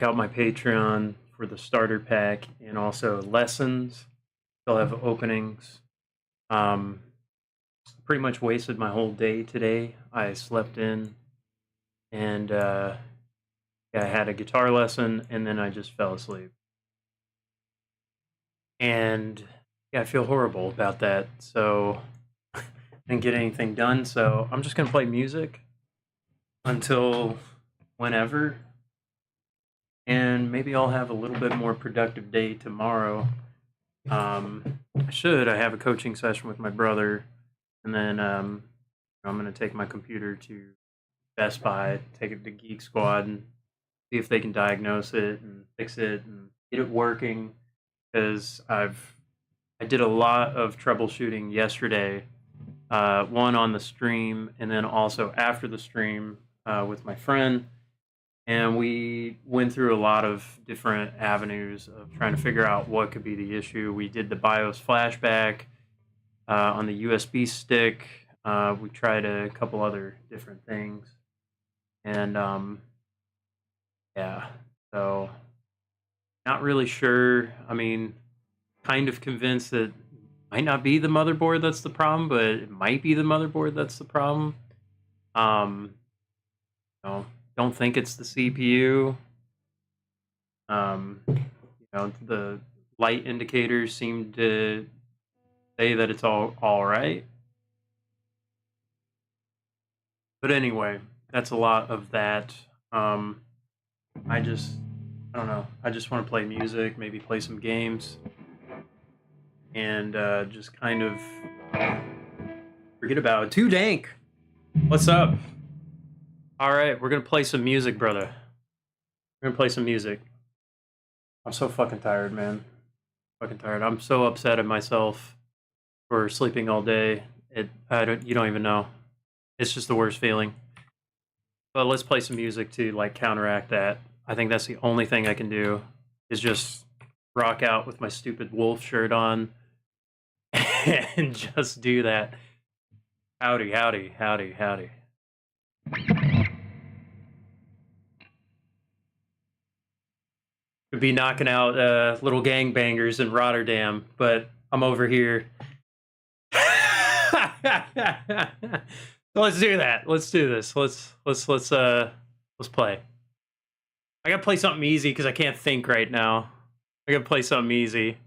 out my Patreon for the starter pack and also lessons. They'll have openings. Pretty much wasted my whole day today. I slept in and yeah, I had a guitar lesson and then I just fell asleep. And yeah, I feel horrible about that. So I didn't get anything done. So I'm just gonna play music until whenever. And maybe I'll have a little bit more productive day tomorrow. I have a coaching session with my brother, and then I'm going to take my computer to Best Buy, take it to Geek Squad, and see if they can diagnose it and fix it and get it working. Because I did a lot of troubleshooting yesterday, one on the stream, and then also after the stream with my friend. And we went through a lot of different avenues of trying to figure out what could be the issue. We did the BIOS flashback on the USB stick. We tried a couple other different things. And yeah, so not really sure. I mean, kind of convinced that it might not be the motherboard that's the problem, but it might be the motherboard that's the problem. You know, don't think it's the CPU. You know, the light indicators seem to say that it's all right. But anyway, that's a lot of that. I don't know. I just want to play music, maybe play some games, and just kind of forget about it. Too dank. What's up? All right, we're gonna play some music, brother. We're gonna play some music. I'm so fucking tired, man. Fucking tired. I'm so upset at myself for sleeping all day. You don't even know. It's just the worst feeling. But let's play some music to like counteract that. I think that's the only thing I can do is just rock out with my stupid wolf shirt on and just do that. Howdy, howdy, howdy, howdy. Could be knocking out little gangbangers in Rotterdam, but I'm over here. So let's do that. Let's do this. Let's play. I gotta play something easy because I can't think right now. I gotta play something easy.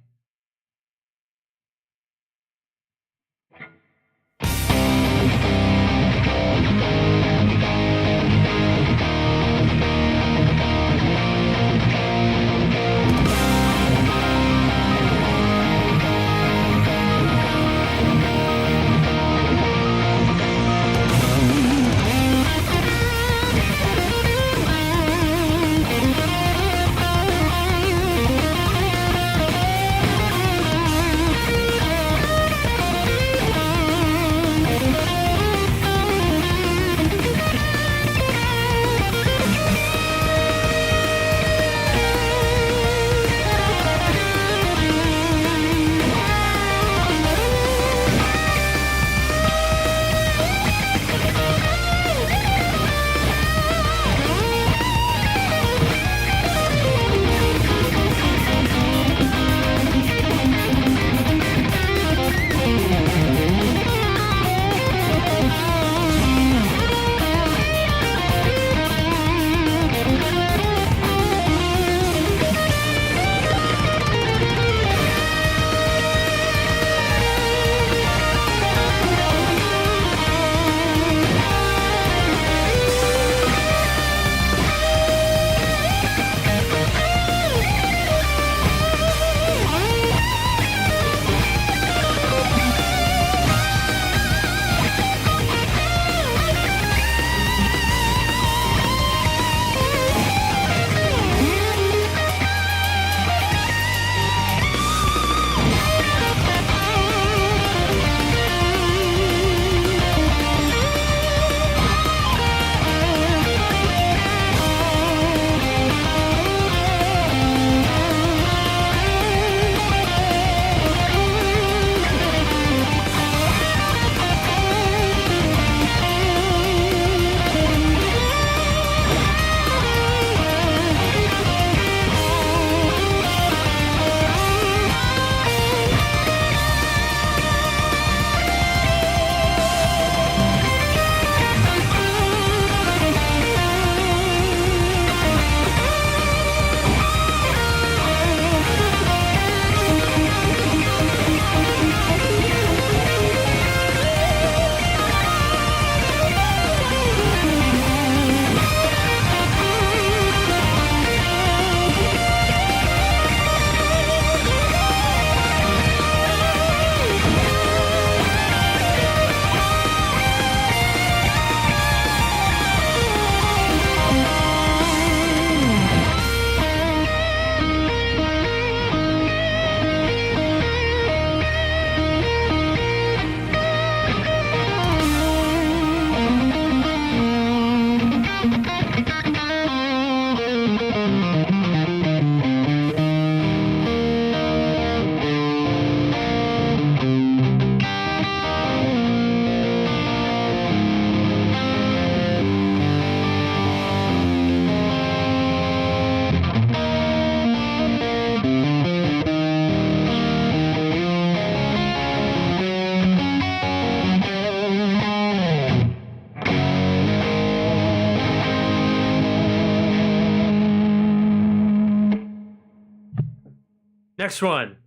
Next one.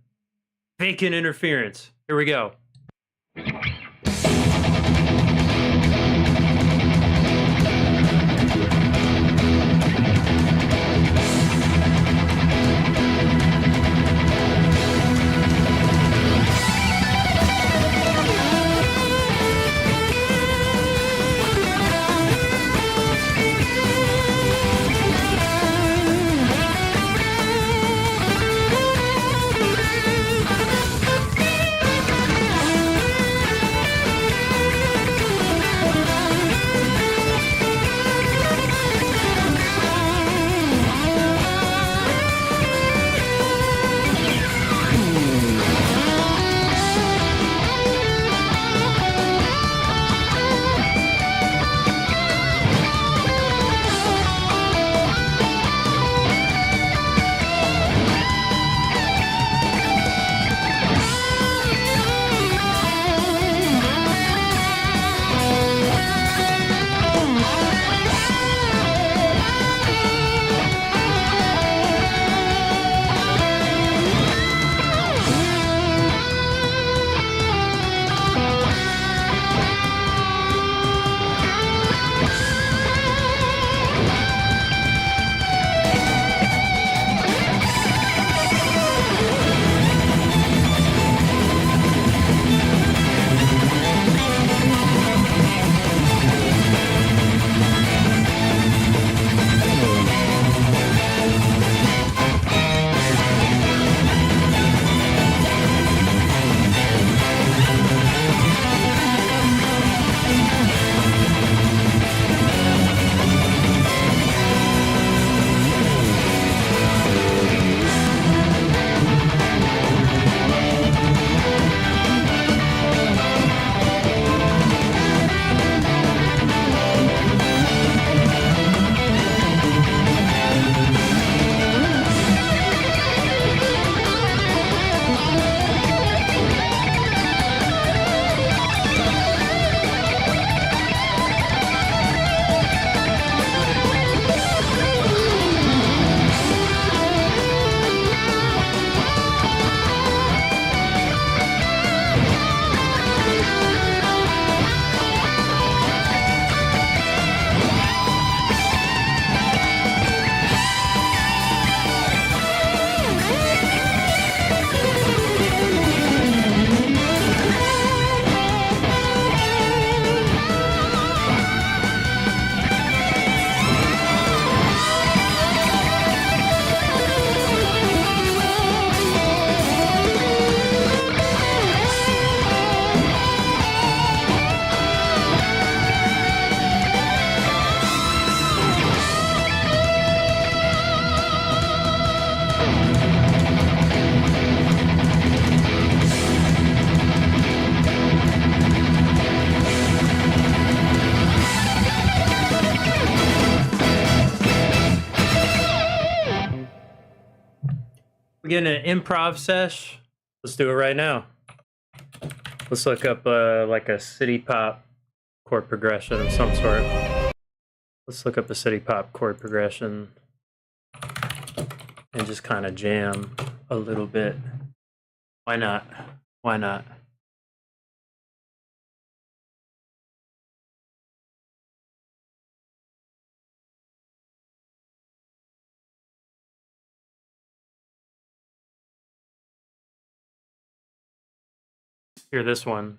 Vacant interference. Here we go. We're getting an improv sesh. Let's do it right now. Let's look up like a city pop chord progression of some sort. Let's look up a city pop chord progression and just kind of jam a little bit. Why not? Why not? Hear this one.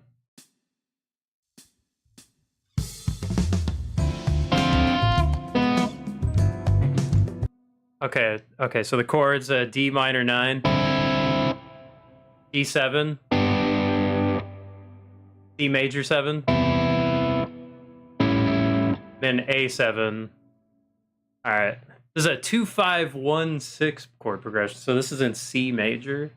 Okay, so the chords D minor 9, D7, D major 7, then A7. All right, this is a 2-5-1-6 chord progression. So this is in C major.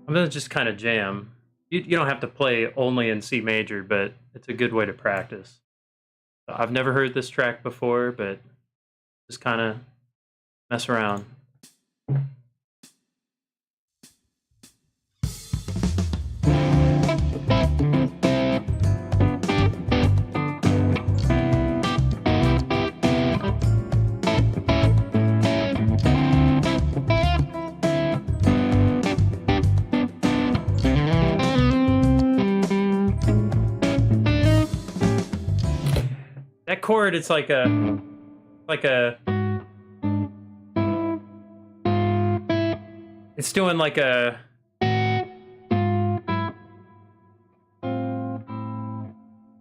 I'm gonna just kind of jam. You don't have to play only in C major, but it's a good way to practice. I've never heard this track before, but just kind of mess around. That chord, it's like a it's doing like a, I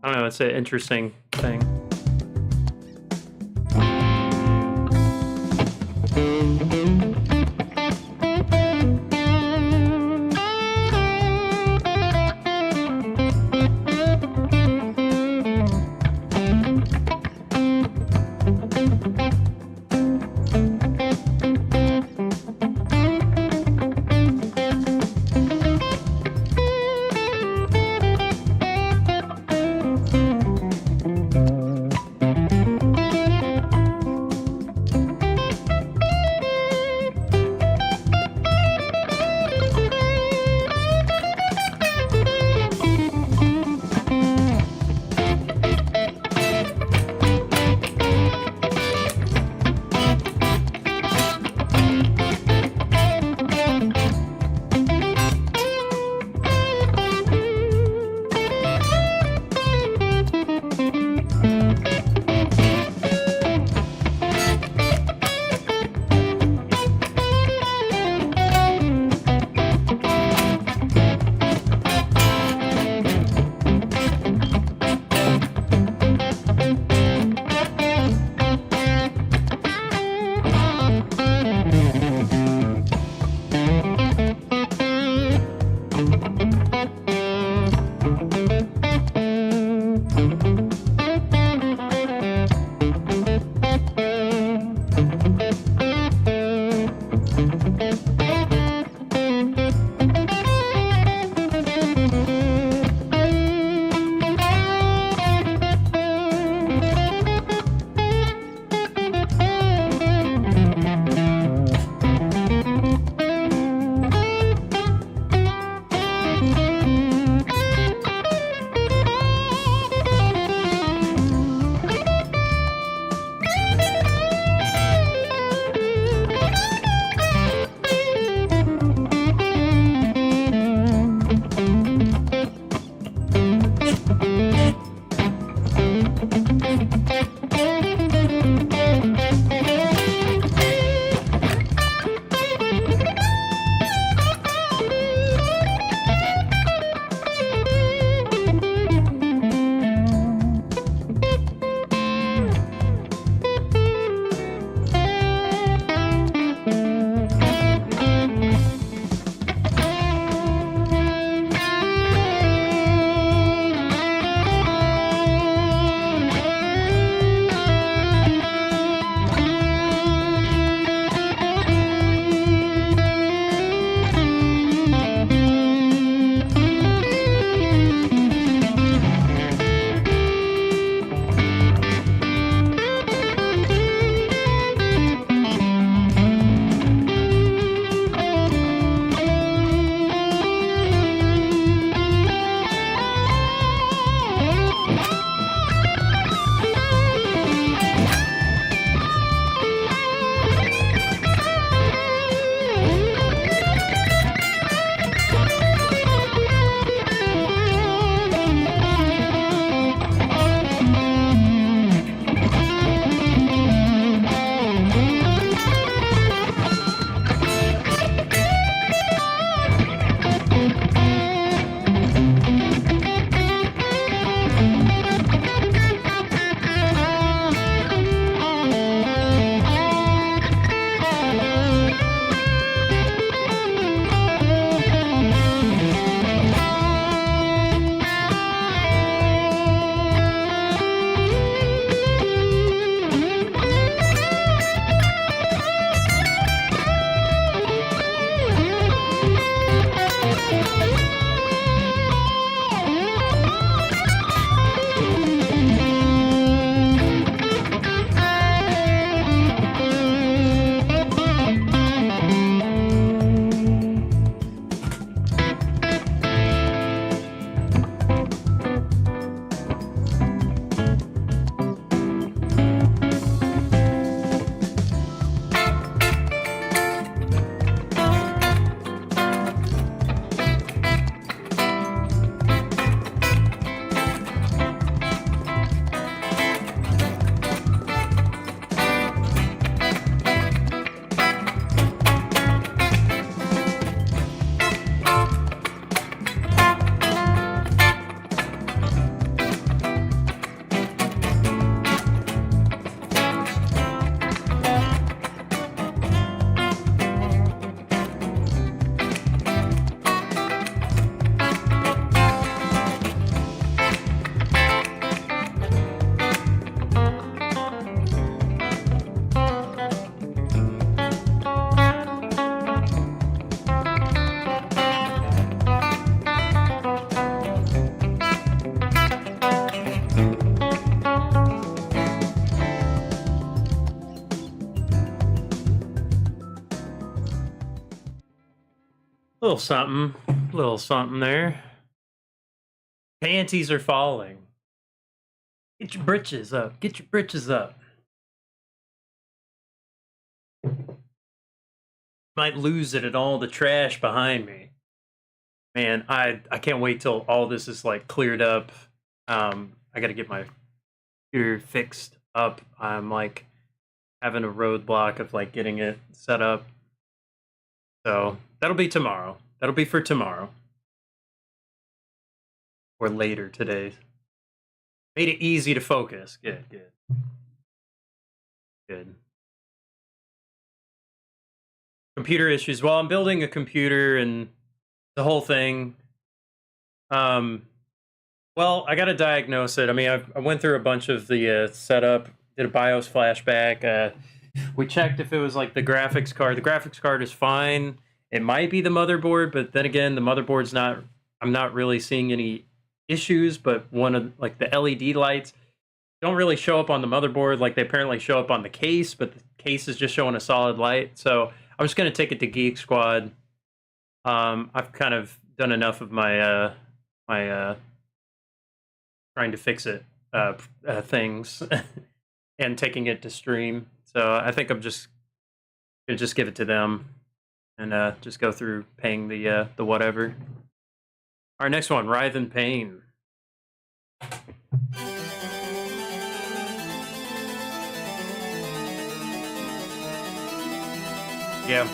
don't know, it's an interesting thing. Little something there. Panties are falling. Get your britches up. Get your britches up. Might lose it in all the trash behind me. Man, I can't wait till all this is like cleared up. I gotta get my computer fixed up. I'm like having a roadblock of like getting it set up. So that'll be tomorrow. That'll be for tomorrow. Or later today. Made it easy to focus. Good. Computer issues. Well, I'm building a computer and the whole thing. Well, I got to diagnose it. I mean, I went through a bunch of the setup, did a BIOS flashback. We checked if it was like the graphics card. The graphics card is fine. It might be the motherboard, but then again, the motherboard's not, I'm not really seeing any issues, but one of like the LED lights don't really show up on the motherboard like they apparently show up on the case, but the case is just showing a solid light. So I'm just going to take it to Geek Squad. I've kind of done enough of my trying to fix it things and taking it to stream. So I think I'm just gonna just give it to them and just go through paying the whatever. All right, next one, Writhe in Pain. Yeah.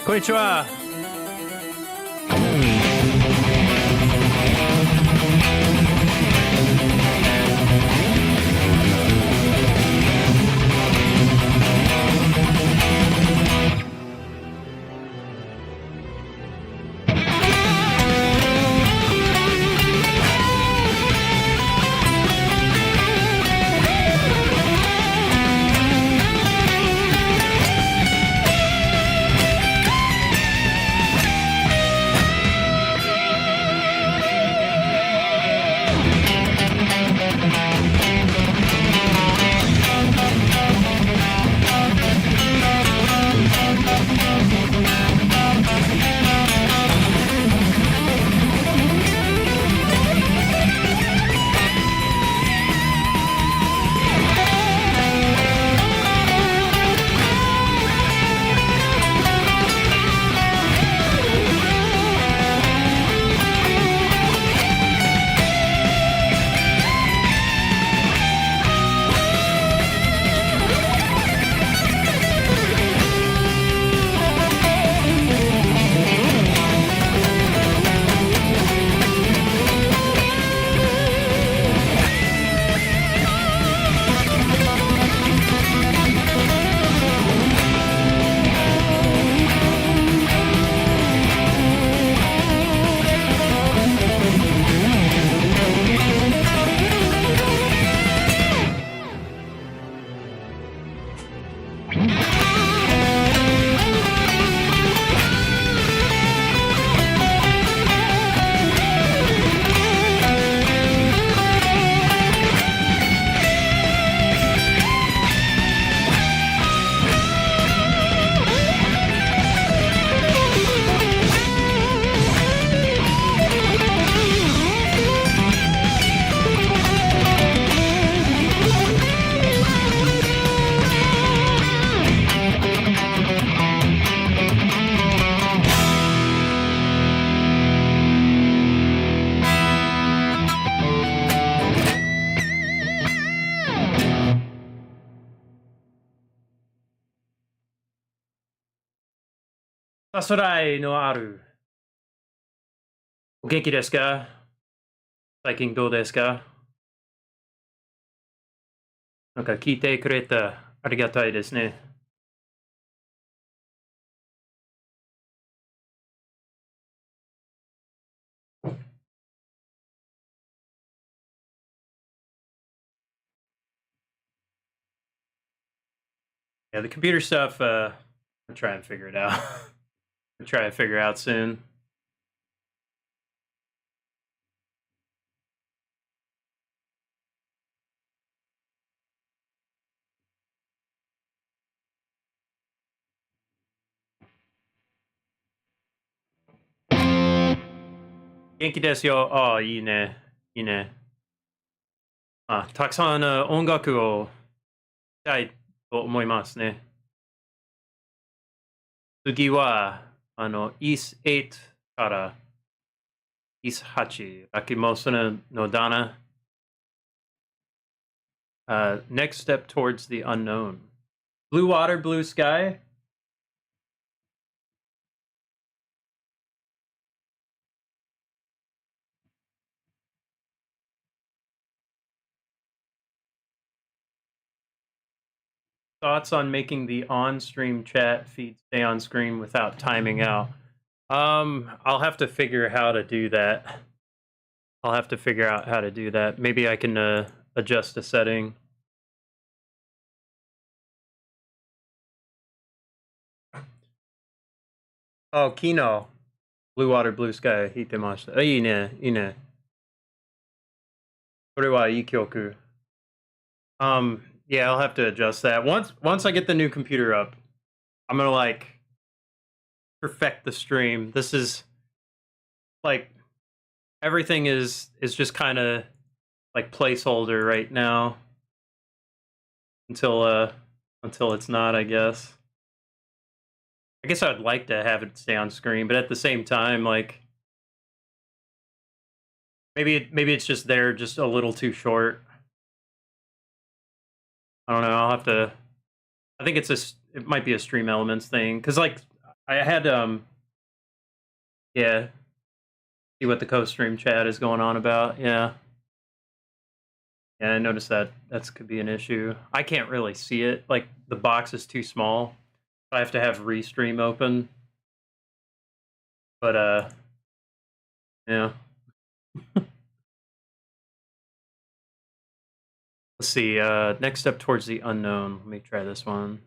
Konnichiwa. Sasarai no aru. O genki desu ka? Saikin dou desu ka? なんか聞いてくれたありがたいですね。Yeah, the computer stuff, I'll try and figure it out. I'll try and figure it out soon. Genki desu yo. Oh, いいね。いいね。あ、たくさん音楽をしたいと思いますね。次は、East 8から East 8、ラキモスのダナ。Next step towards the unknown. Blue water, blue sky. Thoughts on making the on-stream chat feed stay on screen without timing out? I'll have to figure how to do that. I'll have to figure out how to do that. Maybe I can adjust a setting. Oh, Kino. Blue water, blue sky. 弾いてました。いいね、いいね。これはいい曲。Yeah, I'll have to adjust that. Once I get the new computer up, I'm gonna like perfect the stream. This is like everything is just kind of like placeholder right now until it's not, I guess. I guess I'd like to have it stay on screen, but at the same time, like maybe it's just there just a little too short. I don't know. I'll have to. I think it might be a Stream Elements thing because like I had yeah, see what the co-stream chat is going on about. Yeah, I noticed that could be an issue. I can't really see it. Like the box is too small. I have to have Restream open. But yeah. Let's see, next step towards the unknown. Let me try this one.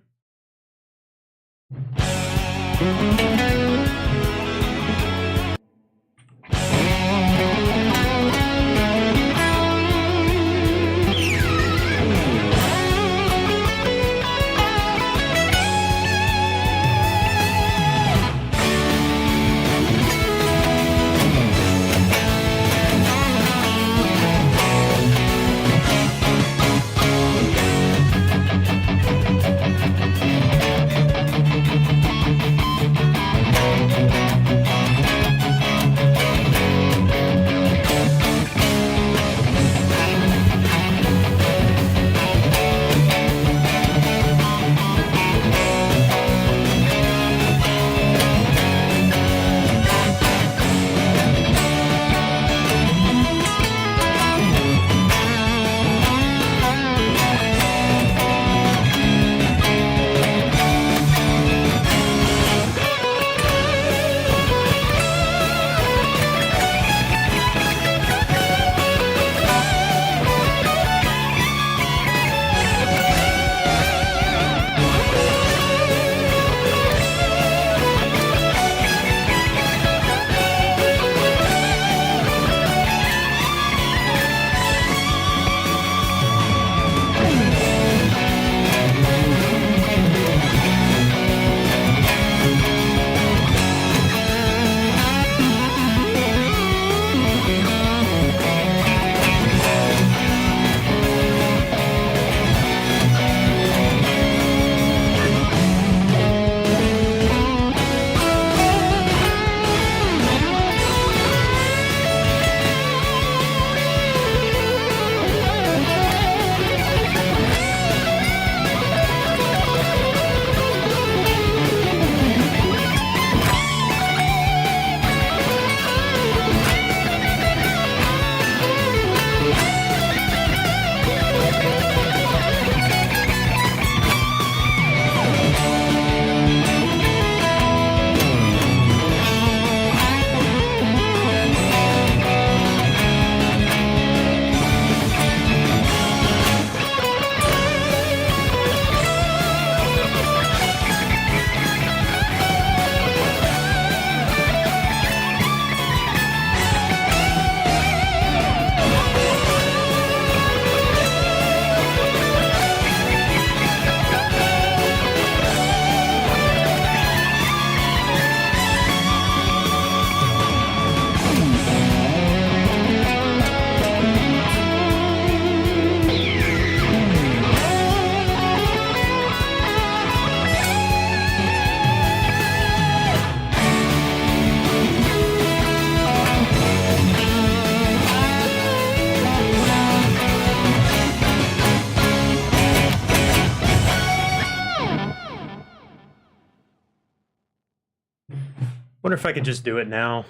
Wonder if I could just do it now.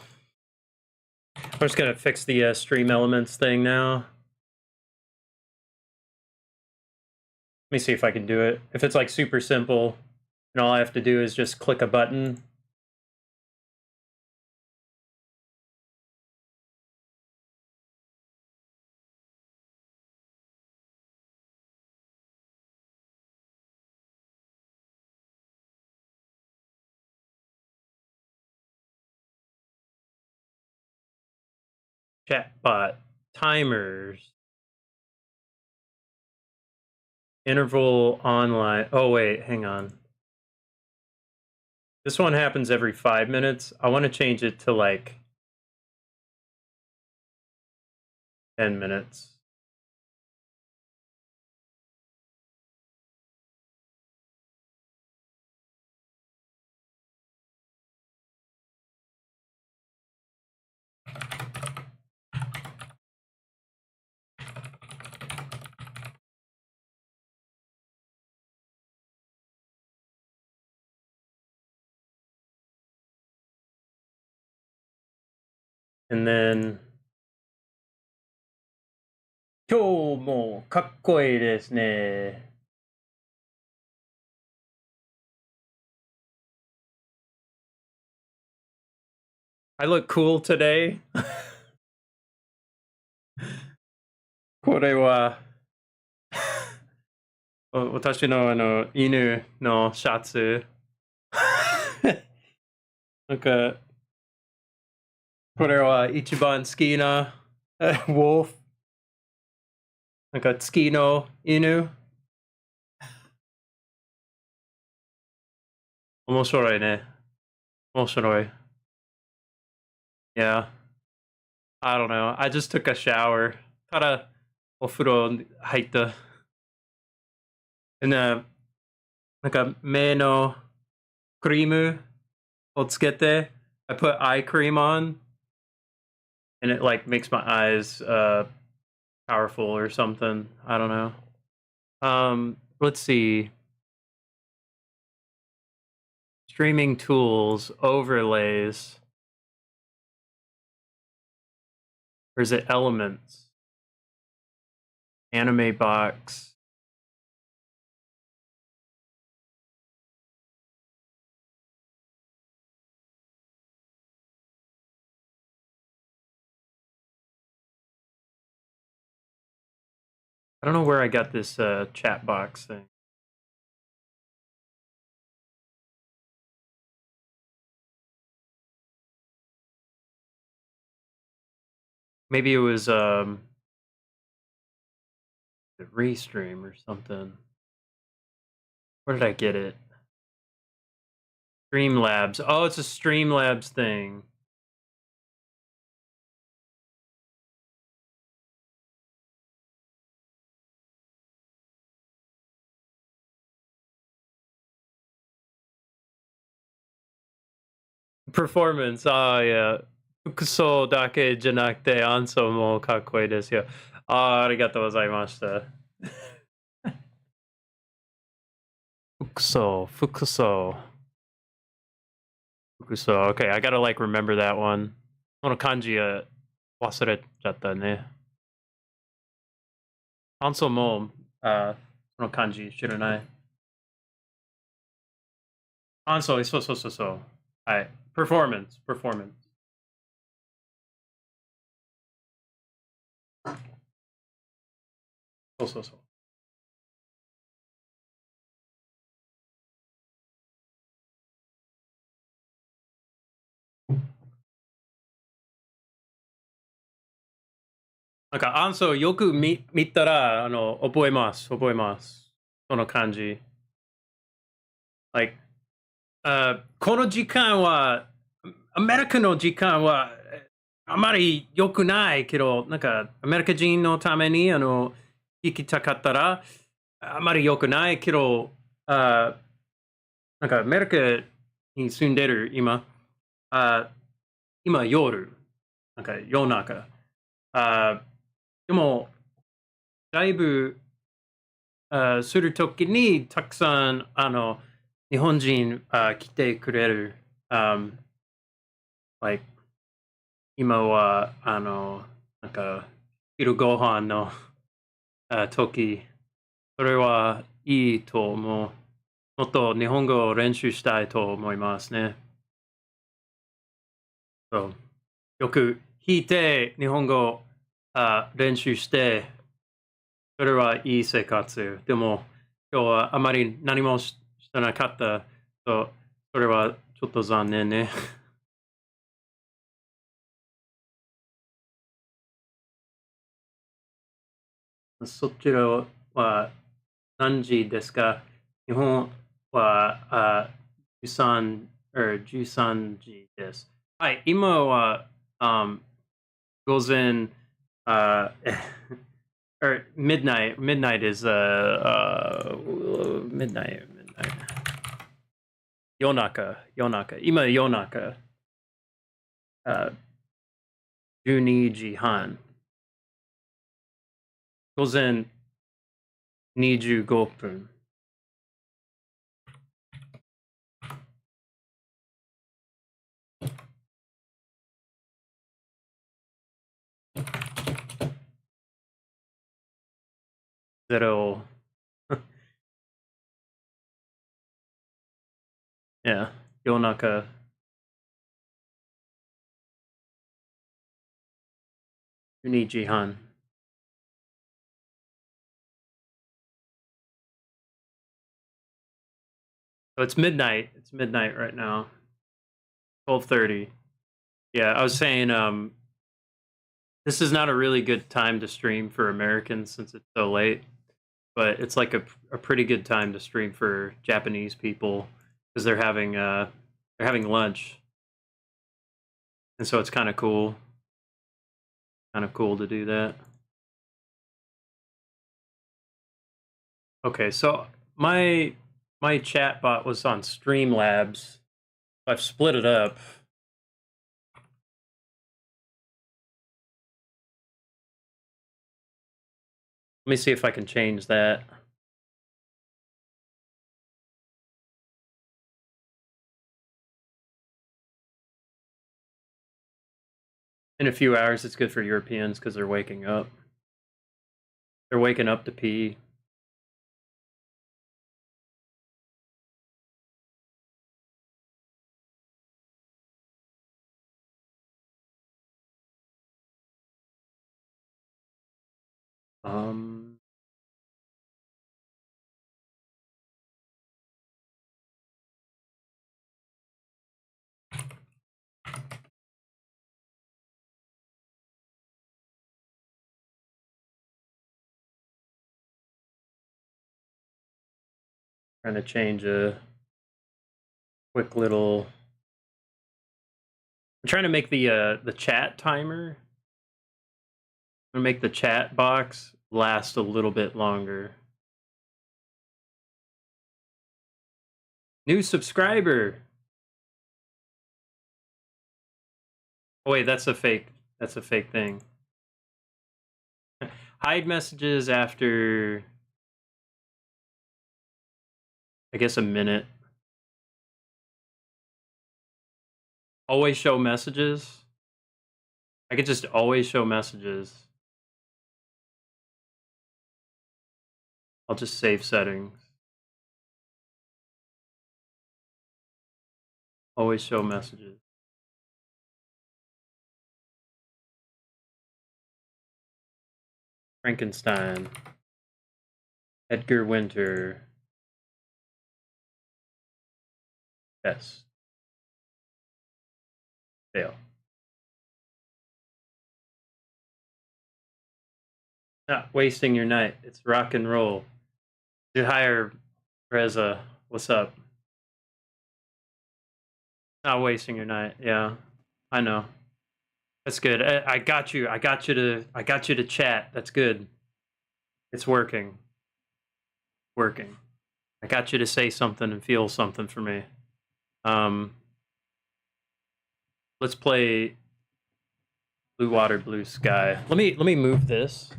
I'm just gonna fix the stream elements thing now. Let me see if I can do it. If it's like super simple, and all I have to do is just click a button. Chatbot, timers, interval online. Oh wait, hang on. This one happens every 5 minutes. I want to change it to like 10 minutes. And then 今日もかっこいいですね。I look cool today. これは私の犬のシャツ。なんかこれは一番好きなwolf。なんか月の犬。面白いね。面白い。Yeah. I don't know. I just took a shower. ただお風呂入った。And, なんか目のクリームをつけて I put eye cream on and it like makes my eyes powerful or something. I don't know. Let's see. Streaming tools, overlays. Or is it elements? Anime box. I don't know where I got this chat box thing. Maybe it was the Restream or something. Where did I get it? Streamlabs. Oh, it's a Streamlabs thing. Performance. Oh, yeah. 服装だけじゃなくて、アンソーもかっこいいですよ。ありがとうございました。服装。Okay, I gotta like remember that one. この漢字忘れちゃったね。アンソーもこの漢字知らない。アンソー、そう。はい。Performance. そう。なんか、アンソーよく見たら、覚えます。その漢字。Like, この時間は、アメリカの時間は、あまり良くないけど、なんか、アメリカ人のために、行きたかったら、あまり良くないけど、なんか、アメリカに住んでる今、今夜、なんか夜中。でも、ライブするときにたくさん日本人来てくれる。like, 今は、なんか、昼ご飯の、時、それはいいと思う。もっと日本語を練習したいと思いますね。そう。よく弾いて、日本語練習して、それはいい生活。でも、今日はあまり何もしてなかった。そう、それはちょっと残念ね。そちらは何時ですか？日本は13時です。はい、今は、午前、or midnight. Midnight is midnight. 夜中、夜中。今夜中、12時半。午前25分。0 yeah, 夜中。12時半。So it's midnight. It's midnight right now. 12:30. Yeah, I was saying this is not a really good time to stream for Americans since it's so late, but it's like a pretty good time to stream for Japanese people because they're having lunch, and so it's kind of cool to do that. Okay, so my my chat bot was on Streamlabs. I've split it up. Let me see if I can change that. In a few hours, it's good for Europeans because they're waking up. They're waking up to pee. Um, Trying to change a quick little. I'm trying to make the chat timer. I'm gonna make the chat box last a little bit longer. New subscriber. Oh wait, that's a fake. That's a fake thing. Hide messages after, I guess, a minute. Always show messages. I could just always show messages. I'll just save settings. Always show messages. Frankenstein. Edgar Winter. Yes. Fail. Not wasting your night. It's rock and roll. To hire Reza. What's up? Not wasting your night. Yeah, I know. That's good. I got you. I got you to chat. That's good. It's working. Working. I got you to say something and feel something for me. Um, let's play Blue Water, Blue Sky. Let me move this.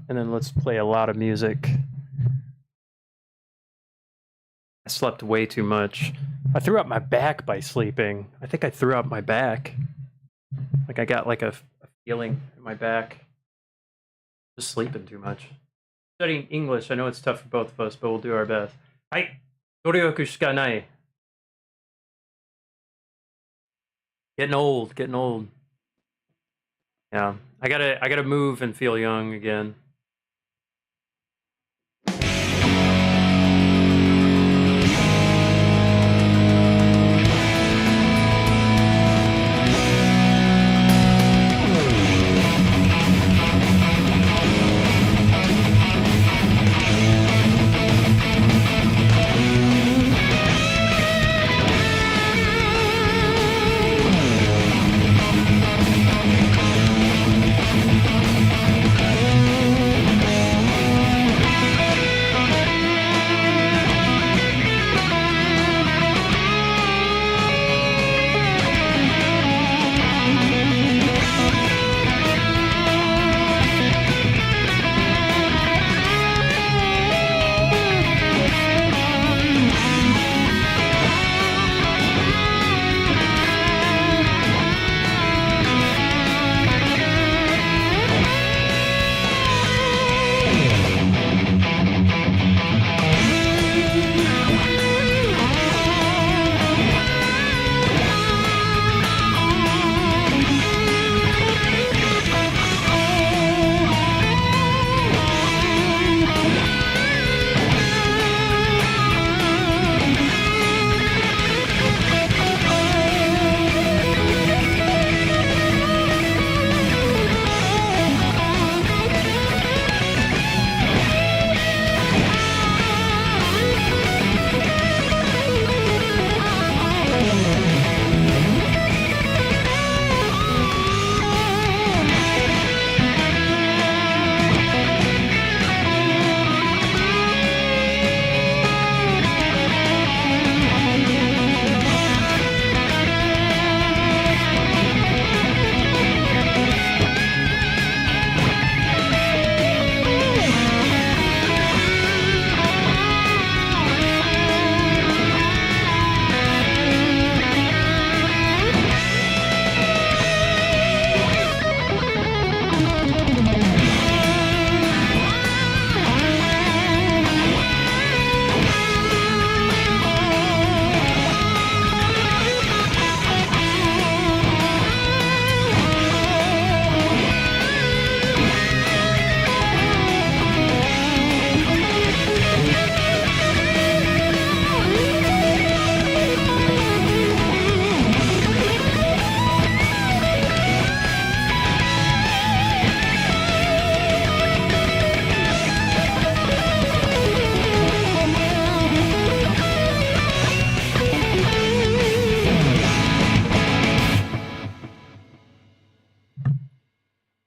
And then let's play a lot of music. I slept way too much. I threw out my back by sleeping. I think I threw out my back. Like I got like a feeling in my back. Just sleeping too much. Studying English, I know it's tough for both of us, but we'll do our best. Hai! Doryoku shika nai. Getting old, getting old. Yeah. I gotta move and feel young again.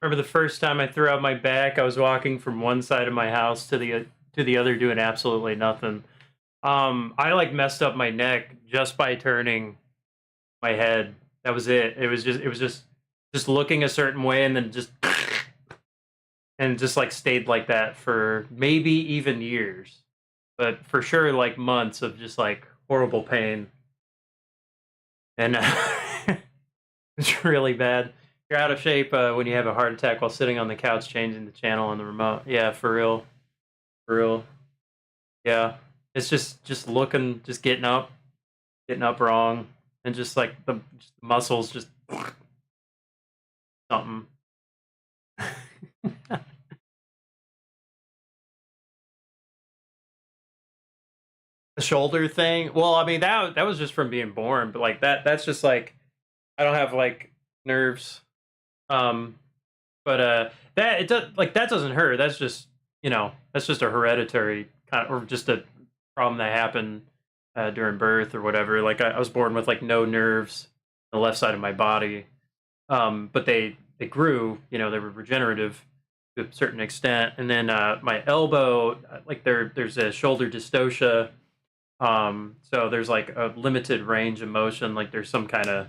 Remember the first time I threw out my back, I was walking from one side of my house to the other doing absolutely nothing. I like messed up my neck just by turning my head. That was it. It was just looking a certain way and then just like stayed like that for maybe even years. But for sure like months of just like horrible pain. And it's really bad. You're out of shape when you have a heart attack while sitting on the couch changing the channel on the remote. Yeah, for real. For real. Yeah. It's just looking, just getting up wrong, and just like the muscles just something. The shoulder thing. Well, I mean that was just from being born, but like that's just like I don't have like nerves. Um, but that it does like that doesn't hurt. That's just that's just a hereditary kind of, or just a problem that happened during birth or whatever. Like I was born with like no nerves on the left side of my body, but they grew. They were regenerative to a certain extent. And then my elbow, like there's a shoulder dystocia. So there's like a limited range of motion. Like there's some kind of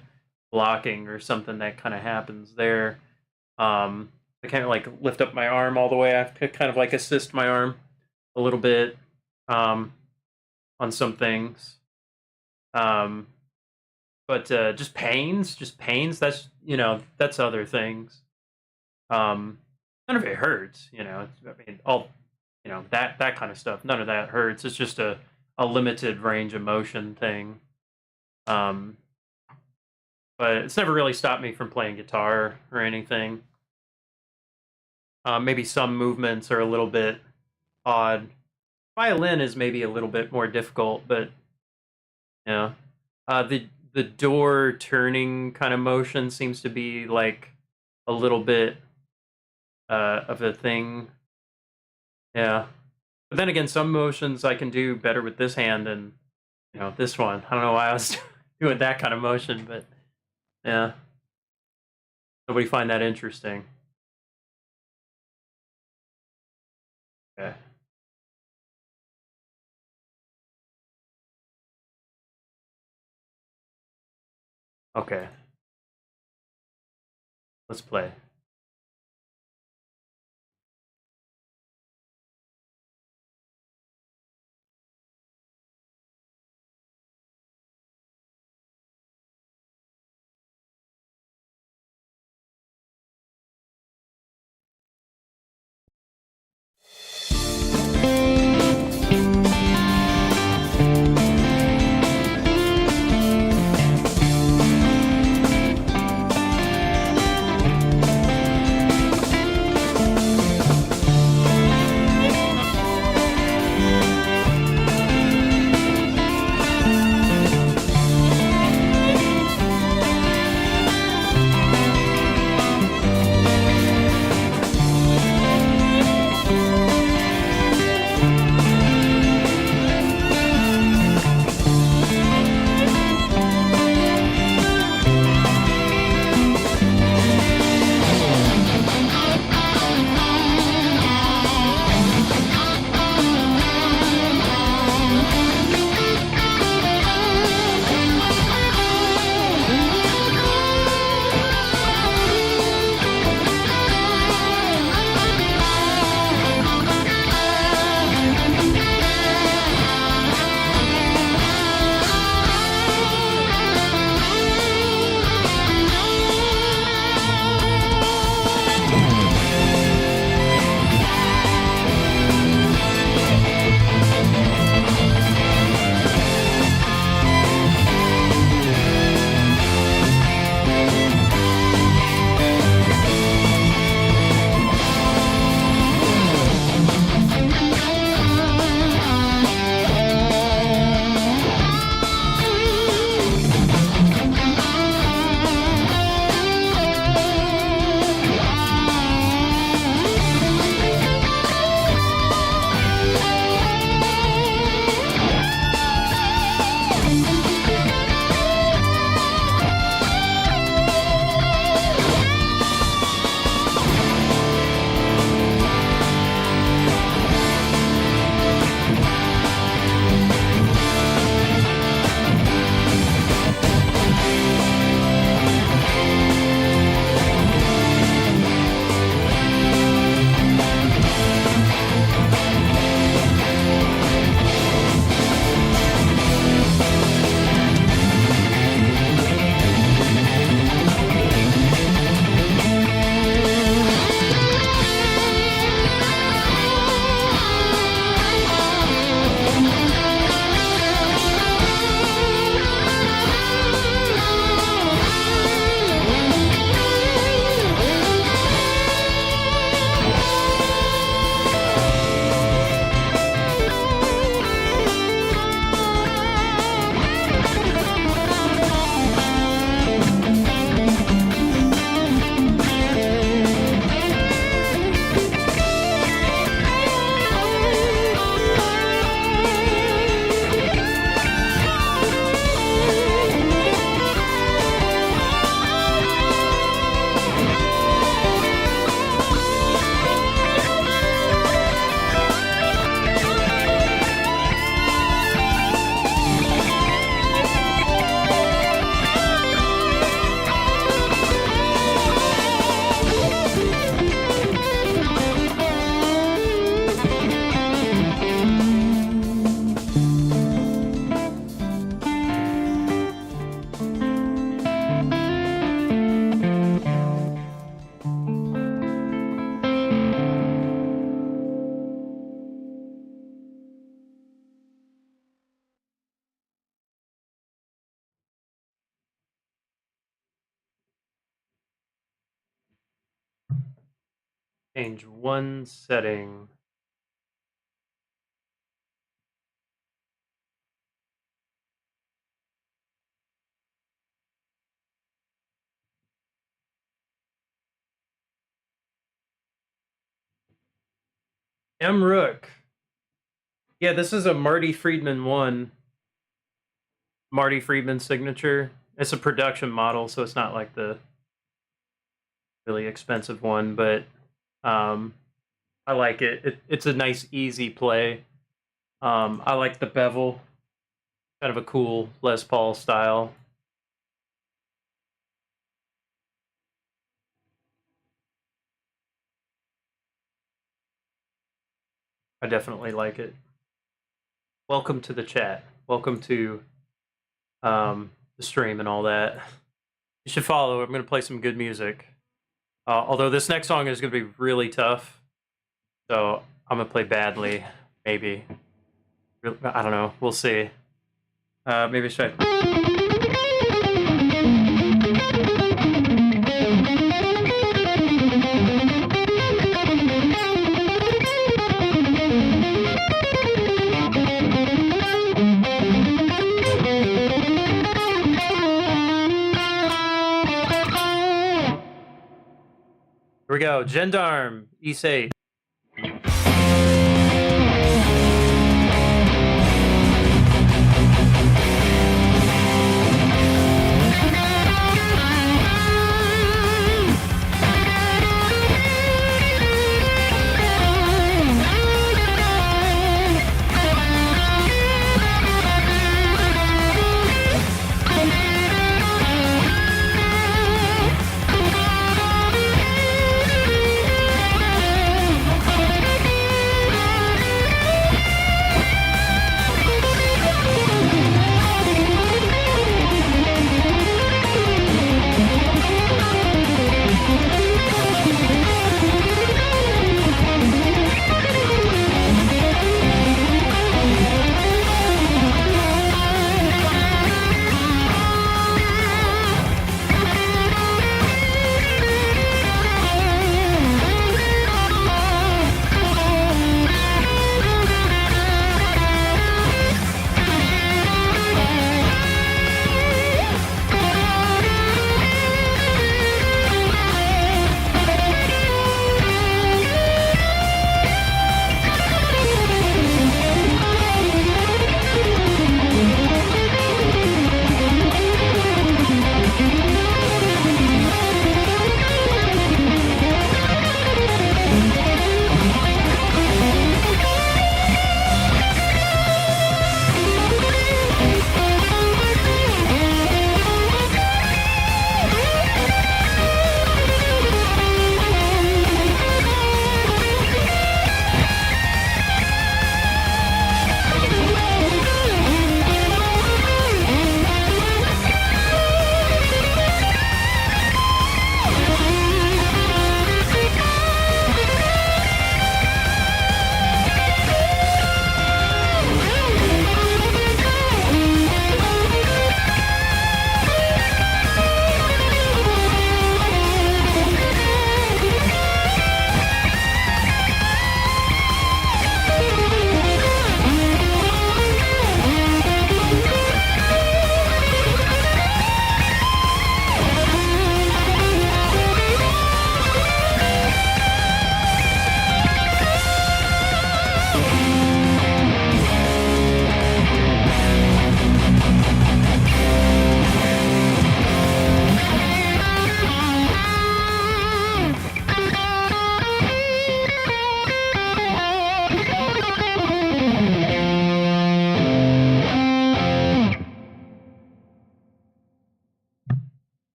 blocking or something that kind of happens there. I can't like lift up my arm all the way. I have to kind of like assist my arm a little bit on some things. Um, but just pains. That's that's other things. None of it hurts. I mean, all that kind of stuff. None of that hurts. It's just a limited range of motion thing. Um, but it's never really stopped me from playing guitar or anything. Maybe some movements are a little bit odd. Violin is maybe a little bit more difficult, but yeah. The door turning kind of motion seems to be like a little bit of a thing. Yeah. But then again, some motions I can do better with this hand than this one. I don't know why I was doing that kind of motion, but yeah. Nobody find that interesting. Okay. Okay. Let's play. Change one setting. M. Rook. Yeah, this is a Marty Friedman 1. Marty Friedman signature. It's a production model, so it's not like the really expensive one, but I like it. It's a nice, easy play. I like the bevel. Kind of a cool Les Paul style. I definitely like it. Welcome to the chat. Welcome to the stream and all that. You should follow. I'm going to play some good music. Although this next song is going to be really tough. So I'm going to play badly, maybe. I don't know. We'll see. Maybe I should. Here we go. Gendarme, East 8.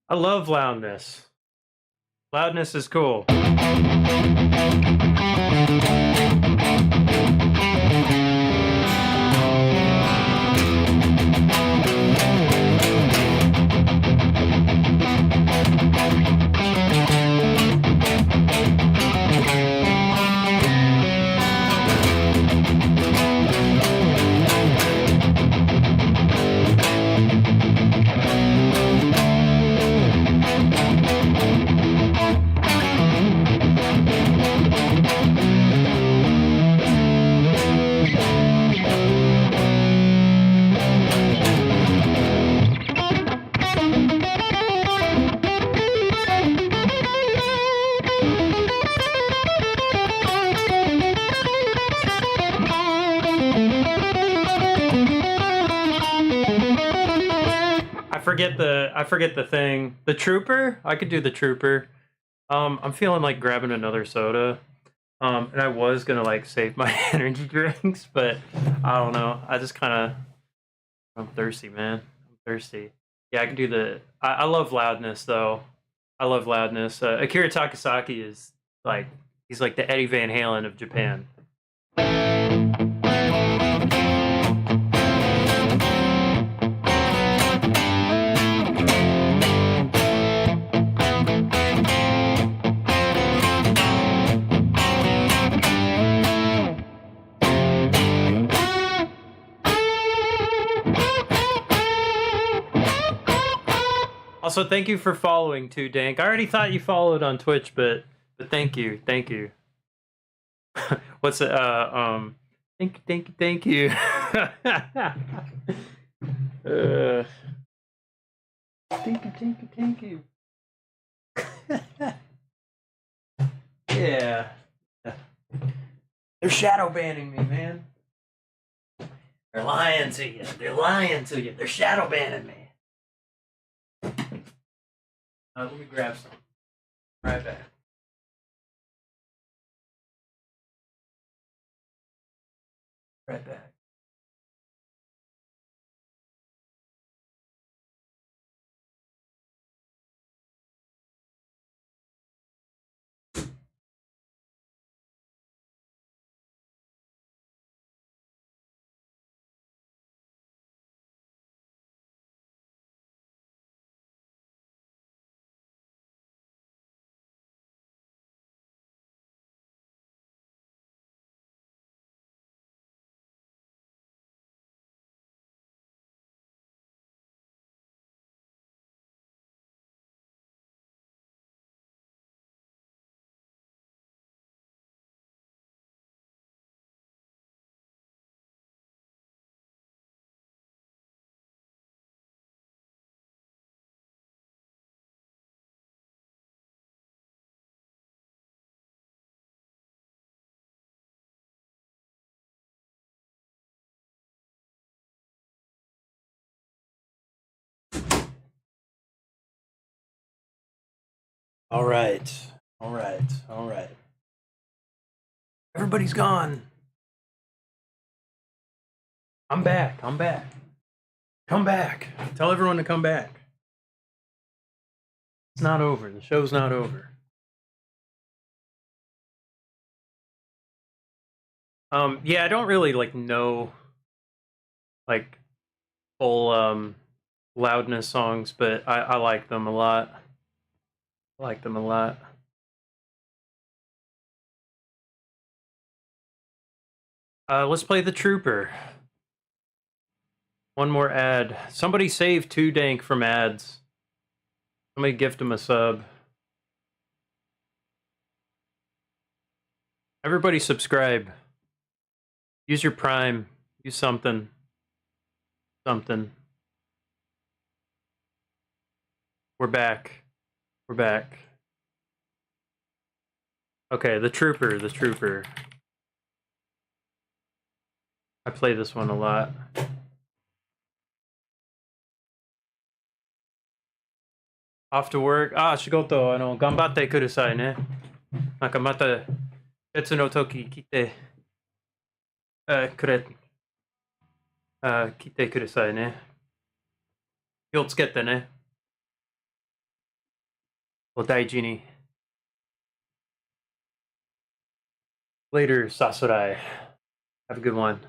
I love loudness. Loudness is cool. forget the thing. The Trooper? I could do the Trooper. I'm feeling like grabbing another soda. And I was gonna like save my energy drinks, but I don't know. I just I'm thirsty, man. I'm thirsty. Yeah, I can do I love loudness though. I love loudness. Akira Takasaki is like he's like the Eddie Van Halen of Japan. Also, thank you for following too, Dank. I already thought you followed on Twitch, but thank you. What's it? Thank you. Thank you. Yeah. They're shadow banning me, man. They're lying to you. They're shadow banning me. Let me grab some. Right back. Right back. All right. Everybody's gone. I'm back. Come back. Tell everyone to come back. It's not over. The show's not over. Yeah, I don't really know full loudness songs, but I like them a lot. Let's play the Trooper. One more ad. Somebody save 2 Dank from ads. Somebody gift him a sub. Everybody subscribe. Use your Prime. Use something. We're back. Okay, the Trooper. I play this one a lot. Off to work. 仕事、頑張ってくださいね。なんかまた別の時来てくださいね。気をつけてね。お大事に。Later, Sasurai. Have a good one.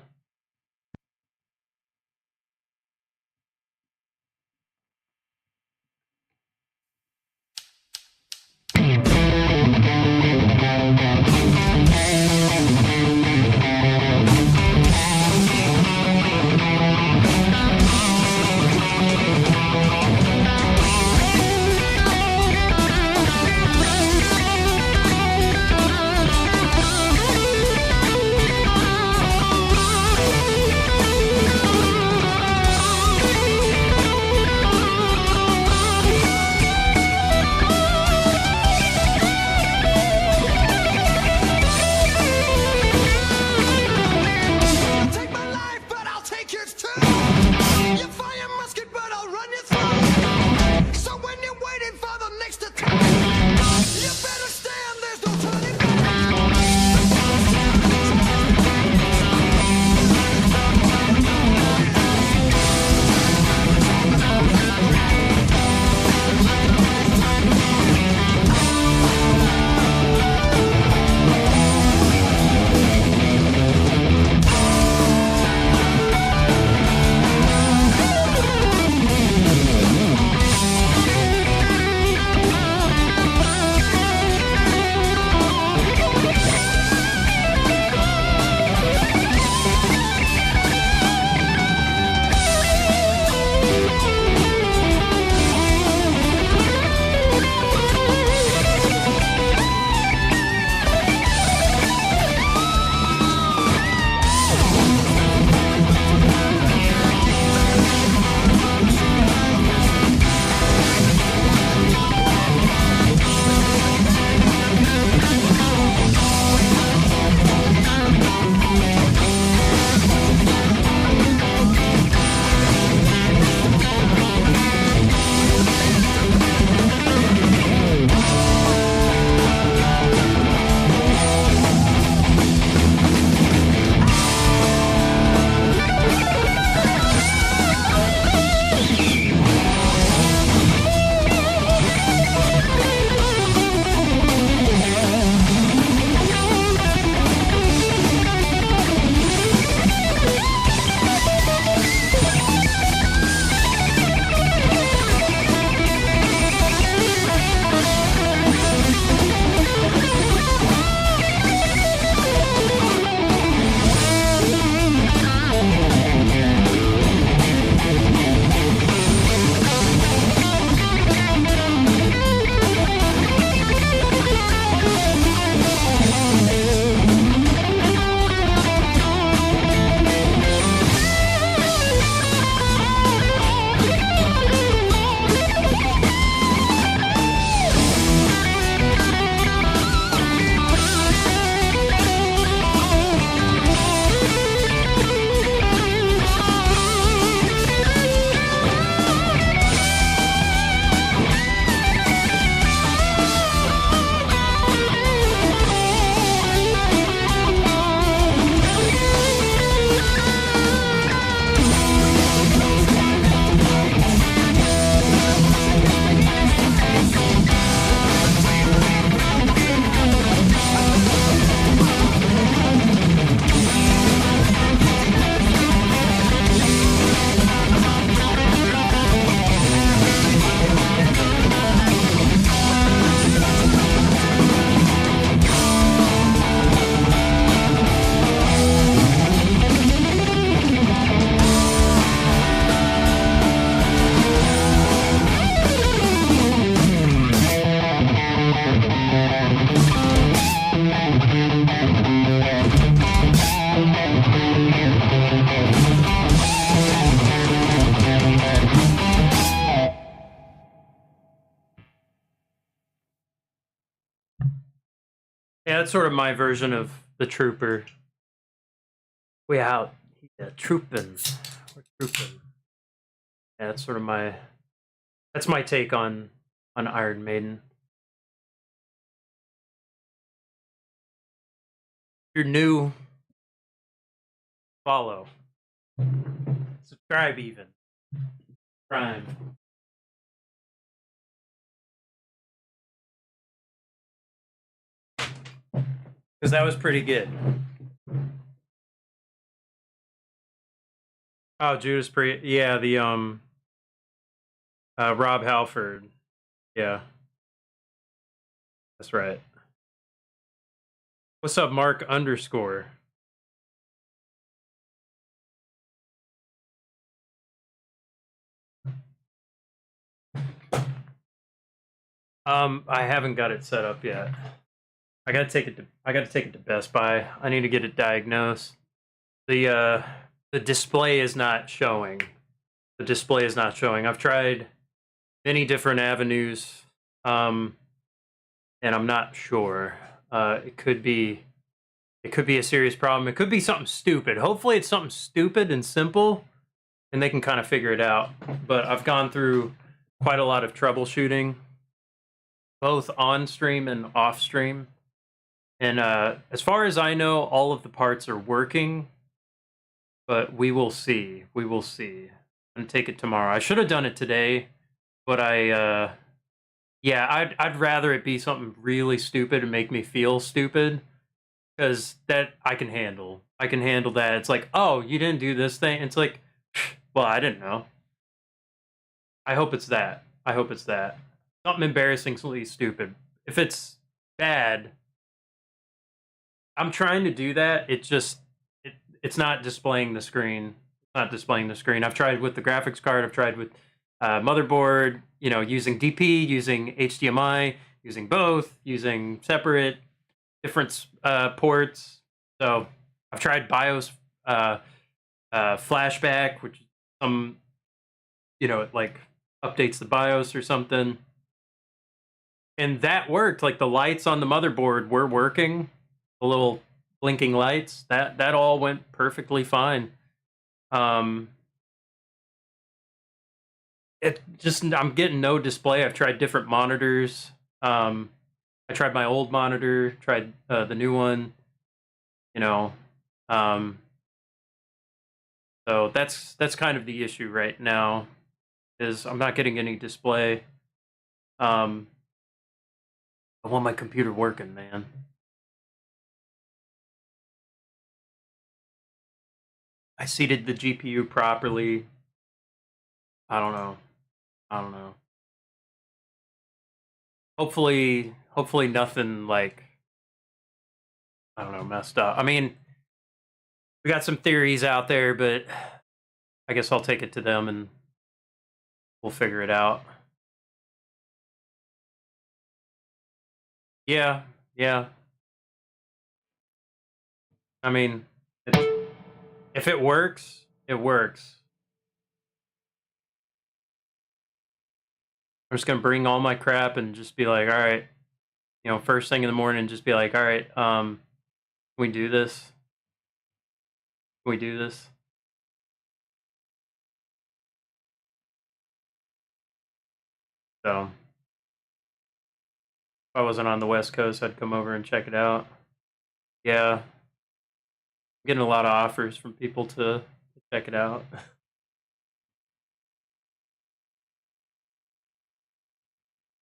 Yeah, that's sort of my version of the trooper. We out. Yeah, trooping. We're trooping. Yeah, that's sort of my. That's my take on Iron Maiden. If you're new, follow, subscribe, even Prime. Because that was pretty good. Oh, Judas Priest. Yeah, the Rob Halford. Yeah, that's right. What's up, Mark _? I haven't got it set up yet. I gotta take it to Best Buy. I need to get it diagnosed. The display is not showing. The display is not showing. I've tried many different avenues, and I'm not sure. It could be a serious problem. It could be something stupid. Hopefully, it's something stupid and simple, and they can kind of figure it out. But I've gone through quite a lot of troubleshooting, both on stream and off stream. And as far as I know, all of the parts are working, but we will see. We will see. I'm gonna take it tomorrow. I should have done it today, but yeah, I'd rather it be something really stupid and make me feel stupid, because that I can handle. I can handle that. It's like, oh, you didn't do this thing. It's like, well, I didn't know. I hope it's that. I hope it's that. Something embarrassingly stupid. If it's bad, I'm trying to do that. It's not displaying the screen. It's not displaying the screen. I've tried with the graphics card. I've tried with motherboard. You know, using DP, using HDMI, using both, using separate, different ports. So I've tried BIOS flashback, which some, you know, it like updates the BIOS or something, and that worked. Like the lights on the motherboard were working. The little blinking lights, that all went perfectly fine. It just, I'm getting no display. I've tried different monitors. I tried my old monitor, tried the new one, you know. So that's kind of the issue right now, is I'm not getting any display. I want my computer working, man. I seated the GPU properly. I don't know. I don't know. Hopefully nothing like, I don't know, messed up. I mean, we got some theories out there, but I guess I'll take it to them and we'll figure it out. Yeah, yeah. I mean, if it works, it works. I'm just gonna bring all my crap and just be like, all right, you know, first thing in the morning, just be like, all right, can we do this? Can we do this? So, if I wasn't on the West Coast, I'd come over and check it out. Yeah, I'm getting a lot of offers from people to check it out.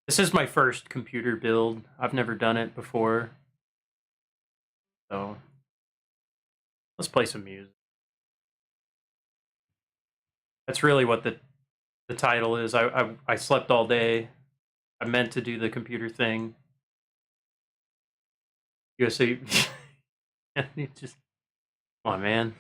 This is my first computer build. I've never done it before. So, let's play some music. That's really what the title is. I slept all day. I meant to do the computer thing. USA. Just, come on, man.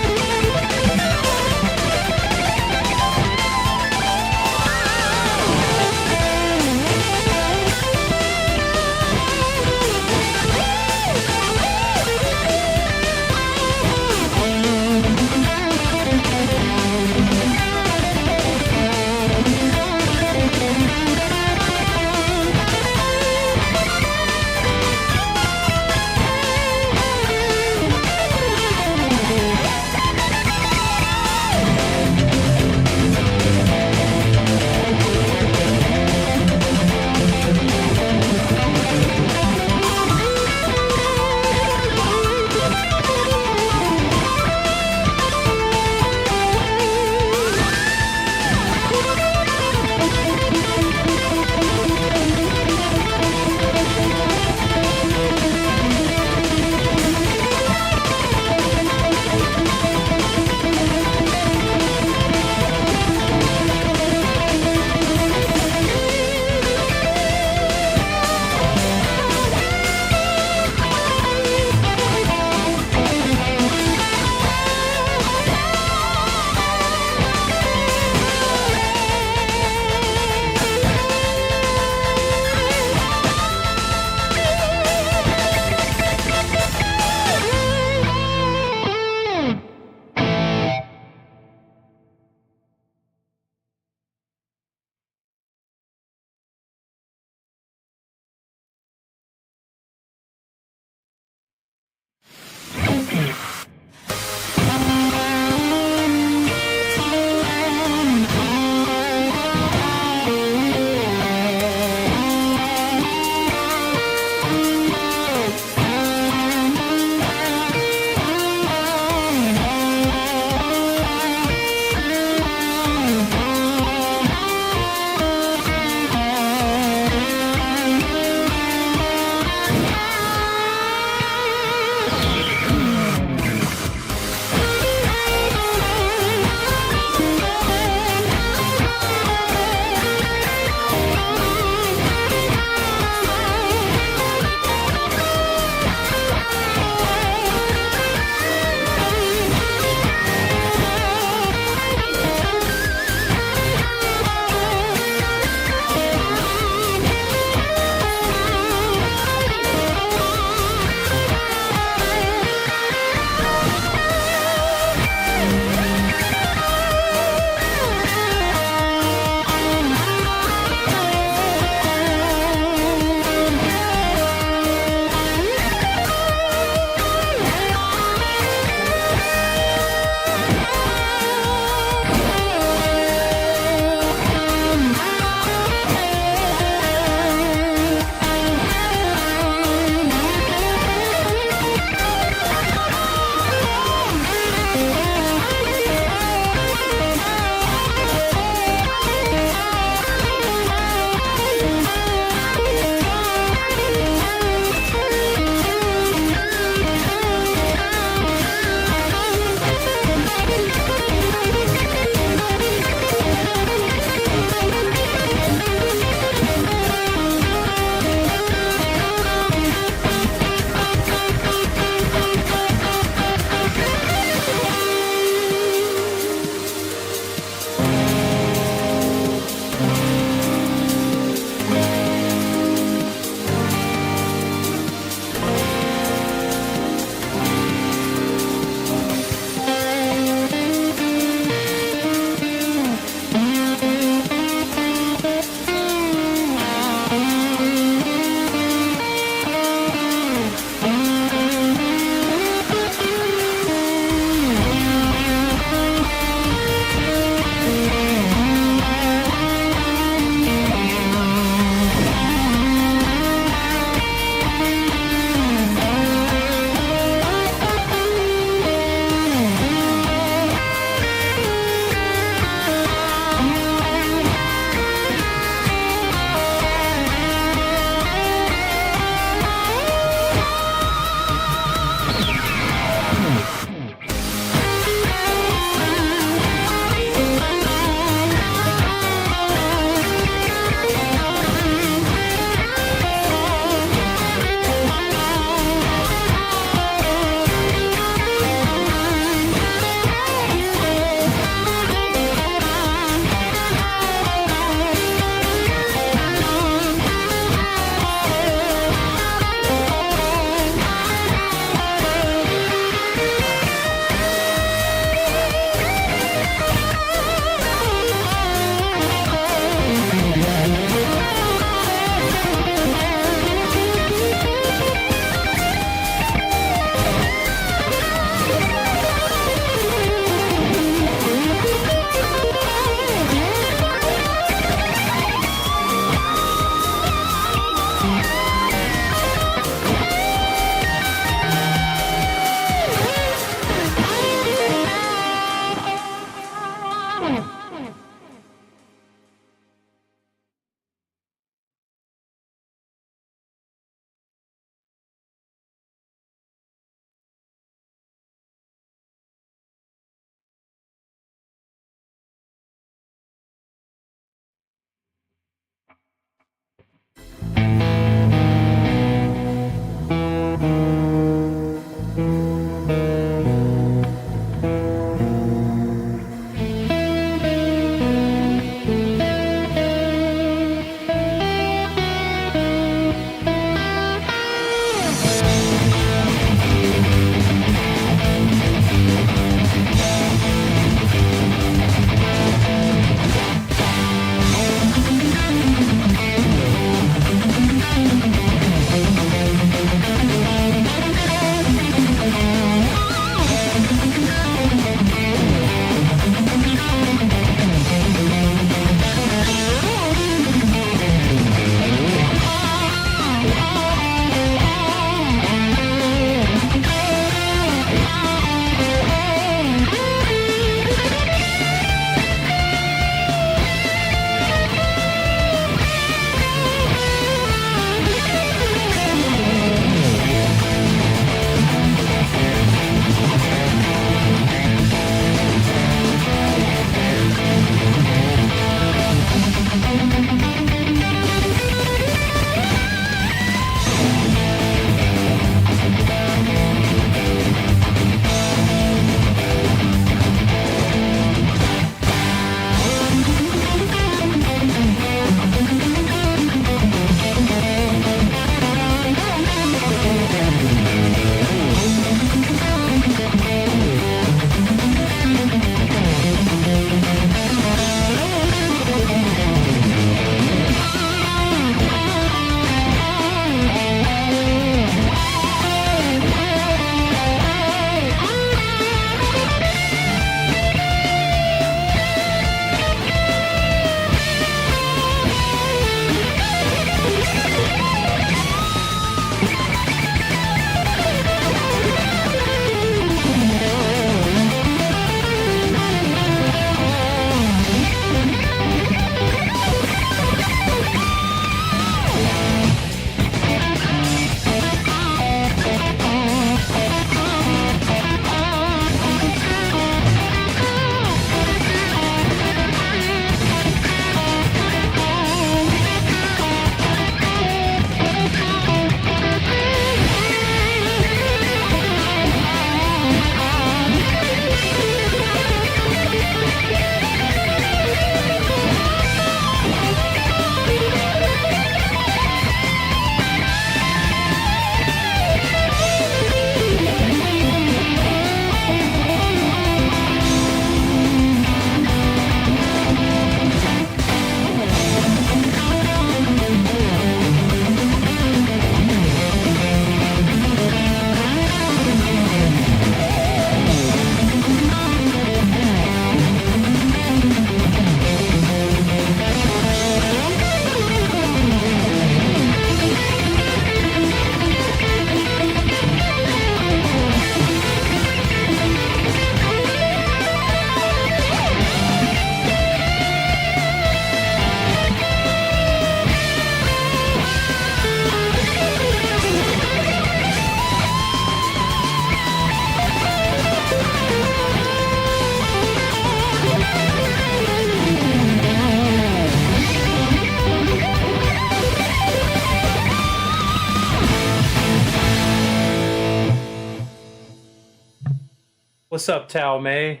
What's up, Tao May?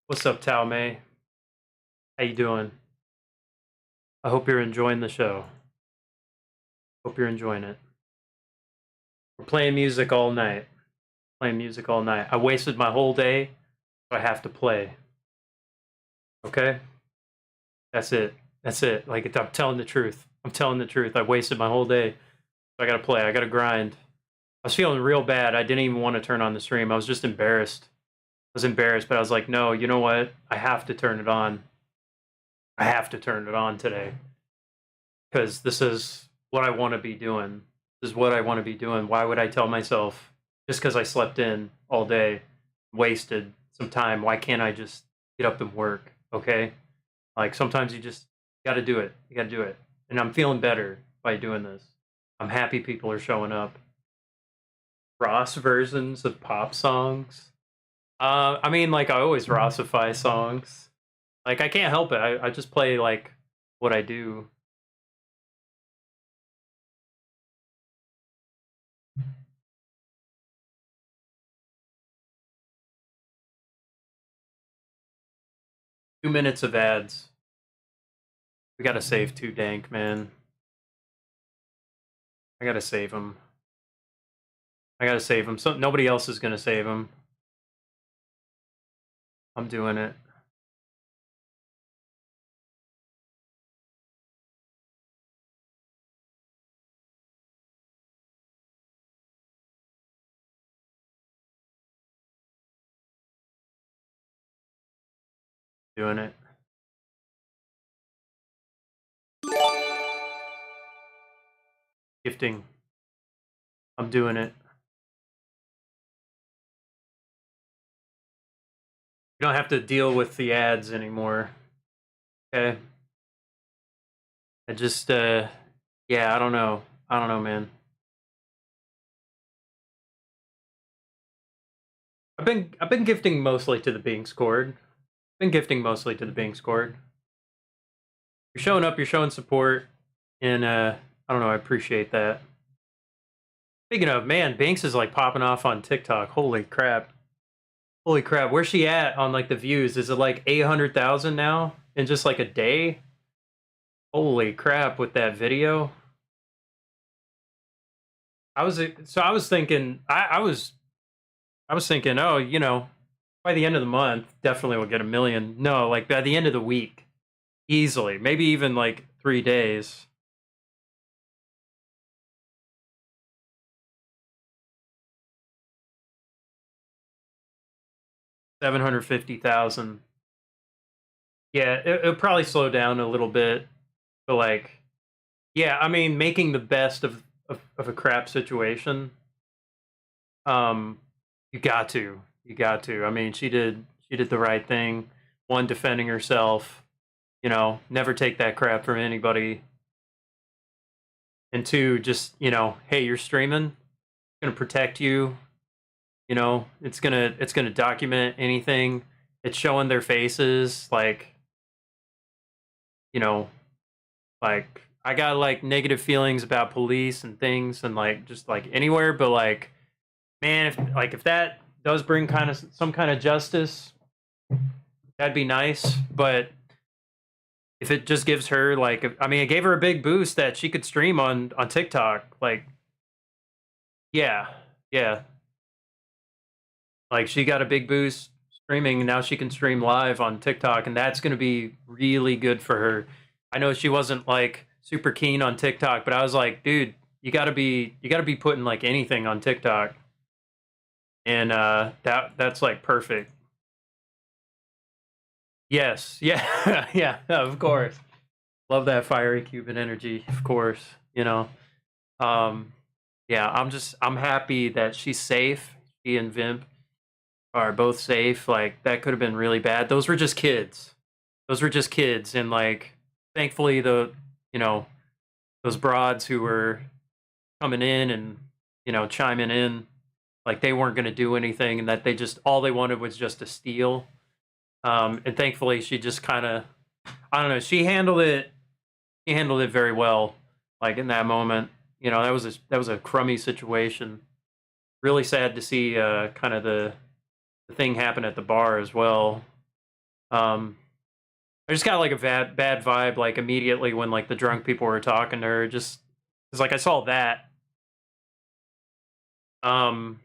What's up, Tao May? How you doing? I hope you're enjoying the show. Hope you're enjoying it. We're playing music all night. Playing music all night. I wasted my whole day, so I have to play. Okay? That's it. That's it. Like, I'm telling the truth. I'm telling the truth. I wasted my whole day. So I gotta play. I gotta grind. I was feeling real bad. I didn't even want to turn on the stream. I was just embarrassed. I was embarrassed, but I was like, no, you know what? I have to turn it on. I have to turn it on today. Because this is what I want to be doing. This is what I want to be doing. Why would I tell myself, just because I slept in all day, wasted some time, why can't I just get up and work? Okay? Like, sometimes you just got to do it. You got to do it. And I'm feeling better by doing this. I'm happy people are showing up. Ross versions of pop songs. I mean, like, I always Rossify songs. Like, I can't help it. I just play, like, what I do. Two minutes of ads. We gotta save Too Dank, man. I gotta save him. I gotta save him. So nobody else is gonna save him. I'm doing it. Doing it. Gifting. I'm doing it. You don't have to deal with the ads anymore. Okay. I just yeah, I don't know. I don't know, man. I've been gifting mostly to the being scored. Been gifting mostly to the being scored. You're showing up, you're showing support, and I don't know, I appreciate that. Speaking of, man, Banks is like popping off on TikTok. Holy crap. Holy crap. Where's she at on like the views? Is it like 800,000 now in just like a day? Holy crap with that video. I was thinking I was thinking, oh, you know, by the end of the month, definitely will get 1 million. No, like by the end of the week, easily. Maybe even like 3 days. $750,000. Yeah, it'll probably slow down a little bit, but like, yeah, I mean, making the best of a crap situation. You got to, you got to. I mean, she did the right thing. One, defending herself. You know, never take that crap from anybody. And two, just, you know, hey, you're streaming, it's gonna protect you. You know, it's gonna document anything. It's showing their faces, like, you know, like I got like negative feelings about police and things and like just like anywhere, but like, man, if that does bring kind of some kind of justice, that'd be nice. But if it just gives her like, I mean, it gave her a big boost that she could stream on TikTok. Like, yeah, yeah, like she got a big boost streaming, and now she can stream live on TikTok, and that's going to be really good for her. I know she wasn't like super keen on TikTok, but I was like, dude, you got to be putting like anything on TikTok. And that's like perfect. Yes, yeah, yeah, of course. Love that fiery Cuban energy, of course. You know, um, yeah, I'm happy that she's safe. She and Vimp are both safe. Like that could have been really bad. Those were just kids. Those were just kids, and like thankfully you know, those broads who were coming in and you know chiming in, like they weren't going to do anything, and that they just all they wanted was just to steal. And thankfully, she just kind of, I don't know, she handled it. She handled it very well. Like in that moment, you know, that was a crummy situation. Really sad to see kind of the thing happened at the bar as well. Um, I just got like a bad vibe like immediately when like the drunk people were talking to her. Just it's like I saw that. Um,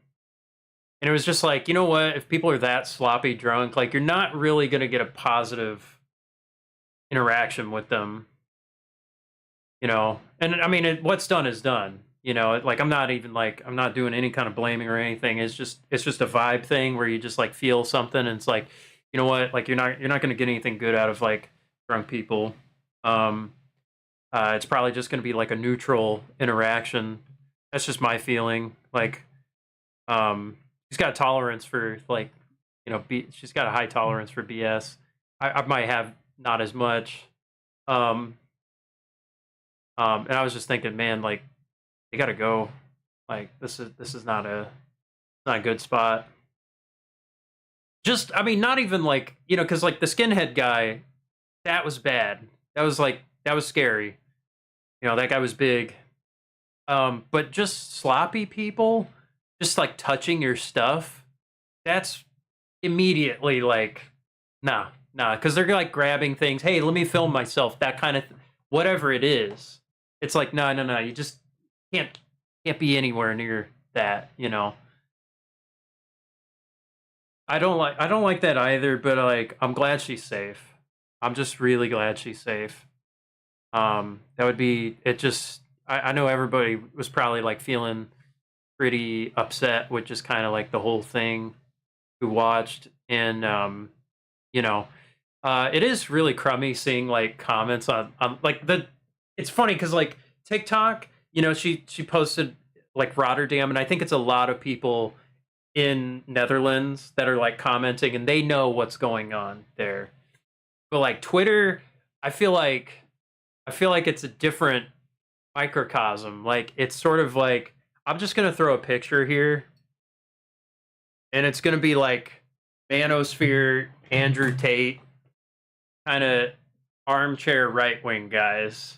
and it was just like, you know what? If people are that sloppy drunk, like you're not really gonna get a positive interaction with them, you know. And I mean, what's done is done. You know, like I'm not doing any kind of blaming or anything. It's just a vibe thing where you just like feel something, and it's like, you know what? Like you're not gonna get anything good out of like drunk people. Um, it's probably just gonna be like a neutral interaction. That's just my feeling. Like, she's got tolerance for like, you know, she's got a high tolerance for BS. I might have not as much. Um, and I was just thinking, man, like they gotta go. Like this is not a good spot. Just I mean, not even like you know, because like the skinhead guy, that was bad. That was scary. You know, that guy was big. But just sloppy people, just like touching your stuff, that's immediately like, nah, because they're like grabbing things. Hey, let me film myself. That kind of, whatever it is. It's like, no. You just can't be anywhere near that. You know, I don't like that either. But like, I'm glad she's safe. I'm just really glad she's safe. That would be it. Just I know everybody was probably like feeling pretty upset with just kind of like the whole thing who watched and you know it is really crummy seeing like comments on like the it's funny because like TikTok, you know, she posted like Rotterdam, and I think it's a lot of people in Netherlands that are like commenting and they know what's going on there. But like Twitter, I feel like it's a different microcosm. Like it's sort of like I'm just gonna throw a picture here, and it's gonna be like Manosphere, Andrew Tate, kind of armchair right wing guys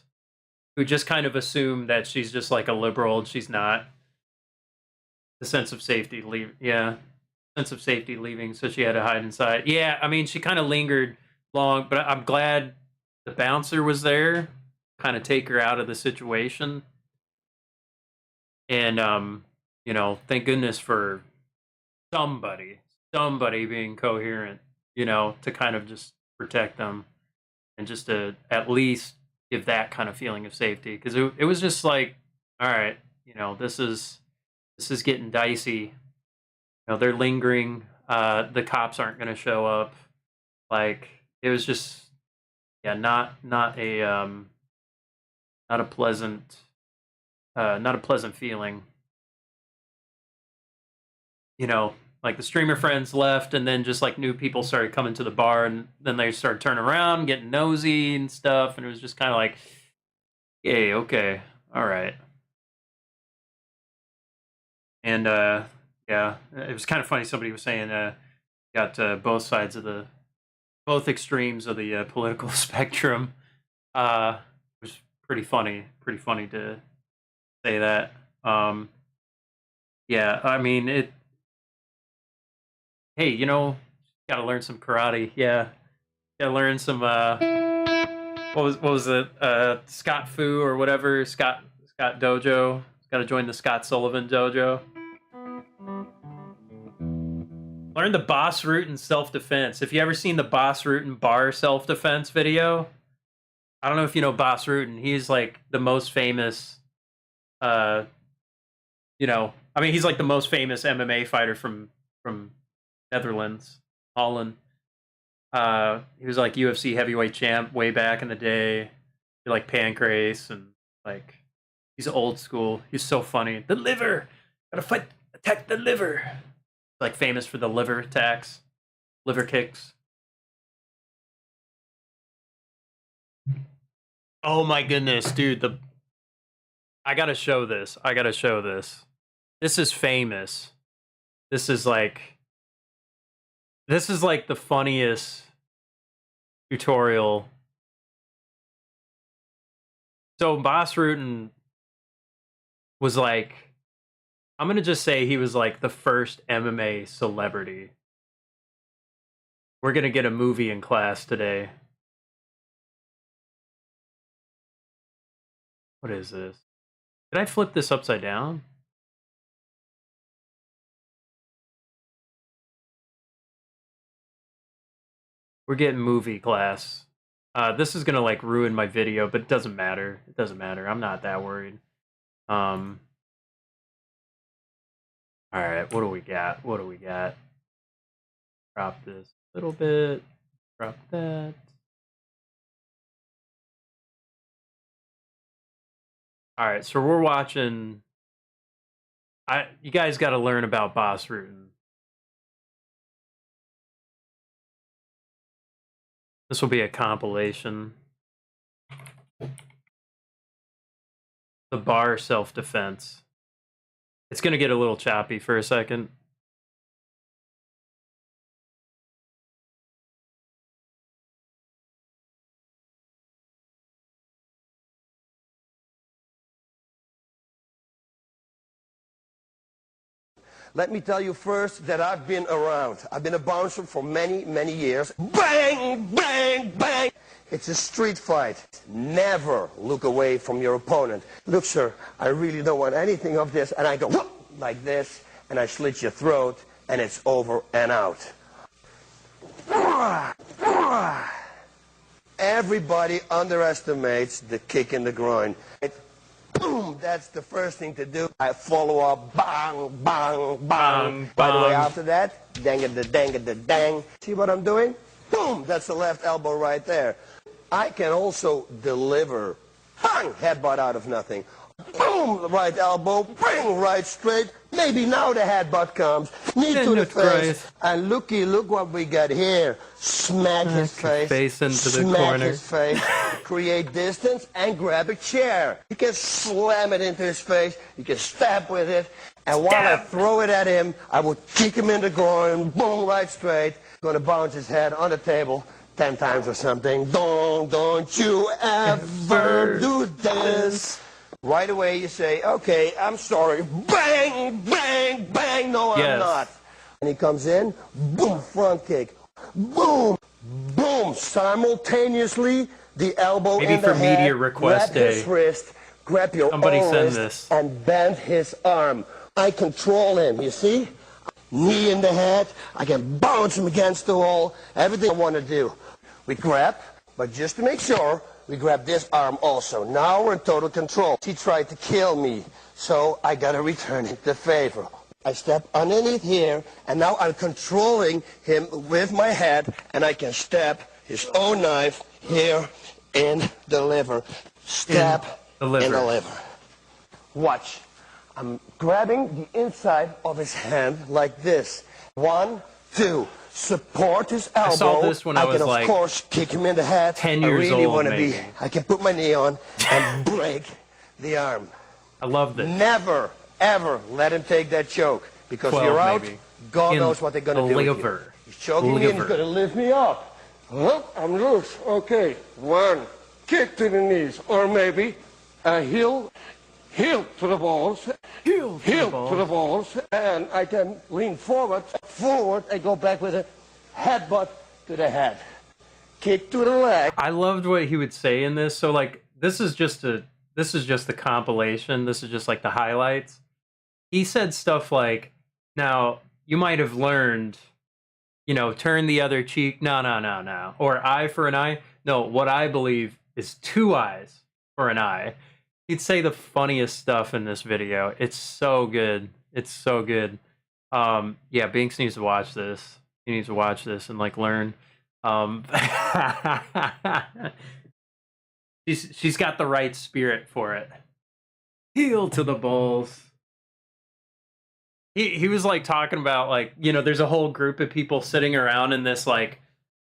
who just kind of assume that she's just like a liberal and she's not. The sense of safety leave, yeah, sense of safety leaving, so she had to hide inside. Yeah, I mean she kind of lingered long, but I'm glad the bouncer was there, kind of take her out of the situation. And you know, thank goodness for somebody, somebody being coherent, you know, to kind of just protect them and just to at least give that kind of feeling of safety. Because it was just like, all right, you know, this is getting dicey. You know, they're lingering. The cops aren't going to show up. Like it was just, yeah, not a pleasant, not a pleasant feeling. You know, like the streamer friends left, and then just like new people started coming to the bar, and then they started turning around, getting nosy and stuff, and it was just kind of like, hey, okay, all right. And yeah, it was kind of funny. Somebody was saying, got both sides of the both extremes of the political spectrum. It was pretty funny to say that. Yeah, I mean it. Hey, you know, got to learn some karate. Yeah, got to learn some. What was it? Scott Fu or whatever. Scott Dojo. Got to join the Scott Sullivan Dojo. Learn the boss route in self defense. If you ever seen the boss route in bar self defense video, I don't know if you know Boss Rutan. He's like the most famous. Uh, you know, I mean, he's like the most famous MMA fighter from Netherlands, Holland. He was like UFC heavyweight champ way back in the day. He like Pancrase and like he's old school. He's so funny. The liver, gotta fight, attack the liver. Like famous for the liver attacks, liver kicks. Oh my goodness, dude! I gotta show this. I gotta show this. This is famous. This is like the funniest tutorial. So Boss Rutan was like, I'm gonna just say he was like the first MMA celebrity. We're gonna get a movie in class today. What is this? Did I flip this upside down? We're getting movie class. This is gonna like ruin my video, but it doesn't matter. It doesn't matter. I'm not that worried. All right, what do we got? What do we got? Drop this a little bit. Drop that. All right, so we're watching. You guys got to learn about boss rooting. This will be a compilation. The bar self-defense. It's gonna get a little choppy for a second. Let me tell you first that I've been around. I've been a bouncer for many, many years. Bang, bang, bang. It's a street fight. Never look away from your opponent. Look, sir, I really don't want anything of this. And I go whoop, like this, and I slit your throat, and it's over and out. Everybody underestimates the kick in the groin. Boom, that's the first thing to do. I follow up, bang, bang, bang. By the way, after that, dang. See what I'm doing? Boom, that's the left elbow right there. I can also deliver, bang, headbutt out of nothing. Boom, right elbow, bang, right straight. Maybe now the headbutt comes. Knee to the face. And look what we got here. Smack his face into the corner. His face. Create distance and grab a chair. You can slam it into his face. You can stab with it. And while I throw it at him, I would kick him in the groin. Boom, right straight. Gonna bounce his head on the table 10 times or something. Don't you ever do this. Right away you say, okay, I'm sorry. Bang, bang, bang. No, I'm not. And he comes in, boom, front kick. Boom, boom. Simultaneously, the elbow maybe in the for head. media request grab day. His wrist, grab your Somebody own send wrist, this. and bend his arm. I control him, you see? Knee in the head. I can bounce him against the wall. Everything I want to do. We grab, but just to make sure, we grab this arm also. Now we're in total control. He tried to kill me, so I gotta return it the favor. I step underneath here, and now I'm controlling him with my head, and I can stab his own knife here in the liver. Stab in the liver. Watch. I'm grabbing the inside of his hand like this. 1, 2. Support his elbow. I saw this when I was can, like, of course, kick him in the head. 10 years I really old, want to maybe. be. I can put my knee on and break the arm. I love this. Never, ever let him take that choke. Because 12 you're out, maybe. God knows what they're going to do with you. He's choking me and he's going to lift me up. I'm loose. Okay. 1. Kick to the knees. Or maybe a heel to the balls. Heel to the balls. And I can lean forward, and go back with a headbutt to the head. Kick to the leg. I loved what he would say in this. So like this is just the compilation. This is just like the highlights. He said stuff like, now you might have learned, you know, turn the other cheek. No. Or eye for an eye. No, what I believe is 2 eyes for an eye. He'd say the funniest stuff in this video. It's so good. It's so good. Yeah, Binks needs to watch this. He needs to watch this and like learn. She's got the right spirit for it. Heel to the balls. He was like talking about like, you know, there's a whole group of people sitting around in this like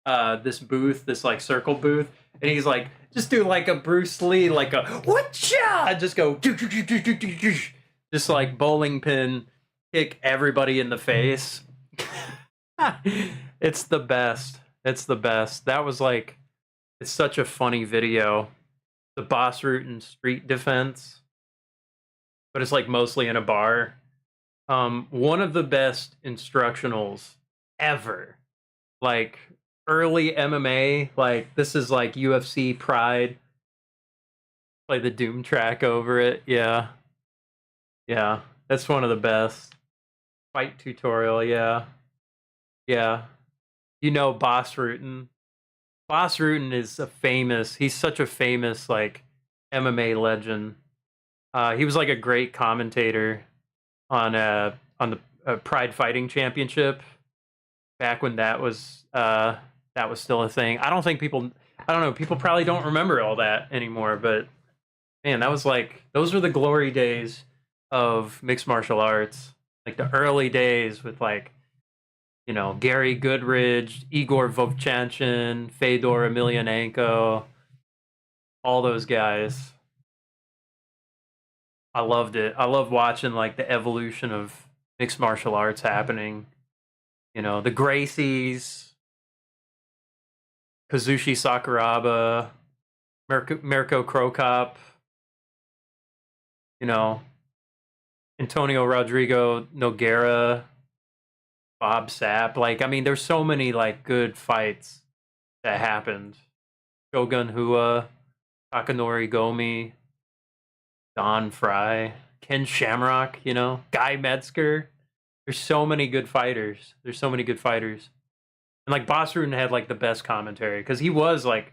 this booth, this like circle booth, and he's like, just do like a Bruce Lee, like a whatcha, just go just like bowling pin kick everybody in the face. It's the best. It's the best. That was like, it's such a funny video. The boss route and street defense, but it's like mostly in a bar. One of the best instructionals ever. Like, early MMA, like this is like UFC Pride. Play the Doom track over it. Yeah. Yeah. That's one of the best. Fight tutorial, yeah. Yeah. You know Boss Rutan. Boss Rutan is he's such a famous like MMA legend. He was like a great commentator on the Pride Fighting Championship back when that was still a thing. I don't know, people probably don't remember all that anymore, but man, that was like those were the glory days of mixed martial arts. Like the early days with like, you know, Gary Goodridge, Igor Vovchanchin, Fedor Emelianenko, all those guys. I loved it. I loved watching like the evolution of mixed martial arts happening. You know, the Gracies, Kazushi Sakuraba, Mirko Krokop, you know, Antonio Rodrigo Noguera, Bob Sapp. Like, I mean, there's so many like good fights that happened. Shogun Hua, Takanori Gomi, Don Fry, Ken Shamrock, you know, Guy Metzger. There's so many good fighters. There's so many good fighters. And like Boss Rutan had like the best commentary because he was like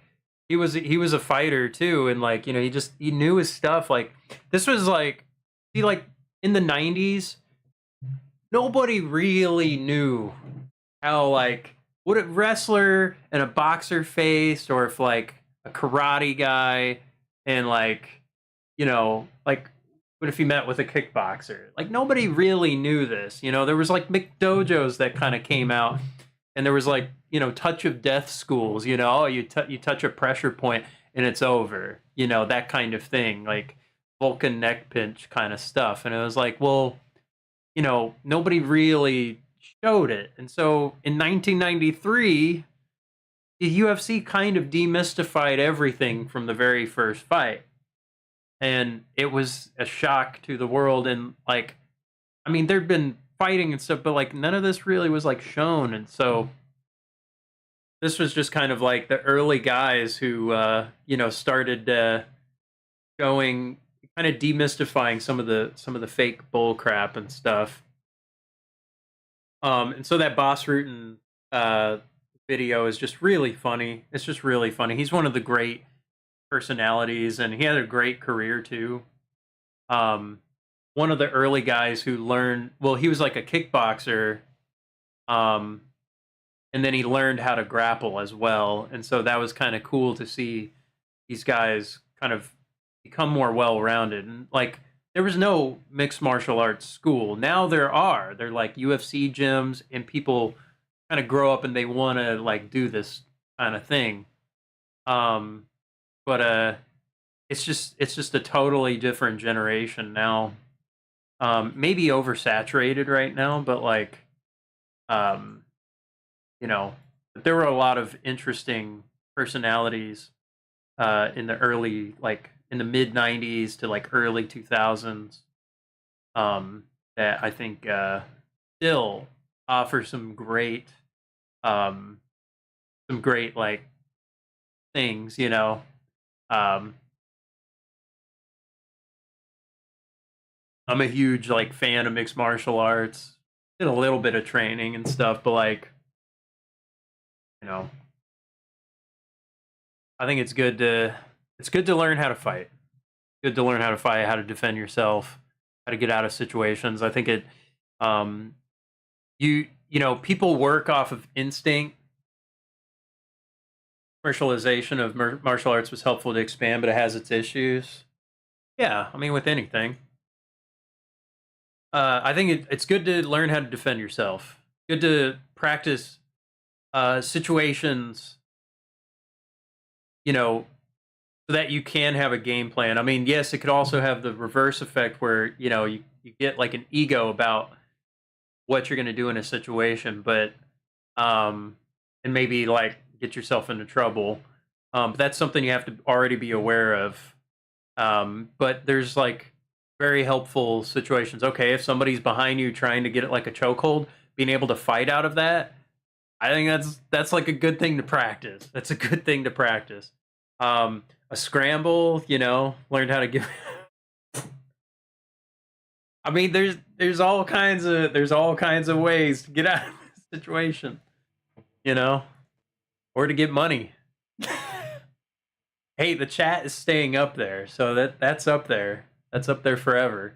he was a fighter too, and like, you know, he knew his stuff. Like this was like like in the 90s, nobody really knew how like what a wrestler and a boxer faced, or if like a karate guy and like, you know, like what if he met with a kickboxer? Like nobody really knew this. You know, there was like McDojos that kind of came out, and there was like, you know, touch of death schools. You know, you touch a pressure point and it's over. You know, that kind of thing, like Vulcan neck pinch kind of stuff. And it was like, well, you know, nobody really showed it. And so in 1993, the UFC kind of demystified everything from the very first fight. And it was a shock to the world. And like, I mean, there'd been fighting and stuff, but like none of this really was like shown. And so this was just kind of like the early guys who, you know, started going, kind of demystifying some of the fake bull crap and stuff. And so that Boss Rutan video is just really funny. It's just really funny. He's one of the great personalities, and he had a great career too. One of the early guys who learned, well, he was like a kickboxer, and then he learned how to grapple as well, and so that was kind of cool to see these guys kind of become more well-rounded. And like there was no mixed martial arts school. Now they're like UFC gyms, and people kind of grow up and they want to like do this kind of thing. But it's just a totally different generation now. Maybe oversaturated right now, but like, you know, there were a lot of interesting personalities in the early, like in the mid 90s to like early 2000s, that I think still offer some great like things, you know. I'm a huge like fan of mixed martial arts. Did a little bit of training and stuff, but like, you know, I think it's good to learn how to fight. Good to learn how to fight, how to defend yourself, how to get out of situations. I think it you know, people work off of instinct. Commercialization of martial arts was helpful to expand, but it has its issues. Yeah, I mean, with anything. I think it's good to learn how to defend yourself. Good to practice situations, you know, so that you can have a game plan. I mean, yes, it could also have the reverse effect where, you know, you get like an ego about what you're going to do in a situation, but and maybe like get yourself into trouble. But that's something you have to already be aware of. But there's like very helpful situations. Okay, if somebody's behind you trying to get it like a chokehold, being able to fight out of that, I think that's like a good thing to practice. That's a good thing to practice. A scramble, learned how to give. I mean, there's all kinds of ways to get out of this situation, or to get money. Hey, the chat is staying up there, so that's up there. That's up there forever.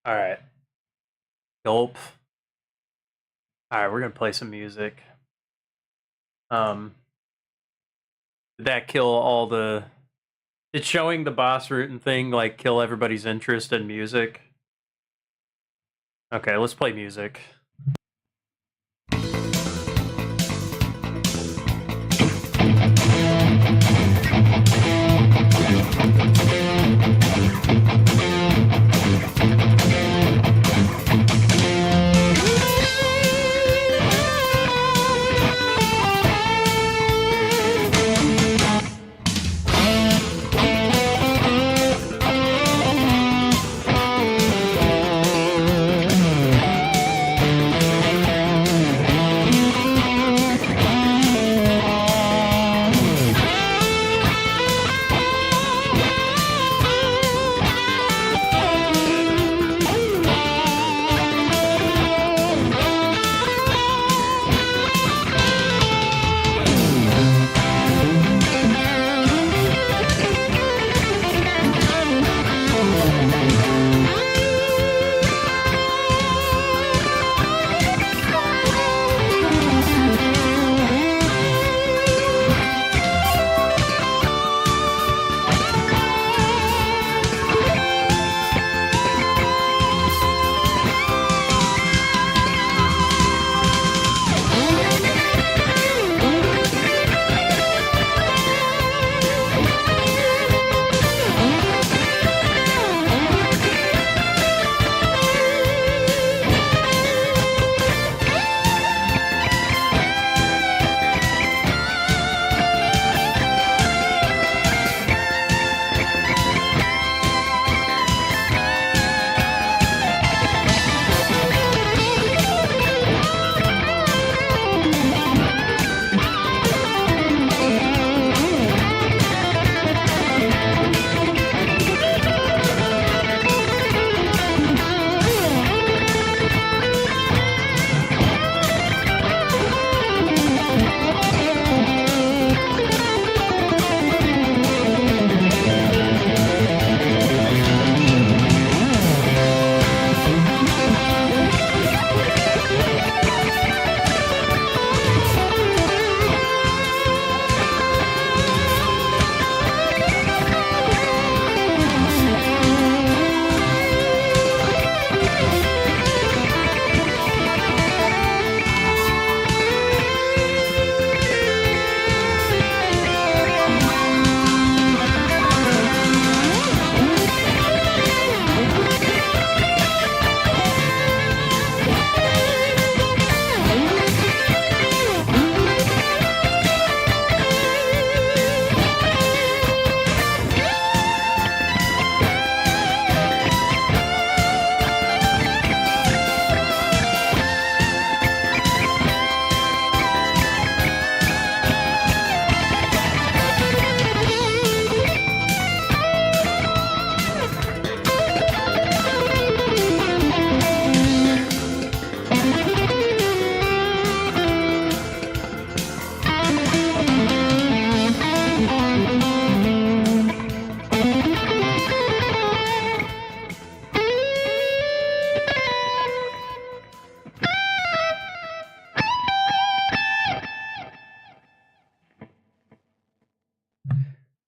All right. Gulp. All right, we're gonna play some music. Did that kill all the? Did showing the boss route and thing like kill everybody's interest in music? Okay, let's play music.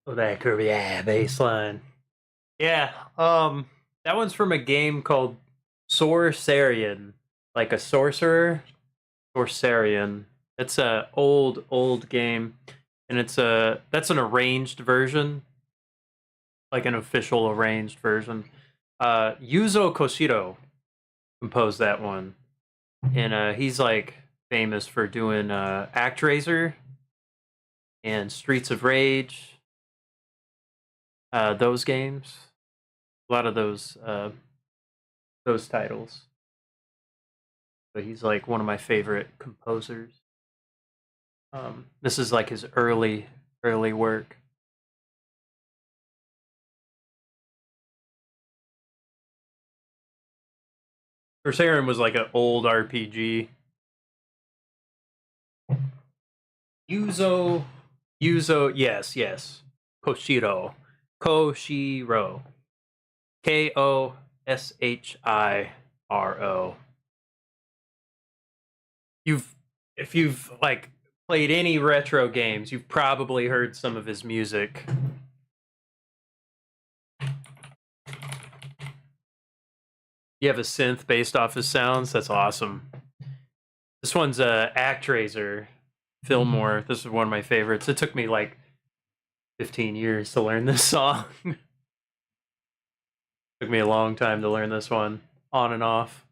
That Kirby baseline. Yeah, that one's from a game called Sorcerian, like a sorcerer. Sorcerian. It's a old game, and that's an arranged version, like an official arranged version. Yuzo Koshiro composed that one, and he's like famous for doing ActRaiser and Streets of Rage those games, a lot of those titles. But he's like one of my favorite composers. This is like his early work. Berserin was like an old RPG. Yuzo, yes. Koshiro. Koshiro. If you've like played any retro games, you've probably heard some of his music. You have a synth based off his sounds? That's awesome. This one's Actraiser, Fillmore. This is one of my favorites. It took me like 15 years to learn this song. Took me a long time to learn this one, on and off.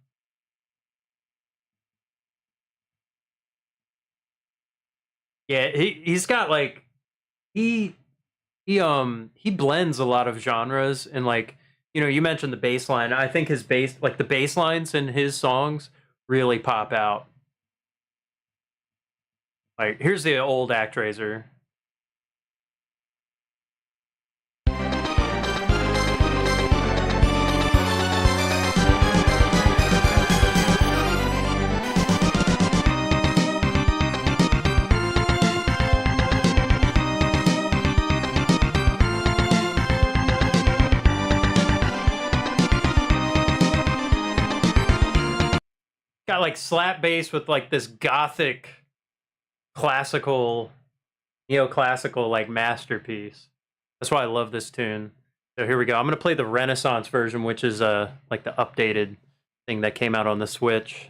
Yeah, he's got like he blends a lot of genres, and like, you know, you mentioned the bass line. I think his bass, like the bass lines in his songs really pop out. Like, here's the old Actraiser. Got like slap bass with like this gothic, classical, neoclassical like masterpiece. That's why I love this tune. So here we go. I'm gonna play the Renaissance version, which is like the updated thing that came out on the Switch.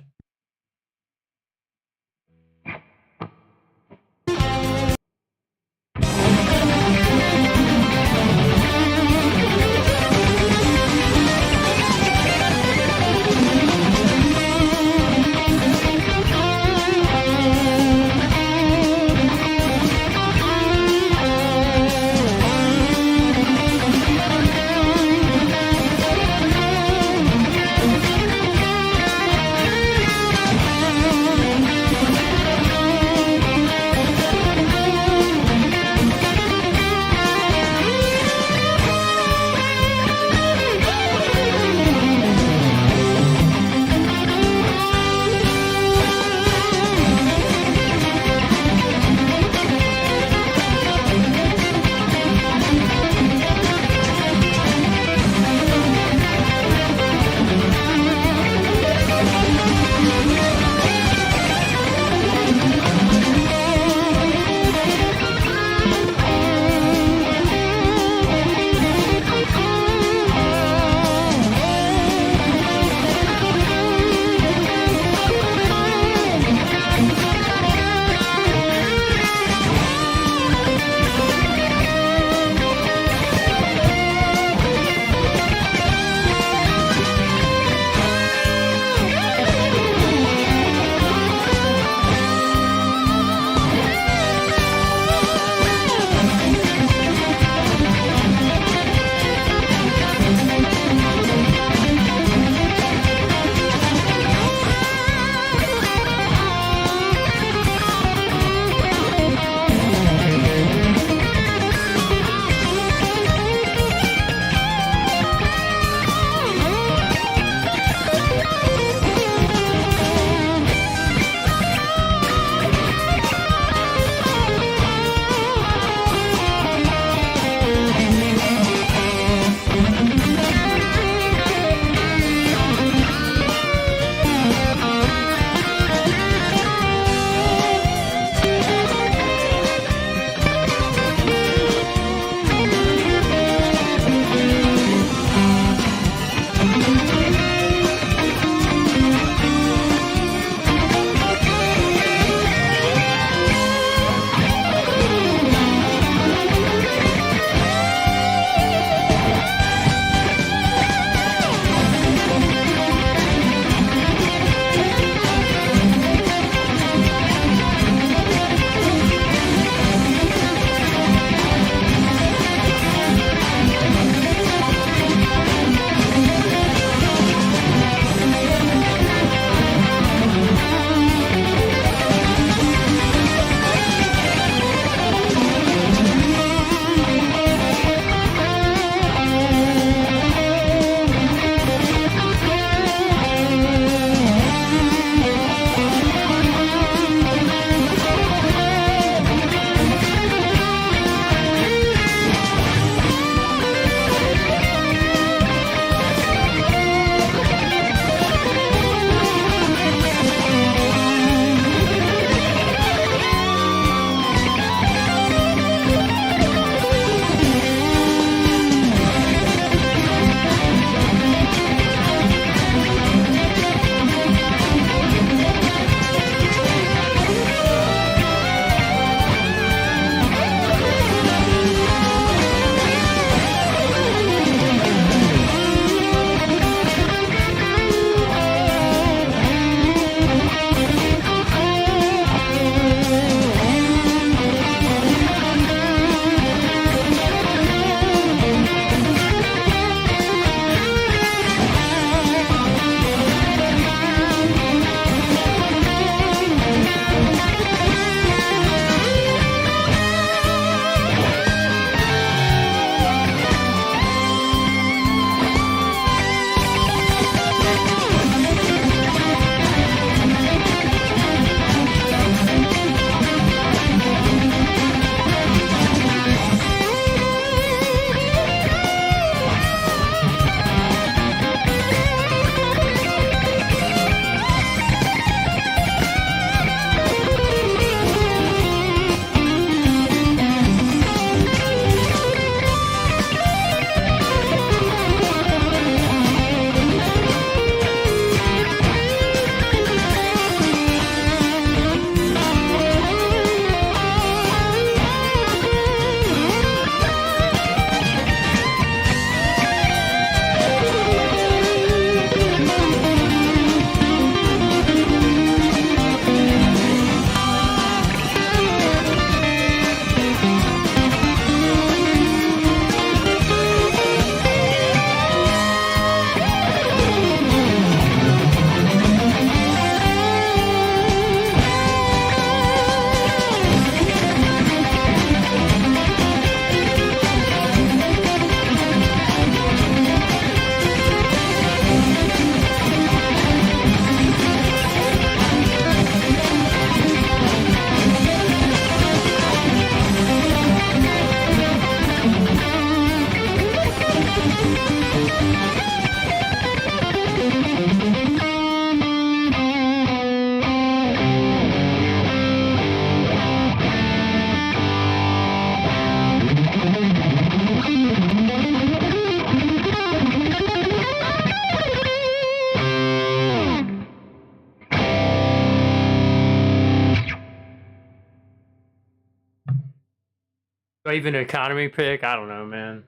Do I even economy pick? I don't know, man.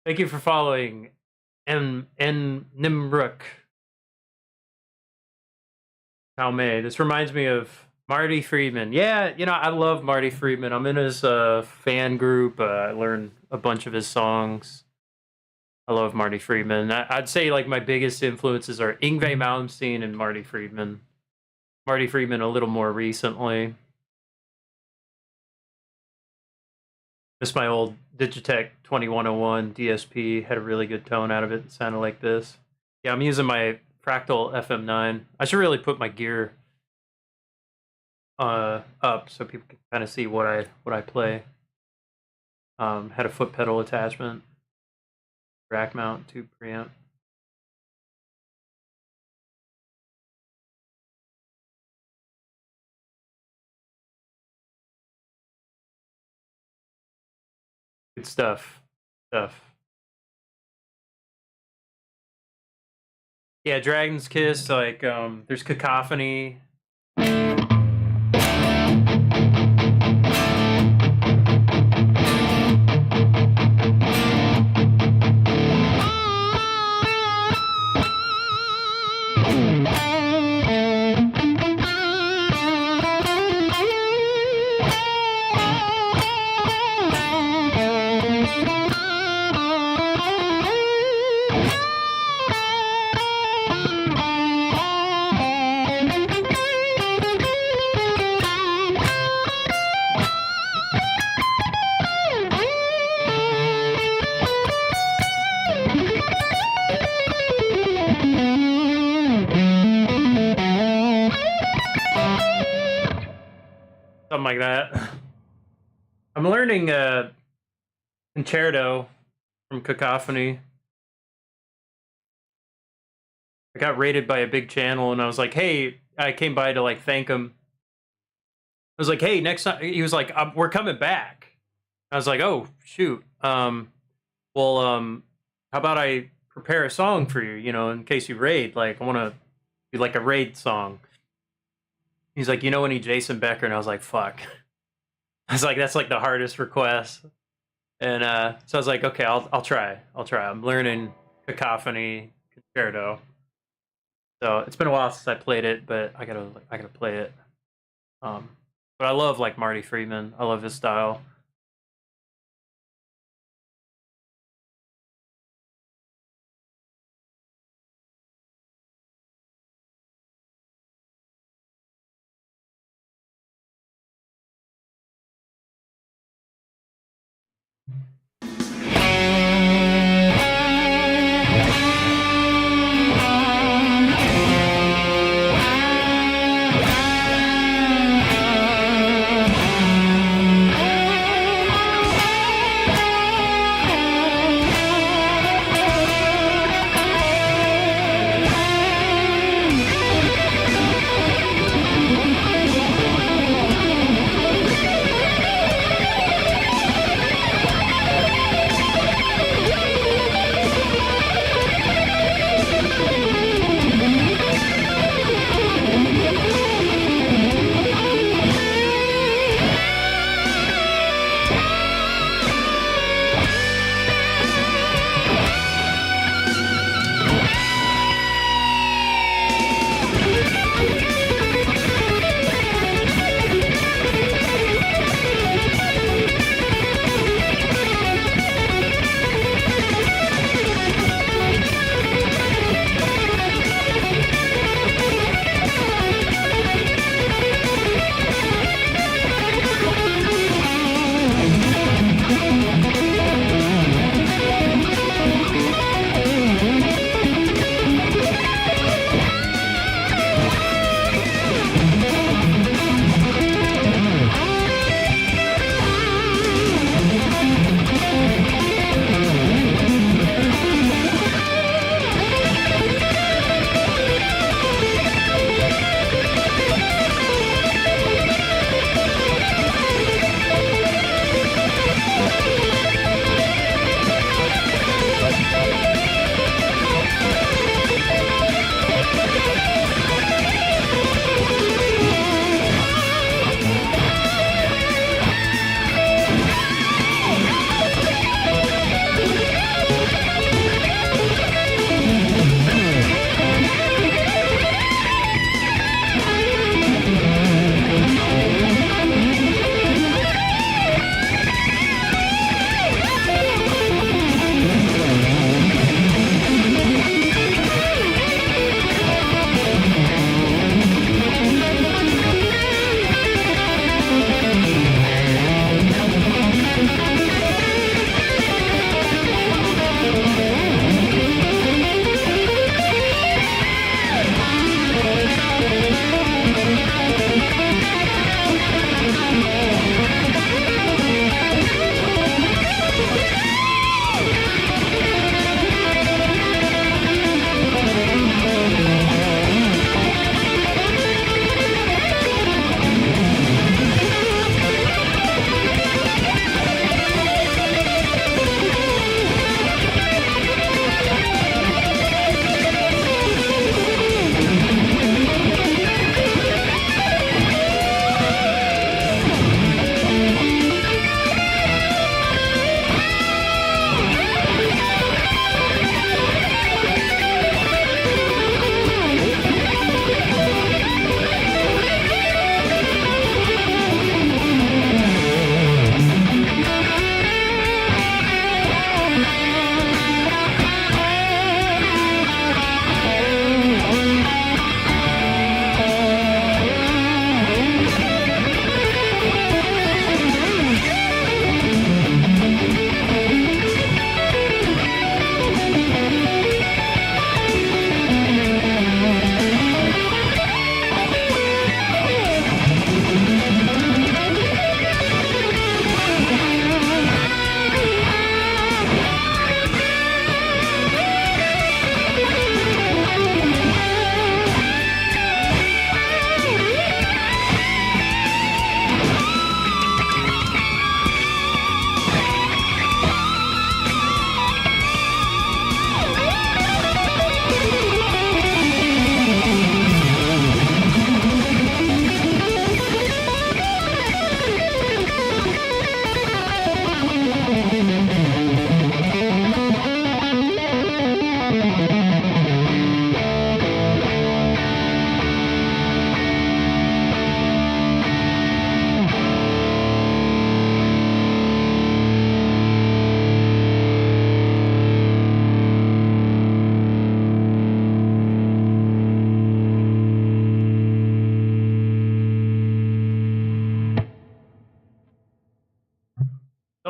Thank you for following N Nimruk. How May. This reminds me of Marty Friedman. Yeah, you know, I love Marty Friedman. I'm in his fan group. I learned a bunch of his songs. I love Marty Friedman. I'd say like my biggest influences are Yngwie Malmsteen and Marty Friedman. Marty Friedman a little more recently. This my old Digitech 2101 DSP. Had a really good tone out of it. It sounded like this. Yeah, I'm using my Fractal FM9. I should really put my gear up so people can kind of see what I play. Had a foot pedal attachment, rack mount, tube preamp. Good stuff. Yeah, Dragon's Kiss, like, there's Cacophony. Something like that. I'm learning concerto from Cacophony. I got rated by a big channel, and I was like, "Hey," I came by to like thank him. I was like, "Hey, next time," he was like, "We're coming back." I was like, "Oh shoot, how about I prepare a song for you, you know, in case you raid? Like, I want to do like a raid song." He's like, "You know any Jason Becker?" And I was like, "Fuck." I was like, "That's like the hardest request." And so I was like, "Okay, I'll try. I'm learning Cacophony concerto." So it's been a while since I played it, but I gotta play it. But I love like Marty Friedman. I love his style.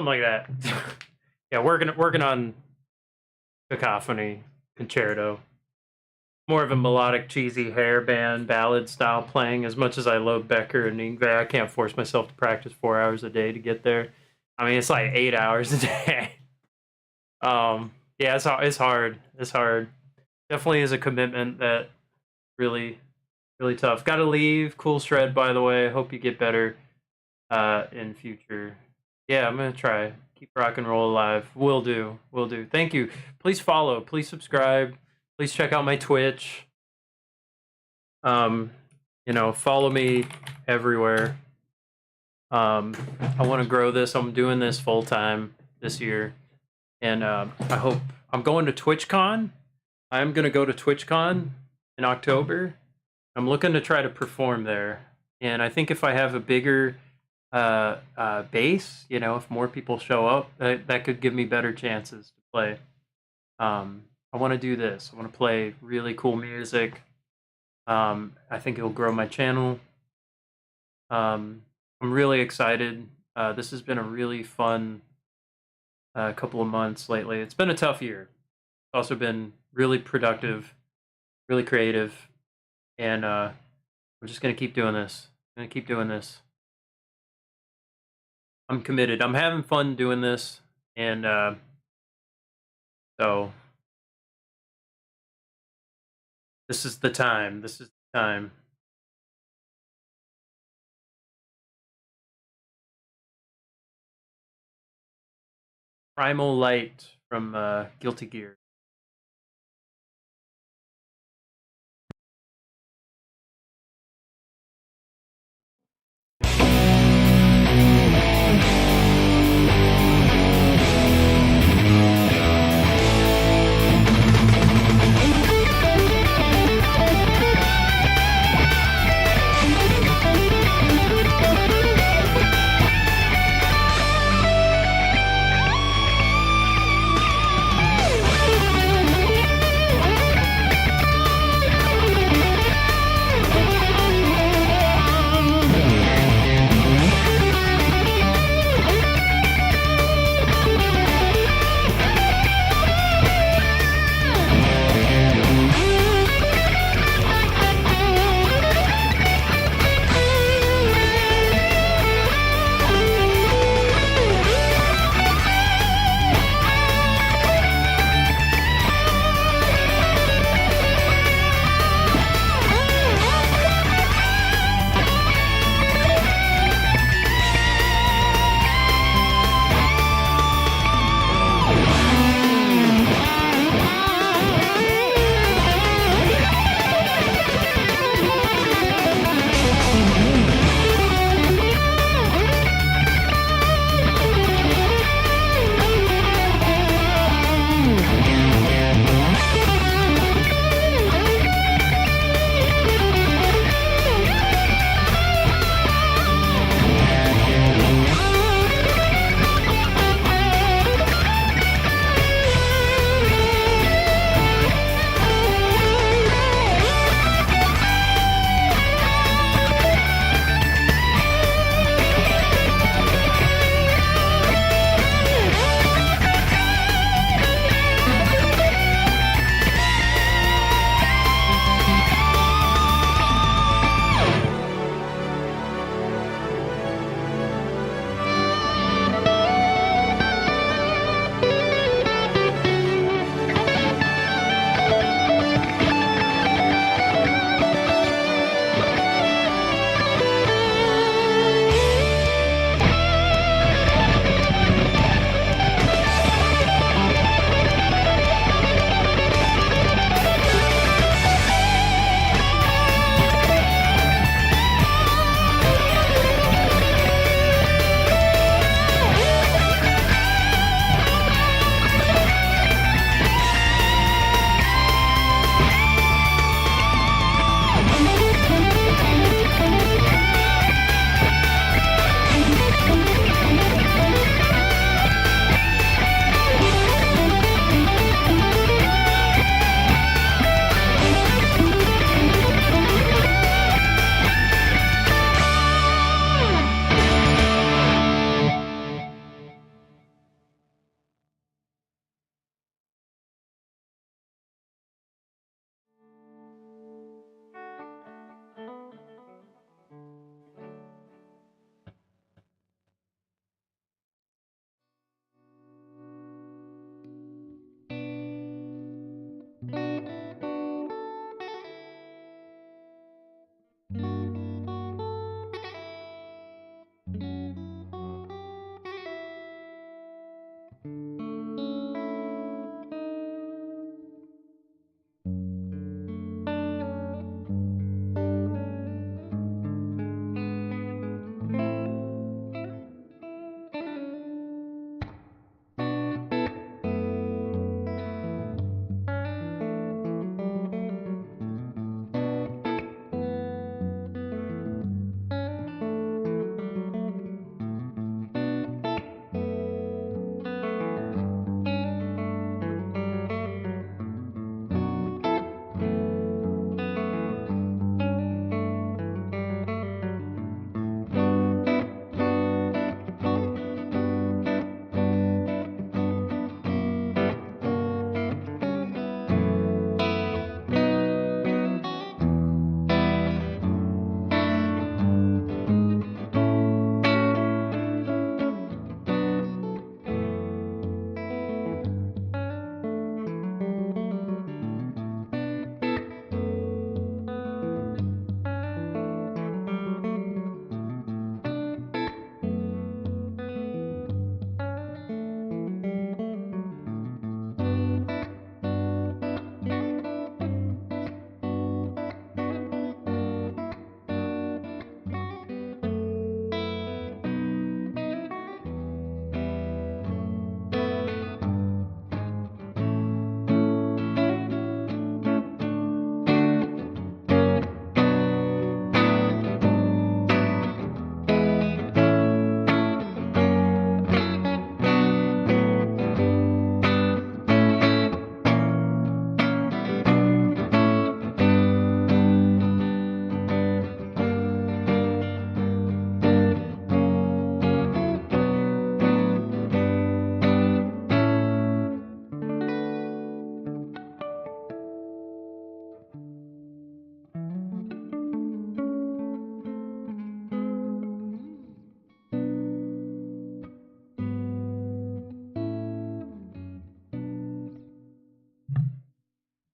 something like that. Yeah, working on Cacophony Concerto. More of a melodic, cheesy hair band ballad style playing. As much as I love Becker and Ingve, I can't force myself to practice 4 hours a day to get there. I mean, it's like 8 hours a day. Yeah, it's hard. It's hard. Definitely is a commitment that really, really tough. Got to leave. Cool shred, by the way. Hope you get better in future. Yeah, I'm gonna try. Keep rock and roll alive. Will do. Will do. Thank you. Please follow. Please subscribe. Please check out my Twitch. You know, follow me everywhere. I want to grow this. I'm doing this full time this year, and I hope I'm going to TwitchCon. I'm gonna go to TwitchCon in October. I'm looking to try to perform there, and I think if I have a bigger base, you know, if more people show up, that could give me better chances to play. I want to do this. I want to play really cool music. I think it'll grow my channel. I'm really excited. This has been a really fun couple of months lately. It's been a tough year. It's also been really productive, really creative, and I'm just gonna keep doing this. I'm gonna keep doing this. I'm committed. I'm having fun doing this, and so this is the time. This is the time. Primal Light from Guilty Gear.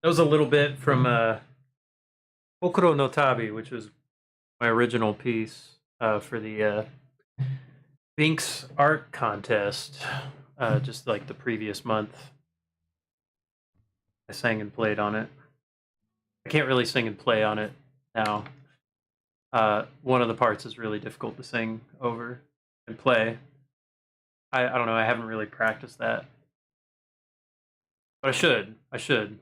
That was a little bit from Okuro no Tabi, which was my original piece for the Binks art contest, just like the previous month. I sang and played on it. I can't really sing and play on it now. One of the parts is really difficult to sing over and play. I don't know, I haven't really practiced that. But I should. I should.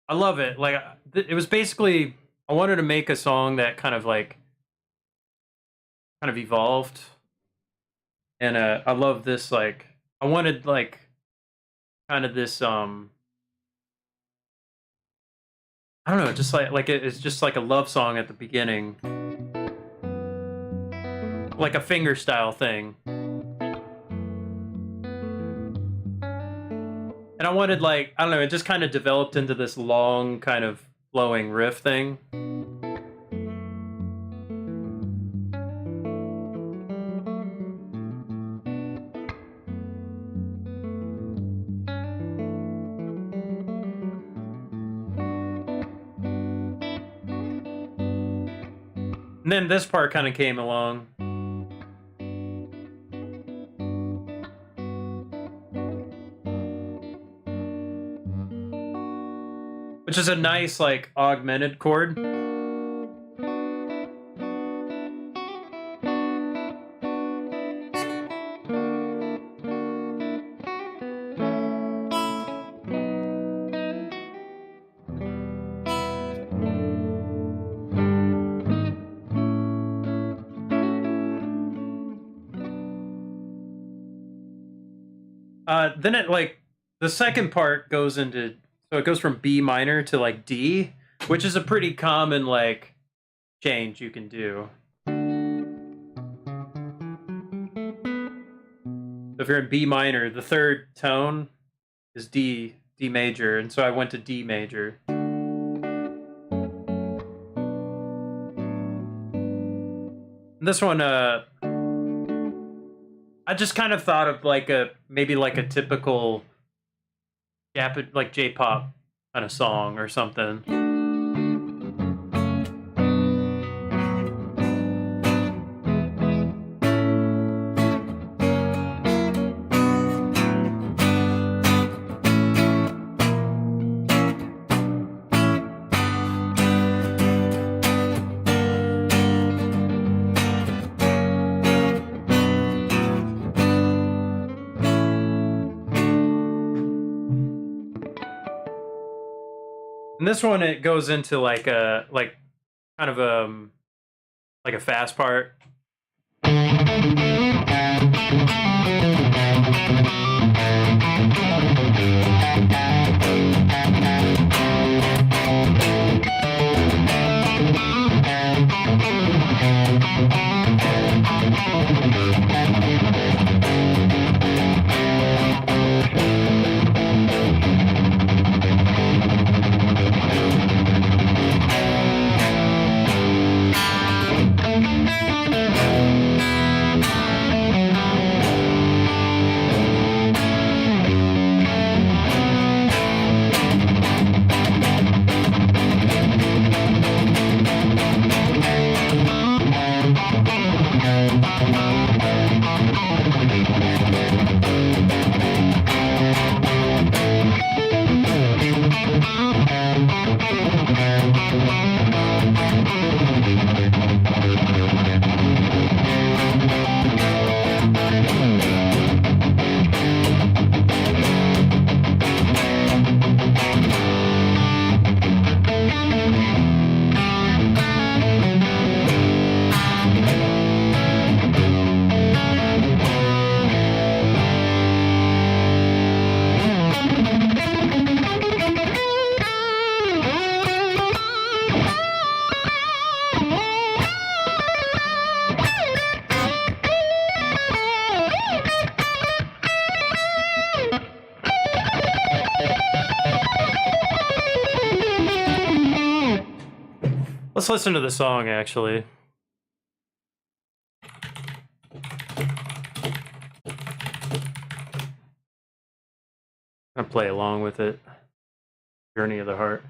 I love it. Like, it was basically, I wanted to make a song that kind of evolved. And I love this, like, I wanted, like, kind of this, I don't know, just like it's just like a love song at the beginning. Like a finger style thing. And I wanted, like, I don't know, it just kind of developed into this long, kind of flowing riff thing. And then this part kind of came along. Which is a nice, like, augmented chord. Then it, like, the second part goes into, so it goes from B minor to, like, D, which is a pretty common, like, change you can do. So if you're in B minor, the third tone is D major, and so I went to D major. And this one, I just kind of thought of like maybe like a typical like J-pop kind of song or something. And this one, it goes into like a kind of like a fast part. Let's listen to the song, actually. I'm gonna play along with it. Journey of the Heart.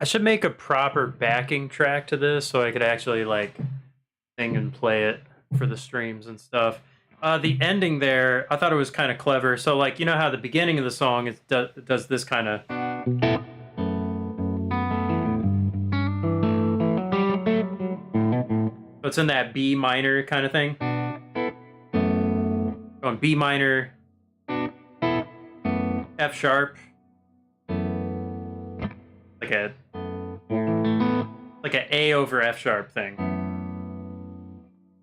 I should make a proper backing track to this so I could actually like sing and play it for the streams and stuff. The ending there, I thought it was kind of clever. So, like, you know how the beginning of the song it does this kind of. So it's in that B minor kind of thing. Going B minor, F sharp, like a A over F sharp thing,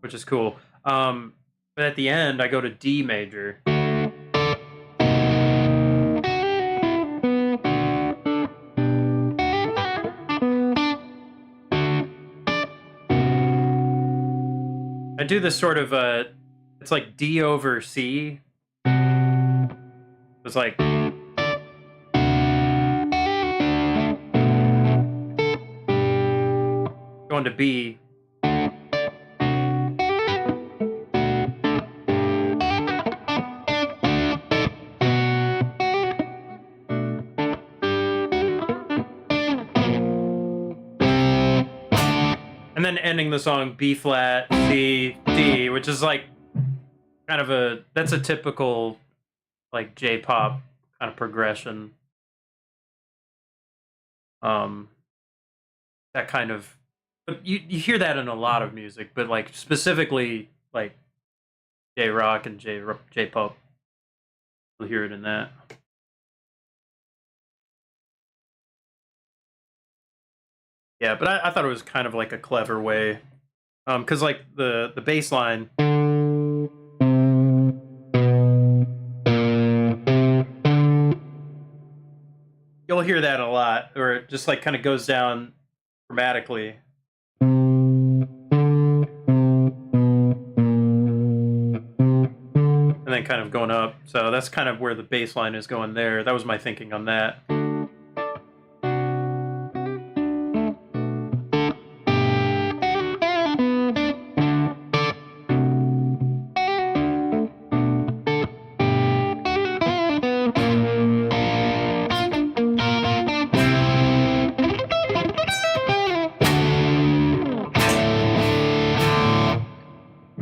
which is cool. But at the end, I go to D major. I do this sort of it's like D over C. It's like going to B. And then ending the song B flat, C, D, which is like kind of that's a typical like J-pop kind of progression. That kind of, you hear that in a lot of music, but like specifically like J-rock and J-pop, you'll hear it in that. Yeah, but I thought it was kind of like a clever way, because like the bass line. You'll hear that a lot, or it just like kind of goes down dramatically. And then kind of going up. So that's kind of where the bass line is going there. That was my thinking on that.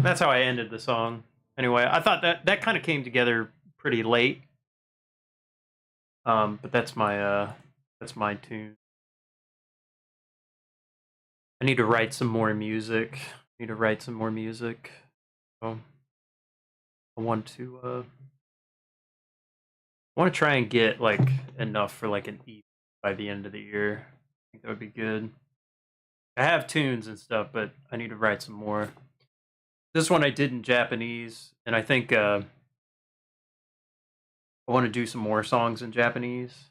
That's how I ended the song. Anyway, I thought that kind of came together pretty late. But that's my tune. I need to write some more music. So I want to try and get like enough for like an EP by the end of the year. I think that would be good. I have tunes and stuff, but I need to write some more. This one I did in Japanese, and I think I want to do some more songs in Japanese.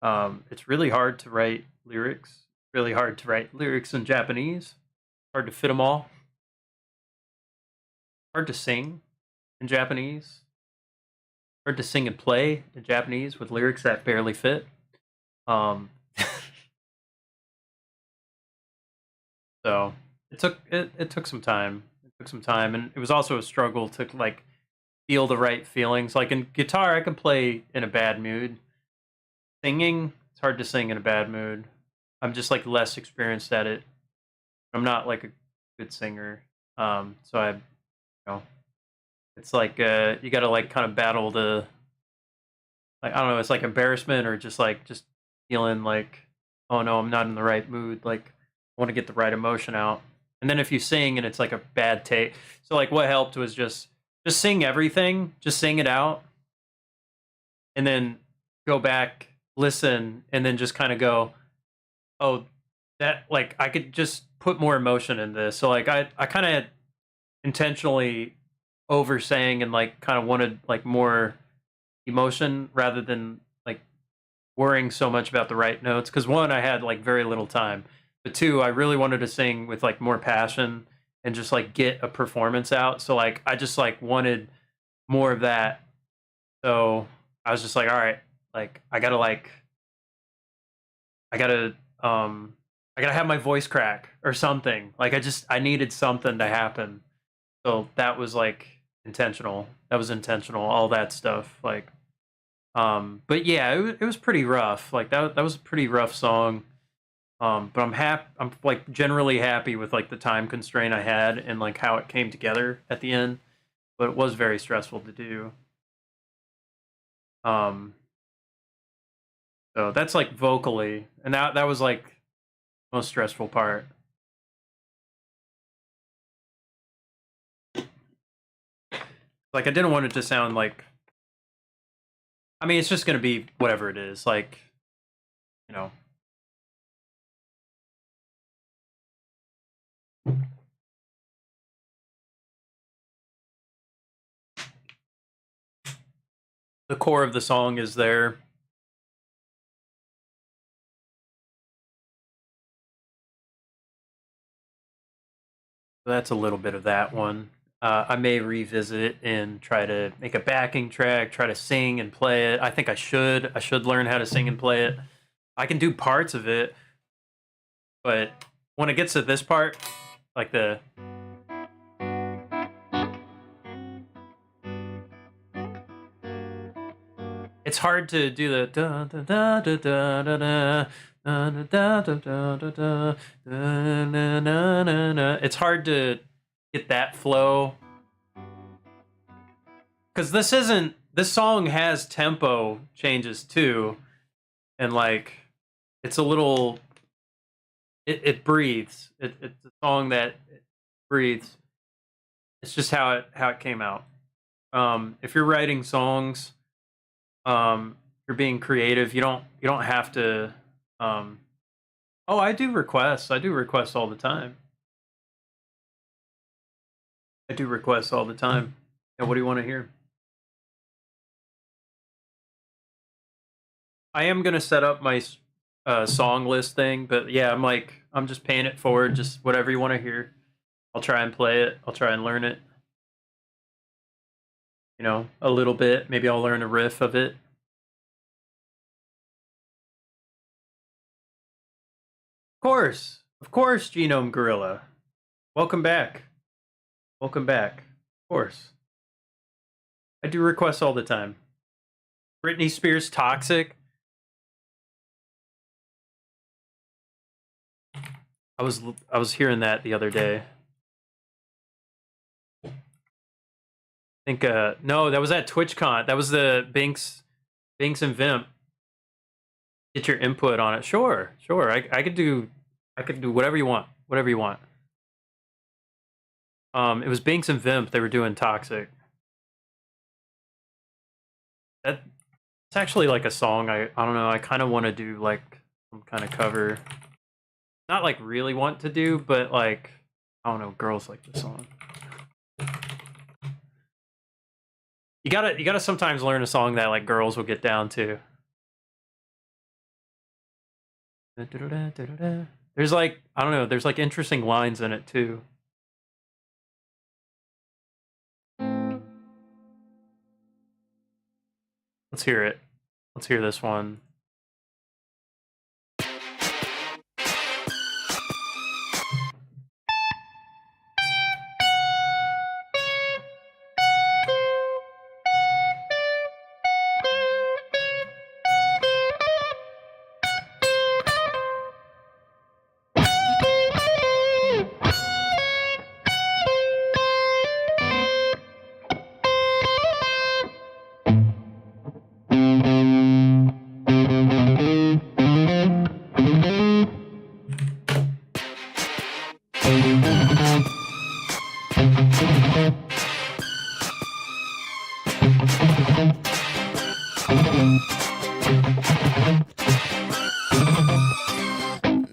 It's really hard to write lyrics. Really hard to write lyrics in Japanese. Hard to fit them all. Hard to sing in Japanese. Hard to sing and play in Japanese with lyrics that barely fit. So it took some time. And it was also a struggle to like feel the right feelings. Like in guitar, I can play in a bad mood. Singing, it's hard to sing in a bad mood. I'm just like less experienced at it. I'm not like a good singer. So it's like you got to like kind of battle the, like, I don't know, it's like embarrassment or just feeling like, oh no, I'm not in the right mood. Like I want to get the right emotion out. And then if you sing and it's like a bad take, so like what helped was just sing everything, just sing it out, and then go back, listen, and then just kind of go, oh, that, like, I could just put more emotion in this. So like I kind of intentionally over sang and like kind of wanted like more emotion rather than like worrying so much about the right notes. Because one, I had like very little time. But two, I really wanted to sing with like more passion and just like get a performance out. So like I just like wanted more of that. So I was just like, all right, like I gotta have my voice crack or something. Like I needed something to happen. So that was like intentional. That was intentional, all that stuff. Like but yeah, it was pretty rough. Like that was a pretty rough song. But I'm like generally happy with like the time constraint I had and like how it came together at the end. but it was very stressful to do. So that's like vocally, and that was like the most stressful part. Like I didn't want it to sound like, I mean, it's just gonna be whatever it is, like, you know. The core of the song is there. That's a little bit of that one. I may revisit it and try to make a backing track, try to sing and play it. I think I should. I should learn how to sing and play it. I can do parts of it, but when it gets to this part, like the... It's hard to do the da da da da da da da. It's hard to get that flow because this song has tempo changes too, and like it's a little it breathes. It's a song that breathes. It's just how it came out. If you're writing songs, you're being creative, you don't have to oh, I do requests all the time. And what do you want to hear? I am gonna set up my song list thing, but yeah, I'm just paying it forward, just whatever you want to hear. I'll try and play it, I'll try and learn it, you know, a little bit. Maybe I'll learn a riff of it. Of course, Genome Gorilla. Welcome back. Of course. I do requests all the time. Britney Spears, Toxic. I was hearing that the other day. I think no, that was at TwitchCon. That was the Binks and Vimp. Get your input on it. Sure. I could do whatever you want. It was Binks and Vimp. They were doing Toxic. It's actually like a song. I don't know. I kind of want to do like some kind of cover. Not like really want to do, but like I don't know. Girls like this song. You gotta sometimes learn a song that like girls will get down to. There's like, I don't know, there's like interesting lines in it too. Let's hear it. Let's hear this one.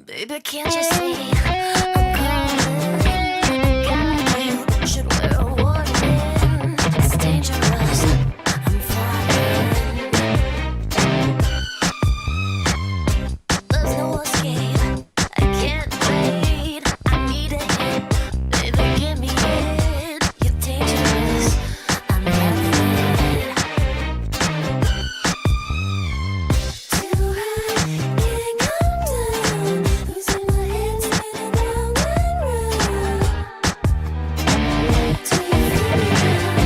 Baby, can't you see I'm calling? Got you, should wear a warning. It's dangerous, I'm falling. There's no escape, I can't wait. I need a hit, baby, give me it. You're dangerous, I'm having it. Too high, can't come down. Losing my head, spinning down that road. Do you feel me now?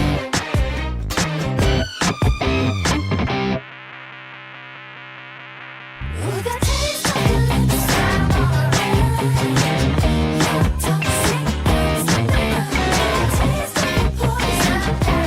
Ooh, the taste of your lips, I'm all around. Your toxic things, the taste of your poison.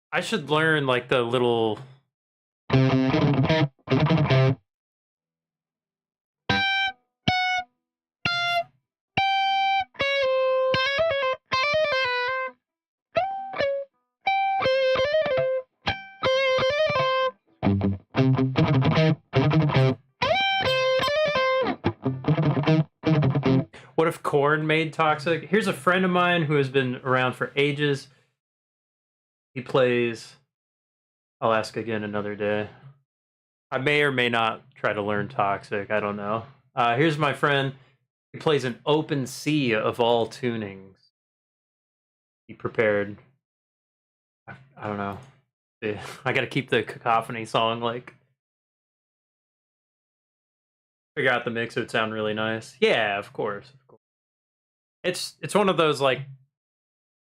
I should learn like the little. What if Korn made Toxic? Here's a friend of mine who has been around for ages. He plays. I'll ask again another day. I may or may not try to learn Toxic. I don't know. Here's my friend. He plays an open sea of all tunings. He prepared. I don't know. I got to keep the cacophony song like. Figure out the mix. It would sound really nice. Yeah, of course. It's one of those like.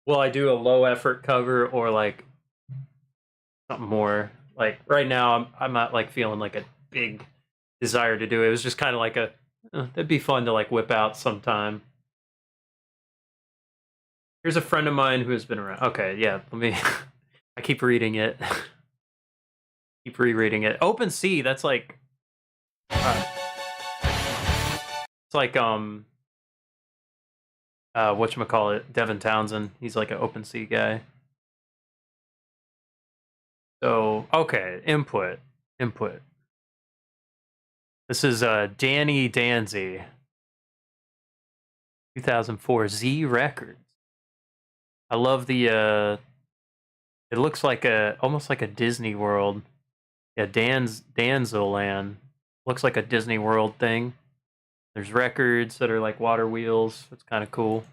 Will I do a low effort cover or like something more? Like right now, I'm not like feeling like a big desire to do it. It was just kind of like a that'd be fun to like whip out sometime. Here's a friend of mine who has been around. Okay, yeah, let me. I keep reading it. Keep rereading it. Open Sea. That's like. It's like whatchamacallit, Devin Townsend. He's like an Open Sea guy. So, okay, input. This is Danny Danzy. 2004 Z Records. I love the it looks like almost like a Disney World. Yeah, Danzoland. Looks like a Disney World thing. There's records that are like water wheels. It's kind of cool.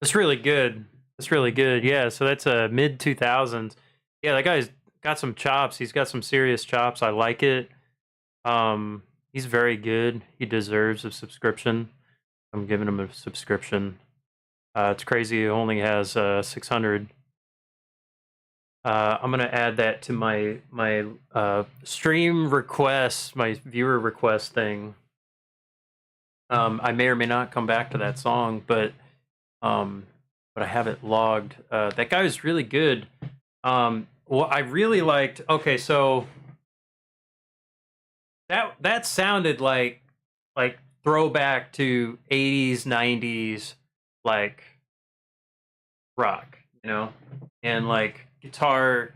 That's really good. That's really good. Yeah, so that's mid 2000s. Yeah, that guy's got some chops. He's got some serious chops. I like it. He's very good. He deserves a subscription. I'm giving him a subscription. It's crazy. He only has 600. I'm gonna add that to my stream requests, my viewer request thing. I may or may not come back to that song, but I have it logged. That guy was really good. Well, I really liked. Okay, so that sounded like throwback to 80s, 90s, like rock, you know, and like guitar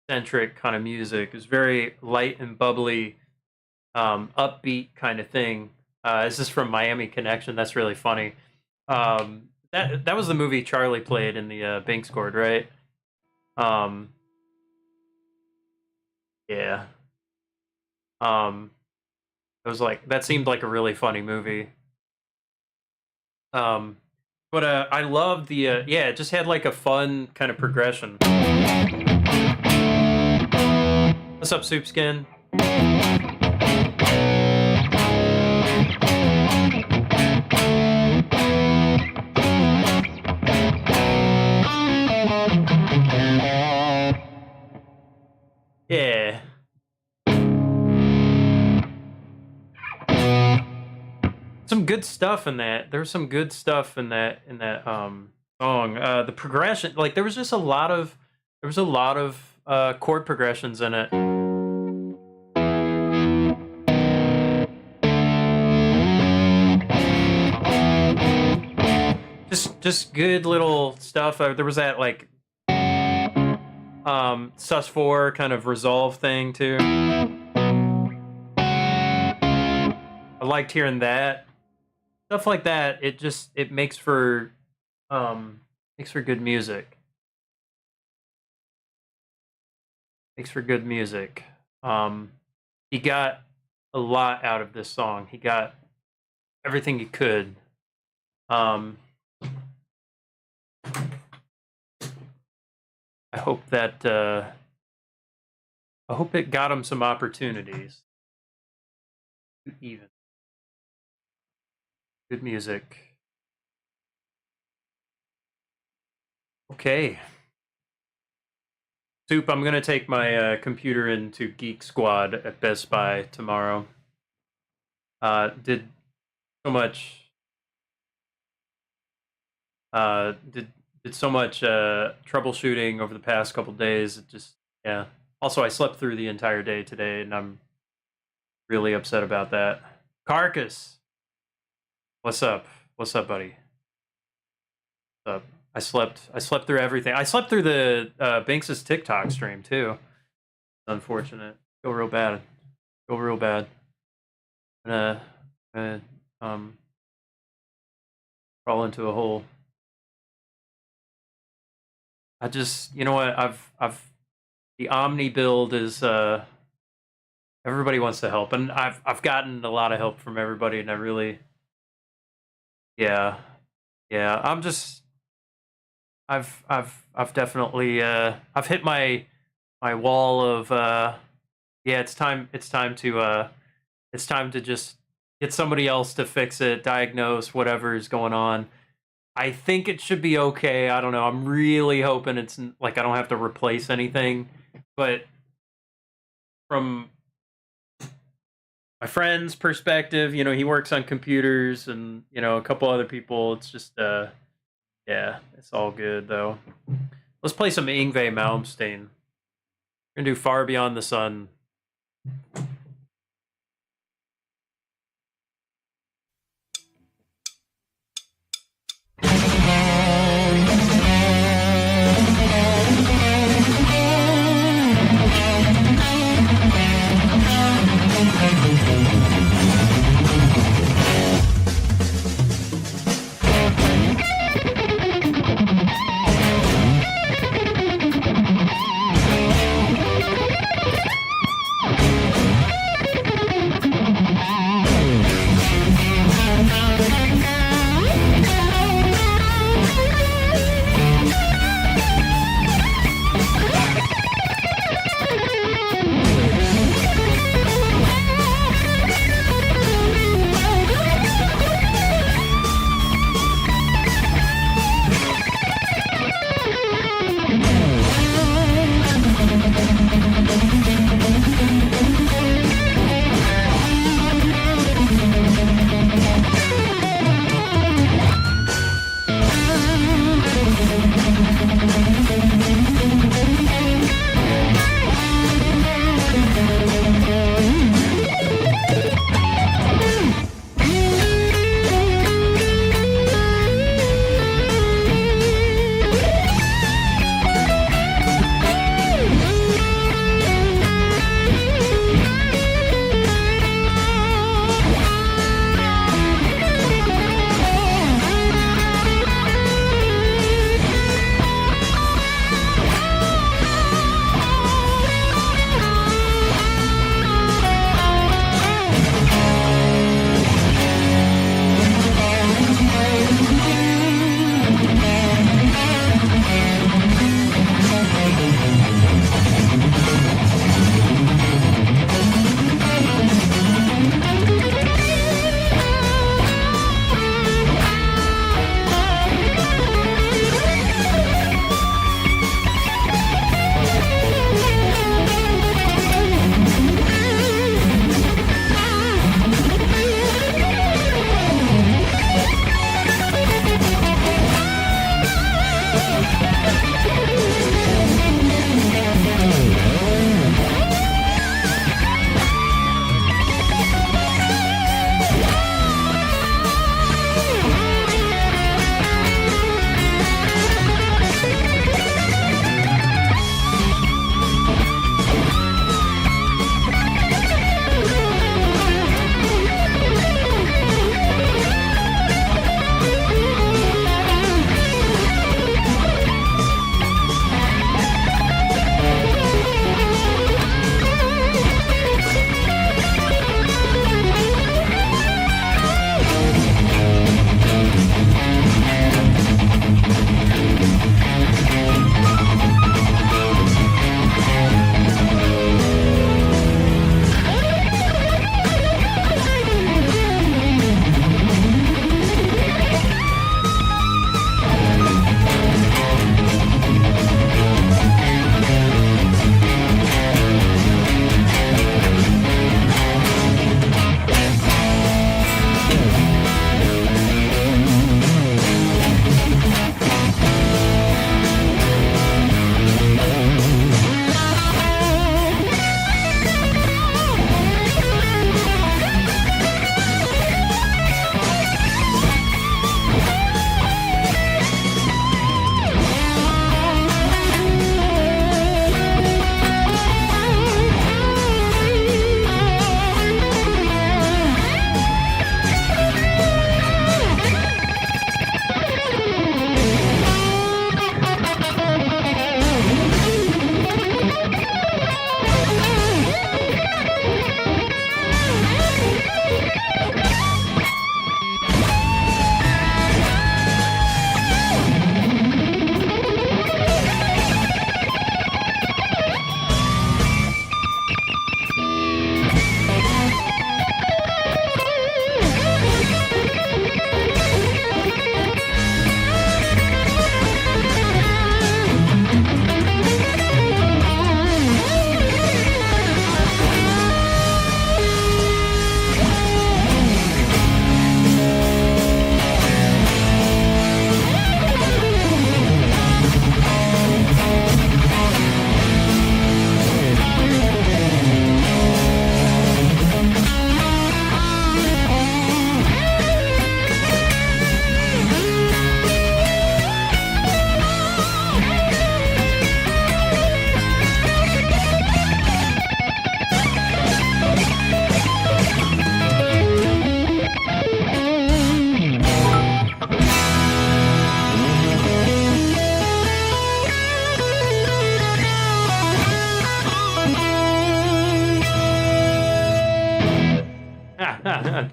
centric kind of music. It was very light and bubbly, upbeat kind of thing. This is from Miami Connection. That's really funny. That was the movie Charlie played in the Binks Chord, right? Yeah. It was like that seemed like a really funny movie. But I love the yeah, it just had like a fun kind of progression. What's up, Soupskin? Yeah. Some good stuff in that. There's some good stuff in that song. The progression, like there was a lot of chord progressions in it. Just good little stuff. There was that like sus4 kind of resolve thing too. I liked hearing that. Stuff like that, it makes for good music. Makes for good music. He got a lot out of this song. He got everything he could. I hope it got him some opportunities. Even. Good music. Okay. Soup, I'm going to take my computer into Geek Squad at Best Buy tomorrow. Did so much troubleshooting over the past couple days. It just, yeah. Also, I slept through the entire day today, and I'm really upset about that. Carcass. What's up? What's up, buddy? What's up? I slept through everything. I slept through the Binks's TikTok stream too. Unfortunate. Go real bad. Go real bad. Crawl into a hole. I just, you know what? The Omni build is everybody wants to help, and I've gotten a lot of help from everybody, and I really. Yeah, I've definitely I've hit my wall of yeah. It's time to just get somebody else to fix it, diagnose whatever is going on. I think it should be okay. I don't know. I'm really hoping it's like I don't have to replace anything, but from my friend's perspective, you know, he works on computers and, you know, a couple other people. It's just, yeah, it's all good though. Let's play some Yngwie Malmsteen. We're gonna do Far Beyond the Sun.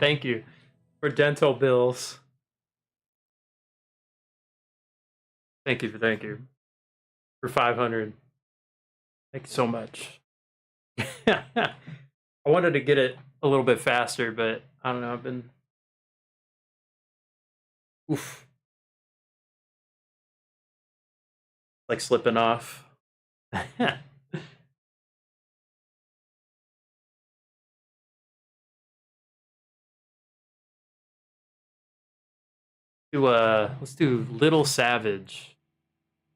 Thank you for dental bills. Thank you for 500. Thank you so much. I wanted to get it a little bit faster, but I don't know. I've been like slipping off. Let's do Little Savage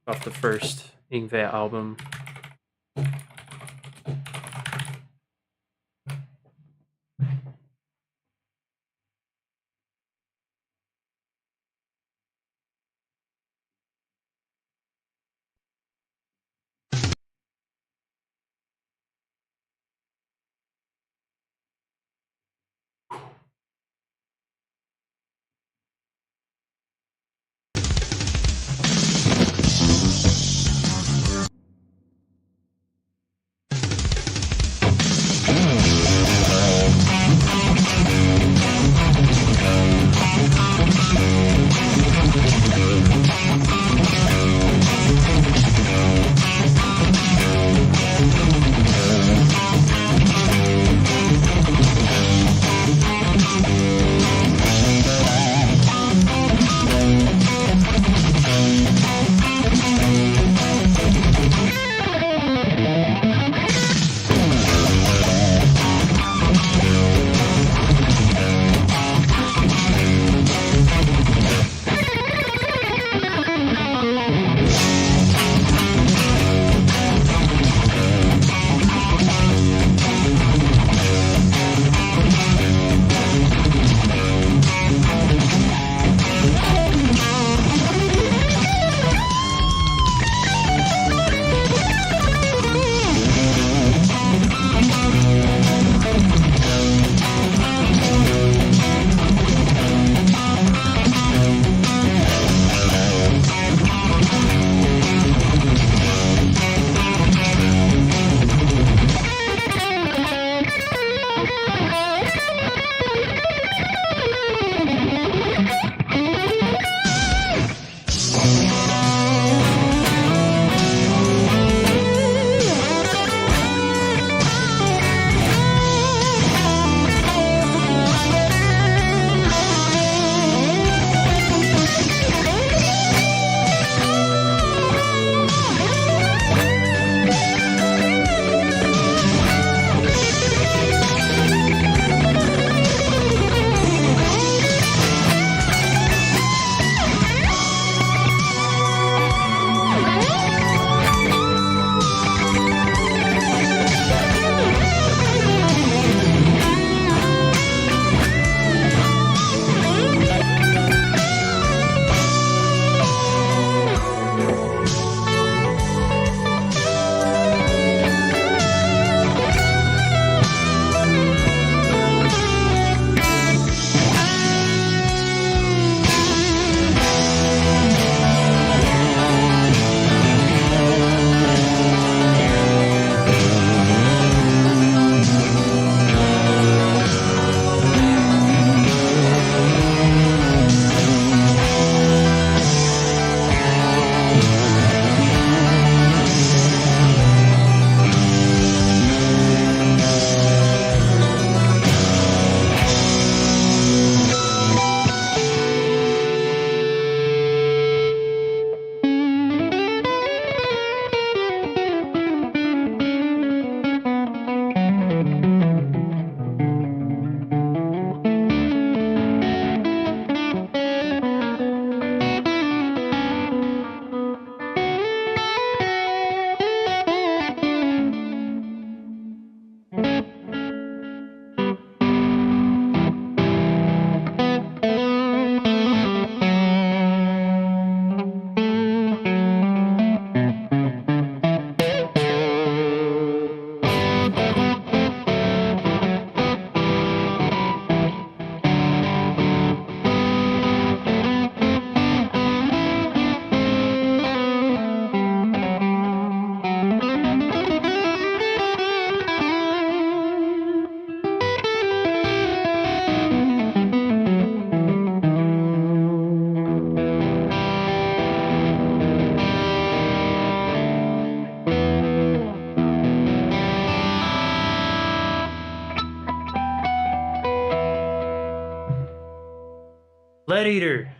off the first Yngwie album. Lead Eater.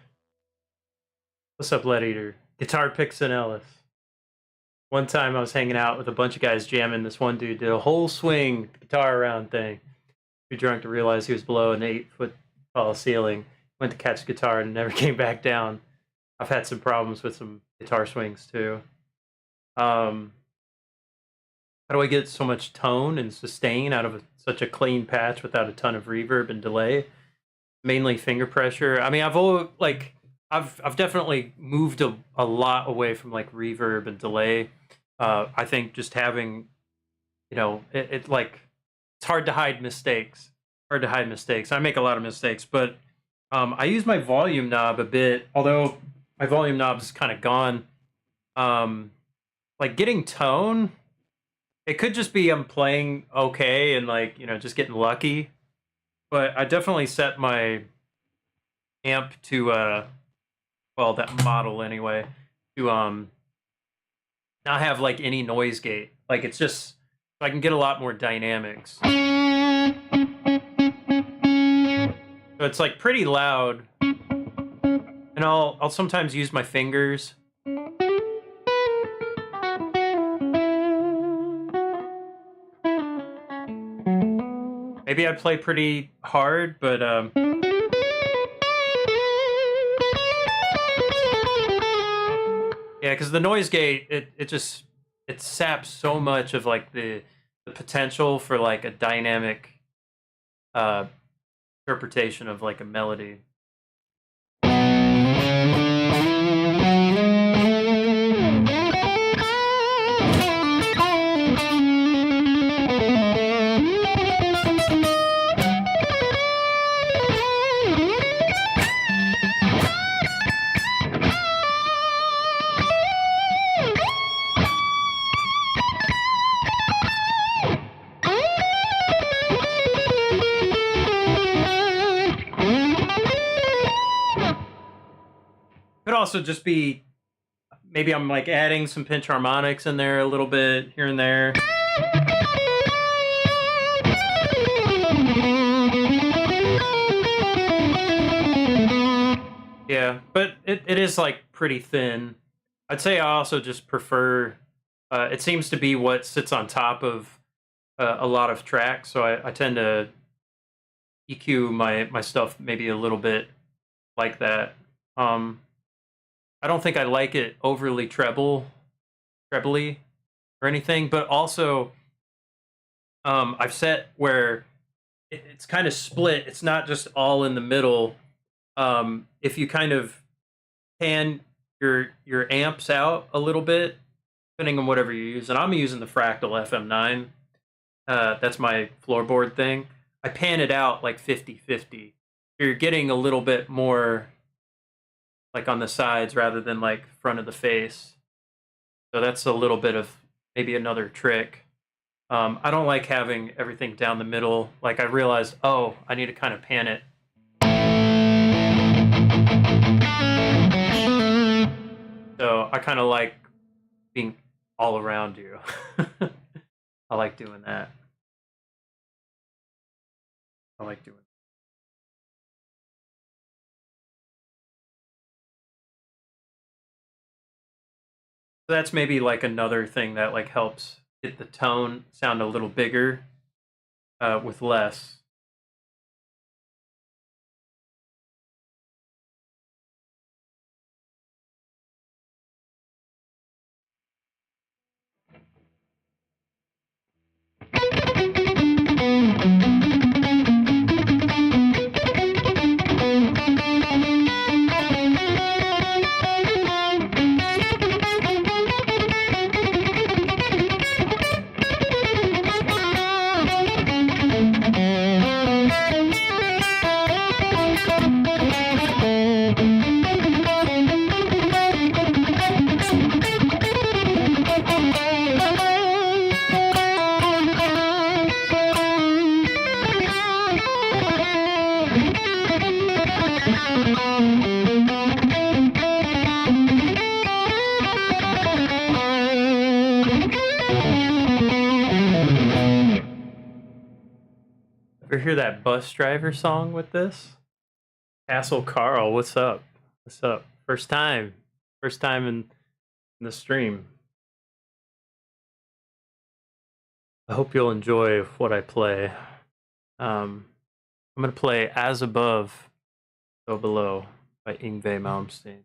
What's up, Lead Eater? Guitar Picks and Ellis. One time I was hanging out with a bunch of guys jamming. This one dude did a whole swing guitar around thing. Too drunk to realize he was below an 8-foot tall ceiling. Went to catch the guitar and never came back down. I've had some problems with some guitar swings too. How do I get so much tone and sustain out of such a clean patch without a ton of reverb and delay? Mainly finger pressure. I mean, I've definitely moved a lot away from like reverb and delay. I think just having, it's hard to hide mistakes. Hard to hide mistakes. I make a lot of mistakes, but I use my volume knob a bit, although my volume knob's kind of gone. Like getting tone, it could just be I'm playing okay and just getting lucky. But I definitely set my amp to that model anyway, to not have like any noise gate. Like it's just so I can get a lot more dynamics. So it's like pretty loud. And I'll sometimes use my fingers. Maybe I play pretty hard, but yeah, because the noise gate, it saps so much of like the potential for like a dynamic interpretation of like a melody. Could also just be maybe I'm like adding some pinch harmonics in there a little bit here and there. Yeah, but it is like pretty thin. I'd say I also just prefer, it seems to be what sits on top of a lot of tracks, so I tend to EQ my stuff maybe a little bit like that. I don't think I like it overly trebly or anything, but also I've set where it's kind of split. It's not just all in the middle. If you kind of pan your amps out a little bit, depending on whatever you use, and I'm using the Fractal FM9. That's my floorboard thing. I pan it out like 50-50. You're getting a little bit more like on the sides rather than like front of the face. So that's a little bit of maybe another trick. I don't like having everything down the middle. Like I realized, oh, I need to kind of pan it. So I kind of like being all around you. I like doing that. I like doing that. So that's maybe like another thing that like helps get the tone sound a little bigger with less. Ever hear that bus driver song with this? Castle Carl, what's up? What's up? First time in the stream. I hope you'll enjoy what I play. I'm gonna play As Above, So Below by Yngwie Malmsteen.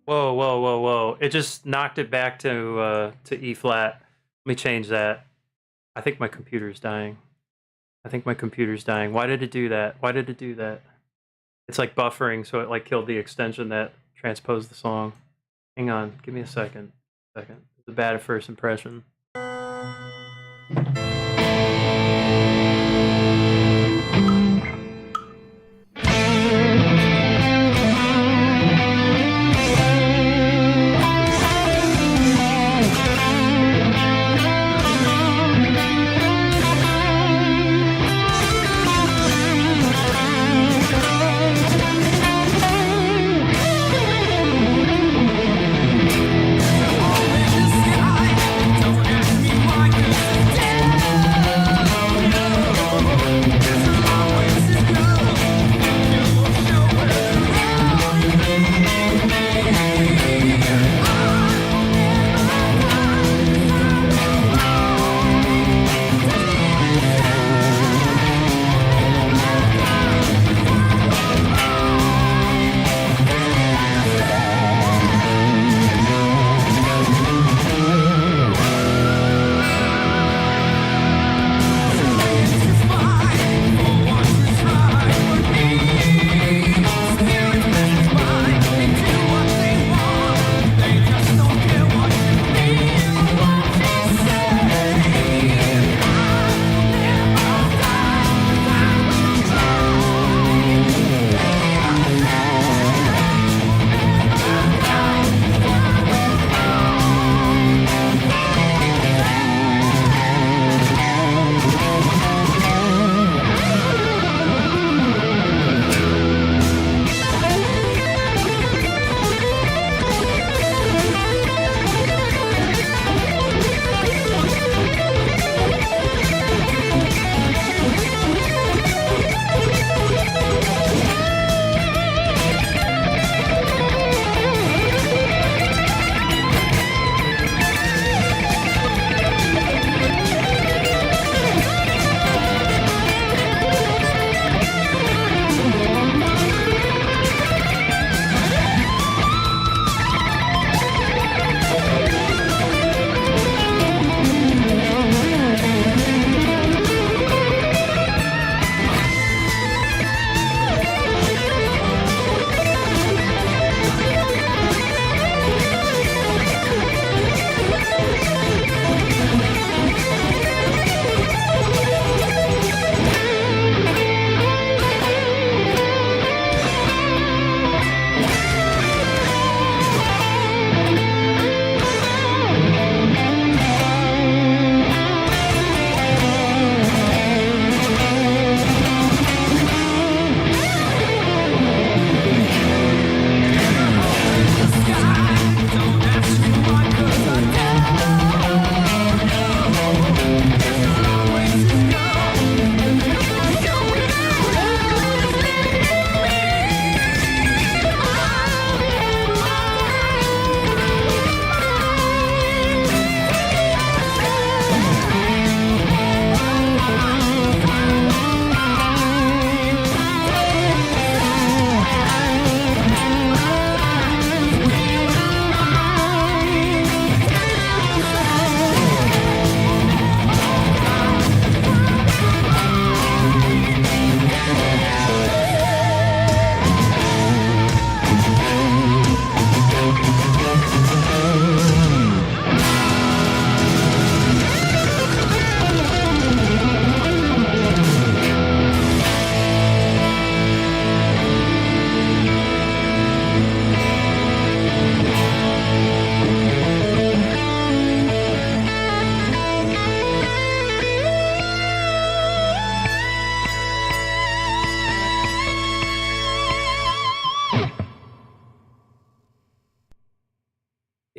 Whoa. It just knocked it back to E flat. Let me change that. I think my computer's dying. Why did it do that? It's like buffering, so it like killed the extension that transposed the song. Hang on, give me a second. It's a bad first impression. Don't ask me why, 'cause it's dead.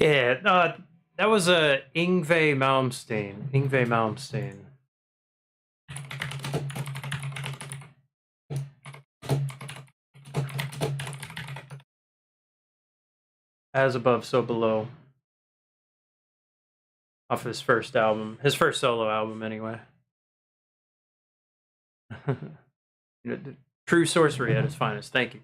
Yeah, that was a Yngwie Malmsteen. Yngwie Malmsteen. As Above, So Below. Off his first album. His first solo album, anyway. True sorcery at its finest. Thank you.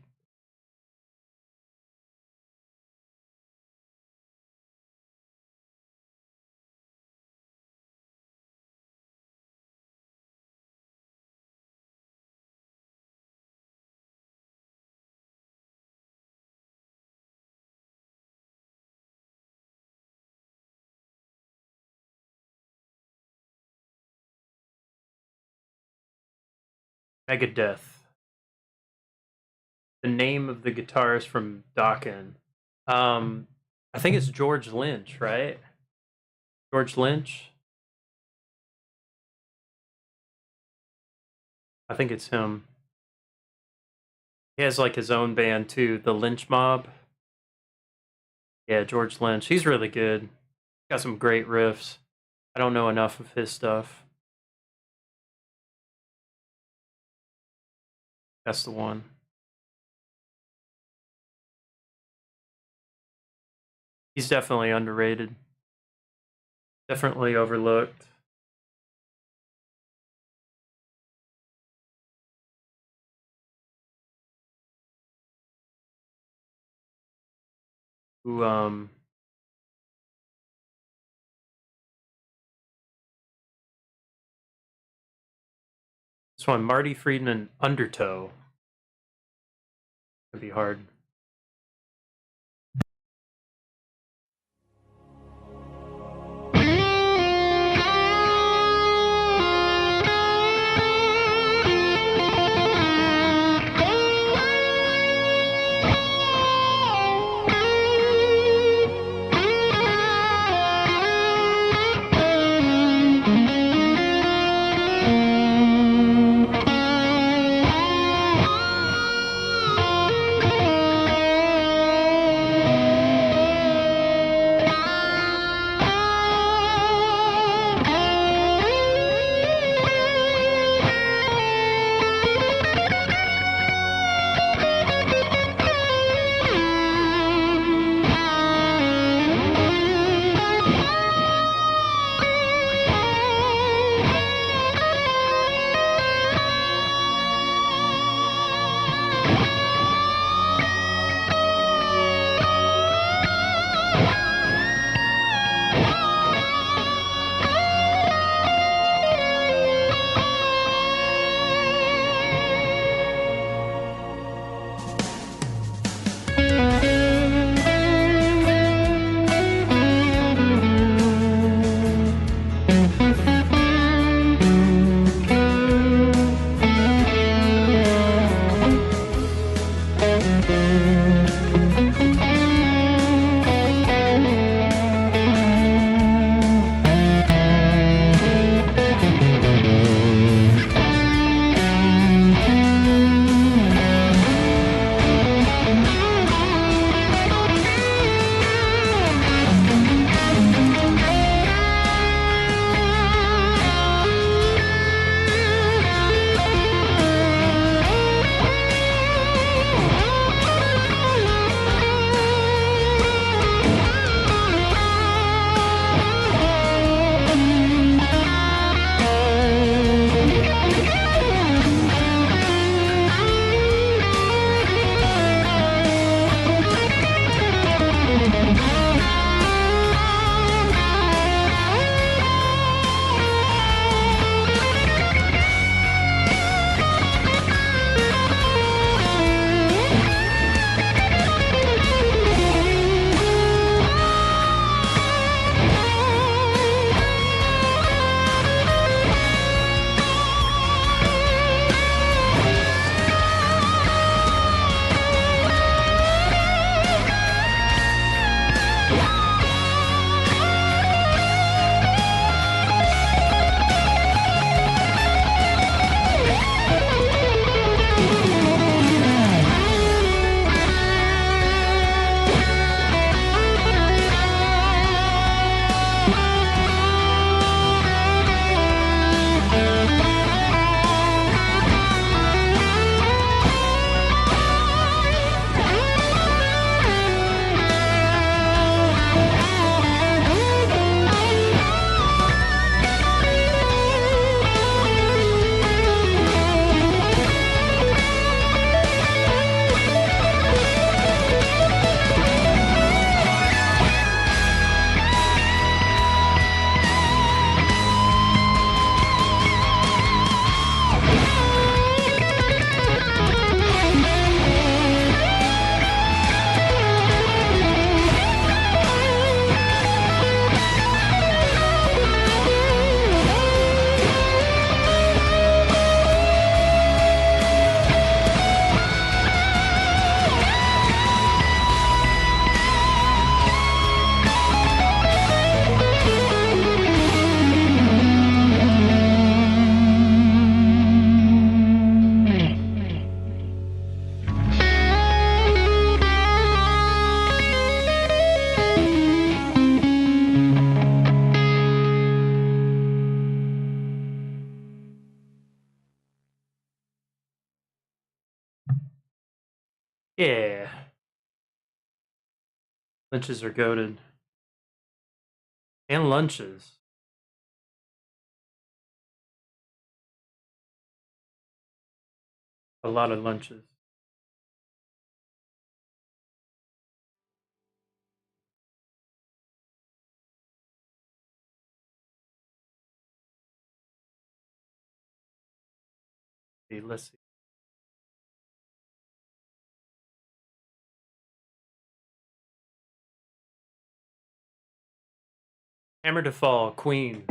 Megadeth. The name of the guitarist from Dokken. I think it's George Lynch, right? George Lynch? I think it's him. He has like his own band too, the Lynch Mob. Yeah, George Lynch. He's really good. Got some great riffs. I don't know enough of his stuff. That's the one. He's definitely underrated. Definitely overlooked. Who, this one, Marty Friedman, Undertow. Could be hard. Lunches are goated. And lunches. A lot of lunches. Okay, let's see. Hammer to Fall, Queen.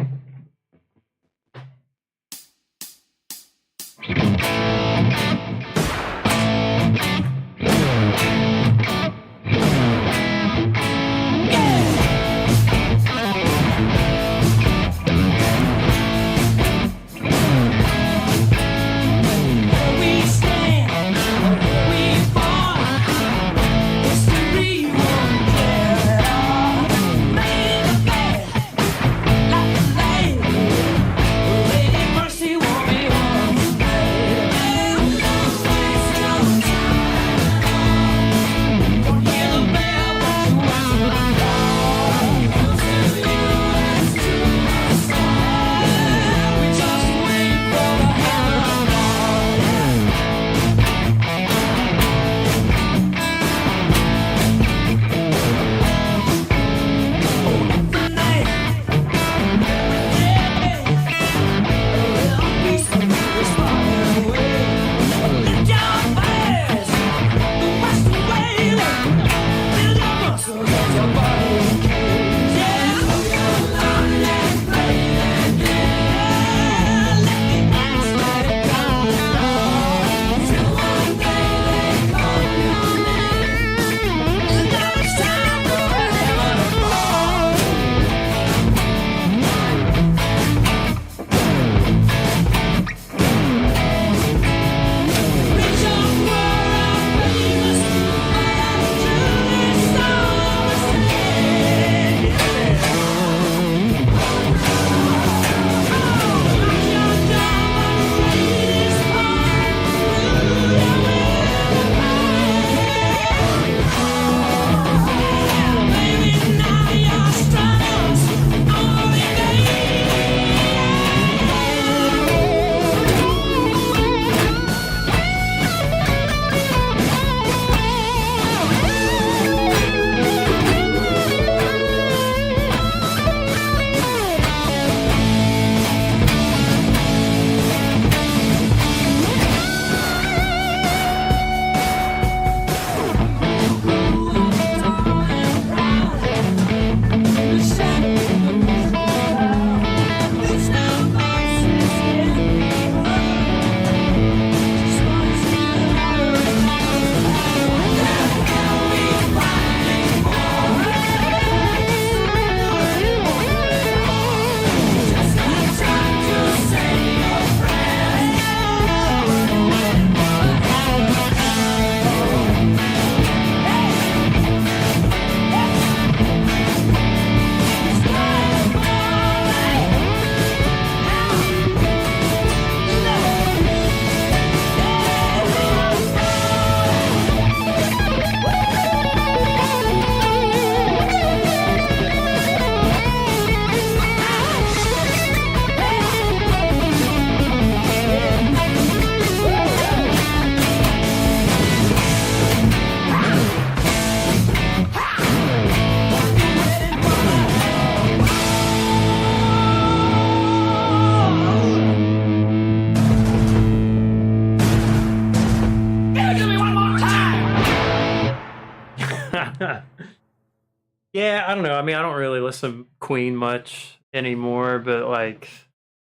Yeah, I don't know. I mean, I don't really listen to Queen much anymore, but like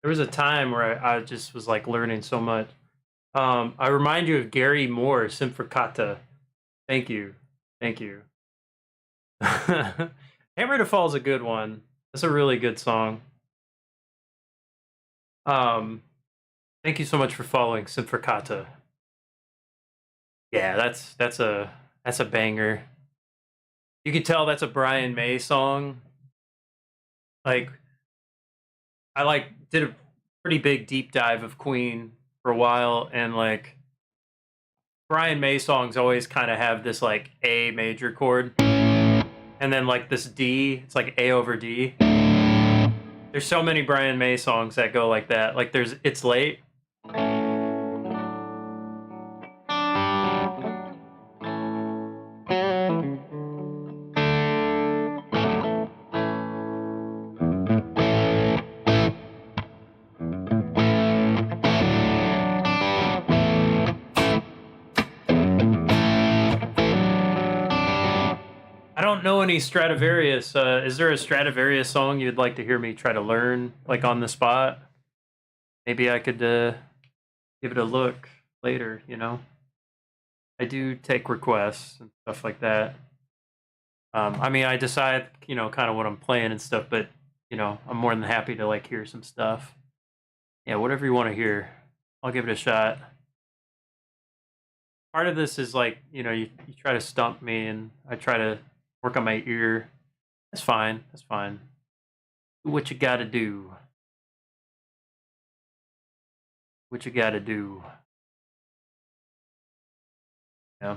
there was a time where I just was like learning so much. I remind you of Gary Moore, Simfricata. Thank you. Thank you. Hammer to Fall is a good one. That's a really good song. Thank you so much for following Simfricata. Yeah, that's a banger. You can tell that's a Brian May song. Like I like did a pretty big deep dive of Queen for a while, and like Brian May songs always kind of have this like A major chord, and and then like this D, it's like A over D. There's so many Brian May songs that go like that. Like there's It's Late. I don't know any Stradivarius. Is there a Stradivarius song you'd like to hear me try to learn, like on the spot? Maybe I could give it a look later, you know? I do take requests and stuff like that. I mean, I decide, you know, kind of what I'm playing and stuff, but, you know, I'm more than happy to, like, hear some stuff. Yeah, whatever you want to hear, I'll give it a shot. Part of this is, like, you know, you try to stump me, and I try to work on my ear. That's fine. That's fine. Do what you gotta do. What you gotta do. Yeah.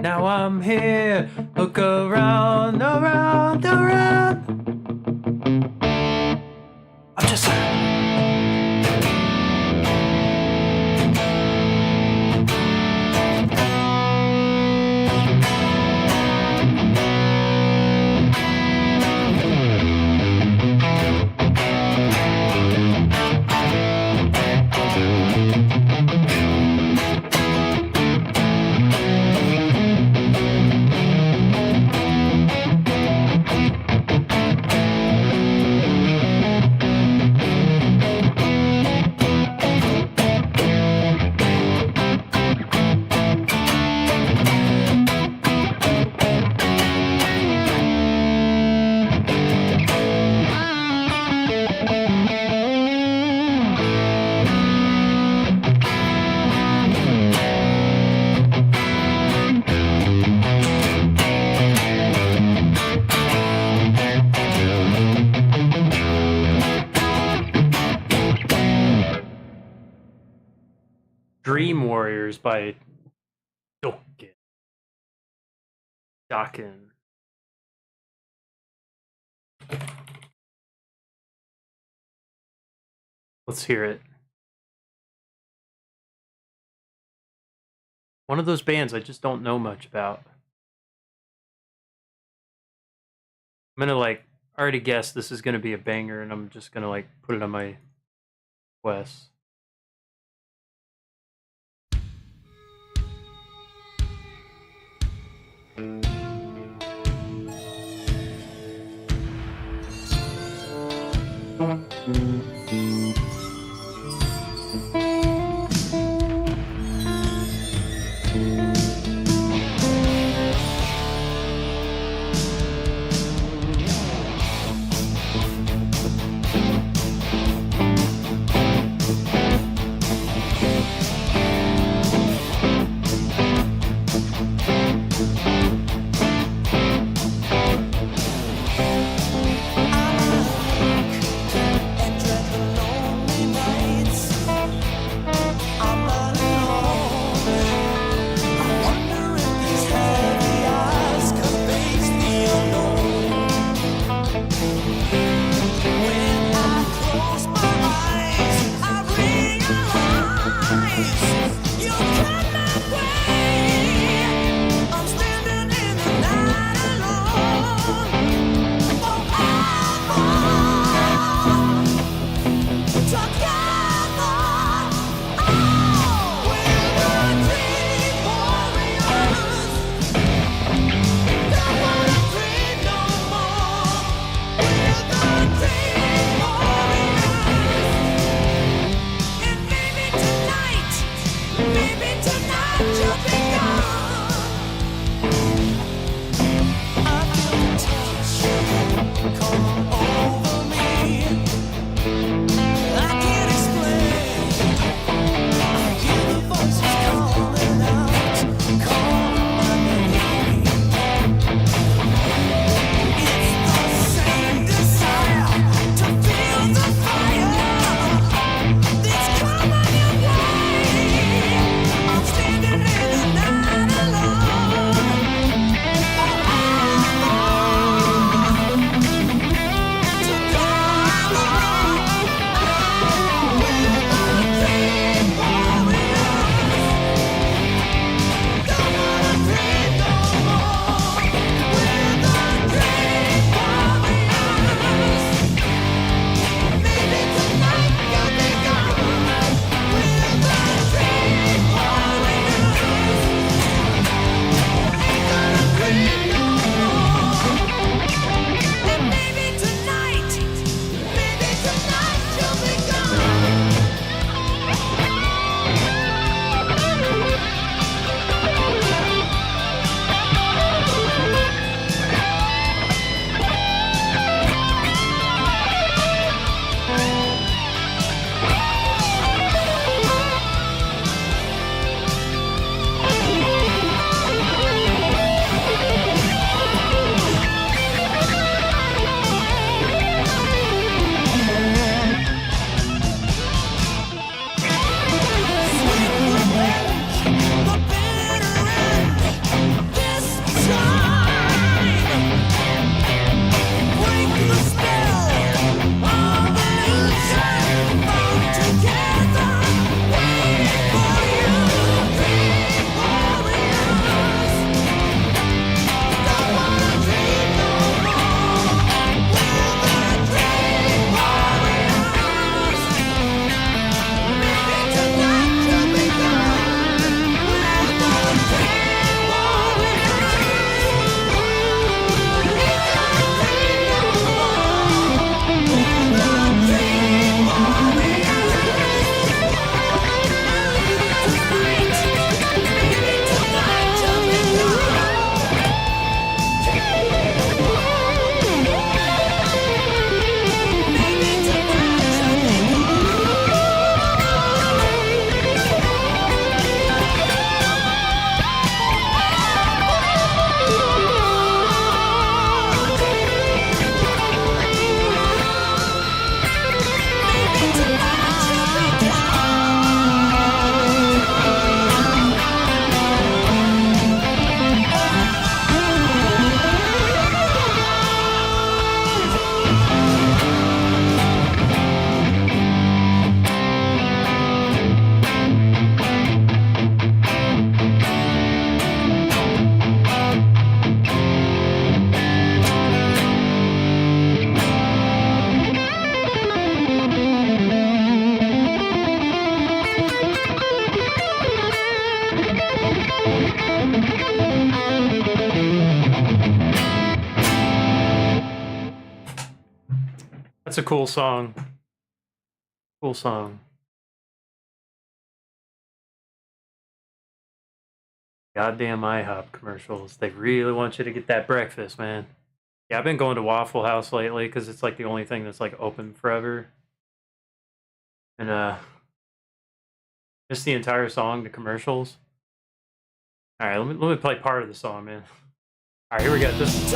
Now I'm here, look around, around, around. I'm just Dream Warriors by Dokken. Let's hear it. One of those bands I just don't know much about. I'm gonna like already guess this is gonna be a banger, and I'm just gonna like put it on my quest. That's a cool song. Cool song. Goddamn IHOP commercials. They really want you to get that breakfast, man. Yeah, I've been going to Waffle House lately because it's like the only thing that's like open forever. And just the entire song, the commercials. All right, let me play part of the song, man. All right, here we go. This.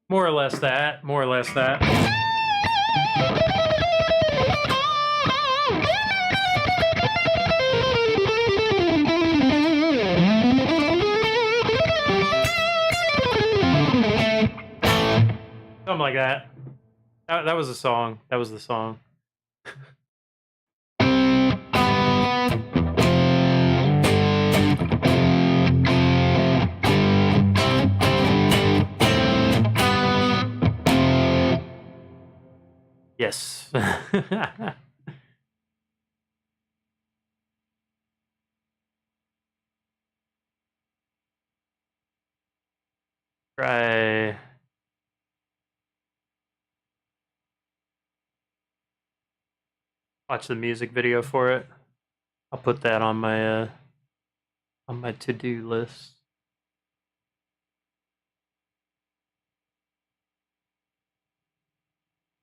More or less that. More or less that. Something like that. That was the song. That was the song. Yes. Try. Watch the music video for it. I'll put that on my to-do list.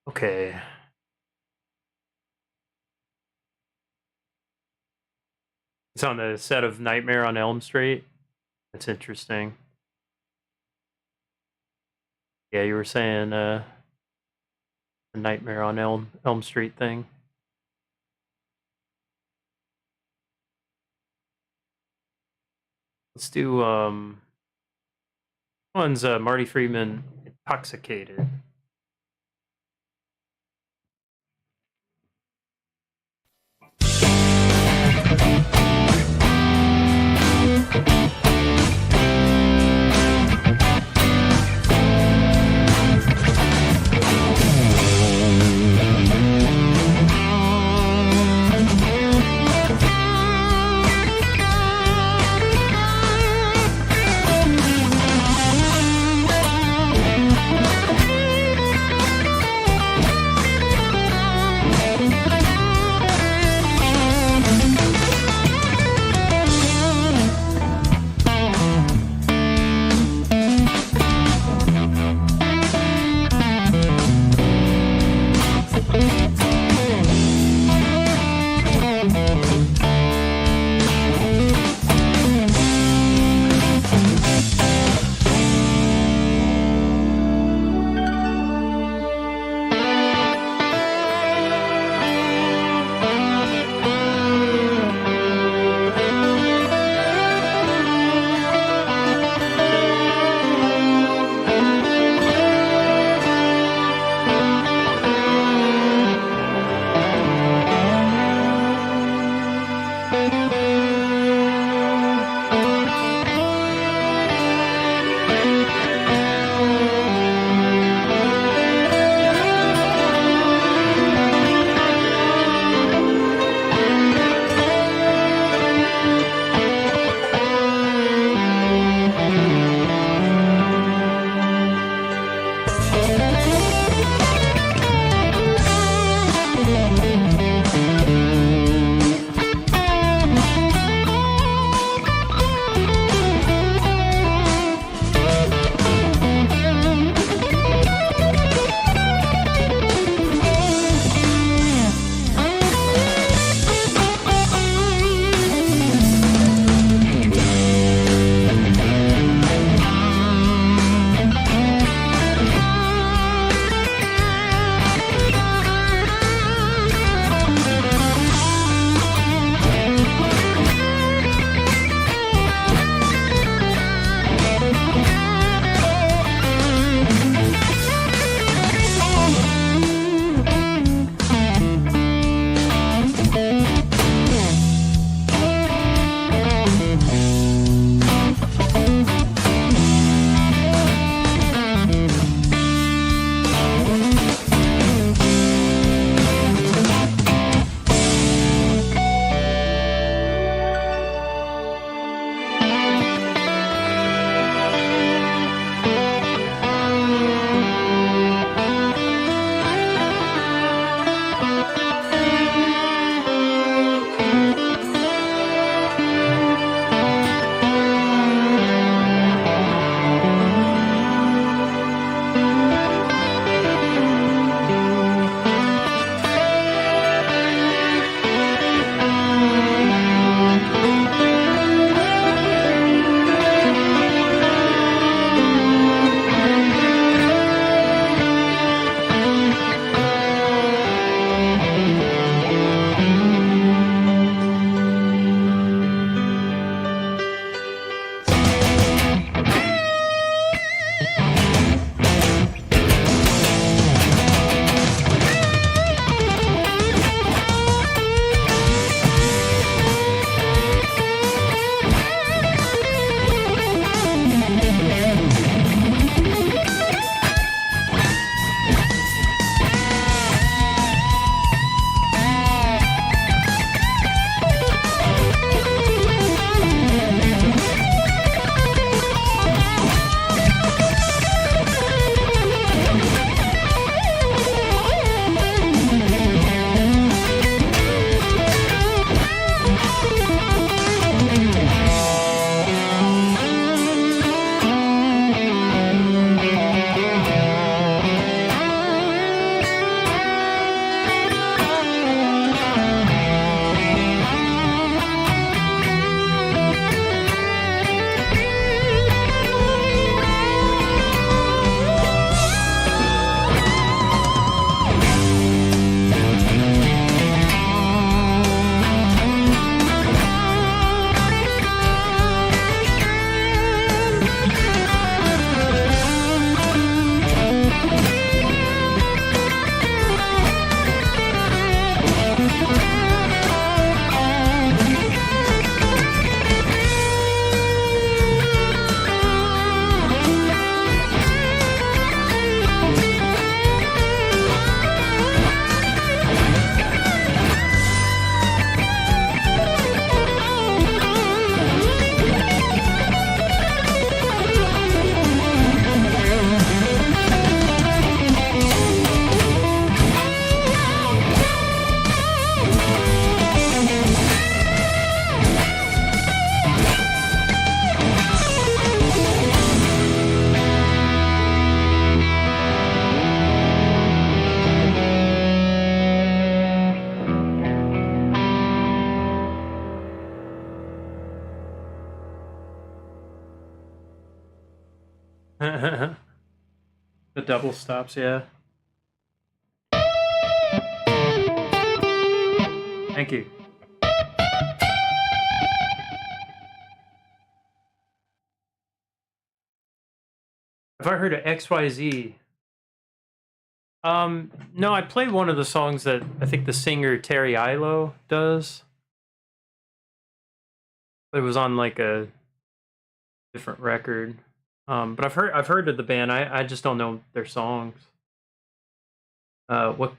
Okay. It's on the set of Nightmare on Elm Street. That's interesting. Yeah, you were saying the Nightmare on Elm Street thing. Let's do one's Marty Friedman, Intoxicated. The double stops, yeah. Thank you. Have I heard of XYZ? No, I played one of the songs that I think the singer Terry Ilo does. But it was on like a different record. But I've heard of the band. I just don't know their songs. Let's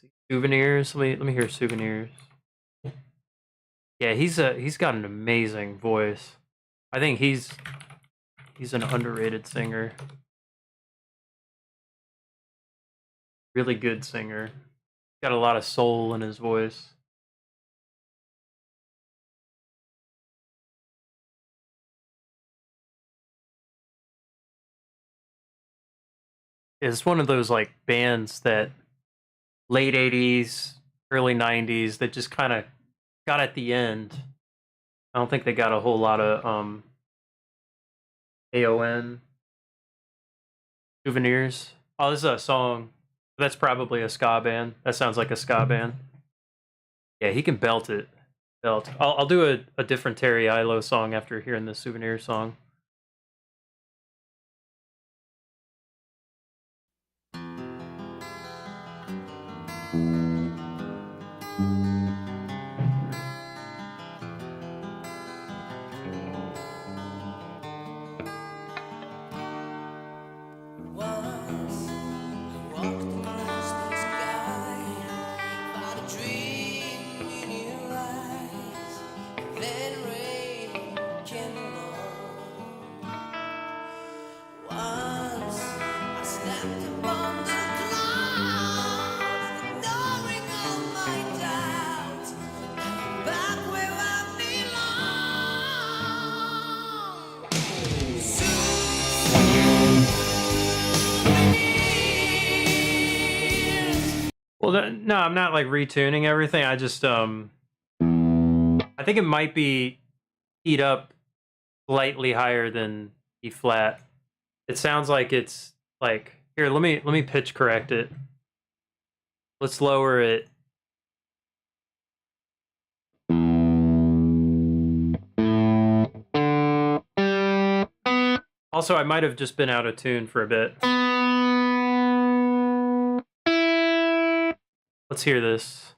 see. Souvenirs. Let me hear Souvenirs. Yeah, he's got an amazing voice. I think he's an underrated singer. Really good singer. Got a lot of soul in his voice. It's one of those like bands that late 80s, early 90s that just kind of got at the end. I don't think they got a whole lot of AON. Souvenirs. Oh, this is a song. That's probably a ska band. That sounds like a ska band. Yeah, he can belt it. I'll do a different Terry Ilo song after hearing the Souvenir song. Well, no, I'm not like retuning everything. I just I think it might be keyed up slightly higher than E flat. It sounds like it's like here. Let me pitch correct it. Let's lower it. Also, I might have just been out of tune for a bit. Let's hear this.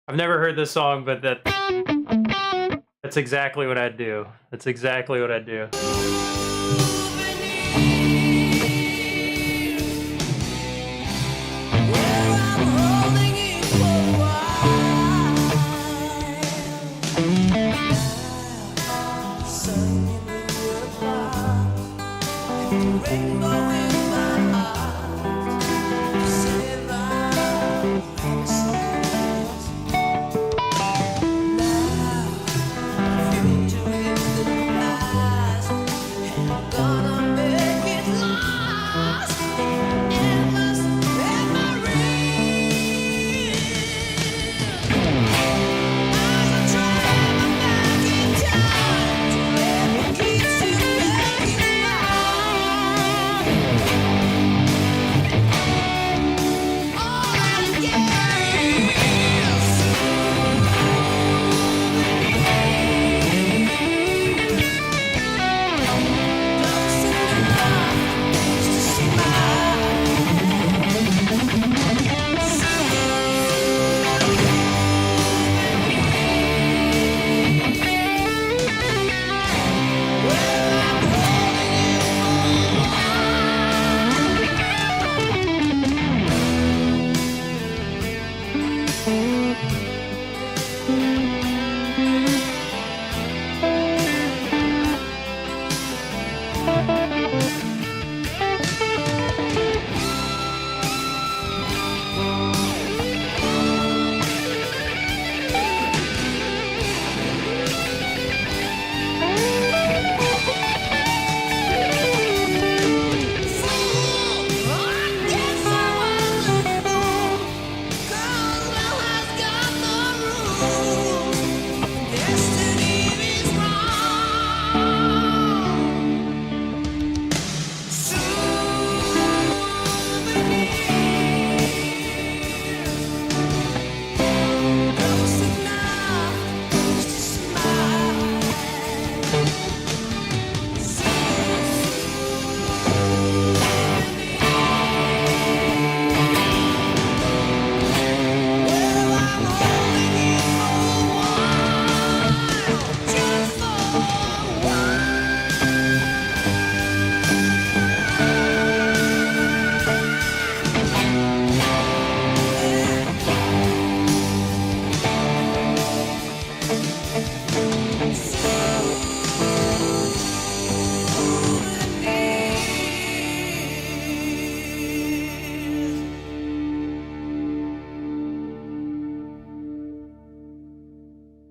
I've never heard this song, but that's exactly what I'd do. That's exactly what I'd do.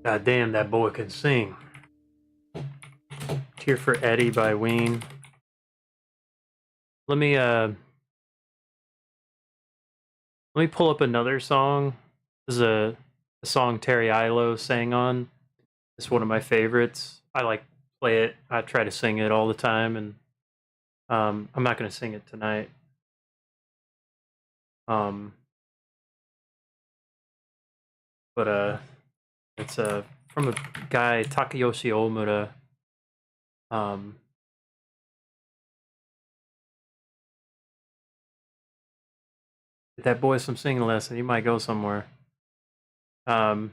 God damn, that boy can sing. Tear for Eddie by Ween. Let me pull up another song. This is a song Terry Ilo sang on. It's one of my favorites. I like play it. I try to sing it all the time, and I'm not gonna sing it tonight. But it's from a guy Takayoshi Omura. Get that boy some singing lesson. He might go somewhere. This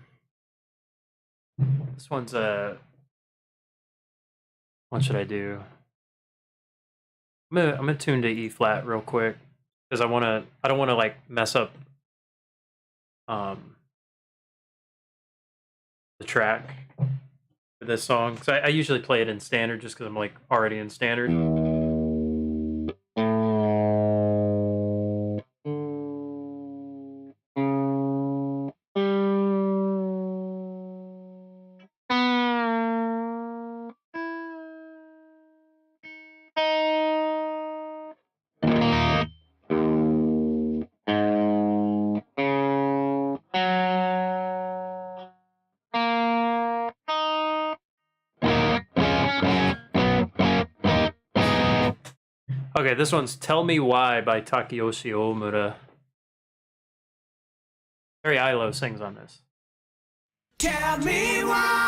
one's what should I do? I'm gonna tune to E flat real quick because I don't wanna like mess up the track for this song. Cause I usually play it in standard just because I'm like already in standard. Okay, this one's Tell Me Why by Takayoshi Omura. Terry Ilo sings on this. Tell me why.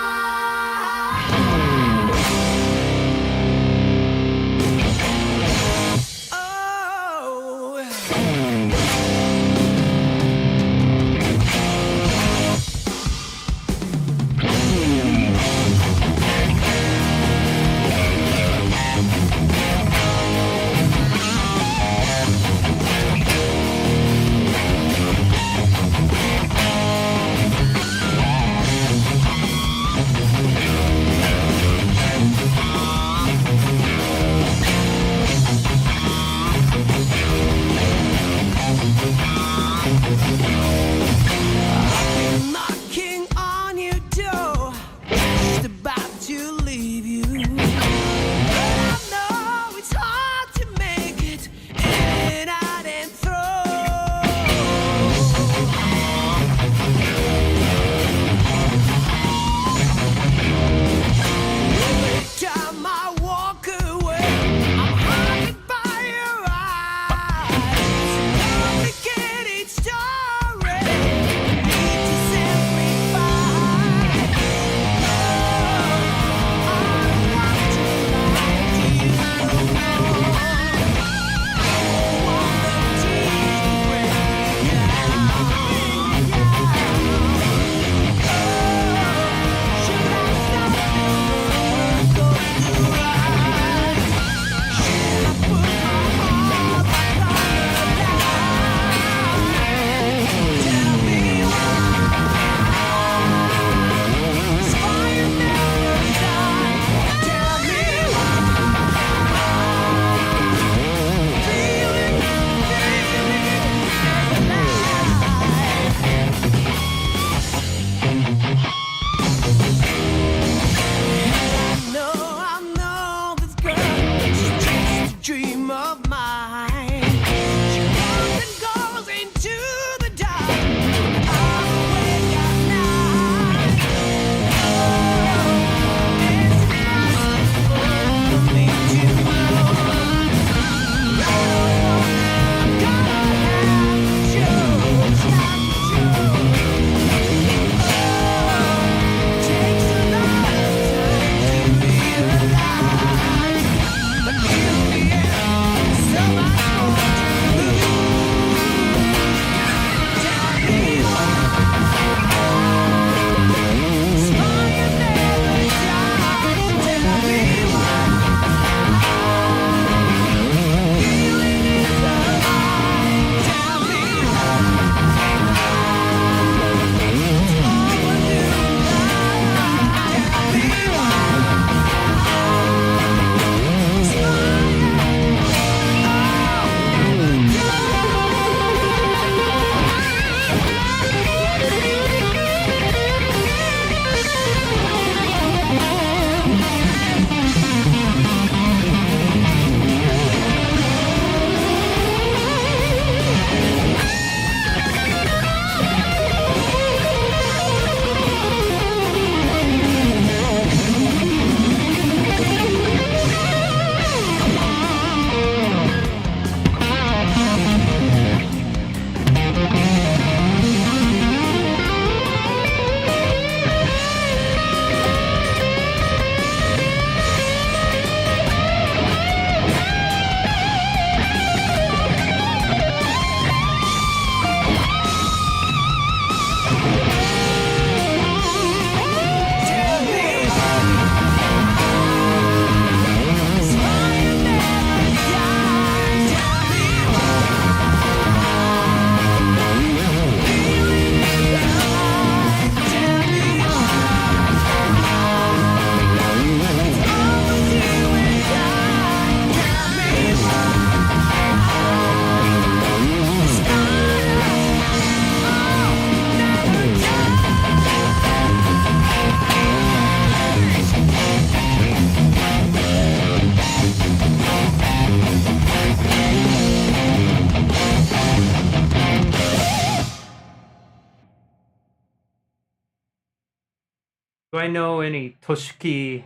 Do I know any Toshiki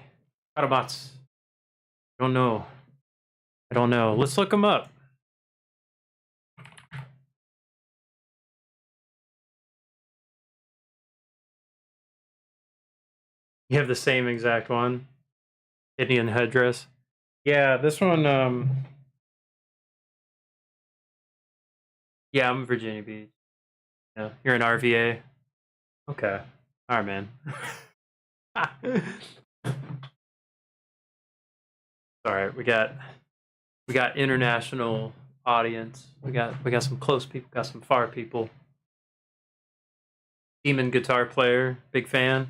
Karamatsu? I don't know. I don't know. Let's look them up. You have the same exact one? Indian headdress? Yeah, this one, yeah, I'm Virginia Beach. Yeah, you're an RVA? Okay. Alright, man. Alright, we got international audience. We got some close people, got some far people. Demon guitar player, big fan.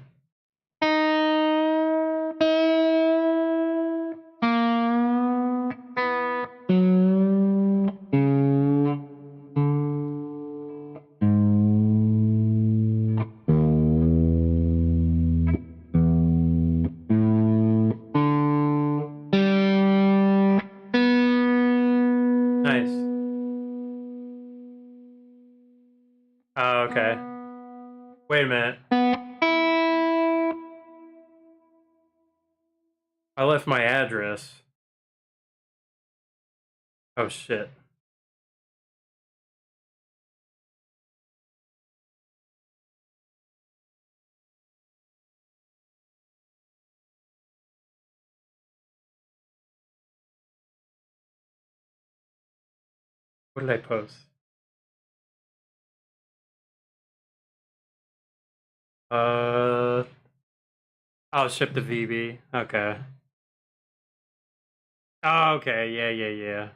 Nice. Oh, okay. Wait a minute. I left my address. Oh shit. What did I post? I'll ship the VB. Okay. Oh, okay. Yeah.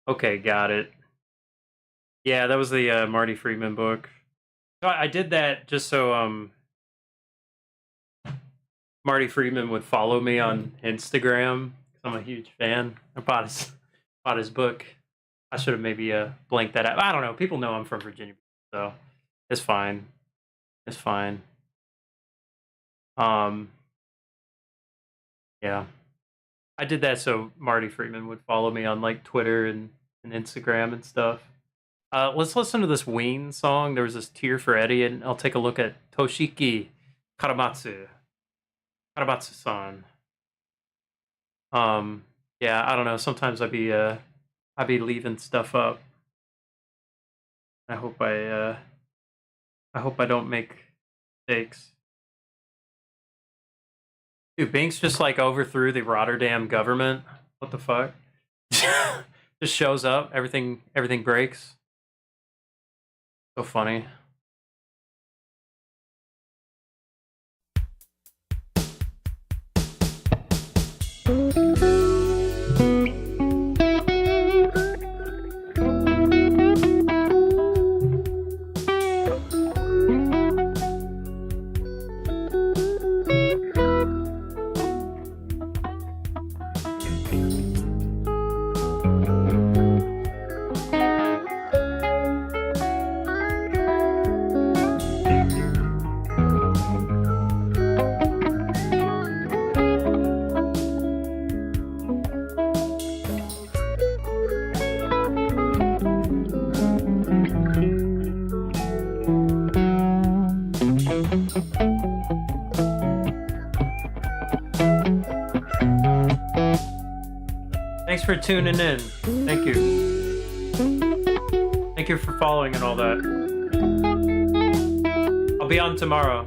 Okay, got it. Yeah, that was the Marty Friedman book. So I did that just so Marty Friedman would follow me on Instagram. I'm a huge fan. I bought his book. I should have maybe blanked that out. I don't know. People know I'm from Virginia, so it's fine. It's fine. Yeah. I did that so Marty Friedman would follow me on like Twitter and Instagram and stuff. Let's listen to this Ween song. There was this Tear for Eddie, and I'll take a look at Toshiki Karamatsu. Karamatsu-san. Yeah, I don't know. Sometimes I'd be leaving stuff up. I hope I don't make mistakes. Dude, Binks just like overthrew the Rotterdam government. What the fuck? Just shows up, everything breaks. So funny. Thanks for tuning in. Thank you. Thank you for following and all that. I'll be on tomorrow.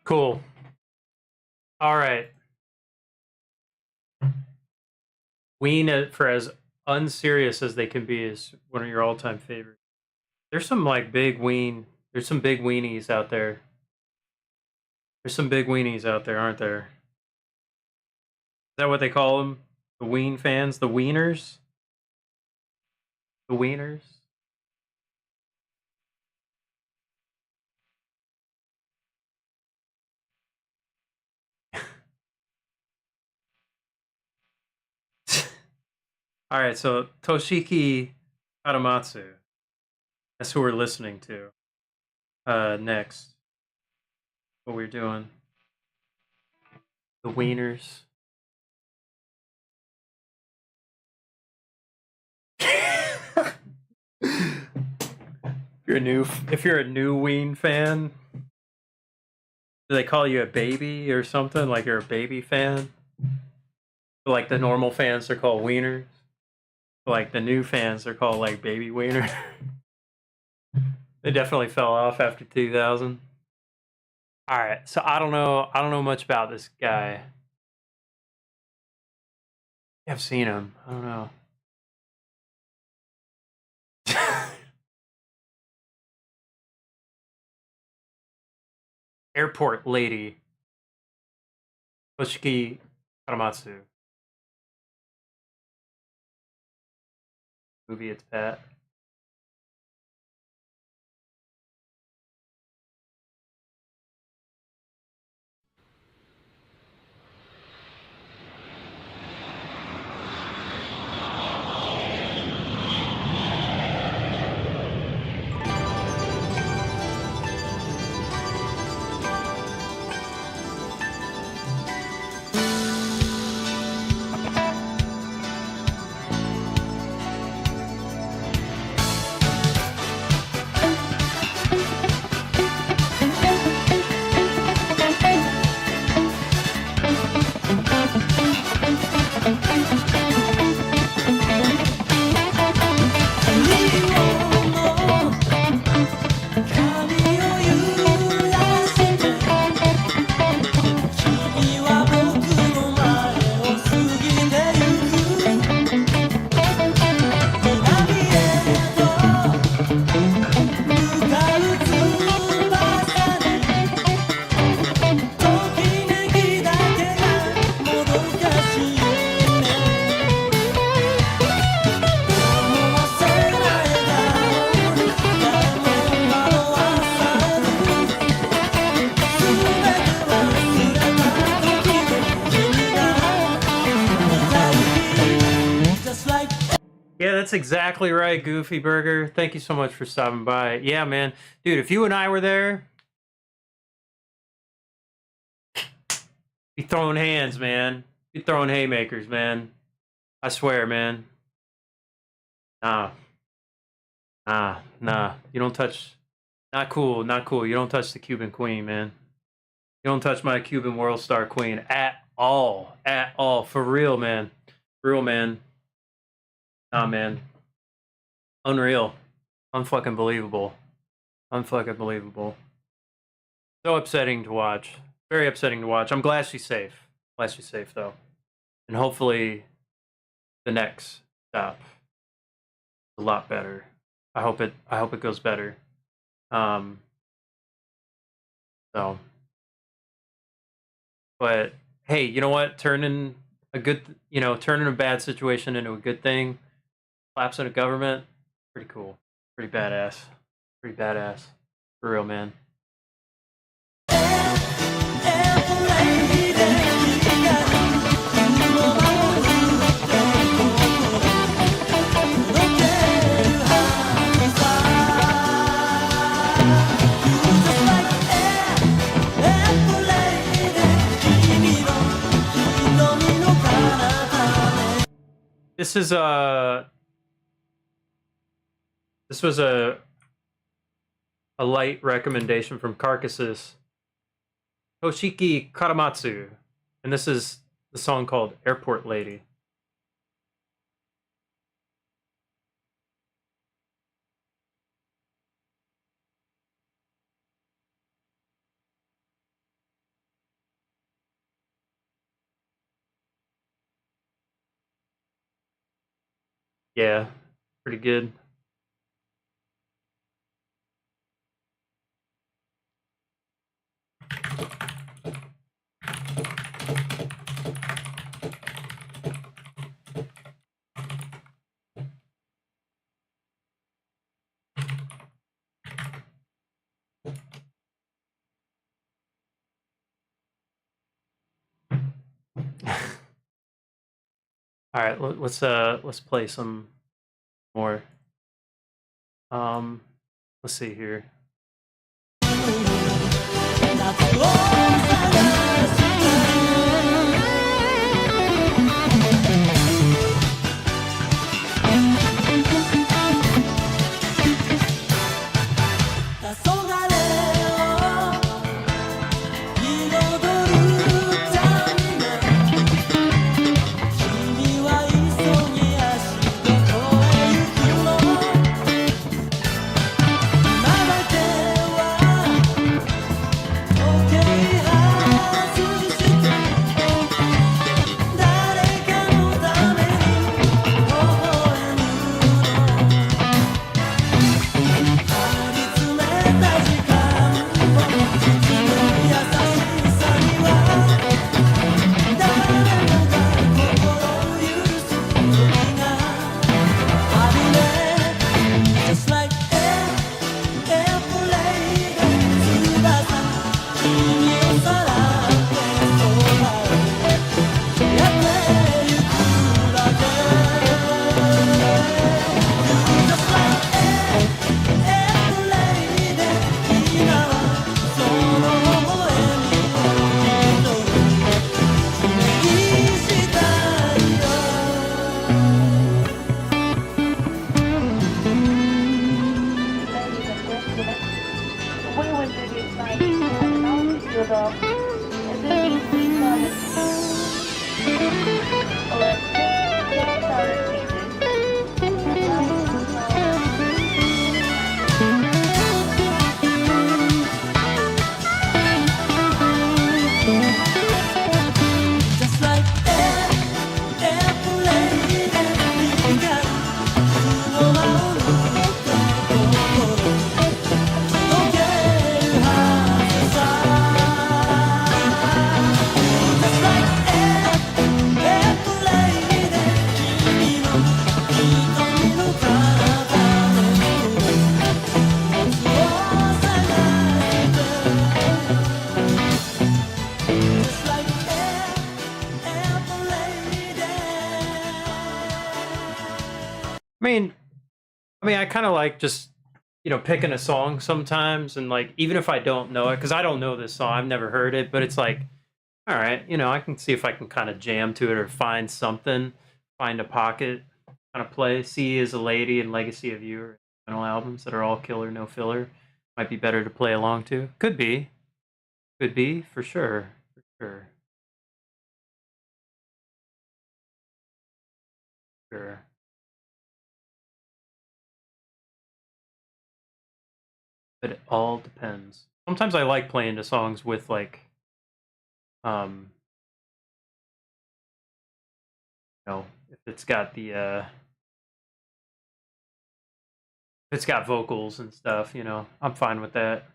Cool. All right. Ween, for as unserious as they can be, is one of your all-time favorites. There's some like big Ween. There's some big weenies out there. There's some big weenies out there, aren't there? Is that what they call them? The Ween fans, the Wieners, the Wieners. All right, so Toshiki Katamatsu. That's who we're listening to. Next, what we're doing. The Wieners. If you're a new Ween fan, do they call you a baby or something? Like you're a baby fan? Like the normal fans are called Wieners. Like the new fans are called like baby Wiener. They definitely fell off after 2000. All right, so I don't know much about this guy. I've seen him. I don't know. Airport Lady. Toshiki Karamatsu. Movie it's Pat. Yeah, that's exactly right, Goofy Burger. Thank you so much for stopping by. Yeah, man. Dude, if you and I were there, be throwing hands, man. Be throwing haymakers, man. I swear, man. Nah. Nah. You don't touch. Not cool, not cool. You don't touch the Cuban Queen, man. You don't touch my Cuban World Star Queen at all. At all. For real, man. For real, man. Nah, man. Unreal. Unfucking believable. Unfucking believable. So upsetting to watch. Very upsetting to watch. I'm glad she's safe. Glad she's safe, though. And hopefully the next stop is a lot better. I hope it goes better. So but hey, you know what? Turning turning a bad situation into a good thing, collapsing a government, pretty cool. Pretty badass. Pretty badass. For real, man. This is this was a light recommendation from Carcassus. Toshiki Karamatsu. And this is the song called Airport Lady. Yeah, pretty good. All right, let's play some more. Um, let's see here. I kind of like just, picking a song sometimes, and like even if I don't know it, because I don't know this song, I've never heard it, but it's like, all right, I can see if I can kind of jam to it or find something, find a pocket, kind of play. "See is a Lady" and "Legacy of You" are final albums that are all killer, no filler. Might be better to play along to. Could be for sure, for sure, sure. But it all depends. Sometimes I like playing the songs with like, um, if it's got if it's got vocals and stuff, I'm fine with that.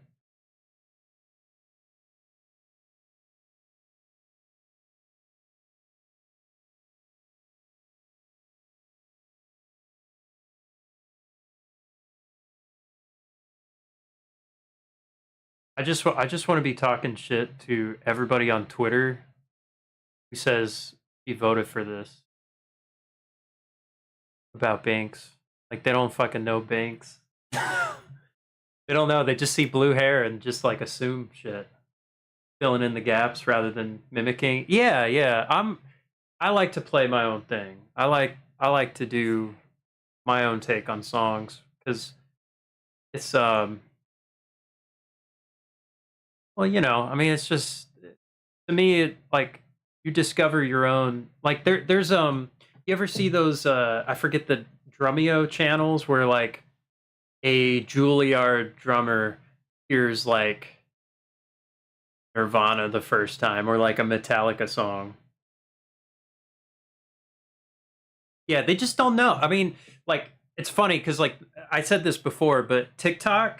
I just want to be talking shit to everybody on Twitter who says he voted for this about Banks. Like they don't fucking know Banks. They don't know. They just see blue hair and just like assume shit, filling in the gaps rather than mimicking. Yeah, yeah. I like to play my own thing. I like to do my own take on songs because it's well, I mean, it's just to me, like you discover your own. Like there's you ever see those? I forget the Drumeo channels where like a Juilliard drummer hears like Nirvana the first time or like a Metallica song. Yeah, they just don't know. I mean, like, it's funny because, like, I said this before, but TikTok,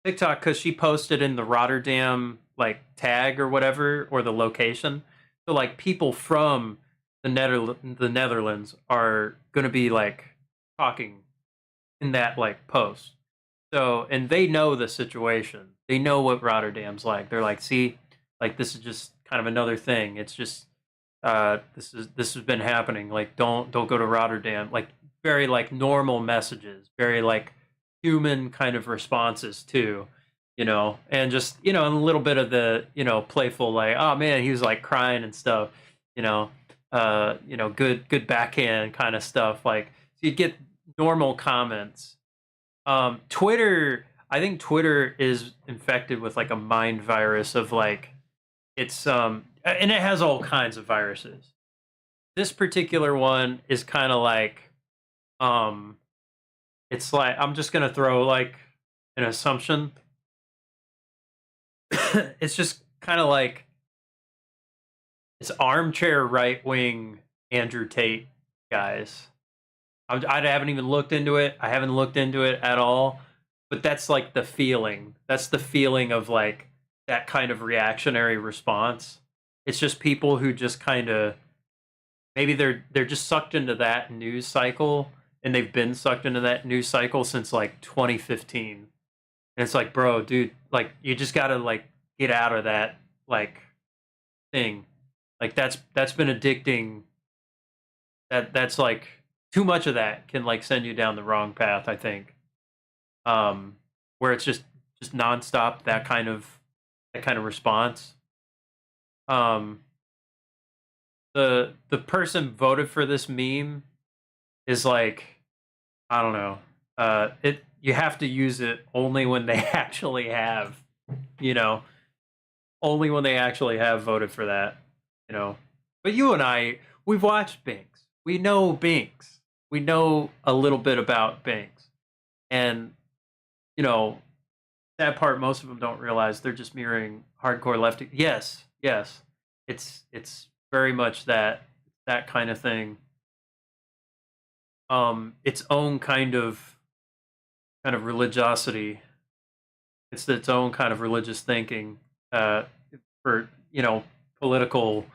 because she posted in the Rotterdam, like, tag or whatever, or the location. So, like, people from the Netherlands are going to be, like, talking in that, like, post. So, and they know the situation. They know what Rotterdam's like. They're like, see, like, this is just kind of another thing. It's just, this has been happening. Like, don't go to Rotterdam. Like, very like normal messages, very like human kind of responses too, and just and a little bit of the playful, like, oh man, he was like crying and stuff, good backhand kind of stuff. Like, so you'd get normal comments. Twitter, I think Twitter is infected with like a mind virus of like, it's and it has all kinds of viruses. This particular one is kind of like, it's like, I'm just gonna throw like an assumption. It's just kind of like, it's armchair right wing Andrew Tate guys. I haven't even looked into it. I haven't looked into it at all. But that's like the feeling. That's the feeling of like that kind of reactionary response. It's just people who just kind of, maybe they're just sucked into that news cycle, and they've been sucked into that news cycle since like 2015. And it's like, bro, dude, like, you just gotta like get out of that like thing. Like, that's been addicting. That's like, too much of that can like send you down the wrong path, I think. Where it's just nonstop, that kind of response. The person voted for this meme is like, I don't know. You have to use it only when they actually have, only when they actually have voted for that, But you and I, we've watched Binks. We know Binks. We know a little bit about Binks. And, that part, most of them don't realize they're just mirroring hardcore lefty. Yes. It's very much that kind of thing. Its own kind of religiosity. It's its own kind of religious thinking, for political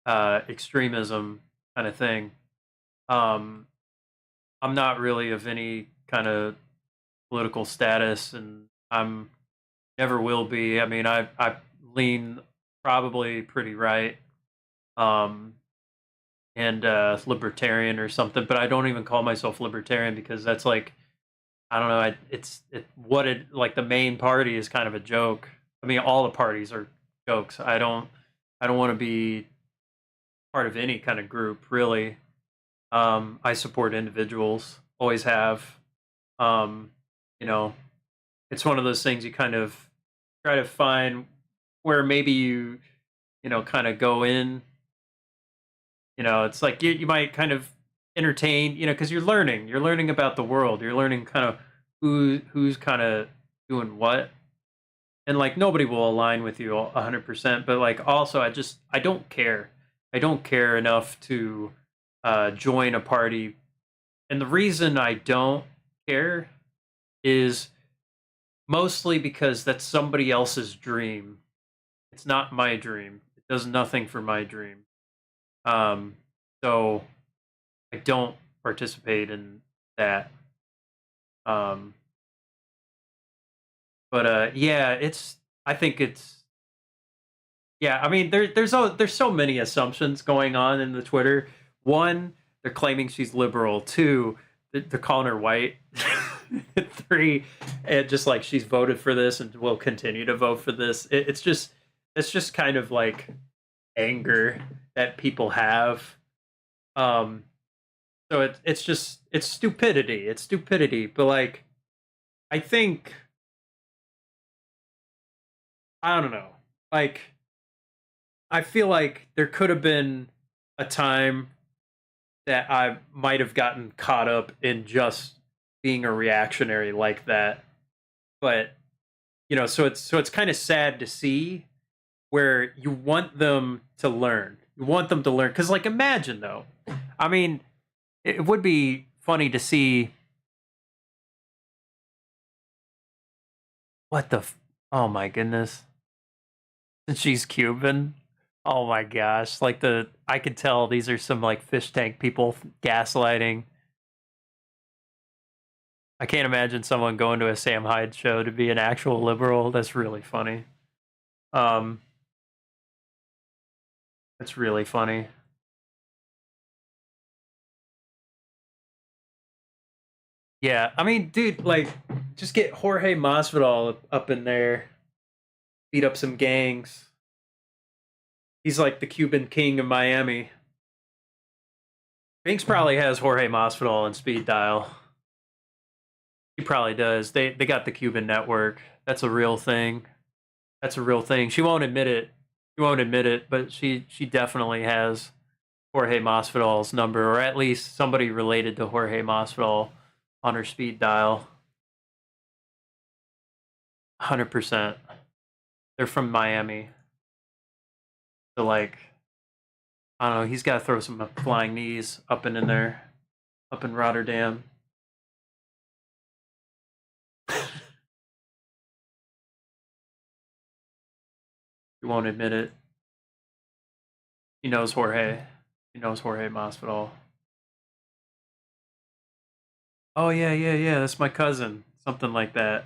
extremism kind of thing. I'm not really of any kind of political status, and I'm never will be. I mean, I lean probably pretty right, and libertarian or something, but I don't even call myself libertarian because that's like, I don't know. Like, the main party is kind of a joke. I mean, all the parties are jokes. I don't want to be part of any kind of group, really. I support individuals, always have. It's one of those things you kind of try to find where maybe you kind of go in. It's like you might kind of entertain, because you're learning about the world. You're learning kind of who's kind of doing what. And like, nobody will align with you 100%, but like, also, I don't care. I don't care enough to join a party. And the reason I don't care is mostly because that's somebody else's dream. It's not my dream. It does nothing for my dream. So I don't participate in that. Yeah, I think it's, yeah, I mean, there's so many assumptions going on in the Twitter. One, they're claiming she's liberal. Two, they're calling her white. Three, just like, she's voted for this and will continue to vote for this. It's just kind of like anger that people have. So it's stupidity. It's stupidity. But like, I think, I don't know. Like, I feel like there could have been a time that I might have gotten caught up in just being a reactionary like that. But, so it's kind of sad to see where you want them to learn. You want them to learn. Because, like, imagine, though. I mean, it would be funny to see what the. Oh my goodness. Since she's Cuban. Oh my gosh. Like I could tell these are some like fish tank people gaslighting. I can't imagine someone going to a Sam Hyde show to be an actual liberal. That's really funny. Um, that's really funny. Yeah, I mean, dude, like, just get Jorge Masvidal up in there, beat up some gangs. He's like the Cuban king of Miami. Banks probably has Jorge Masvidal on speed dial. He probably does. They got the Cuban network. That's a real thing. That's a real thing. She won't admit it. She won't admit it, but she definitely has Jorge Masvidal's number, or at least somebody related to Jorge Masvidal on her speed dial. 100%. They're from Miami. So like, I don't know, he's got to throw some flying knees up and in there, up in Rotterdam. He won't admit it. He knows Jorge. He knows Jorge Masvidal. Oh yeah, yeah, yeah. That's my cousin. Something like that.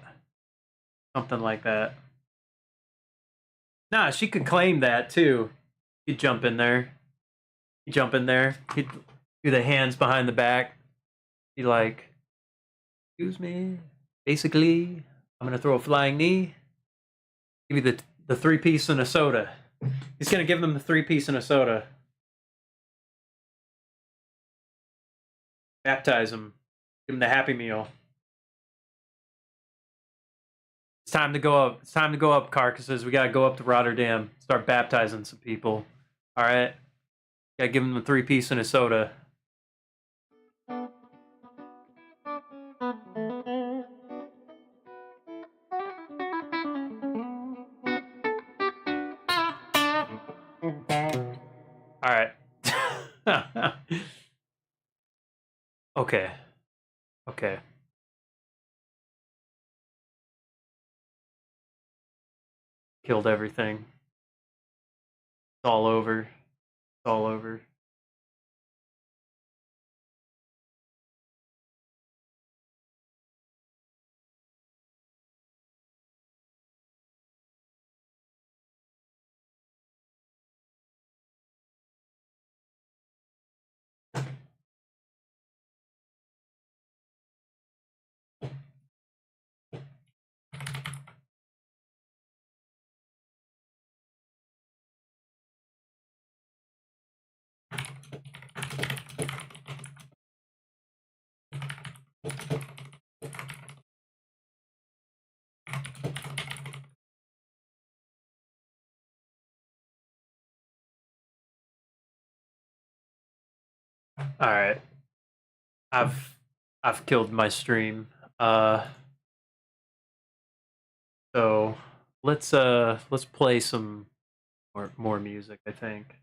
Something like that. Nah, she could claim that too. He'd jump in there. He'd jump in there. He'd do the hands behind the back. He'd like, excuse me. Basically, I'm gonna throw a flying knee. Give you the 3-piece and a soda. He's gonna give them the 3-piece and a soda. Baptize him. Give him the Happy Meal. It's time to go up. It's time to go up, carcasses. We gotta go up to Rotterdam. Start baptizing some people. All right. Gotta give them the 3-piece and a soda. All right. Okay. Okay. Killed everything. It's all over. It's all over. All right. I've killed my stream. So let's play some more music, I think.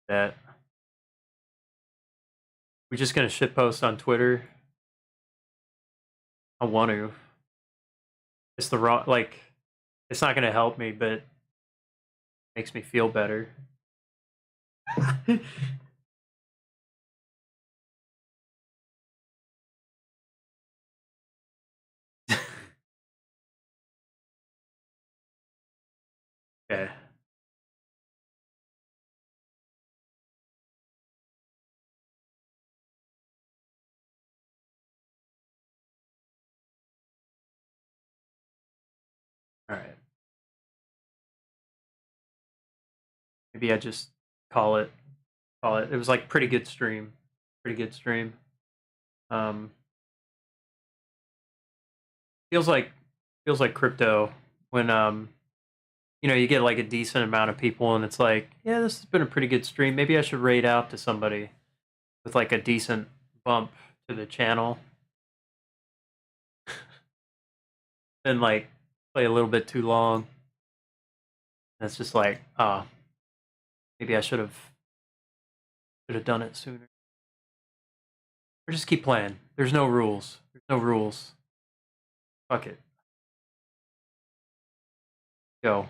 That we're just gonna shitpost on Twitter. I want to. It's the wrong like it's not gonna help me, but it makes me feel better. Okay. All right. Maybe I just call it It was like pretty good stream. Pretty good stream. Um feels like crypto when you get like a decent amount of people and it's like, yeah, this has been a pretty good stream. Maybe I should raid out to somebody with like a decent bump to the channel. Then like play a little bit too long. That's just like, Maybe I should have done it sooner. Or just keep playing. There's no rules. There's no rules. Fuck it. Go.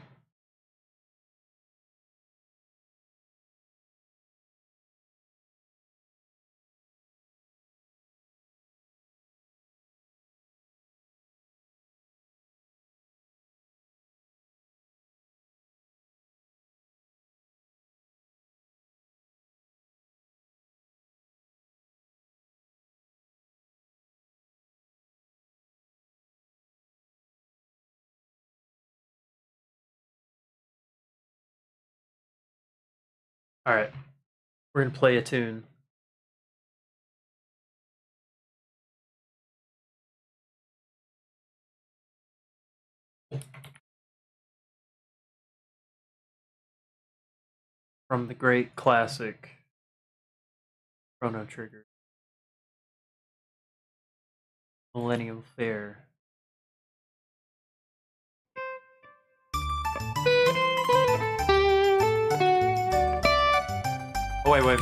All right. We're going to play a tune. From the great classic Chrono Trigger. Millennium Fair. Oh, wait.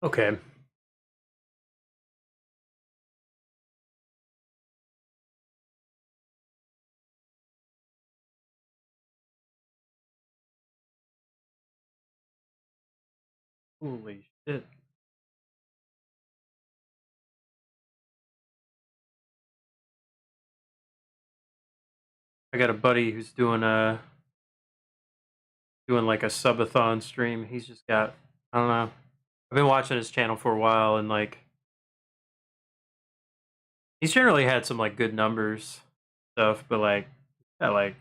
Okay. Holy shit. I got a buddy who's doing like a subathon stream. He's just got, I don't know. I've been watching his channel for a while, and like he's generally had some like good numbers stuff, but like got like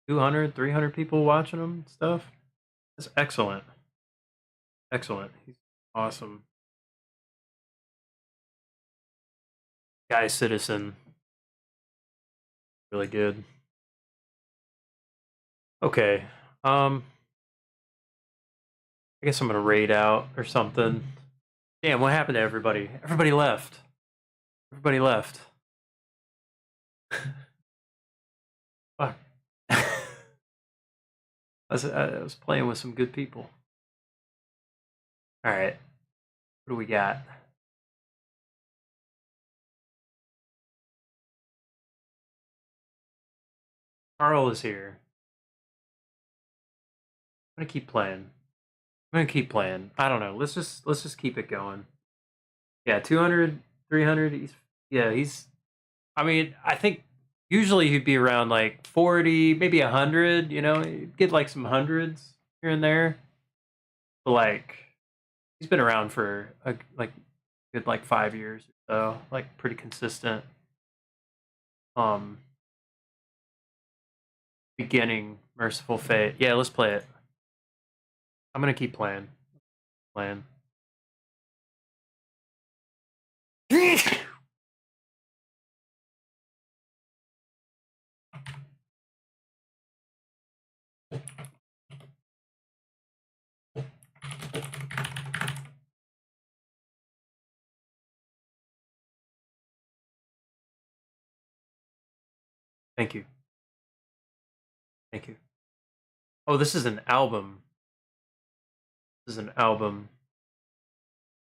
200, 300 people watching him and stuff. That's excellent. Excellent. He's awesome. Guy Citizen. Really good. Okay. I guess I'm gonna raid out or something. Damn, what happened to everybody? Everybody left. Everybody left. Fuck. I was playing with some good people. Alright. What do we got? Carl is here. I'm gonna keep playing. I'm gonna keep playing. I don't know. Let's just keep it going. Yeah, 200, 300. He's. I mean, I think usually he'd be around like 40, maybe 100. You know, he'd get like some hundreds here and there. But like, he's been around for a good like 5 years or so. Like pretty consistent. Beginning Merciful Fate. Yeah, let's play it. I'm gonna keep playing. Thank you. Thank you. Oh, this is an album. This is an album.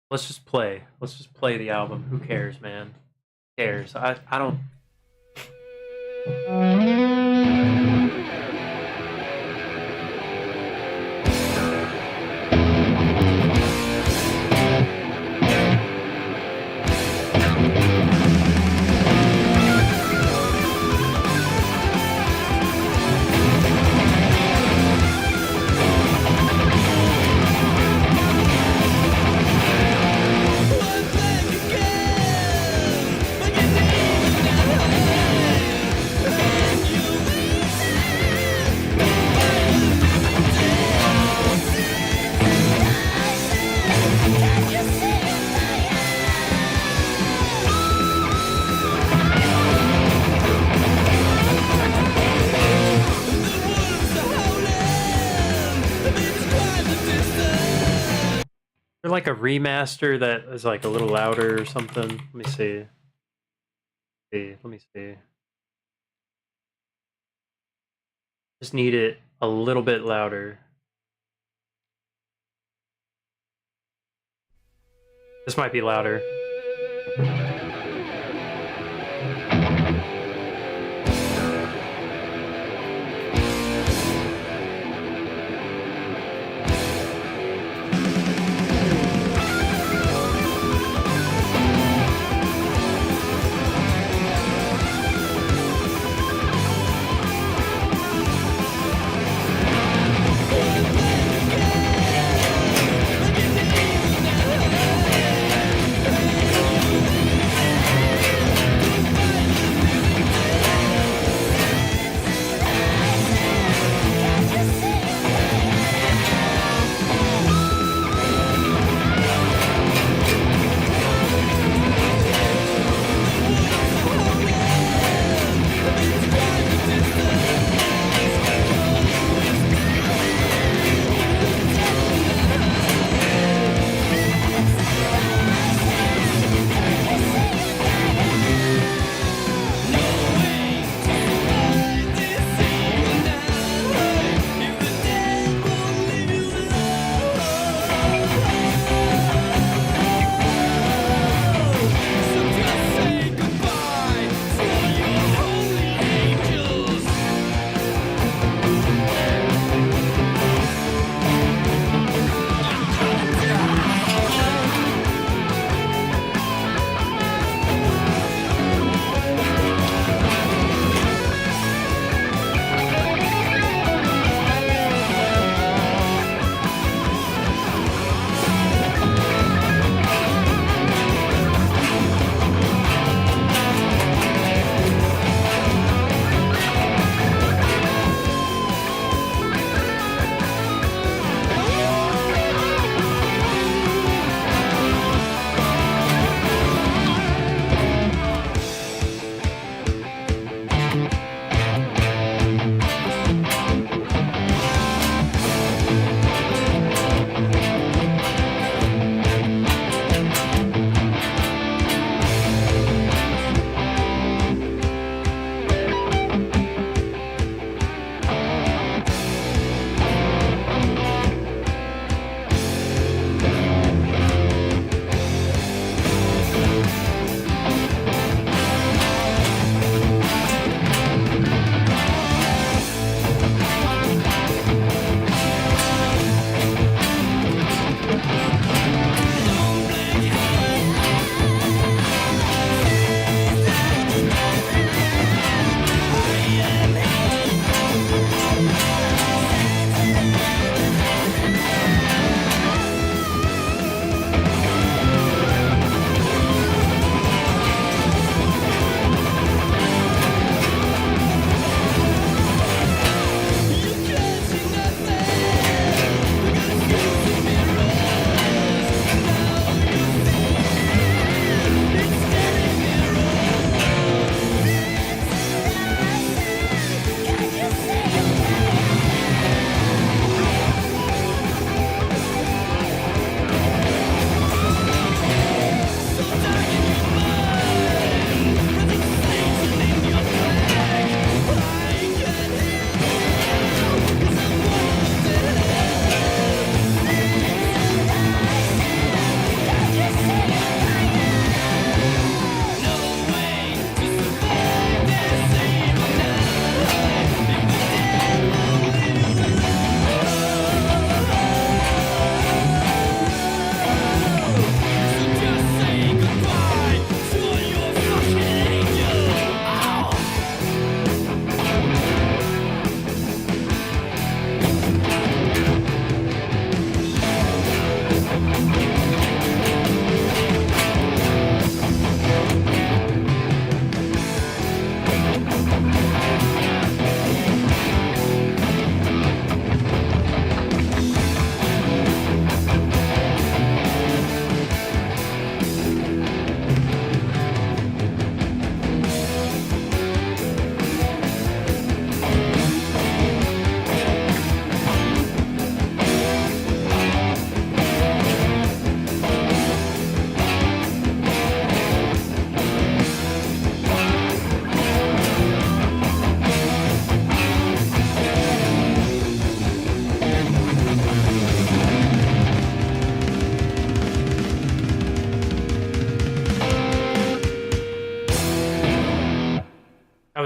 Let's just play. Let's just play the album. Who cares, man? Who cares? I don't. remaster that is like a little louder or something? Let me see. Let me see. Just need it a little bit louder. This might be louder.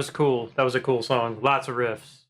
was cool. That was a cool song. Lots of riffs.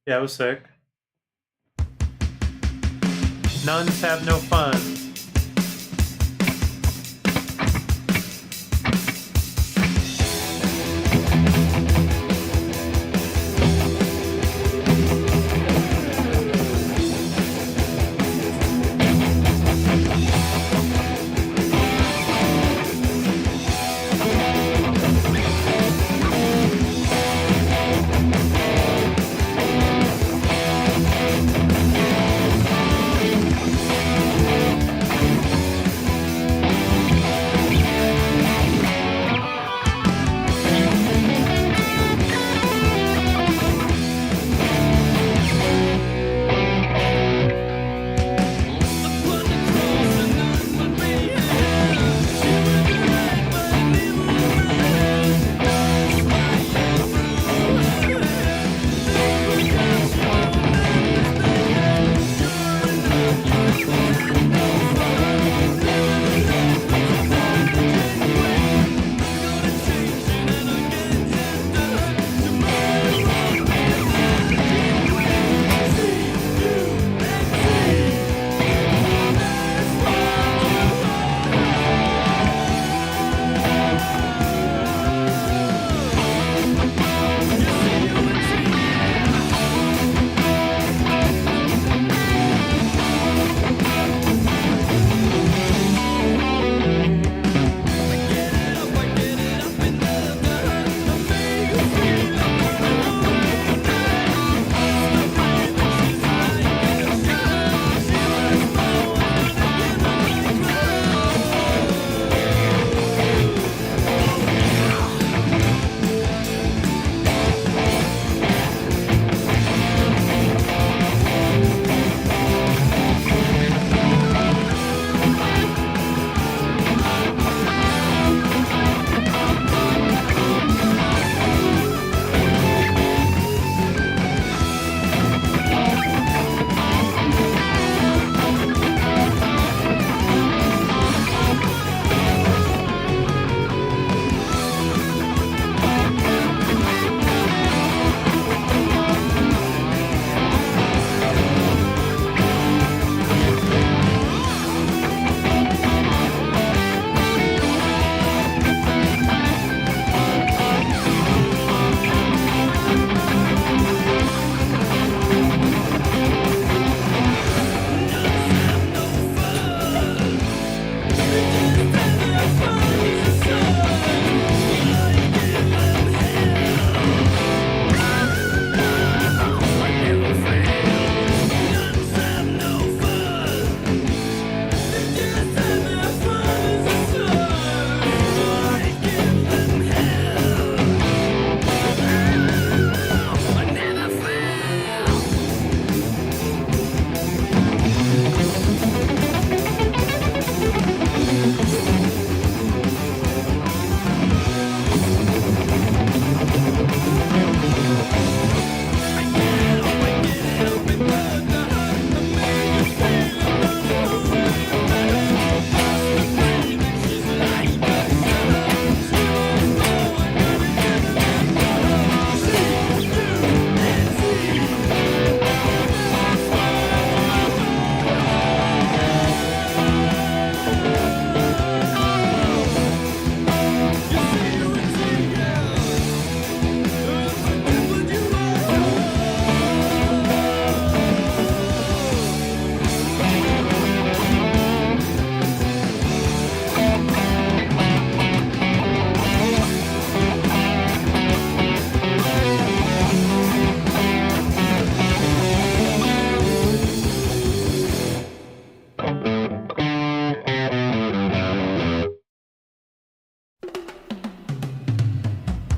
Yeah, it was sick. Nuns have no fun.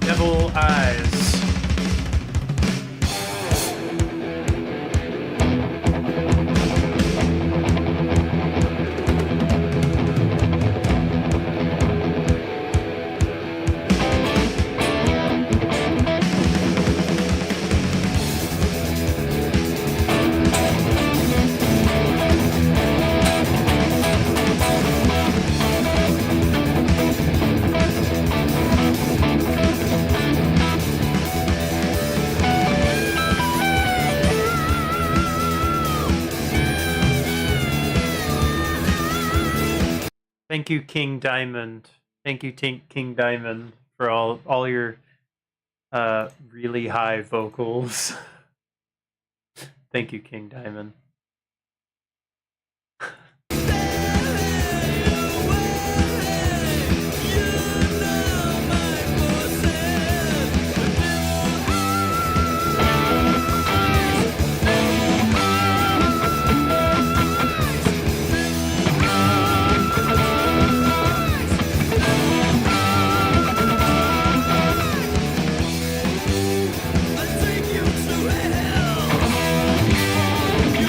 Devil Eyes. Thank you, King Diamond. Thank you, King Diamond, for all your really high vocals. Thank you, King Diamond. I take you to hell. You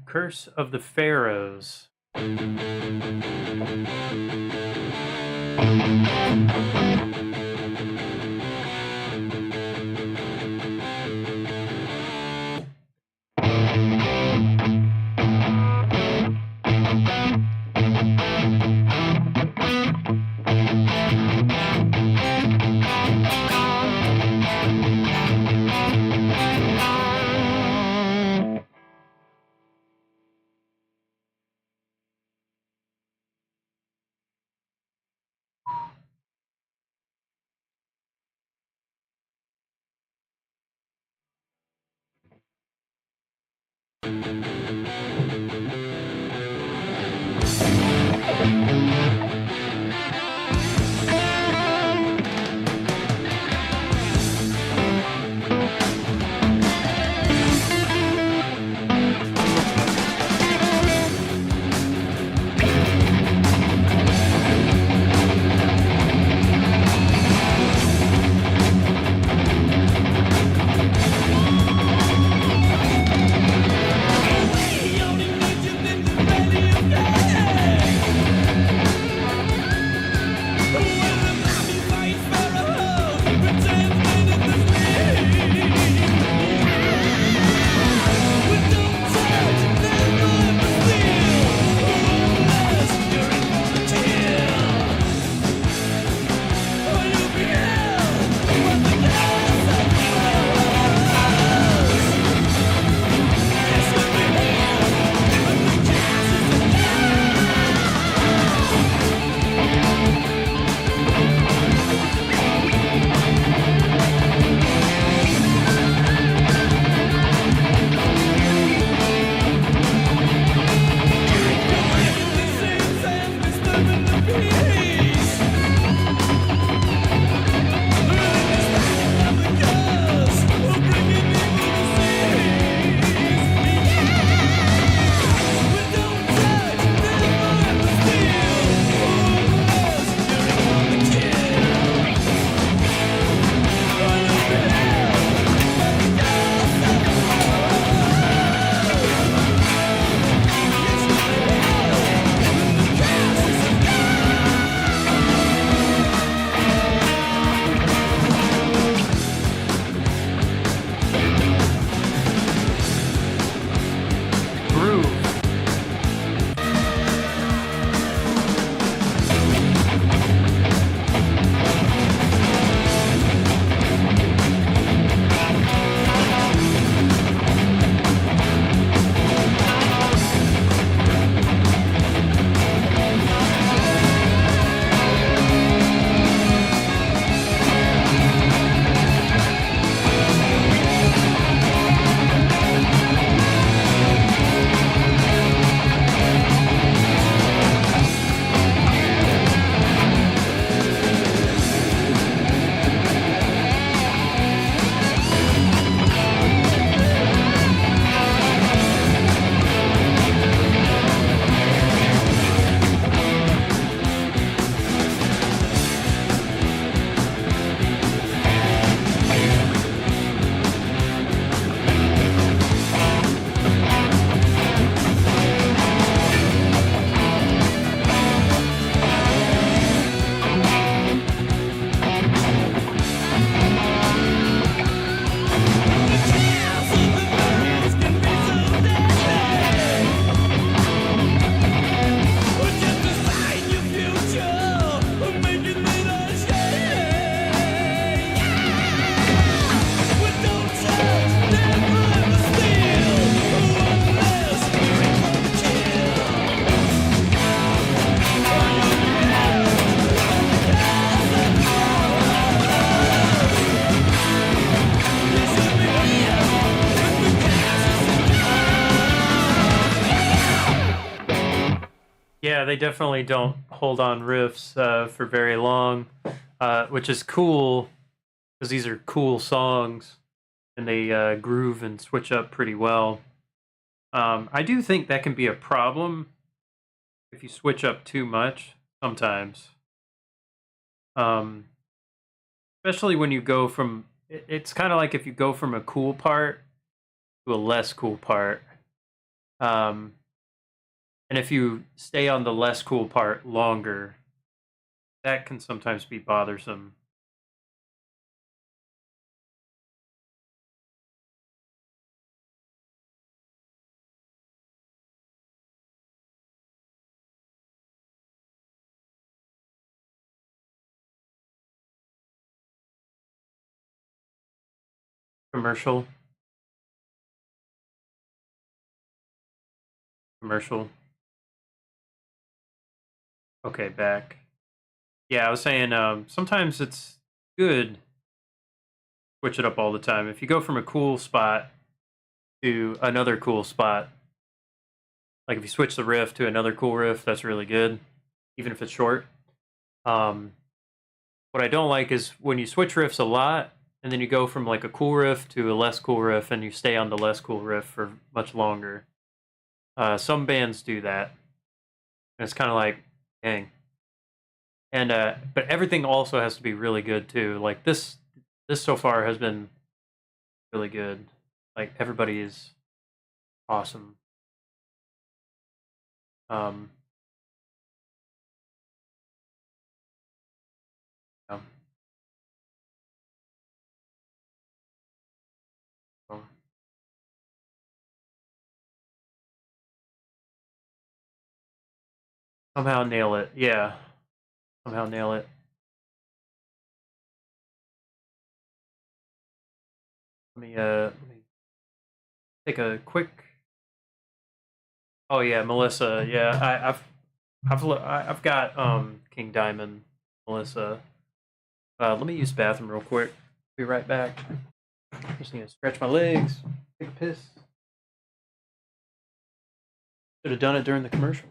Curse of the Pharaohs. Yeah, they definitely don't hold on riffs for very long, which is cool because these are cool songs and they groove and switch up pretty well. I do think that can be a problem if you switch up too much sometimes. Um, Especially when you go from, it's kind of like if you go from a cool part to a less cool part. Um, and if you stay on the less cool part longer, that can sometimes be bothersome. Commercial, commercial. Okay, back. Yeah, I was saying sometimes it's good switch it up all the time. If you go from a cool spot to another cool spot, like if you switch the riff to another cool riff, that's really good, even if it's short. Um, what I don't like is when you switch riffs a lot and then you go from like a cool riff to a less cool riff and you stay on the less cool riff for much longer. Some bands do that. And it's kind of like, dang. And but everything also has to be really good too. Like this so far has been really good. Like everybody is awesome. Um, yeah. So, somehow nail it. Yeah. Somehow nail it. Let me take a quick. Oh yeah, Melissa. Yeah, I've got King Diamond, Melissa. Let me use the bathroom real quick. Be right back. Just need to stretch my legs. Take a piss. Should have done it during the commercial.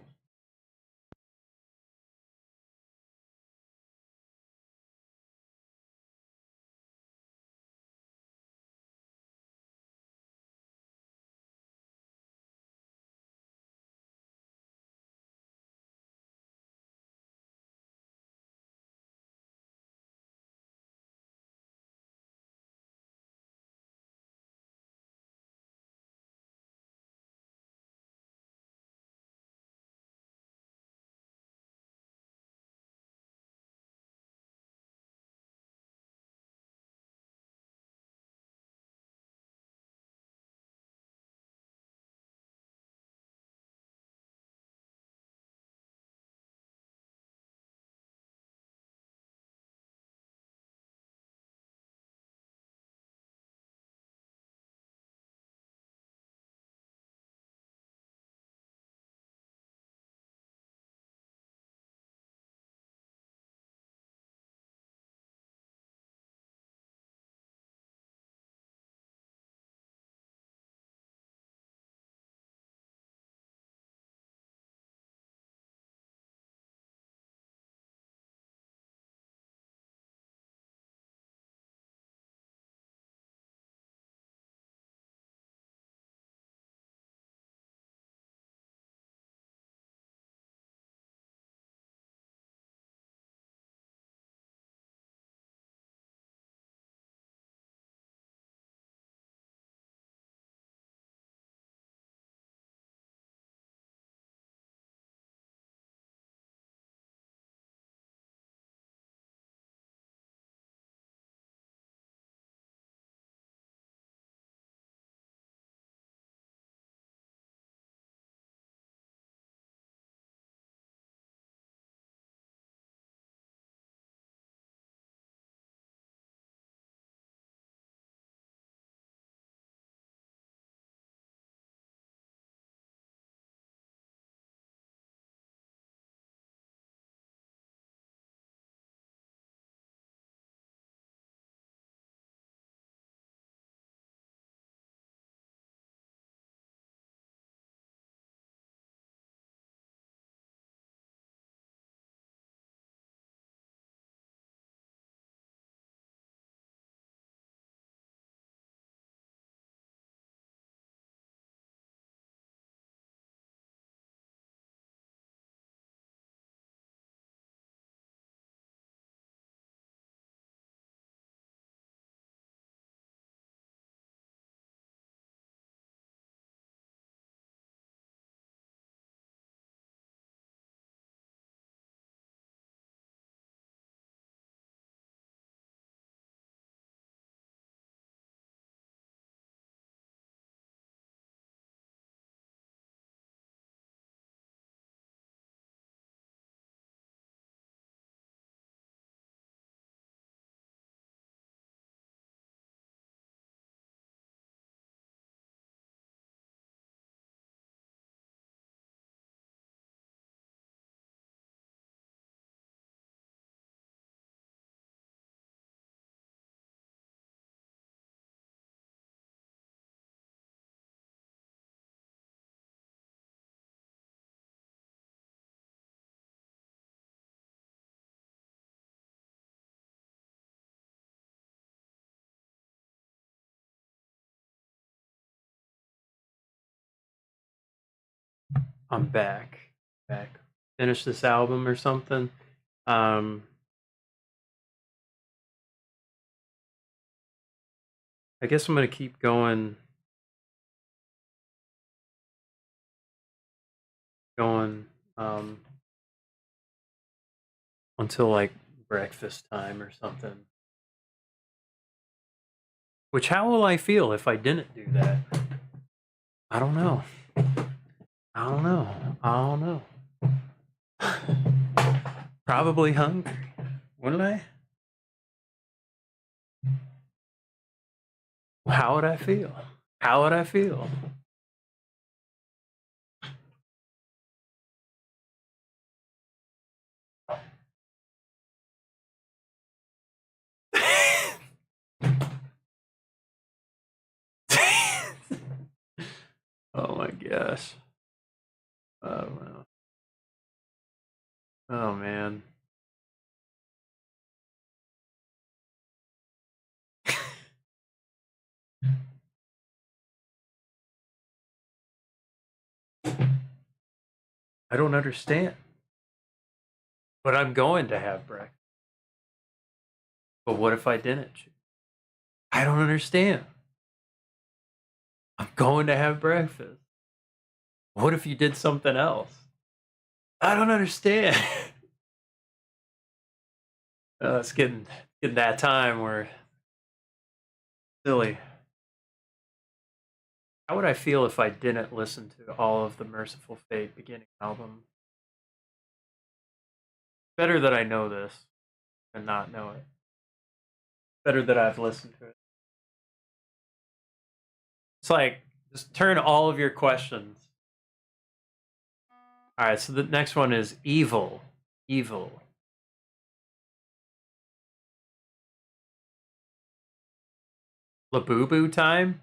I'm back. Back. Finish this album or something. I guess I'm gonna keep going. Um, until like breakfast time or something. Which, how will I feel if I didn't do that? I don't know. I don't know. I don't know. Probably hungry. Wouldn't I? How would I feel? How would I feel? Oh my gosh. Oh wow. Oh man. I don't understand. But I'm going to have breakfast. But what if I didn't? I don't understand. I'm going to have breakfast. What if you did something else? I don't understand. It's getting that time where silly. How would I feel if I didn't listen to all of the Merciful Fate beginning album? Better that I know this than not know it. Better that I've listened to it. It's like, just turn all of your questions. Alright, so the next one is evil. Evil. Labubu time?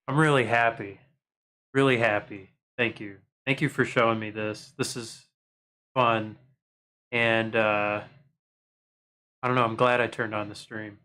I'm really happy. Really happy. Thank you. Thank you for showing me this. This is fun. And I don't know. I'm glad I turned on the stream.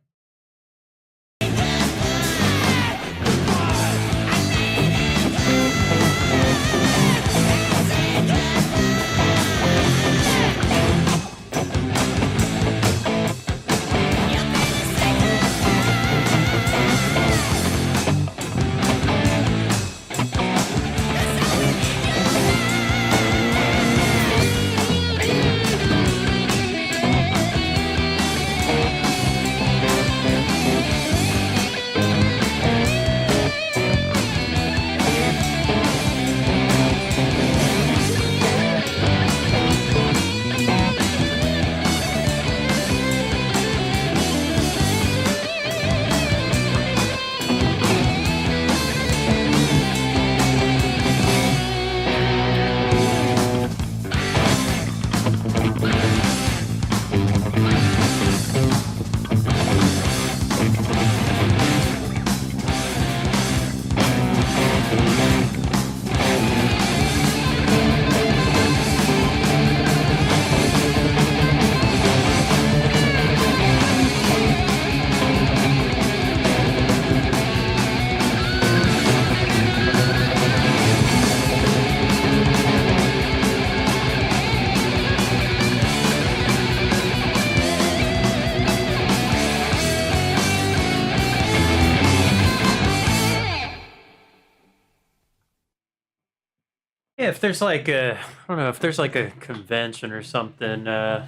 Yeah, if there's like I don't know, if there's like a convention or something, I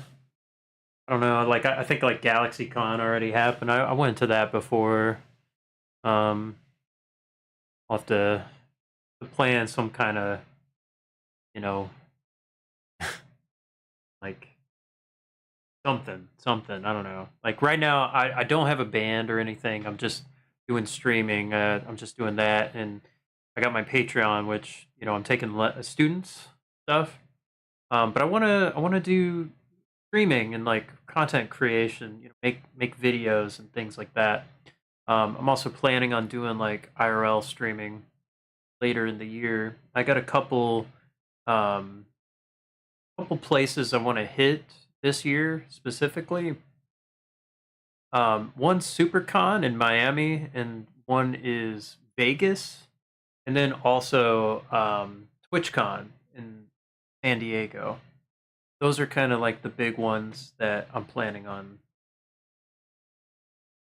don't know, like I think like GalaxyCon already happened. I went to that before. Um, I'll have to plan some kind of, you know, like something. I don't know. Like right now, I don't have a band or anything. I'm just doing streaming. I'm just doing that, and I got my Patreon, which I'm taking students stuff. But I wanna do streaming and like content creation. Make videos and things like that. I'm also planning on doing like IRL streaming later in the year. I got a couple places I want to hit this year specifically. One's SuperCon in Miami, and one is Vegas, and then also TwitchCon in San Diego. Those are kind of like the big ones that I'm planning on.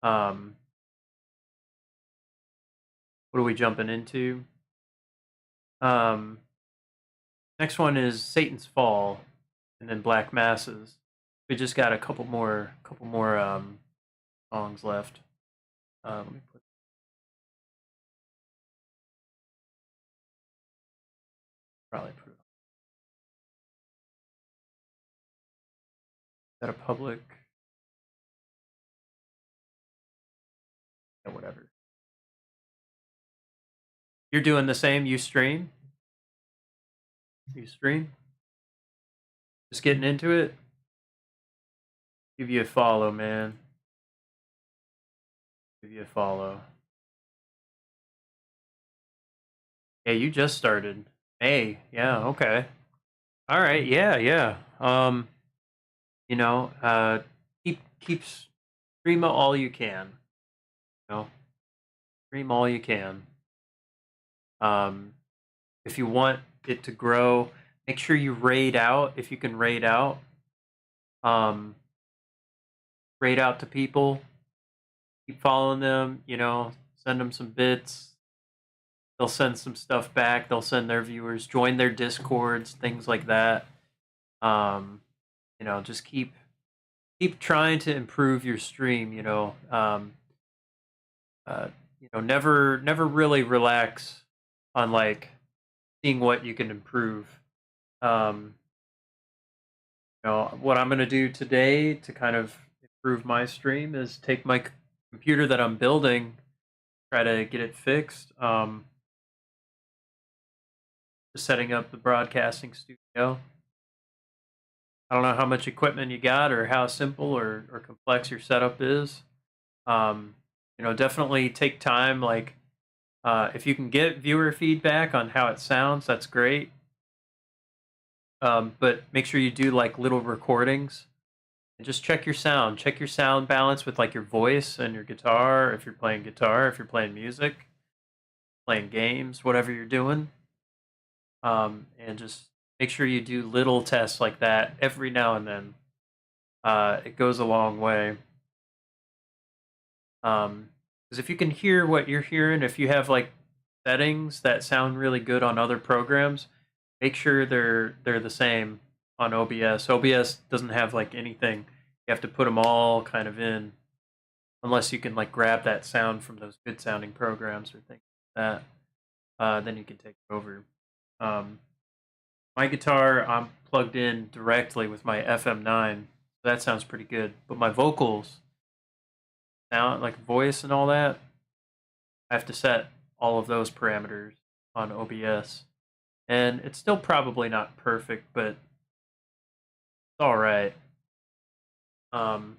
Um, what are we jumping into? Um, Next one is Satan's Fall, and then Black Masses. We just got a couple more songs left. Let me put probably put it. Is that a public? Yeah, whatever. You're doing the same. You stream. You stream. Just getting into it. Give you a follow, man. Give you a follow. Yeah, you just started. Hey, yeah, okay. All right, yeah. You know, keep stream all you can. You know, stream all you can. Um, if you want it to grow, make sure you raid out if you can raid out. Um, Raid out to people. Keep following them. Send them some bits. They'll send some stuff back. They'll send their viewers. Join their discords, things like that. Just keep trying to improve your stream. Never really relax on like seeing what you can improve. Um, what I'm gonna do today to kind of improve my stream is take my computer that I'm building, try to get it fixed. Just setting up the broadcasting studio. I don't know how much equipment you got or how simple or complex your setup is. Definitely take time. Like, if you can get viewer feedback on how it sounds, that's great. But make sure you do like little recordings And just check your sound. Check your sound balance with like your voice and your guitar. If you're playing guitar, if you're playing music, playing games, whatever you're doing. And just make sure you do little tests like that every now and then. It goes a long way. Because if you can hear what you're hearing, if you have like settings that sound really good on other programs, make sure they're the same on OBS. OBS doesn't have like anything. You have to put them all kind of in, unless you can like grab that sound from those good sounding programs or things like that. Then you can take it over. My guitar, I'm plugged in directly with my FM9. So that sounds pretty good. But my vocals, sound like voice and all that, I have to set all of those parameters on OBS. And it's still probably not perfect, but it's all right. Um,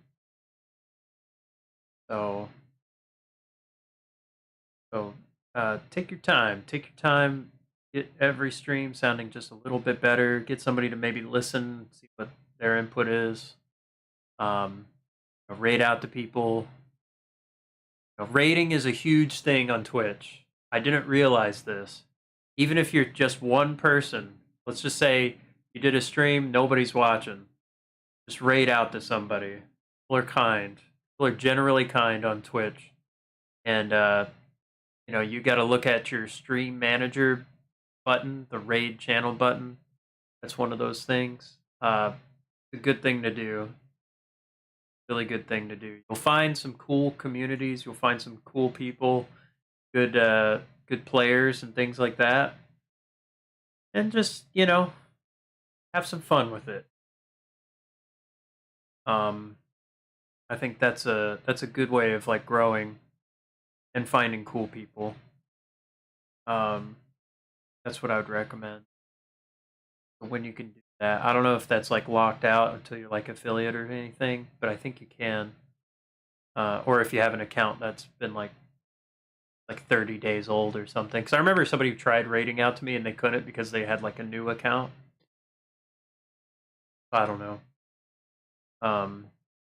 so, take your time. Take your time. Get every stream sounding just a little bit better. Get somebody to maybe listen, see what their input is. Rate out to people. Rating is a huge thing on Twitch. I didn't realize this. Even if you're just one person, let's just say you did a stream, nobody's watching. Just rate out to somebody. People are kind. People are generally kind on Twitch. And, you got to look at your stream manager button, the raid channel button. That's one of those things. It's a good thing to do. Really good thing to do. You'll find some cool communities. You'll find some cool people, good players and things like that. And just, have some fun with it. I think that's a good way of like growing and finding cool people. That's what I would recommend. When you can do that, I don't know if that's like locked out until you're like affiliate or anything, but I think you can. Or if you have an account that's been like 30 days old or something. Because I remember somebody who tried rating out to me and they couldn't because they had like a new account. I don't know.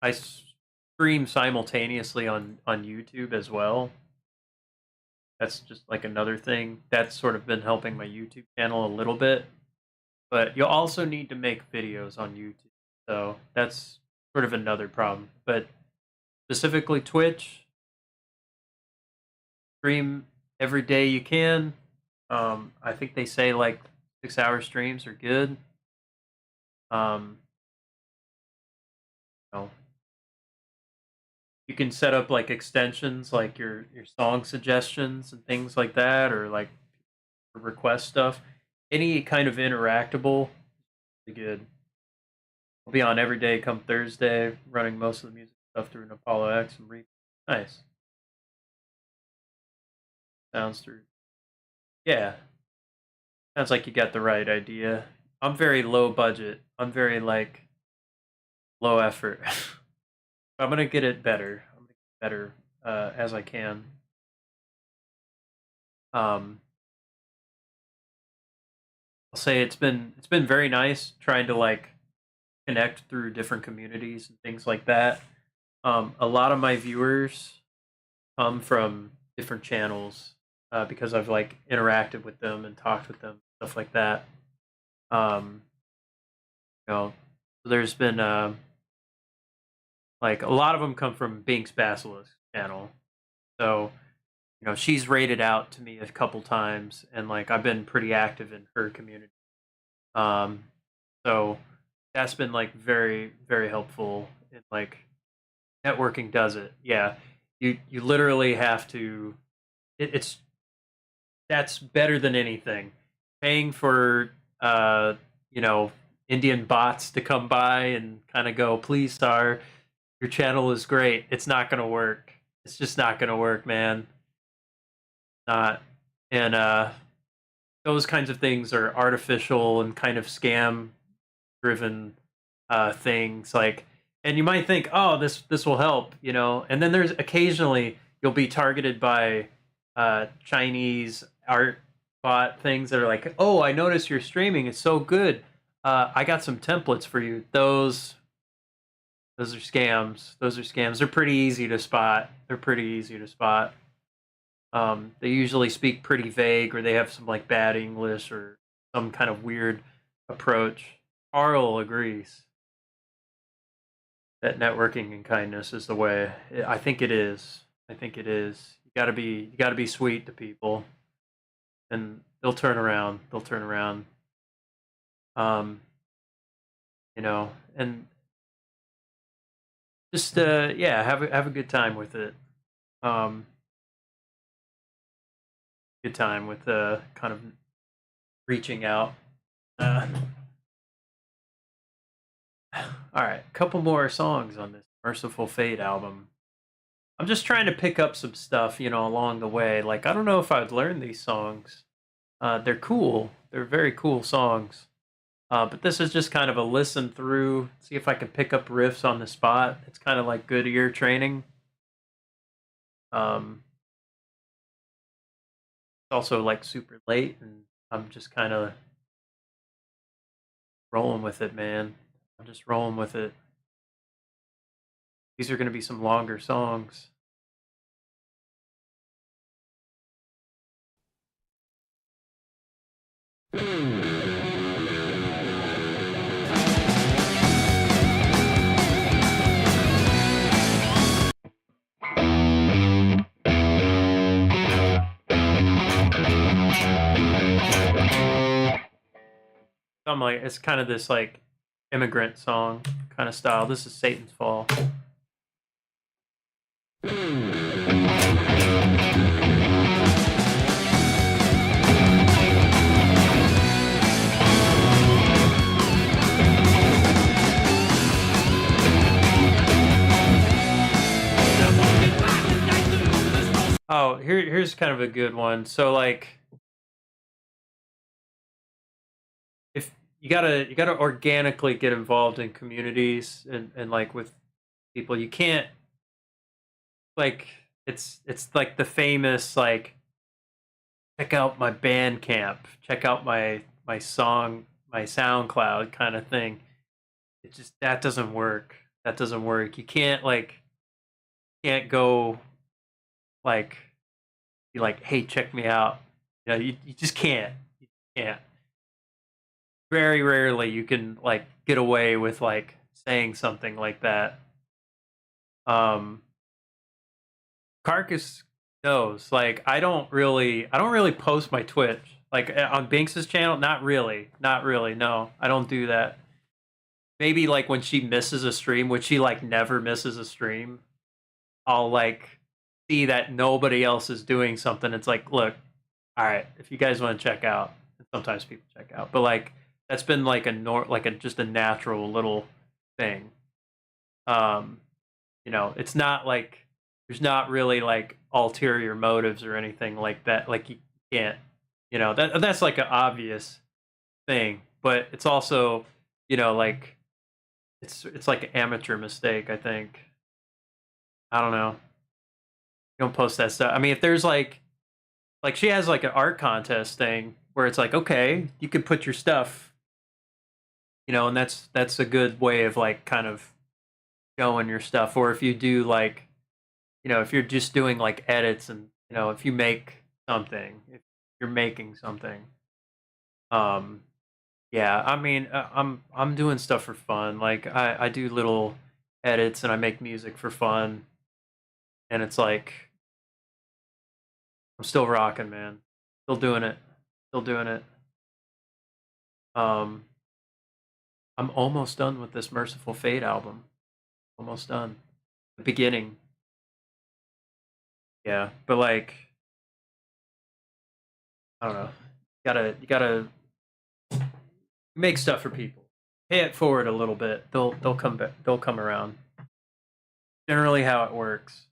I stream simultaneously on YouTube as well. That's just like another thing. That's sort of been helping my YouTube channel a little bit. But you'll also need to make videos on YouTube. So that's sort of another problem. But specifically Twitch, stream every day you can. I think they say like 6-hour streams are good. You can set up like extensions, like your song suggestions and things like that, or like request stuff. Any kind of interactable is good. I'll be on every day come Thursday, running most of the music stuff through an Apollo X and nice. Sounds through. Yeah. Sounds like you got the right idea. I'm very low budget. I'm very like low effort. I'm gonna get it better. I'm gonna get better as I can. I'll say it's been very nice trying to like connect through different communities and things like that. A lot of my viewers come from different channels because I've like interacted with them and talked with them, stuff like that. There's been like a lot of them come from Binks Basilisk channel, so she's rated out to me a couple times, and like I've been pretty active in her community. So that's been like very, very helpful. And like networking does it. Yeah, you literally have to. That's better than anything. Paying for Indian bots to come by and kind of go, please, star, your channel is great. It's not gonna work. It's just not gonna work, man. Not. And those kinds of things are artificial and kind of scam driven things, like, and you might think, oh, this will help, and then there's occasionally you'll be targeted by Chinese art bot things that are like, oh, I noticed your streaming is so good, I got some templates for you. Those Those are scams. Those are scams. They're pretty easy to spot. They're pretty easy to spot. They usually speak pretty vague, or they have some like bad English or some kind of weird approach. Carl agrees that networking and kindness is the way. I think it is. I think it is. You gotta be sweet to people, and they'll turn around. They'll turn around. You know, and just yeah, have a good time with it. Good time with kind of reaching out. All right, a couple more songs on this Merciful Fate album. I'm just trying to pick up some stuff, you know, along the way. Like, I don't know if I'd learn these songs. They're cool. They're very cool songs. But this is just kind of a listen through, see if I can pick up riffs on the spot. It's kind of like good ear training. It's also like super late, and I'm just kind of rolling with it, man. I'm just rolling with it. These are going to be some longer songs. I'm like, it's kind of this like immigrant song kind of style. This is Satan's Fall. Oh, here's kind of a good one. So like, if you gotta organically get involved in communities and like with people, you can't like it's like the famous like check out my Bandcamp, check out my song, my SoundCloud kind of thing. It just that doesn't work. That doesn't work. You can't go like be like, hey, check me out. You know, you just can't. You can't. Very rarely you can like get away with like saying something like that. Carcass knows. Like I don't really post my Twitch. Like on Binks's channel, not really. No, I don't do that. Maybe like when she misses a stream, which she like never misses a stream, I'll like see that nobody else is doing something. It's like, look, all right, if you guys want to check out, and sometimes people check out, but like that's been like just a natural little thing. You know, it's not like there's not really like ulterior motives or anything like that. Like you can't, you know, that's like an obvious thing, but it's also, you know, like it's like an amateur mistake, I think. I don't know. Don't post that stuff. I mean, if there's like she has like an art contest thing where it's like, okay, you could put your stuff, you know, and that's a good way of like kind of showing your stuff. Or if you do like, you know, if you're just doing like edits and, you know, if you make something, if you're making something, yeah, I mean, I'm doing stuff for fun. Like I do little edits and I make music for fun, and it's like I'm still rocking, man. Still doing it. Still doing it. I'm almost done with this Merciful Fate album. Almost done. The beginning. Yeah, but like I don't know. You gotta make stuff for people. Pay it forward a little bit. They'll come back. They'll come around. Generally how it works.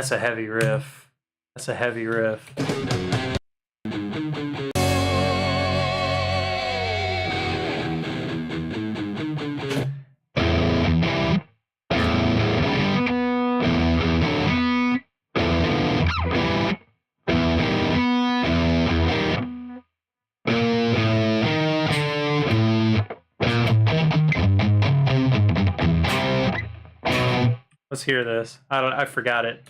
that's a heavy riff. That's a heavy riff. Let's hear this. I forgot it.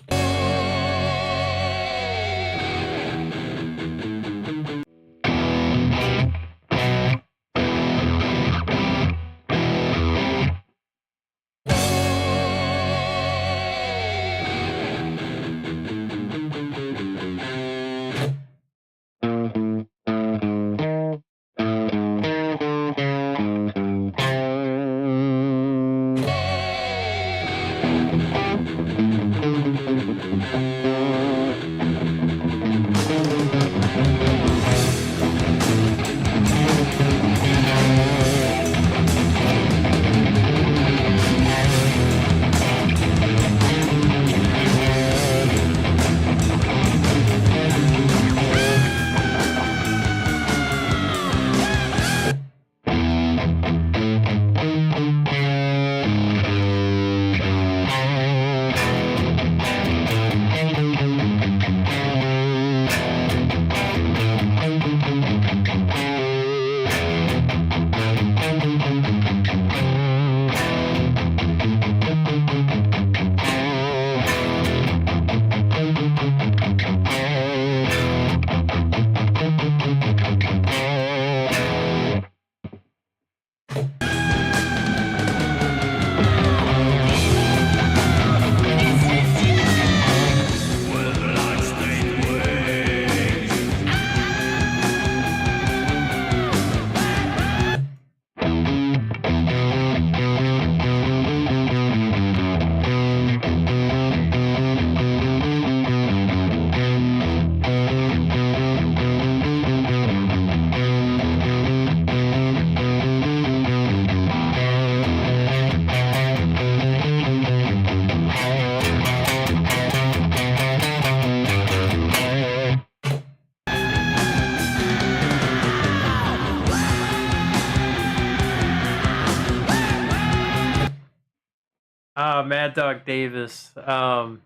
Mad Dog Davis. I'm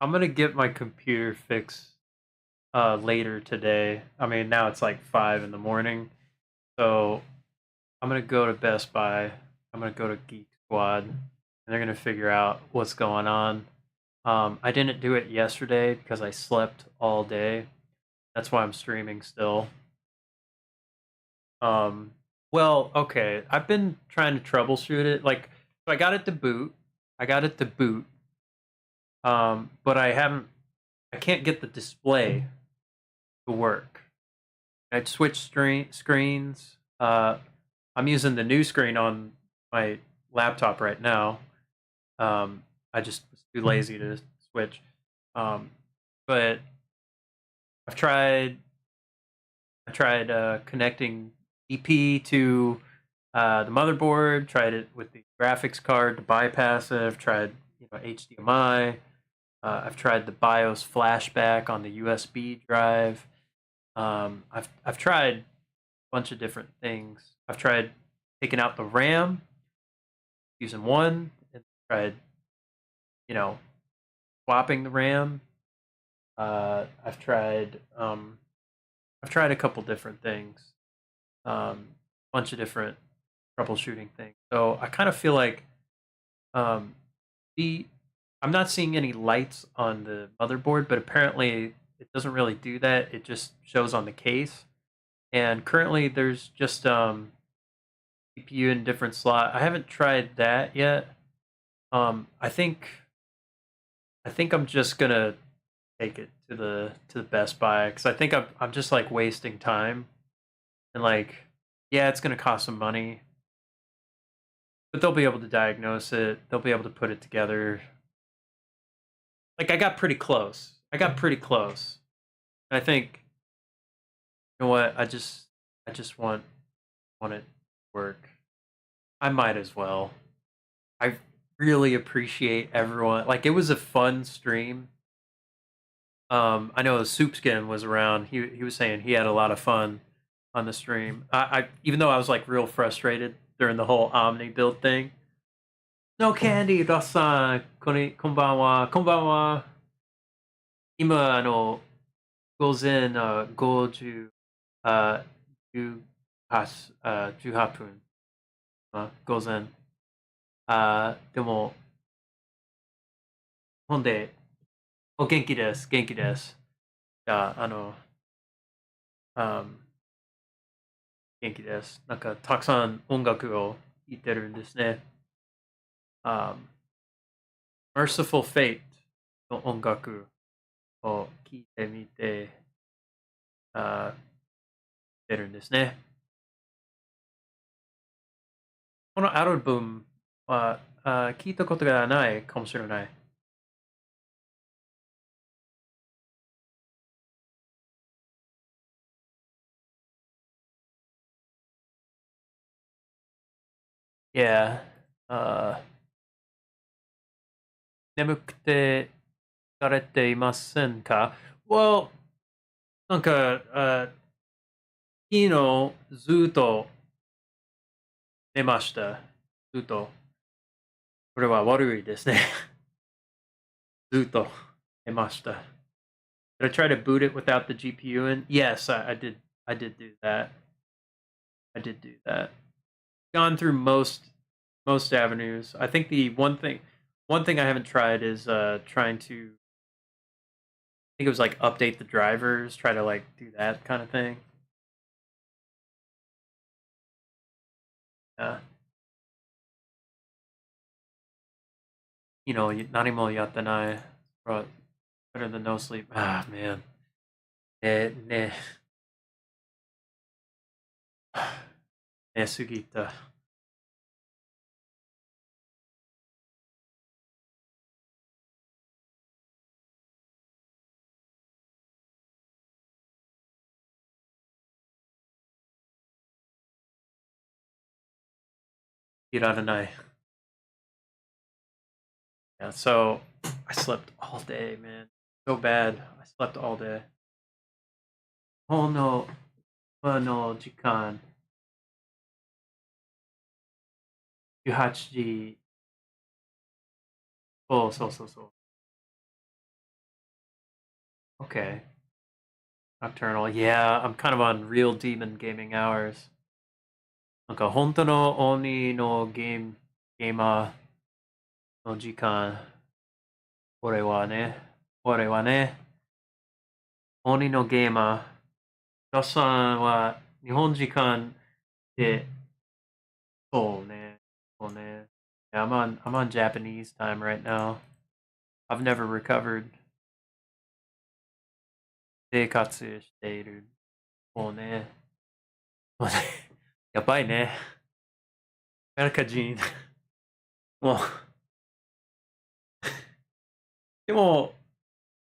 gonna get my computer fixed later today. I mean, now it's like 5 in the morning, so I'm gonna go to Best Buy. I'm gonna go to Geek Squad, and they're gonna figure out what's going on. I didn't do it yesterday because I slept all day. That's why I'm streaming still. Well, okay. I've been trying to troubleshoot it. Like, so I got it to boot. But I can't get the display to work. I'd switch screens. I'm using the new screen on my laptop right now. I just was too lazy to switch. But I tried connecting EP to the motherboard. Tried it with the graphics card to bypass it. I've tried HDMI. I've tried the BIOS flashback on the USB drive. I've tried a bunch of different things. I've tried taking out the RAM, using one, and tried, swapping the RAM. I've tried a couple different things, bunch of different troubleshooting things. So I kind of feel like I'm not seeing any lights on the motherboard, but apparently it doesn't really do that. It just shows on the case. And currently there's just CPU in different slot. I haven't tried that yet. I think I'm just gonna take it to the Best Buy because I think I'm just like wasting time, and like, yeah, it's gonna cost some money, but they'll be able to diagnose it. They'll be able to put it together. Like, I got pretty close. And I think, you know what? I just want it to work. I might as well. I really appreciate everyone. Like, it was a fun stream. I know Soupskin was around. He was saying he had a lot of fun on the stream. I even though I was like real frustrated during the whole Omni build thing. No candy, Ross-san. Konbanwa. Konbanwa. 今、午前、50、18、18分、午前。でも、ほんで、お元気です、元気です。じゃあ、元気です。なんか、たくさん音楽を聴いてるんですね。Merciful Fate の音楽を聴いてみて、てるんですね。このアルバムは、聞いたことがないかもしれない。Yeah. 眠くて疲れていませんか？ Well, なんか、昨日ずっと寝ました。ずっと。これは悪いですね。ずっと寝ました。Did I try to boot it without the GPU in? Yes, I did. I did do that. I did do that. Gone through most avenues. I think the one thing I haven't tried is trying to I think it was like update the drivers, try to like do that kind of thing. Yeah. Not more yet than I brought better than no sleep. Ah man. Ne 寝すぎた。いられない。Yeah, so I slept all day, man. So bad. I slept all day. ほのの時間18時。そう。Okay. Nocturnal. Yeah, I'm kind of on real demon gaming hours. なんか本当の鬼のゲーマーの時間。俺はね、鬼のゲーマー。ダさんは日本時間で、そうね。Yeah, I'm on Japanese time right now. I've never recovered. 生活している。もうね。もうねやばいね。アメリカ人。もう。でも、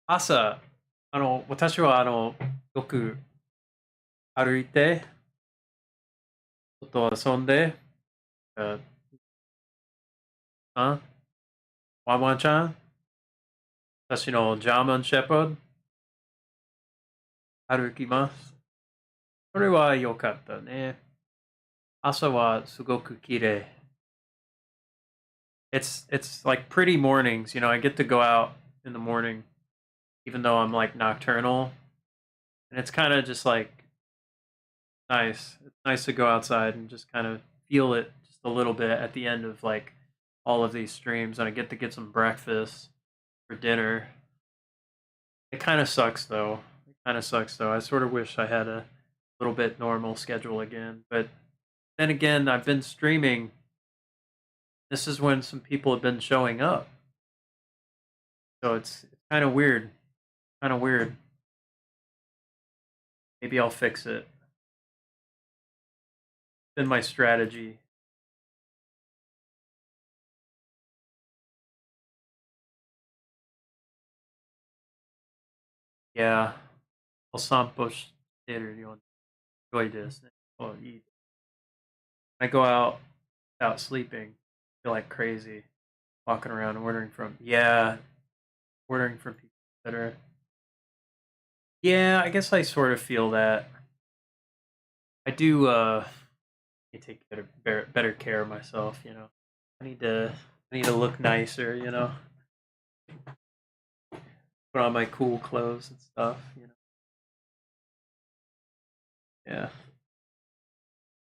朝、私はよく歩いて、ちょっと遊んで、あ、あワンワンちゃん、私のジャーマンシェパード、歩きます。それは良かったね。朝はすごく綺麗。It's like pretty mornings, I get to go out in the morning, even though I'm like nocturnal, and it's kind of just like nice. It's nice to go outside and just kind of feel it just a little bit at the end of like all of these streams, and I get to get some breakfast for dinner. It kind of sucks though. I sort of wish I had a little bit normal schedule again, but then again, I've been streaming. This is when some people have been showing up, so it's kind of weird. Kind of weird. Maybe I'll fix it. Been my strategy. Yeah. お散歩してるような良いですね。Oh, eat. I go out without sleeping. Feel like crazy. Walking around ordering from people better. Yeah, I guess I sort of feel that. I do need to take better care of myself, you know. I need to look nicer, you know. Put on my cool clothes and stuff, you know. Yeah.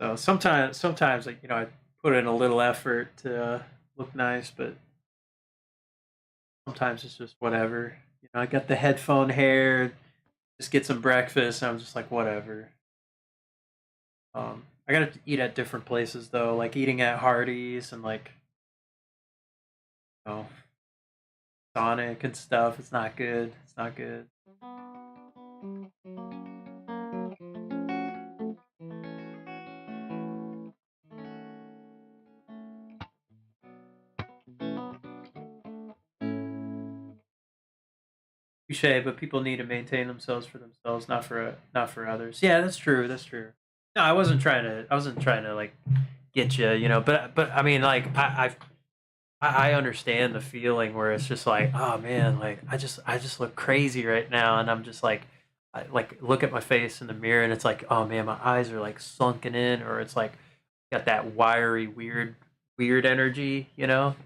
So sometimes like, you know, I put in a little effort to look nice, but sometimes it's just whatever. You know, I got the headphone hair, just get some breakfast, and I'm just like whatever. I gotta eat at different places though, like eating at Hardee's and like, you know, Sonic and stuff. It's not good. It's not good. Touche, but people need to maintain themselves for themselves, not for others. Yeah, that's true. That's true. No, I wasn't trying to like get you, you know. But I mean, like I understand the feeling where it's just like, oh man, like I just look crazy right now, and I'm just like, I like look at my face in the mirror, and it's like, oh man, my eyes are like sunken in, or it's like got that wiry, weird energy, you know.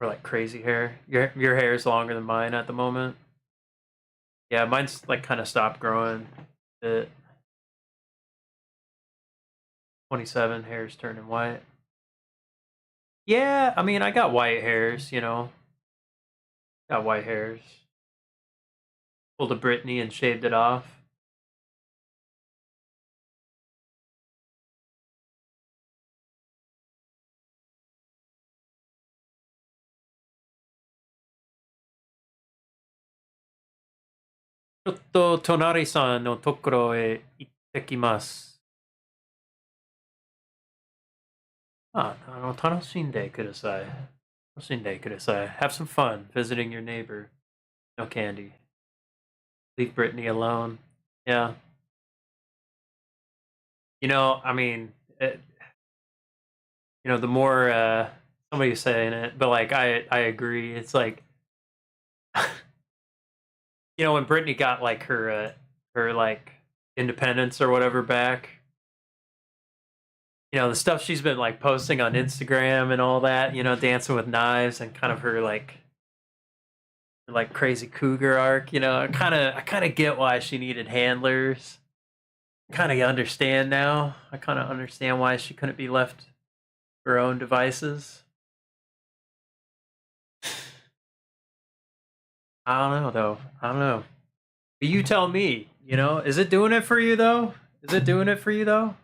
Or like crazy hair. Your hair is longer than mine at the moment. Yeah, mine's like kind of stopped growing. At 27, hair's turning white. Yeah, I mean, I got white hairs, you know. Got white hairs. Pulled a Britney and shaved it off. Chotto tonari-san no tokoro e ittekimasu. Ah, 楽しんでください. 楽しんでください. Have some fun visiting your neighbor. No candy. Leave Britney alone. Yeah. You know, I mean, you know, the more somebody's saying it, but like I agree. It's like you know when Britney got like her like independence or whatever back. You know the stuff she's been like posting on Instagram and all that. You know, dancing with knives and kind of her like crazy cougar arc. You know, I kind of get why she needed handlers. Kind of understand now. I kind of understand why she couldn't be left to her own devices. I don't know though. I don't know. But you tell me, you know, is it doing it for you though? Is it doing it for you though?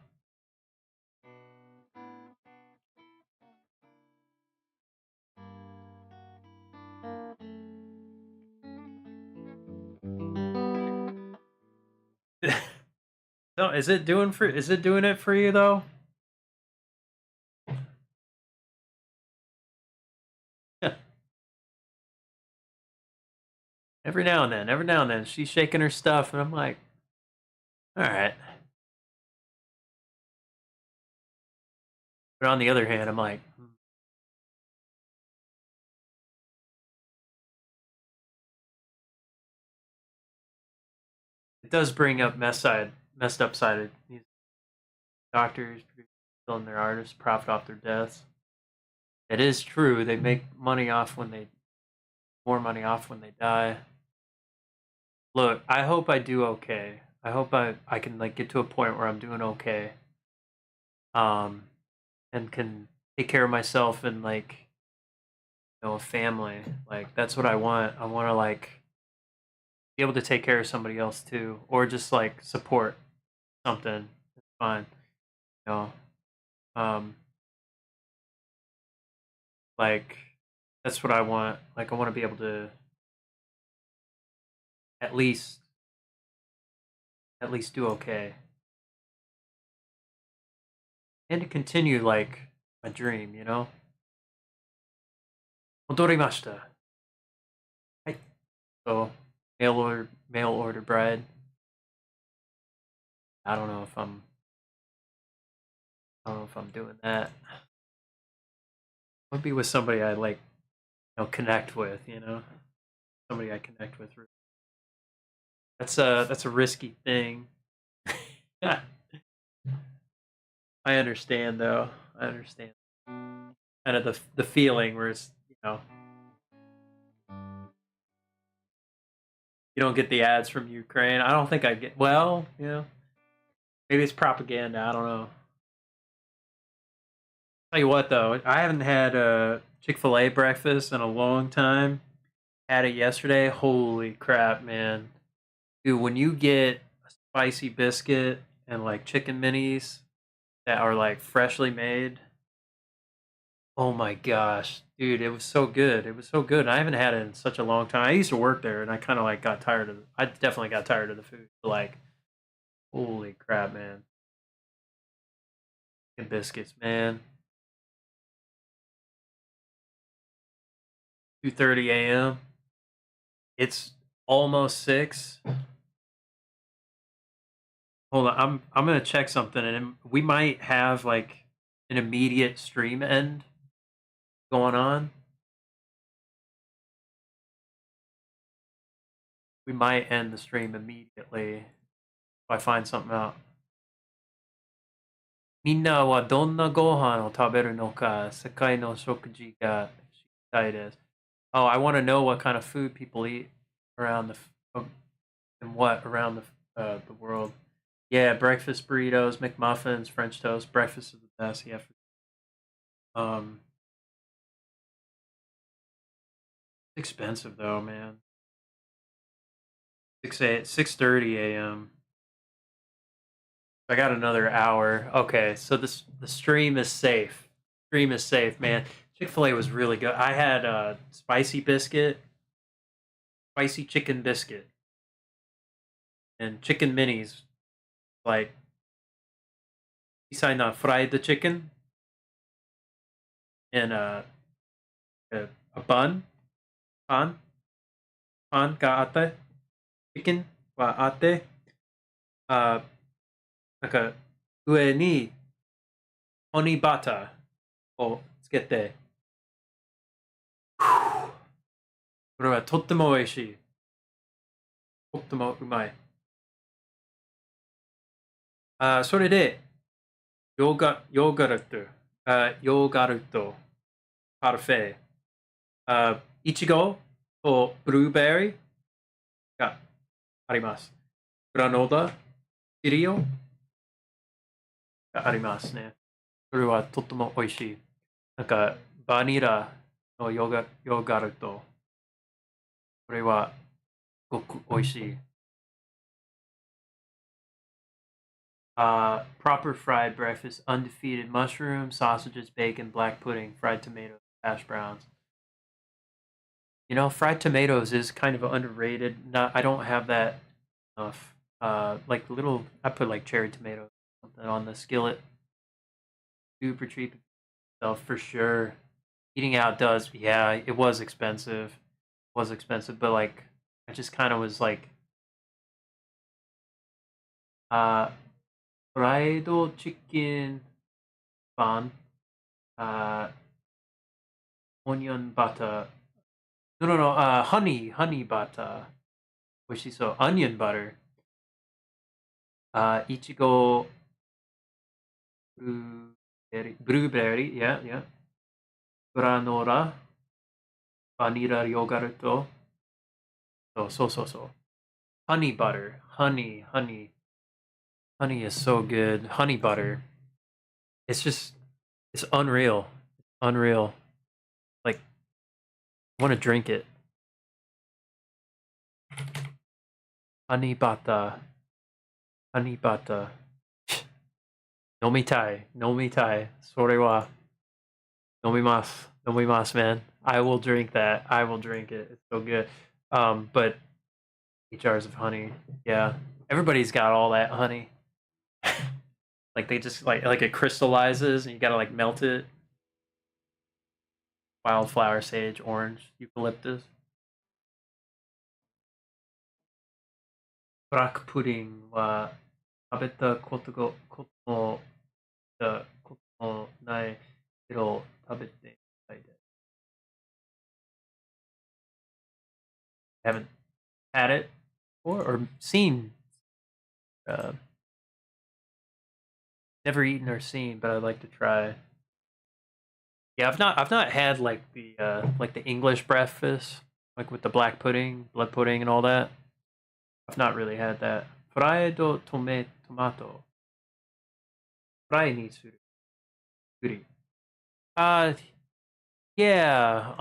No, is it doing it for you though? Yeah. Every now and then, she's shaking her stuff, and I'm like, all right. But on the other hand, I'm like, it does bring up messed up side of these doctors, killing their artists, profit off their deaths. It is true they make money off when they more money off when they die. Look, I hope I do okay. I hope I can like get to a point where I'm doing okay. Um, and can take care of myself and like you know a family. Like that's what I want. I want to like be able to take care of somebody else too, or just like support something. It's fine. You know, um, like that's what I want. Like I want to be able to at least at least do okay and to continue like my dream. You know, 戻りました. Hi. So mail order bride. I don't know if I don't know if I'm doing that. I would be with somebody I like, you know, connect with. You know, somebody I connect with. That's a risky thing. I understand though. I understand. Kind of the feeling where it's, you don't get the ads from Ukraine. I don't think I get. Well, maybe it's propaganda. I don't know. Tell you what though, I haven't had a Chick-fil-A breakfast in a long time. Had it yesterday. Holy crap, man. Dude, when you get a spicy biscuit and like chicken minis that are like freshly made, oh my gosh, dude, it was so good. It was so good. And I haven't had it in such a long time. I used to work there, and I kind of like got tired of. I definitely got tired of the food. Like, holy crap, man! And biscuits, man. 2:30 a.m. It's almost 6. Hold on, I'm gonna check something, and we might have like an immediate stream end going on. We might end the stream immediately if I find something out. みんなはどんなご飯を食べるのか、世界の食事が知りたいです。Oh, I want to know what kind of food people eat around and what around the world. Yeah, breakfast burritos, McMuffins, French toast. Breakfast is the best. Yeah. Um, it's expensive though, man. 6:30 a.m. I got another hour. Okay, so the stream is safe. Stream is safe, man. Chick-fil-A was really good. I had a spicy chicken biscuit, and chicken minis. Like, isai fried the chicken and a bun, pan, pan ga atte, chicken wa atte, なんか上にホニーバターをつけて、これはとっても美味しい。とってもうまい。それで、ヨーグルト、パルフェ、いちごとブルーベリーがあります。グラノーラ、シリオがありますね。それはとっても美味しい。なんか、バニラのヨーグルト。これはごく美味しい。Proper fried breakfast, undefeated mushrooms, sausages, bacon, black pudding, fried tomatoes, hash browns. Fried tomatoes is kind of underrated. Not, I don't have that enough. Like little, I put like cherry tomatoes something on the skillet. Super cheap stuff for sure. Eating out does, yeah, it was expensive. It was expensive, but like, I just kind of was like, fried chicken bun, onion butter. No, honey butter. So onion butter. Ichigo blueberry, yeah. Granola, vanilla yogurt. So. Honey butter, honey. Honey is so good. Honey butter. It's unreal. Unreal. Like, I want to drink it. Honey butter. Honey butter. 飲みたい。それは飲みます。Man. I will drink that. I will drink it. It's so good. But 8 jars of honey. Yeah. Everybody's got all that honey. Like they just like it crystallizes and you gotta like melt it. Wildflower, sage, orange, eucalyptus. Black pudding は食べたこともないけど食べてみたいです。Haven't had it. or seen. Uh, Never eaten or seen, but I'd like to try. Yeah, I've not had like the English breakfast, like with the black pudding, blood pudding, and all that. I've not really had that. Fried tomato. Fry ni suru. Guri. Uh, yeah.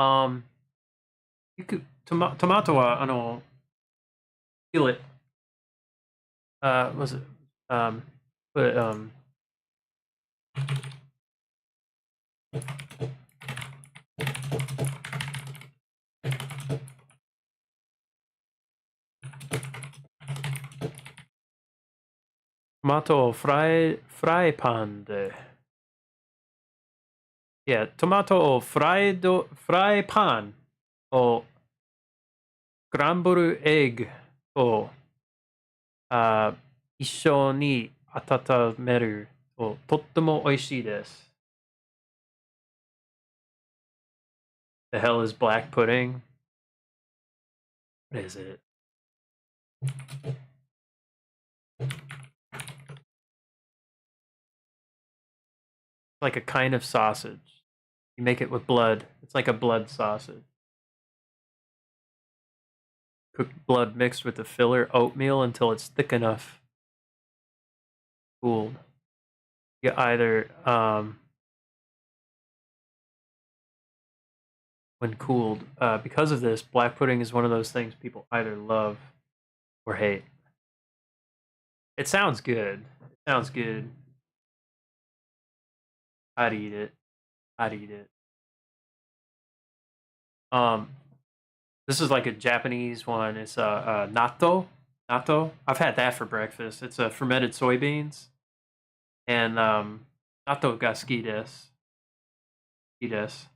You could tomato wa peel it. Was it put tomato fry pan de. Yeah, tomato fry pan をスクランブルエッグと一緒に温めるととっても美味しいです。The hell is black pudding? What is it? Like a kind of sausage. You make it with blood. It's like a blood sausage. Cooked blood mixed with the filler oatmeal until it's thick enough. Cooled. You either when cooled. Because of this, black pudding is one of those things people either love or hate. It sounds good. It sounds good. I'd eat it. I'd eat it. This is like a Japanese one. It's natto. Natto. I've had that for breakfast. It's fermented soybeans. And natto ga suki desu. Suki desu.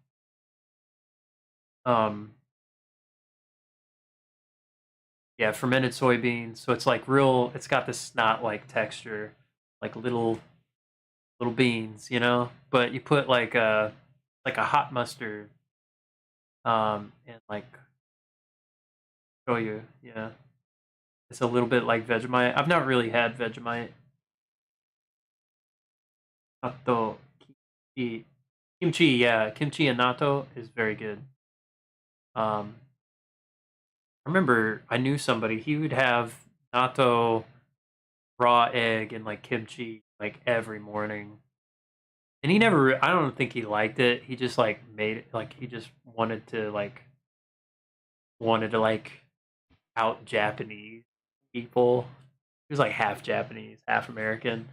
Yeah, fermented soybeans. So it's like real. It's got this snot-like texture, like little beans, you know. But you put like a hot mustard, and like shoyu. Yeah, it's a little bit like Vegemite. I've not really had Vegemite. Natto kimchi. Kimchi, yeah, kimchi and natto is very good. Um, I remember I knew somebody. He would have natto, raw egg, and like kimchi like every morning. And he never. I don't think he liked it. He just like made it. Like he just wanted to out Japanese people. He was like half Japanese, half American.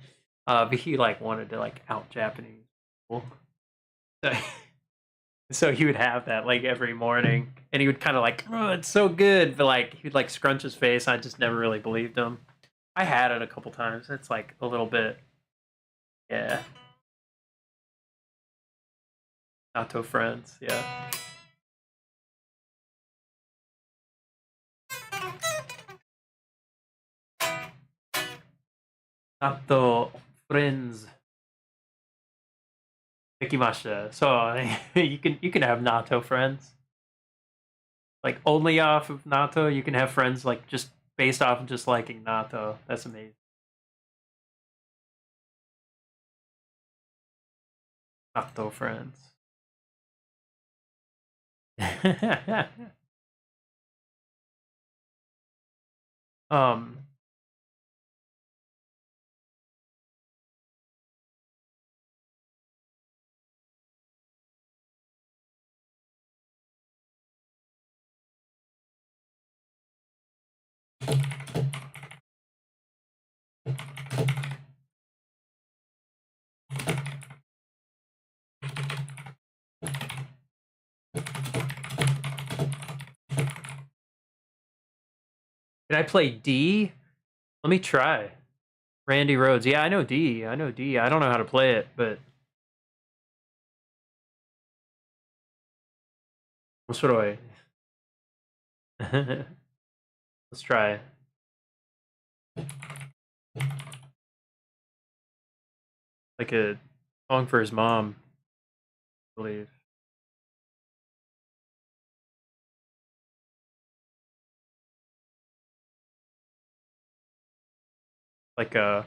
But he like wanted to like out Japanese people. So, so he would have that like every morning, and he would kind of like, oh, it's so good, but like he'd like scrunch his face. I just never really believed him. I had it a couple times. It's like a little bit, yeah. Natto friends, yeah. Natto friends. Ikimashita. So you can have natto friends. Like only off of natto, you can have friends like just based off of just liking natto. That's amazing. Natto friends. um Did I play D? Let me try. Randy Rhodes. Yeah, I know D. I know D. I don't know how to play it, but what should I? Let's try. Like a song for his mom, I believe. like a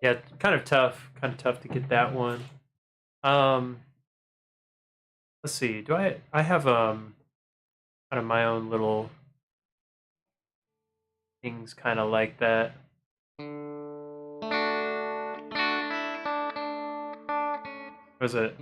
yeah, kind of tough to get that one. Let's see. Do I have kind of my own little things kind of like that. Was it?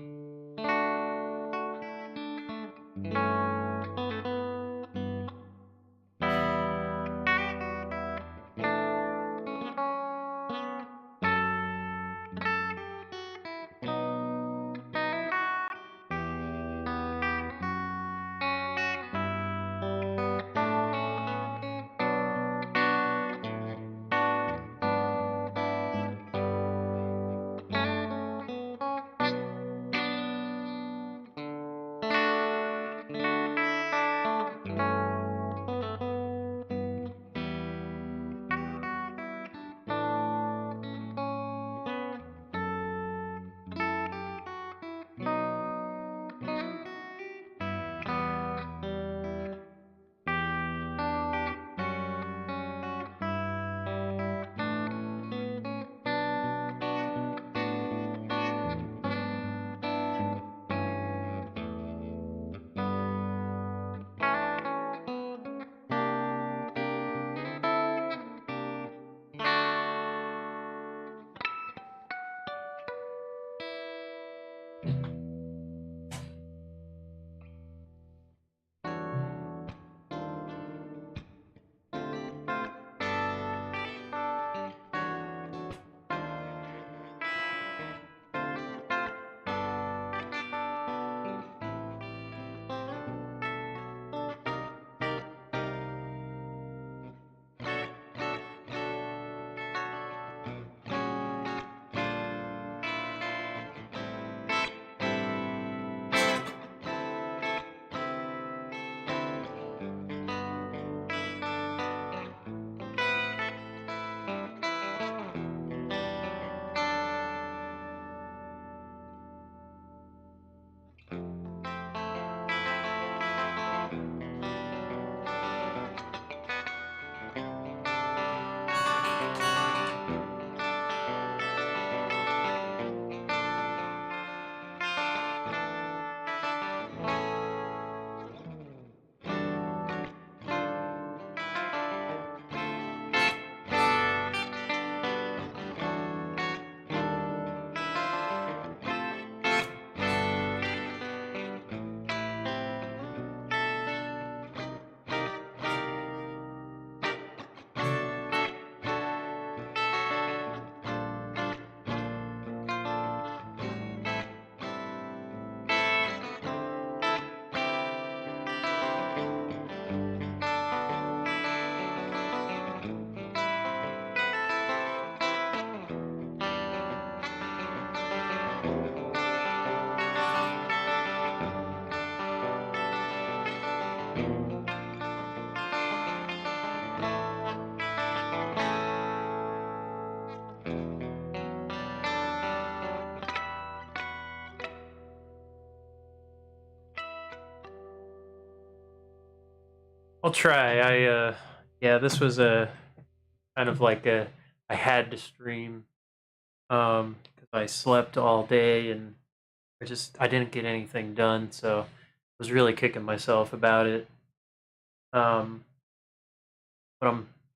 I'll try. Yeah, this was a kind of like a I had to stream because I slept all day and I didn't get anything done, so I was really kicking myself about it. Um, but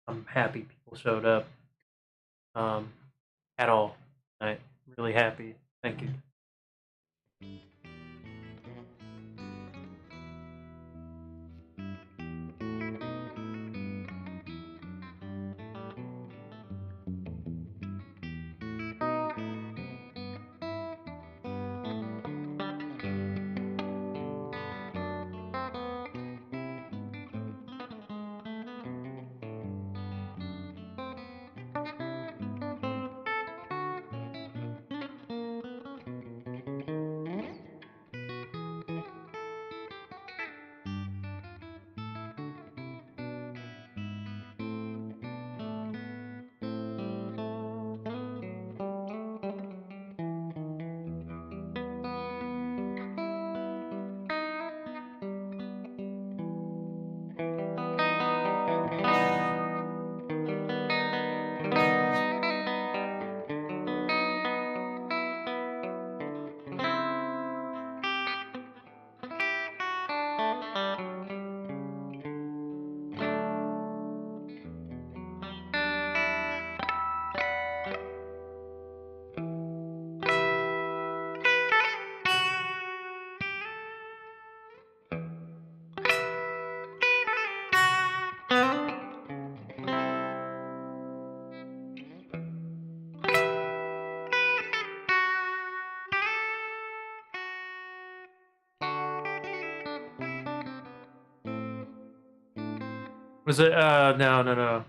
I'm happy people showed up um, at all. I'm really happy. Thank you. Was it? No, no, no.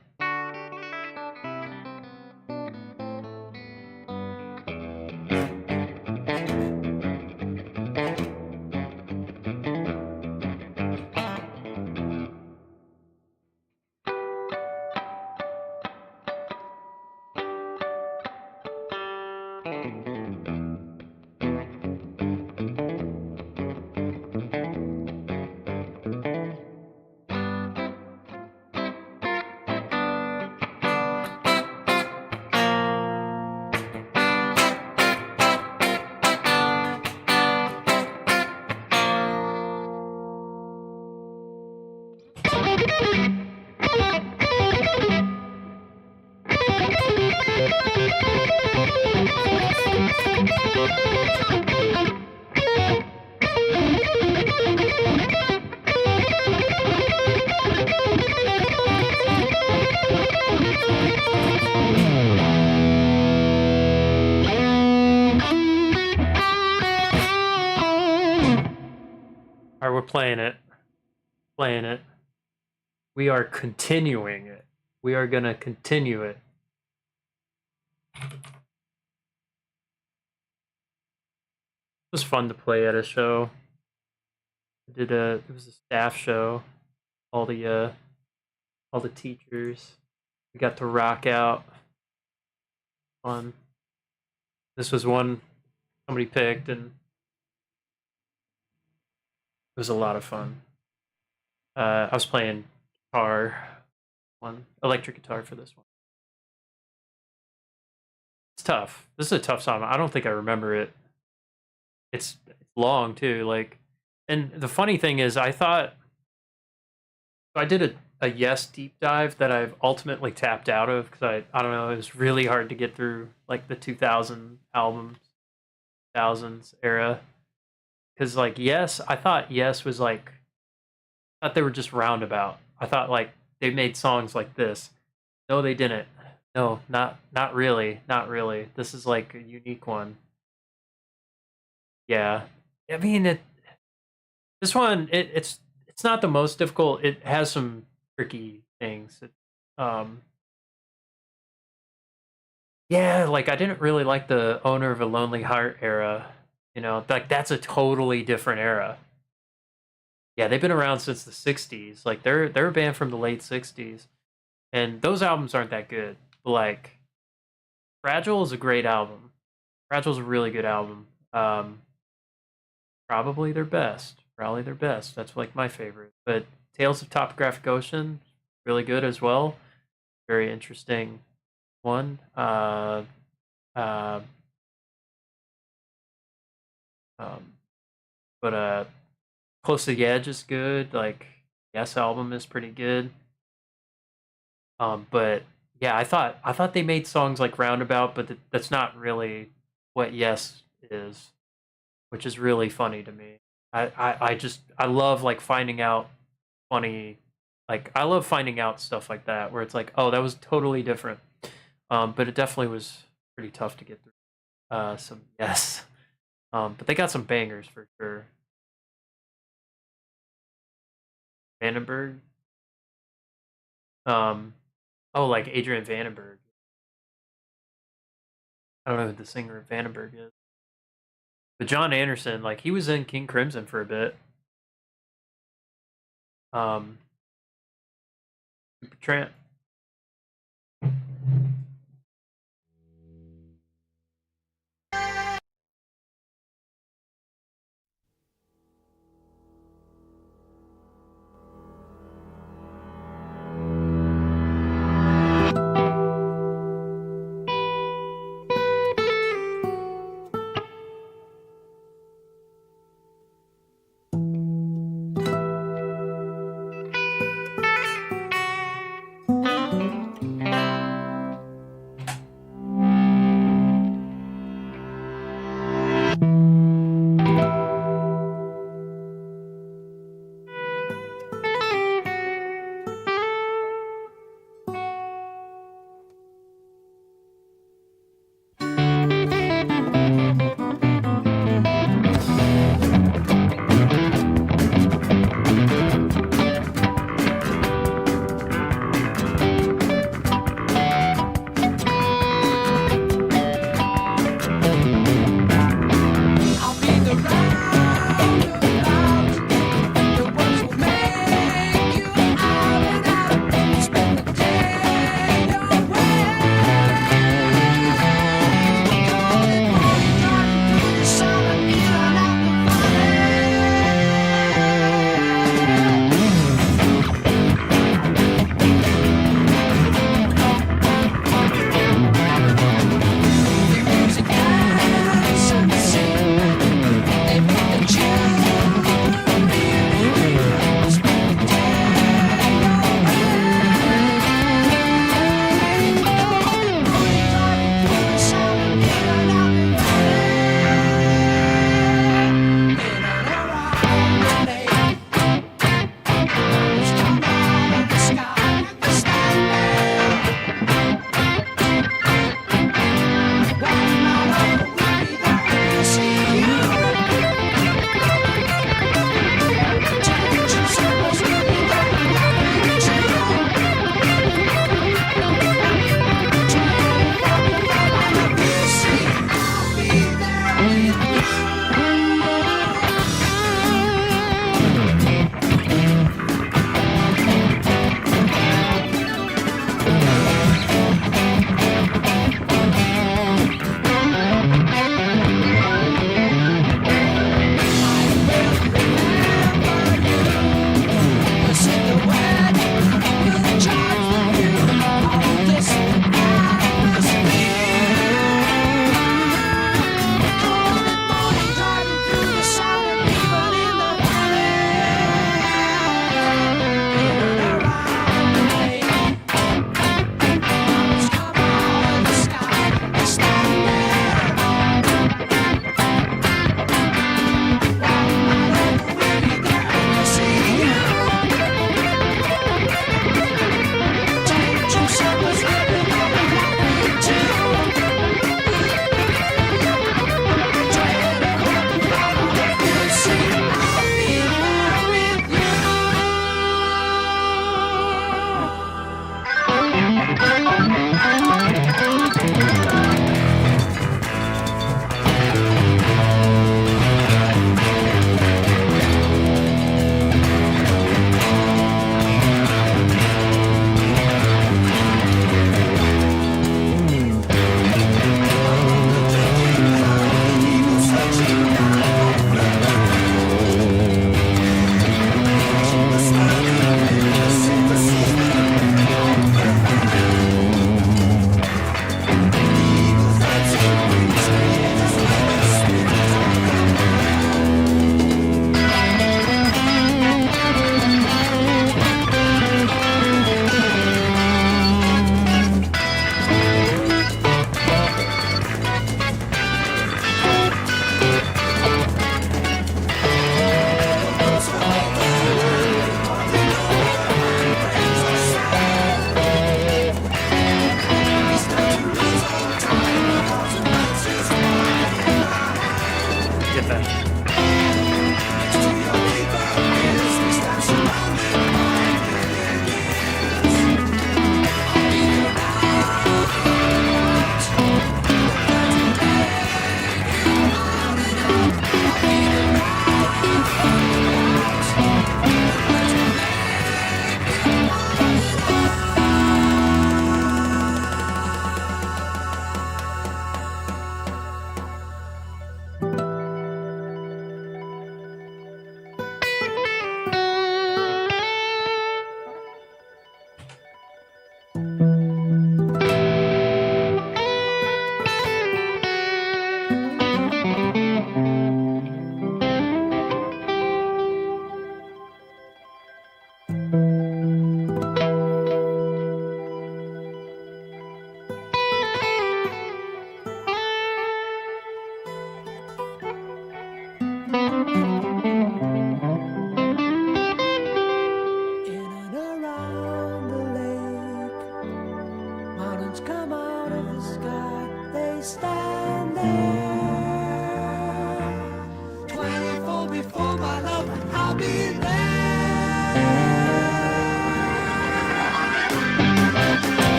All right, we're playing it. Playing it. We are continuing it. We are gonna continue it. It was fun to play at a show. It was a staff show. All the teachers. We got to rock out. Fun. This was one somebody picked, and it was a lot of fun. I was playing electric guitar for this one. It's tough. This is a tough song. I don't think I remember it. It's long too. Like, and the funny thing is, I did a Yes deep dive that I've ultimately tapped out of because I don't know, it was really hard to get through like the 2000 albums, thousands era. Because like Yes, I thought Yes was like, I thought they were just roundabout. I thought like they made songs like this. No, they didn't. No, not really, not really. This is like a unique one. Yeah, I mean this one it's not the most difficult. It has some tricky things. Um, yeah, like I didn't really like the Owner of a Lonely Heart era. You know, like that's a totally different era. Yeah, they've been around since the '60s. Like they're a band from the late '60s, and those albums aren't that good. But like Fragile is a great album. Fragile's a really good album. Probably their best. Probably their best. That's like my favorite. But Tales of Topographic Ocean, really good as well. Very interesting one. Uh, um, but Close to the Edge is good. Like Yes album is pretty good. But yeah, I thought they made songs like Roundabout, but that's not really what Yes is, which is really funny to me. I love like finding out funny, like I love finding out stuff like that where it's like, oh, that was totally different. But it definitely was pretty tough to get through. Some Yes, but they got some bangers for sure. Vandenberg, um, oh, like Adrian Vandenberg. I don't know who the singer of Vandenberg is, but John Anderson, like he was in King Crimson for a bit. Um, Trent.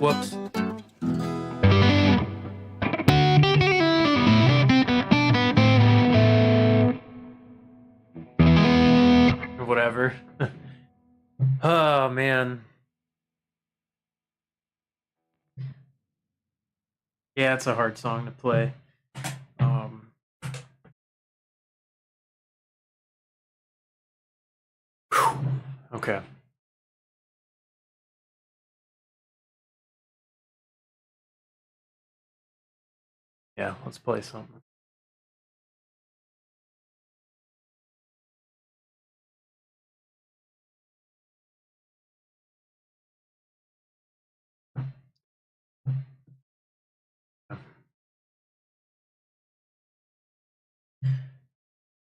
Whoops. Whatever. Oh, man. Yeah, it's a hard song to play. Okay. Yeah, let's play something.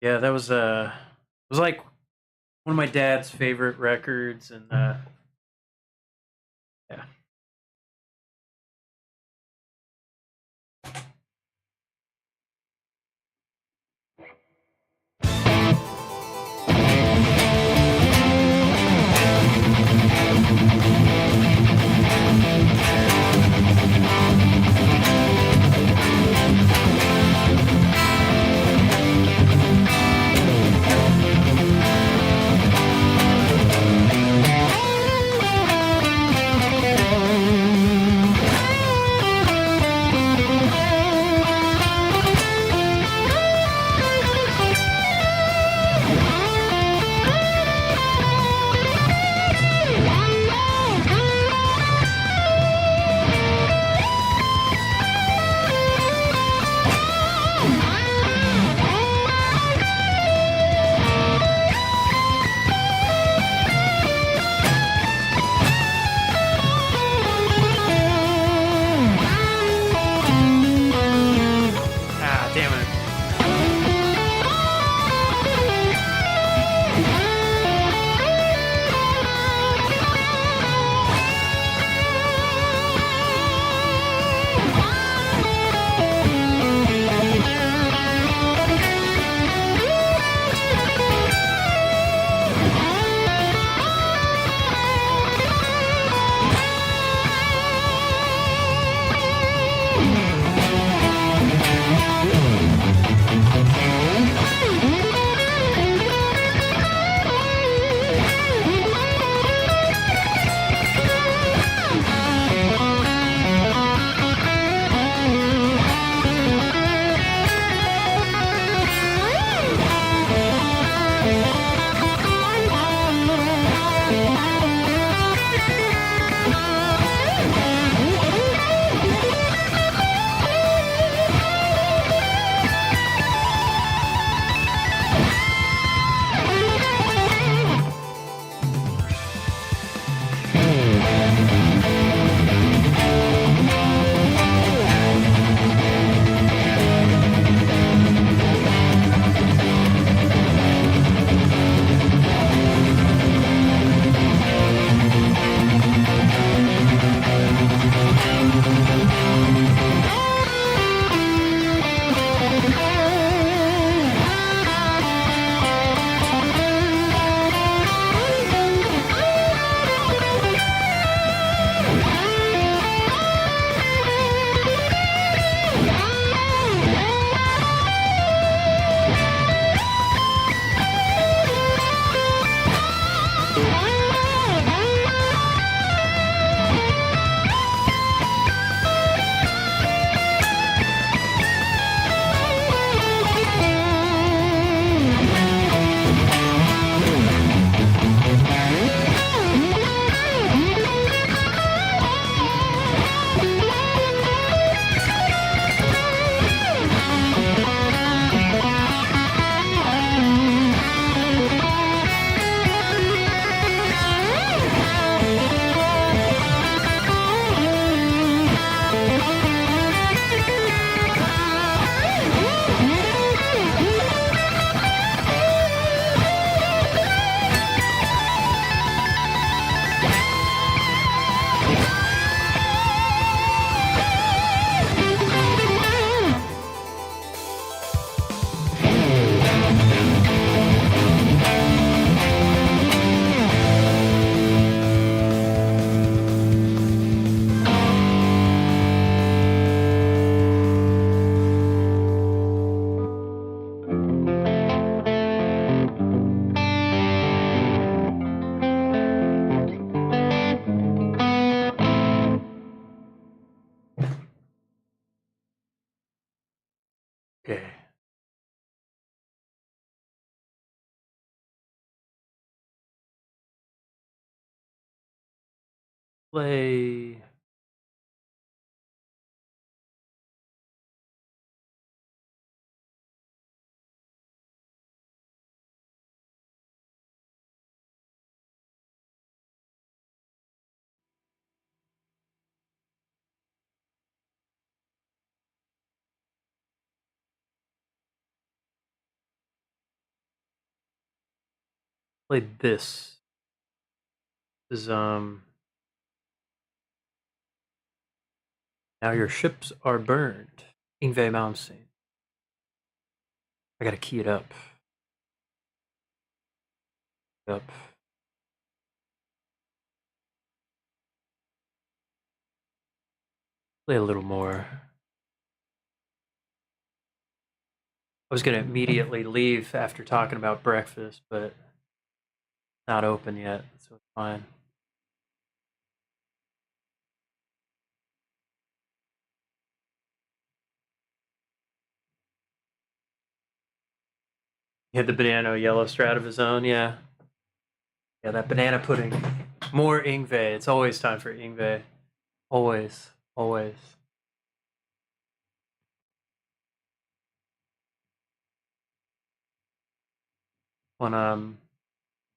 Yeah, that was it was like one of my dad's favorite records, and yeah. play. Play this. This is Now your ships are burned. Ingve Malmsteen. I gotta key it up. Up. Play a little more. I was gonna immediately leave after talking about breakfast, but not open yet, so it's fine. He had the banana yellow strat of his own, yeah. Yeah, that banana pudding. More Ingve. It's always time for Ingve. Always. Always. When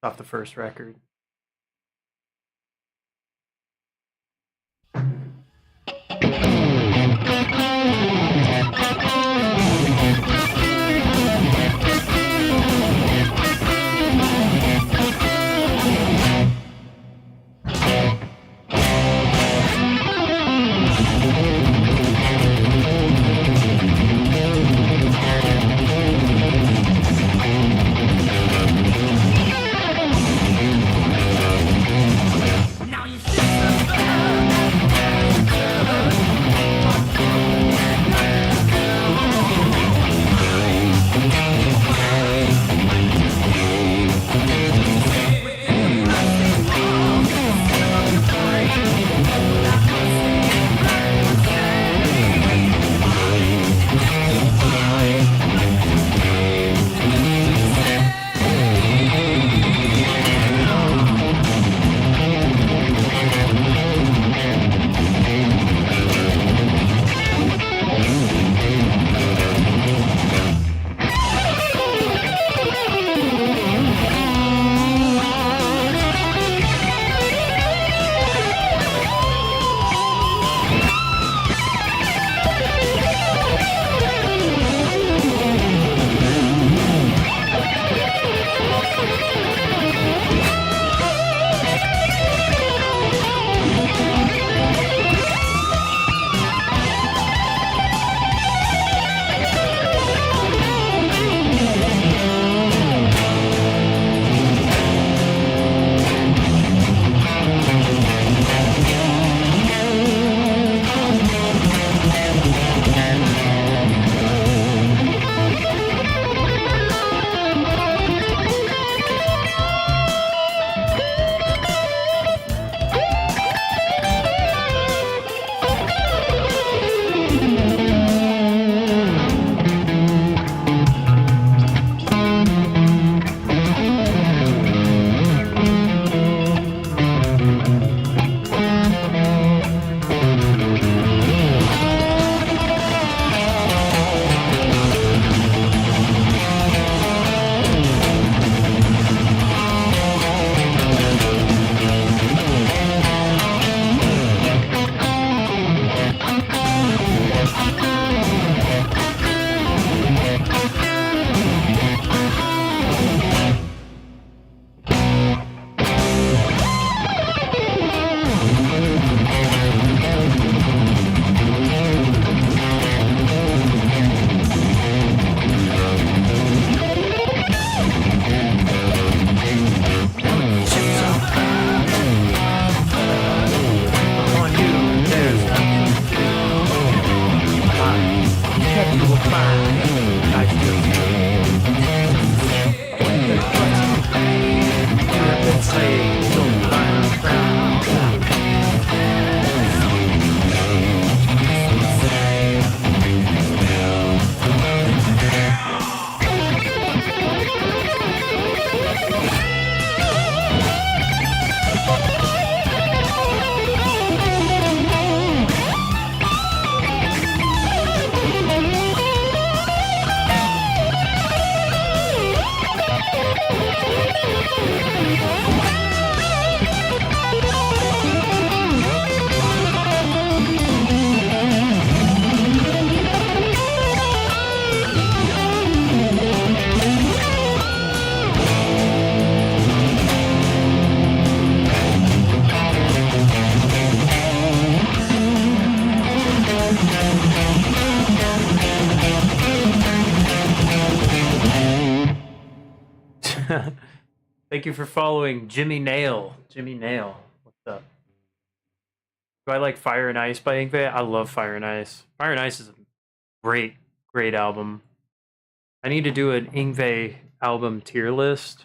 off the first record. Now you ships are burned. Thank you for following Jimmy Nail. Jimmy Nail, what's up? Do I like Fire and Ice by Yngwie? I love Fire and Ice. Fire and Ice is a great, great album. I need to do an Yngwie album tier list.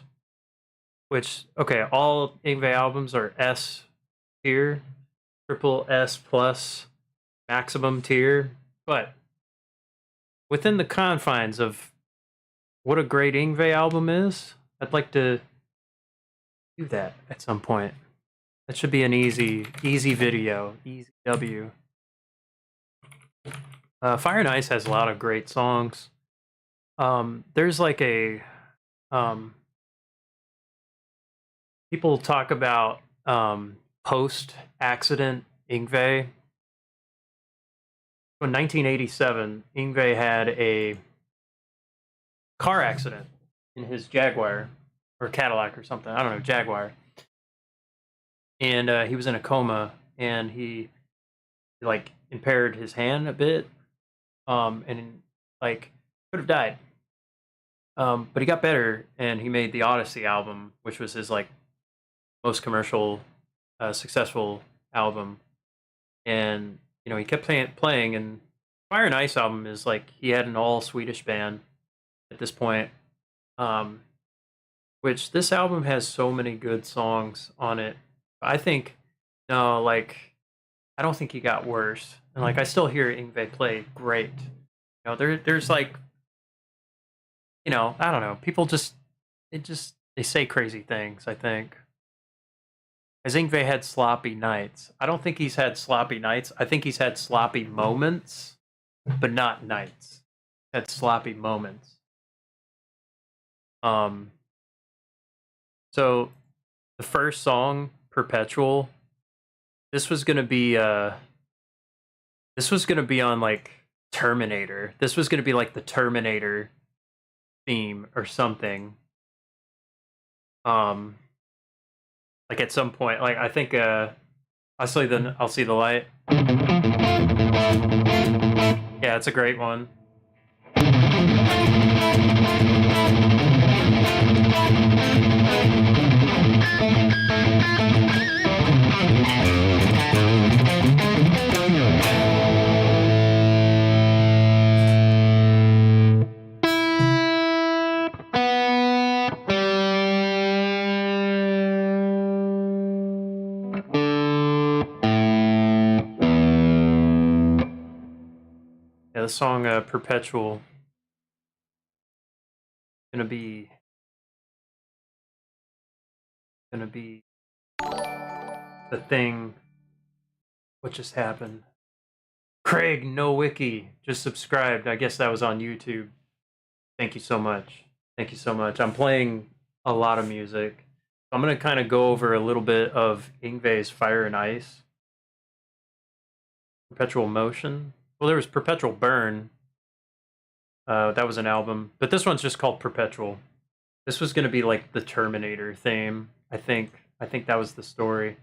Which, okay, all Yngwie albums are S tier, triple S plus, maximum tier. But within the confines of what a great Yngwie album is, I'd like to do that at some point. That should be an easy video, easy W. Fire and Ice has a lot of great songs. There's like a people talk about post-accident Yngwie. In 1987, Yngwie had a car accident in his Jaguar or Cadillac or something. I don't know, Jaguar. And he was in a coma, and he like impaired his hand a bit, and like could have died. But he got better, and he made the Odyssey album, which was his like most commercial, successful album. And you know, he kept playing, and Fire and Ice album is like he had an all Swedish band at this point. Which this album has so many good songs on it. I think no, like I don't think he got worse. And like I still hear Yngwie play great. You know, there's like, you know, I don't know. People they say crazy things, I think. As Yngwie had sloppy nights. I don't think he's had sloppy nights. I think he's had sloppy moments, but not nights. Had sloppy moments. So the first song, Perpetual, this was gonna be on like Terminator. This was gonna be like the Terminator theme or something. Like at some point, like I think I'll see the light. Yeah, it's a great one. Yeah, the song Perpetual gonna be the thing. What just happened? Craig No Wiki just subscribed. I guess that was on YouTube. Thank you so much. Thank you so much. I'm playing a lot of music. I'm gonna kind of go over a little bit of Yngwie's Fire and Ice. Perpetual Motion. Well, there was Perpetual Burn. That was an album, but this one's just called Perpetual. This was gonna be like the Terminator theme. I think that was the story.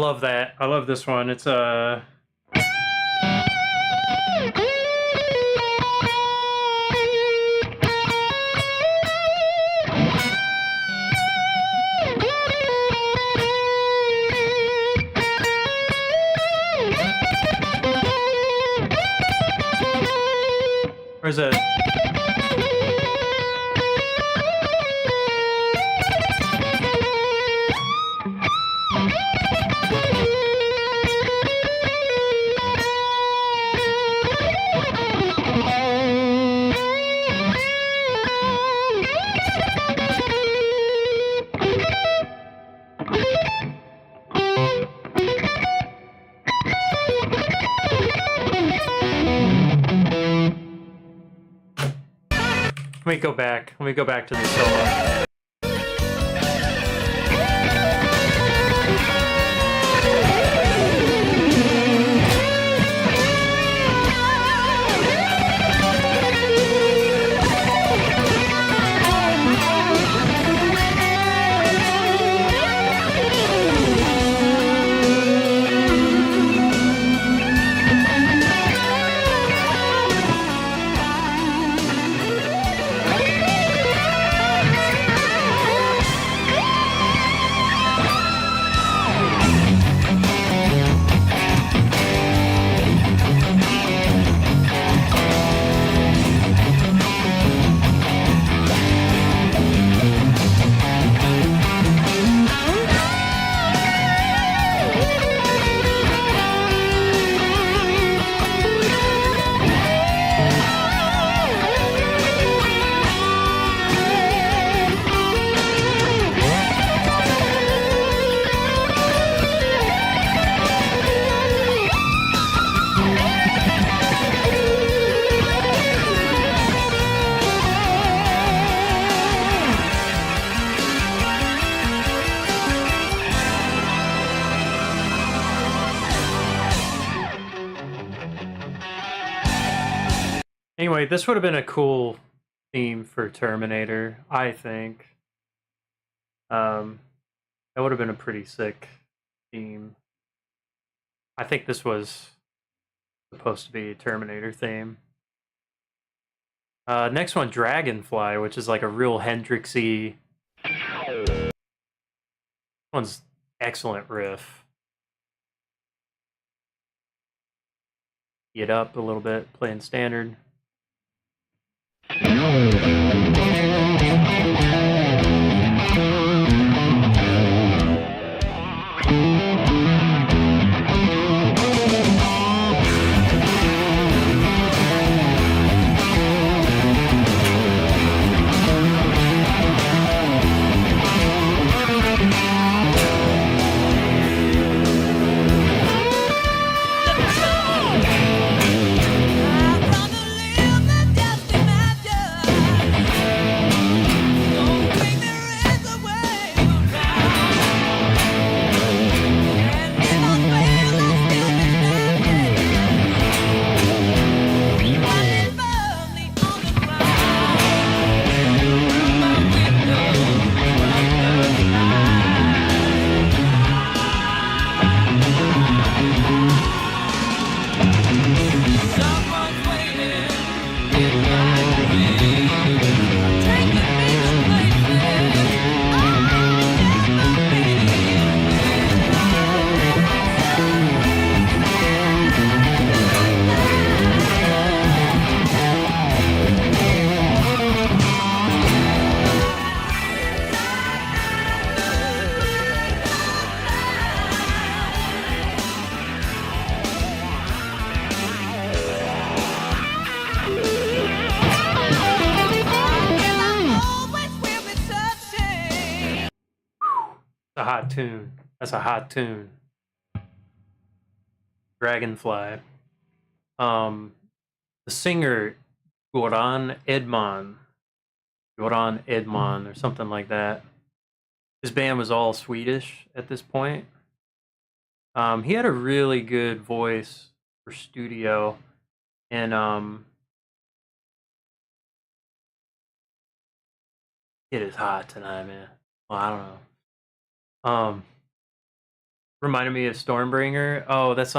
love that. I love this one. It's where's it? Let me go back. Let me go back to the solo. Anyway, this would have been a cool theme for Terminator, I think. That would have been a pretty sick theme. I think this was supposed to be a Terminator theme. Next one, Dragonfly, which is like a real Hendrixy. One's excellent riff. Get up a little bit, playing standard. A hot tune. That's a hot tune. Dragonfly. The singer Goran Edman, or something like that. His band was all Swedish at this point. He had a really good voice for studio, and it is hot tonight, man. Well, I don't know. reminded me of Stormbringer. Oh, that's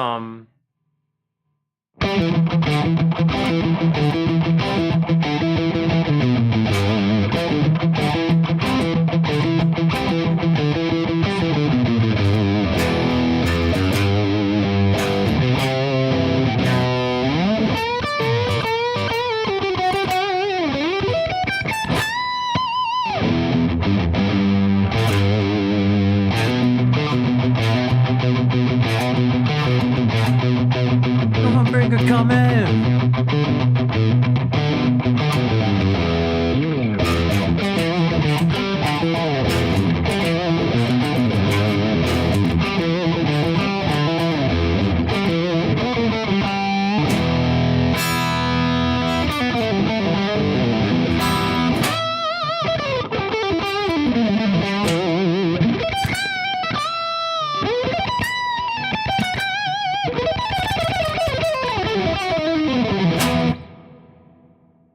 Stormbringer coming.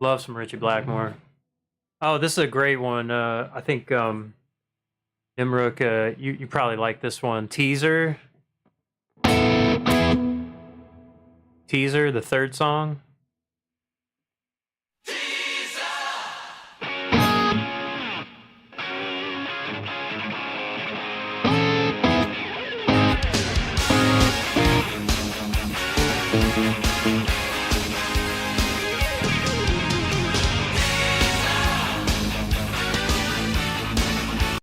Love some Richie Blackmore. Oh, this is a great one. I think Nimrook, you probably like this one. Teaser, the third song.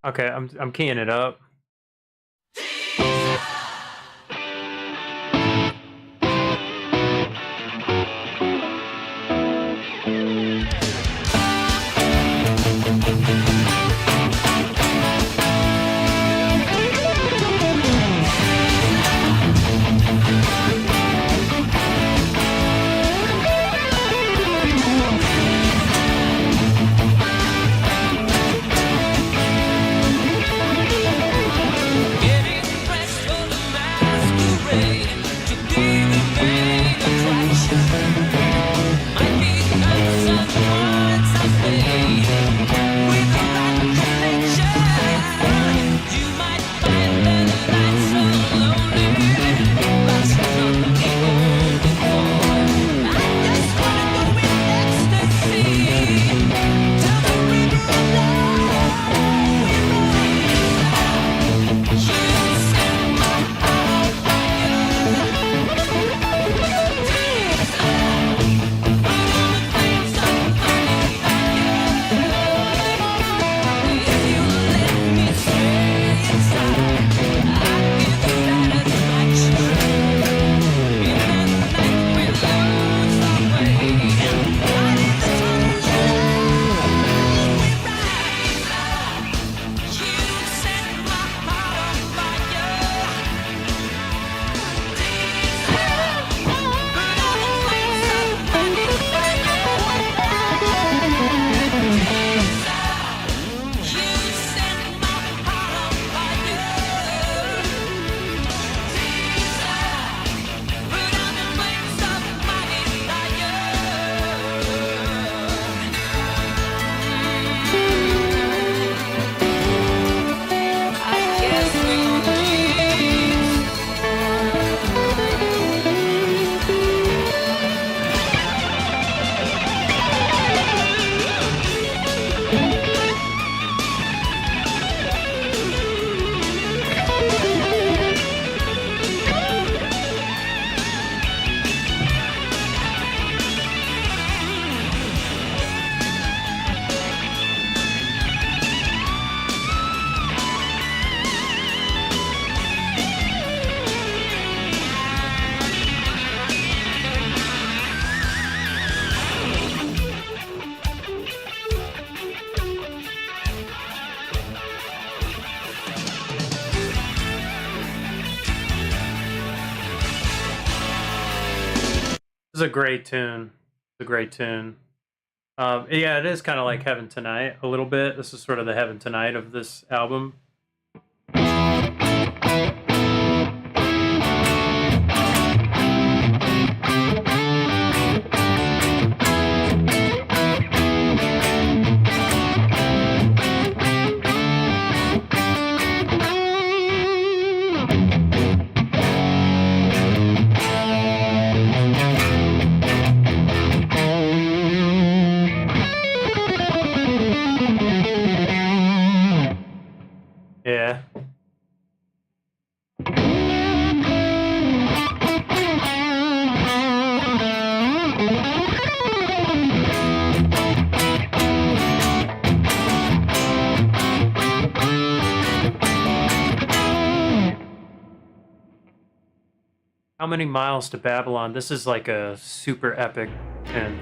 Okay, I'm keying it up. This is a great tune. It's a great tune. Yeah, it is kind of like Heaven Tonight a little bit. This is sort of the Heaven Tonight of this album. Yeah. How many miles to Babylon? This is like a super epic pin.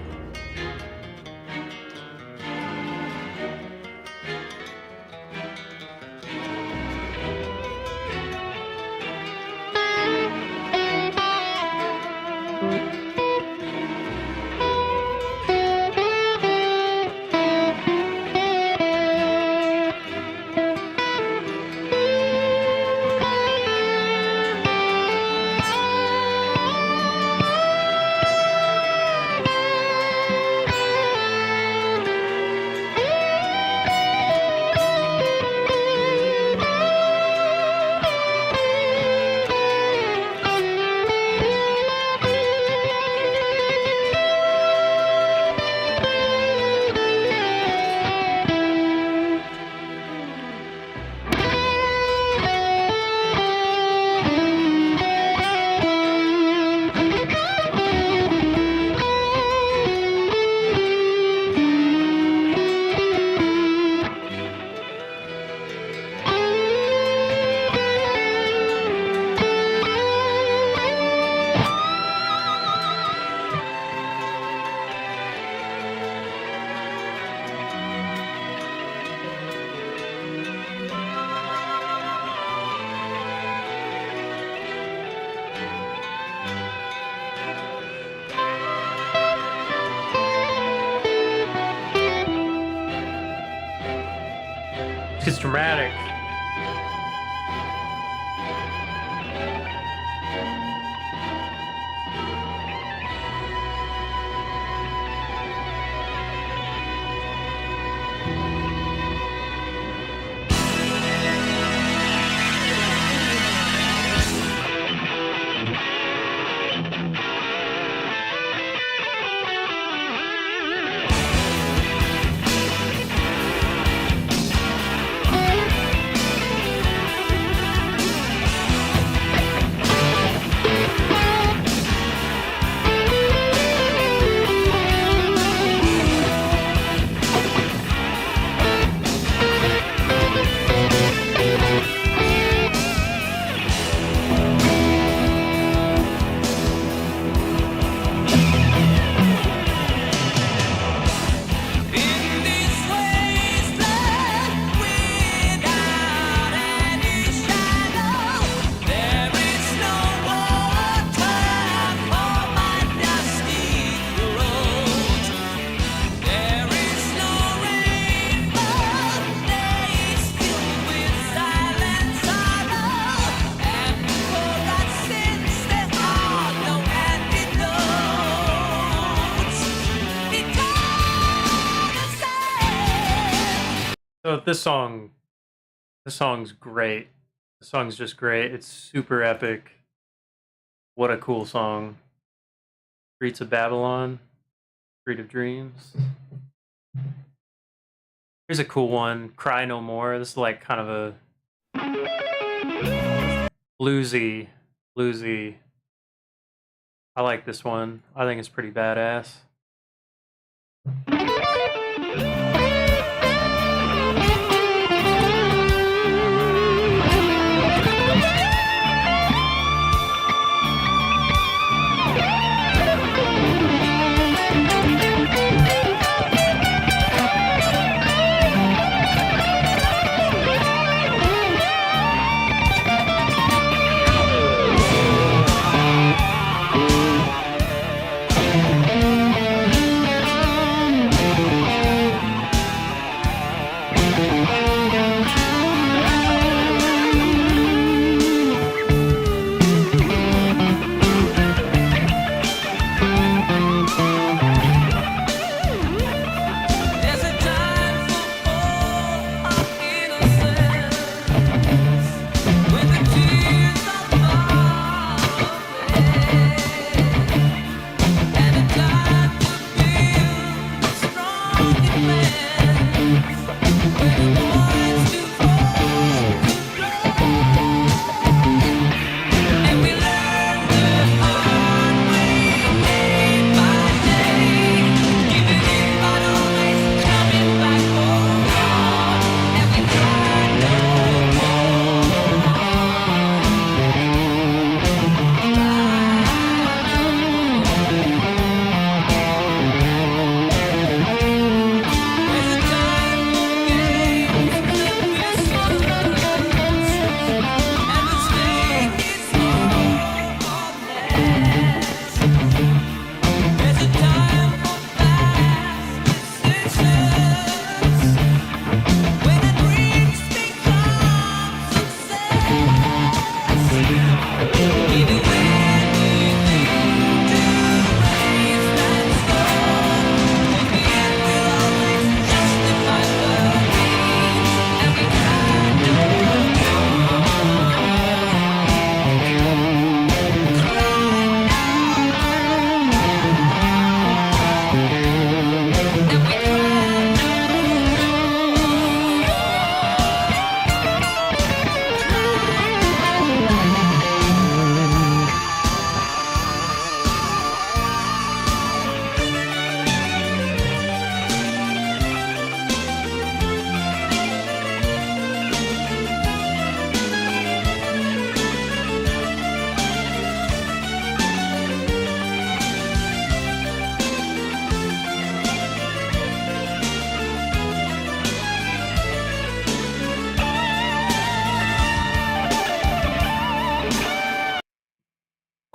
It's dramatic. In this wasteland without any shadow, there is no water for my dusty road. There is no rainbow, days filled with silent sorrow, and for our sins there are no antidotes. So this song's great. The song's just great. It's super epic. What a cool song. Streets of Babylon, Street of Dreams. Here's a cool one, Cry No More. This is like kind of a bluesy. I like this one. I think it's pretty badass.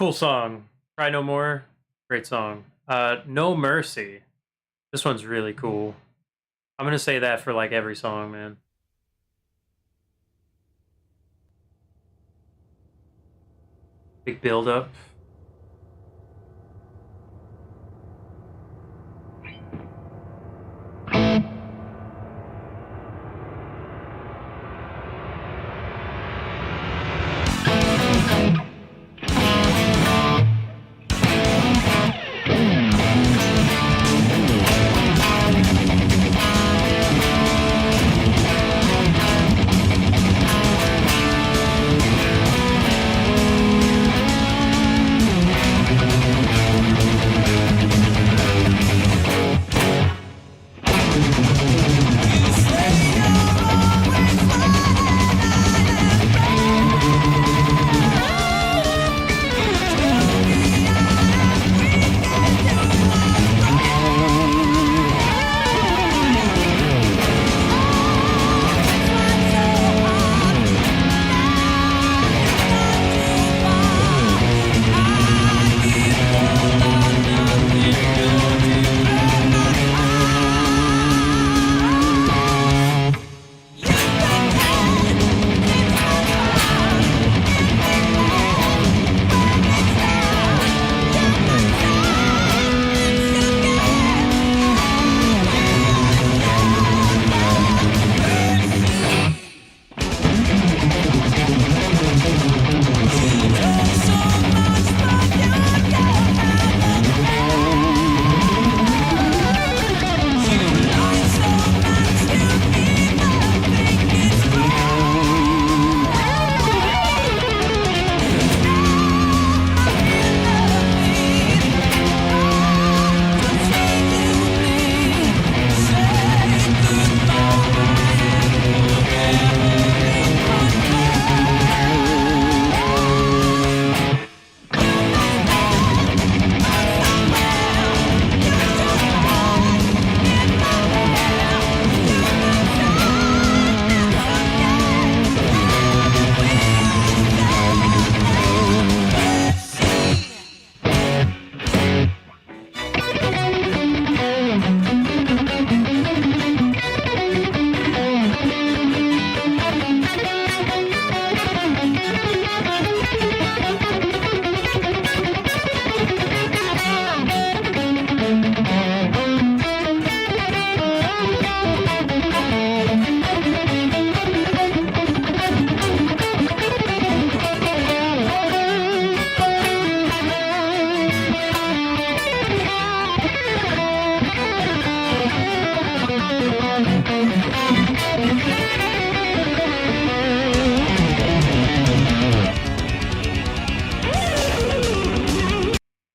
Cool song. Cry No More. Great song. No Mercy. This one's really cool. I'm gonna say that for like every song, man. Big build up.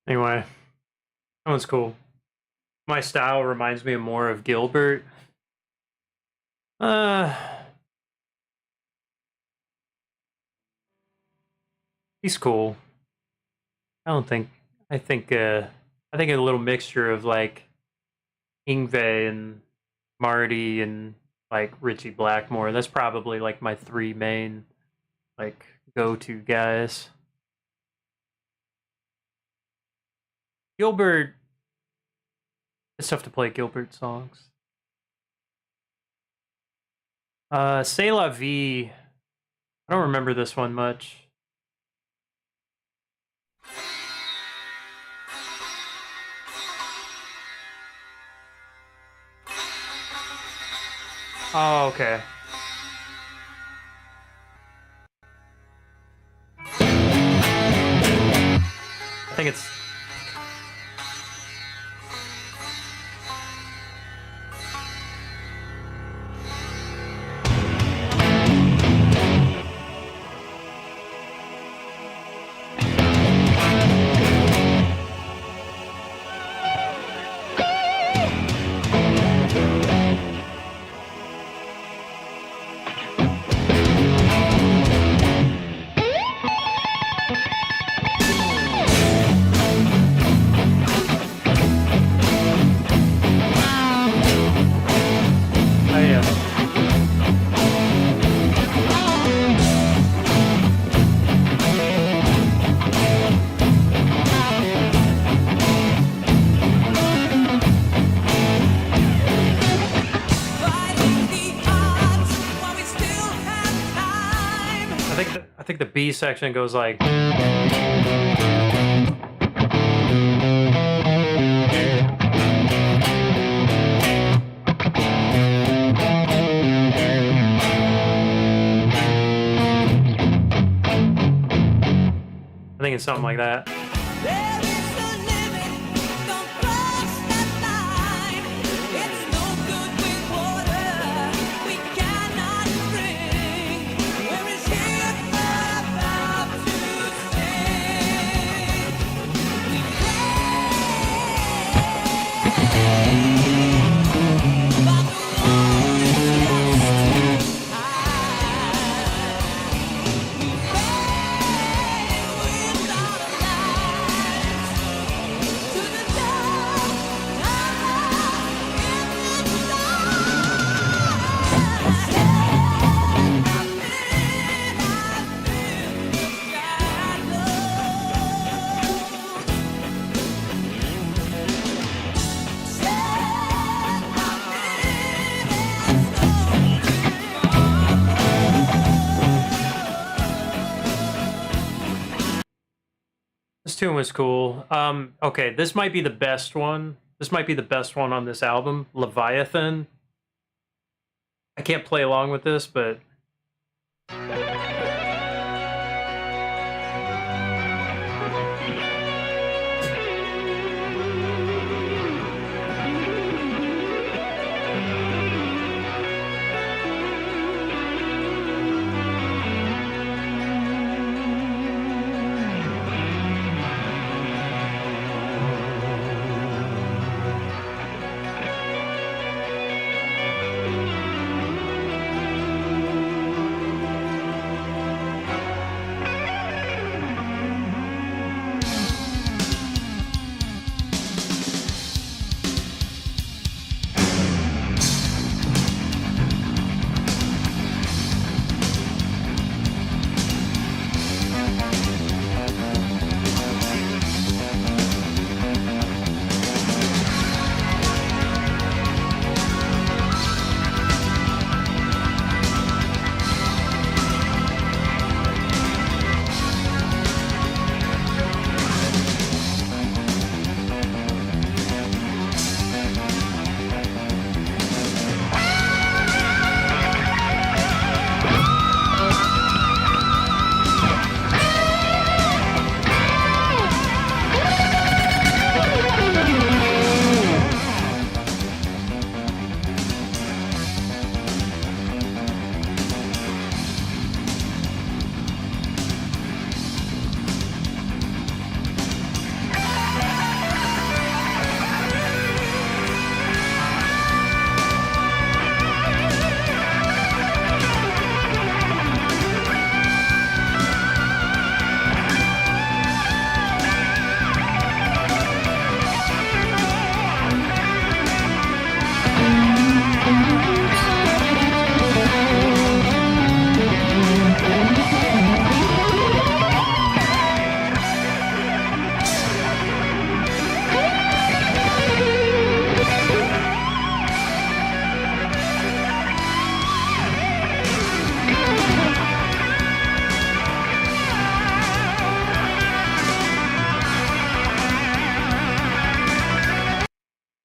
Anyway, that one's cool. My style reminds me more of Gilbert. He's cool. I think a little mixture of like Ingve and Marty and like Richie Blackmore. That's probably like my three main like go-to guys. Gilbert, it's tough to play Gilbert songs. C'est la vie. I don't remember this one much. Oh, okay. I think it's... I think the B section goes like. I think it's something like that. There is a limit, don't cross that line. It's no good with water, we cannot drink. Where is he about to sink? We pray, but the wall is just too high. We pray without a light to the dark, in the This tune was cool. Okay, this might be the best one. This might be the best one on this album, Leviathan. I can't play along with this, but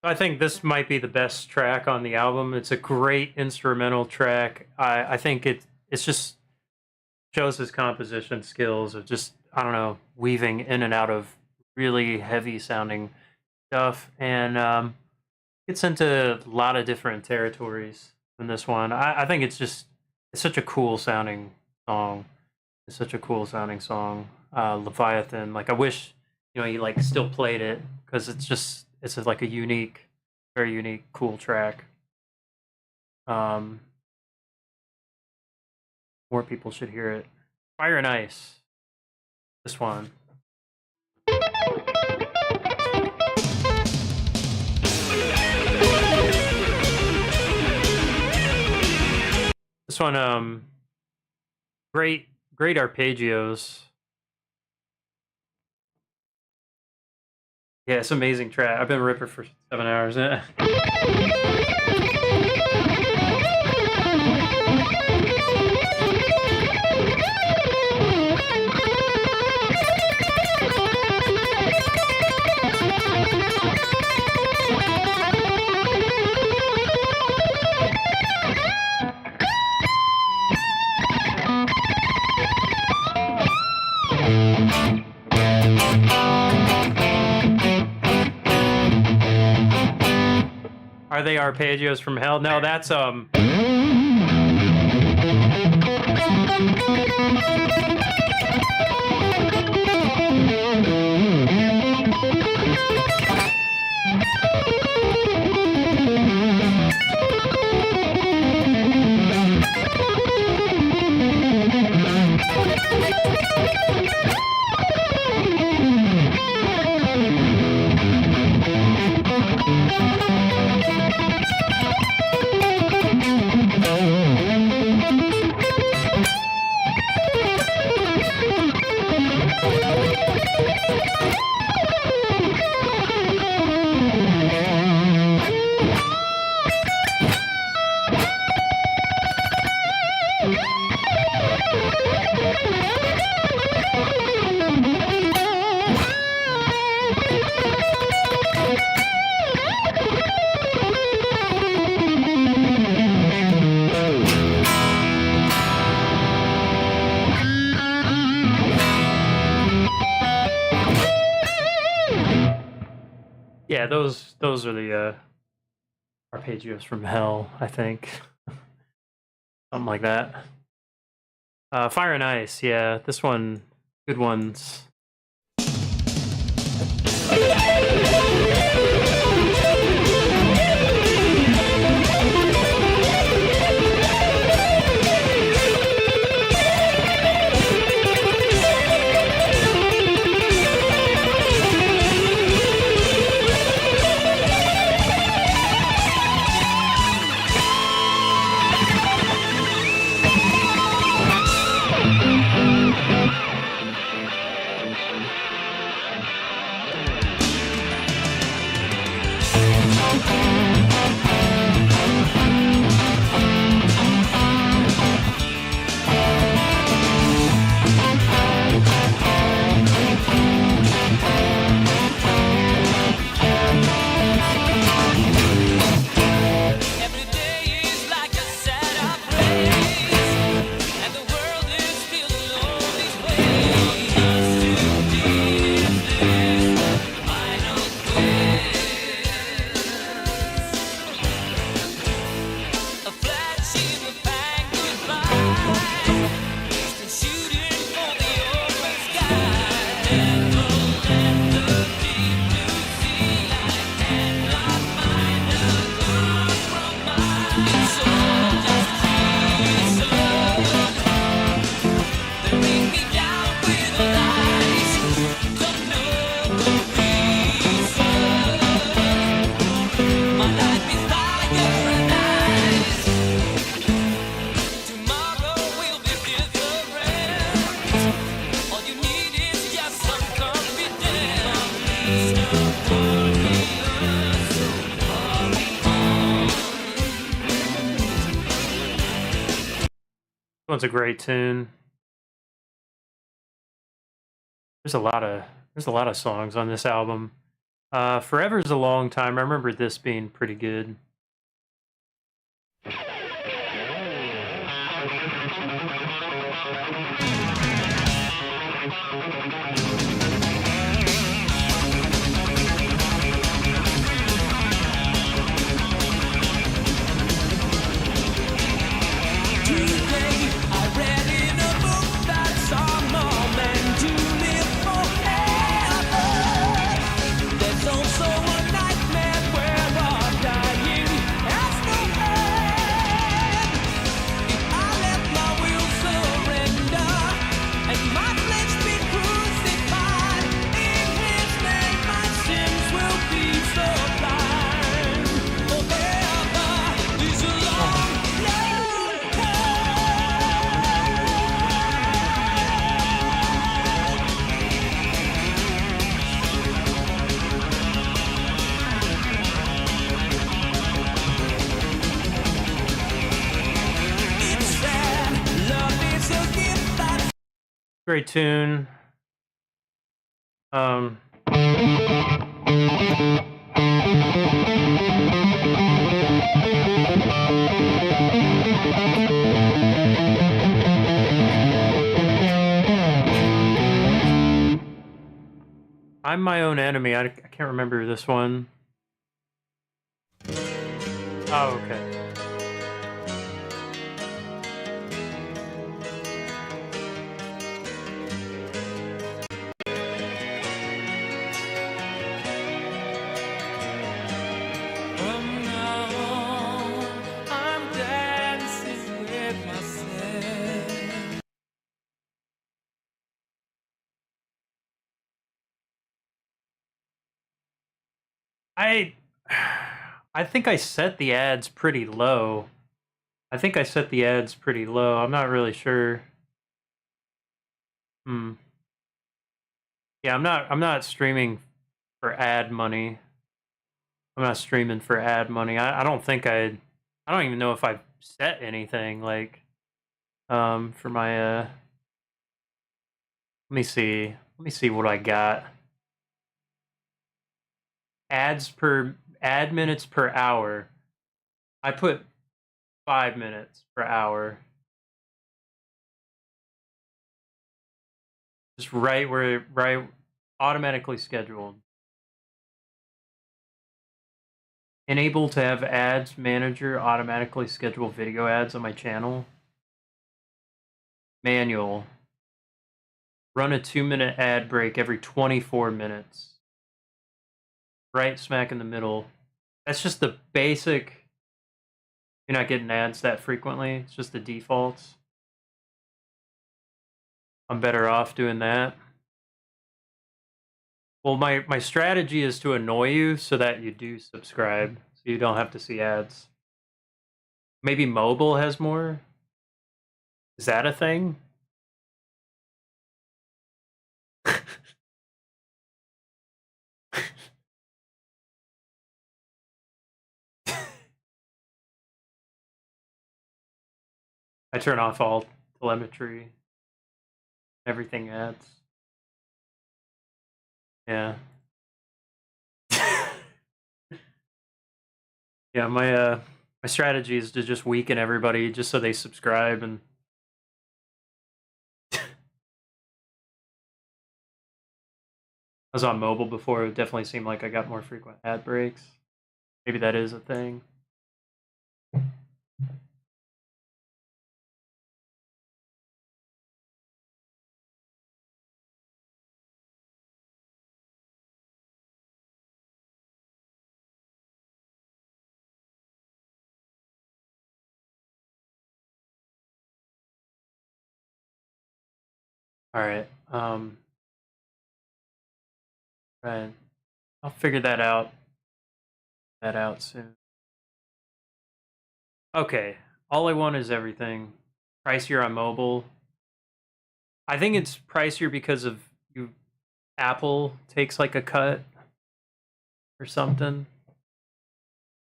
I think this might be the best track on the album. It's a great instrumental track. I think it's just shows his composition skills of just, I don't know, weaving in and out of really heavy sounding stuff, and gets into a lot of different territories in this one. I think it's such a cool sounding song. It's such a cool sounding song. Leviathan. Like, I wish, he like still played it, because it's like a unique, very unique, cool track. More people should hear it. Fire and Ice. This one. This one, great arpeggios. Yeah, it's an amazing track. I've been ripping for 7 hours. Are they arpeggios from hell? No, that's yeah, those are the arpeggios from hell, I think. Something like that. Fire and Ice, yeah, this one, good ones. Every day is like a setup race, and the world is still on its way. Still deep, this final quiz. A flash in the bank goodbye, still shooting for the open sky. Never let the deep blue sea I cannot find a girl from my soul. Just Jesus, they bring me down with lies. Don't know the reason. My life is fire and ice. Tomorrow will be different. All you need is just some confidence. Mr. Warrior, so hurry on. This one's a great tune. There's a lot of songs on this album. Forever's a Long Time. I remember this being pretty good. Today I read in a book that some are meant to live forever. There's also a nightmare where our dying has no end. If I let my will surrender and my flesh be crucified, in His name my sins will be sublime. Forever is a long, long time. It's sad, love is a gift that's Great tune. I'm My Own Enemy. I can't remember this one. Oh, okay. From now on, I'm dancing with myself. I I think I set the ads pretty low. I think I set the ads pretty low. I'm not really sure. Hmm. Yeah, I'm not streaming for ad money. I'm not streaming for ad money. I don't think I don't even know if I've set anything like for my let me see. Let me see what I got. Ad minutes per hour. I put 5 minutes per hour. Just right automatically scheduled. Enable to have ads manager automatically schedule video ads on my channel. Manual. Run a 2-minute ad break every 24 minutes. Right smack in the middle. That's just the basic. You're not getting ads that frequently. It's just the defaults. I'm better off doing that. Well, my strategy is to annoy you so that you do subscribe, so you don't have to see ads. Maybe mobile has more? Is that a thing? I turn off all telemetry. Everything ads. Yeah. Yeah, my strategy is to just weaken everybody just so they subscribe and I was on mobile before, it definitely seemed like I got more frequent ad breaks. Maybe that is a thing. All right. Right. I'll figure that out. Soon. Okay. All I want is everything. Pricier on mobile. I think it's pricier because of you. Apple takes like a cut or something.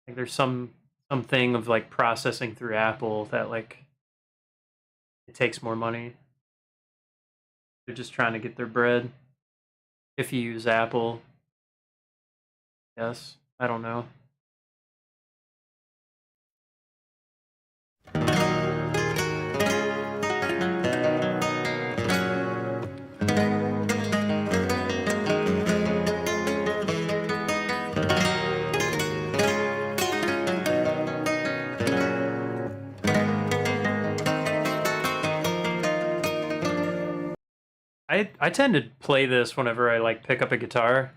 Like there's something of like processing through Apple that like it takes more money. They're just trying to get their bread. If you use Apple. Yes. I don't know. I tend to play this whenever I like pick up a guitar.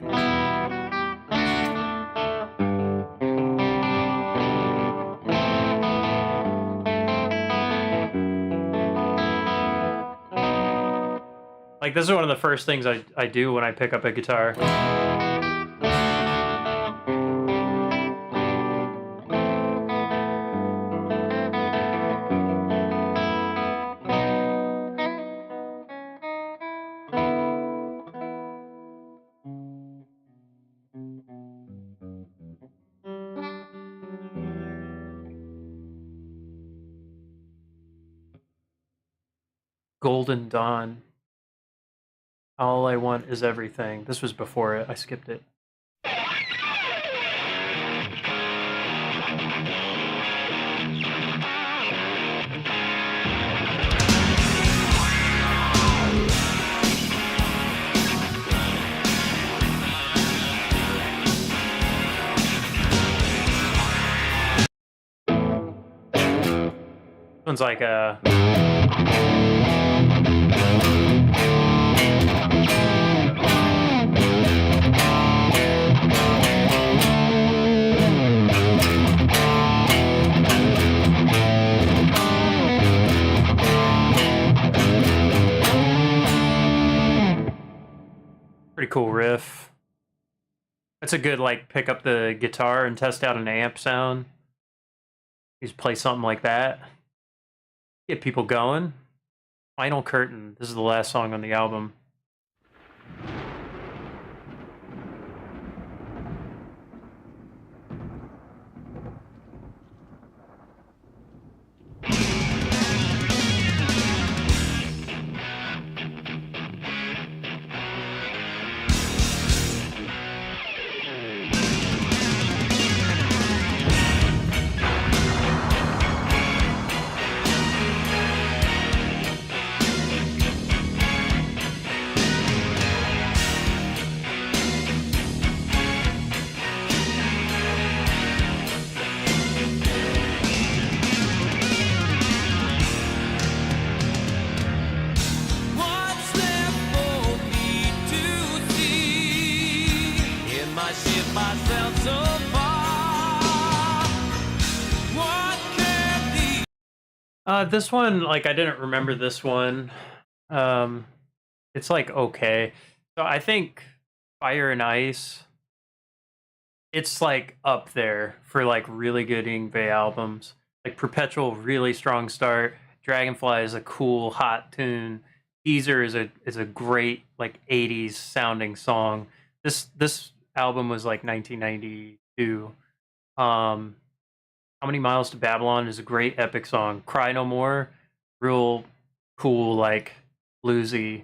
Like this is one of the first things I do when I pick up a guitar. Golden Dawn. All I want is everything. This was before it. I skipped it. one's like a pretty cool riff. That's a good like pick up the guitar and test out an amp sound. You just play something like that. Get people going. Final Curtain. This is the last song on the album. What's there for me to see? In my ship I sailed so far. What can the This one, like, I didn't remember this one. It's like okay. So I think Fire and Ice, it's like up there for like really good Yngwie albums. Like Perpetual, really strong start. Dragonfly is a cool, hot tune. Teaser is a great like '80s sounding song. This album was like 1992. Um, How Many Miles to Babylon is a great epic song. Cry No More, real cool like bluesy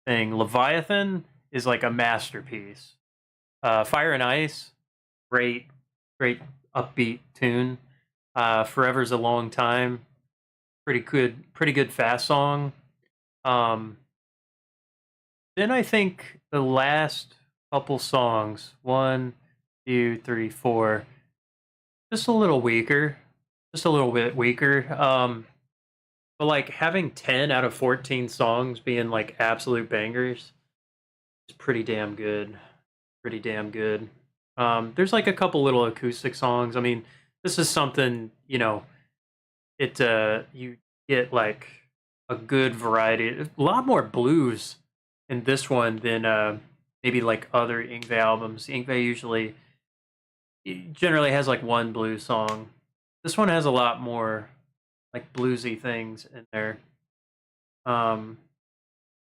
thing. Leviathan is like a masterpiece. Fire and Ice, great, great upbeat tune. Forever's a Long Time, pretty good fast song. Um, then I think the last couple songs, 1, 2, 3, 4, just a little weaker, just a little bit weaker. But like having 10 out of 14 songs being like absolute bangers is pretty damn good. Pretty damn good. There's like a couple little acoustic songs. I mean, this is something, you get like a good variety. A lot more blues in this one than maybe like other Yngwie albums. Yngwie usually generally has like one blues song. This one has a lot more like bluesy things in there. Um,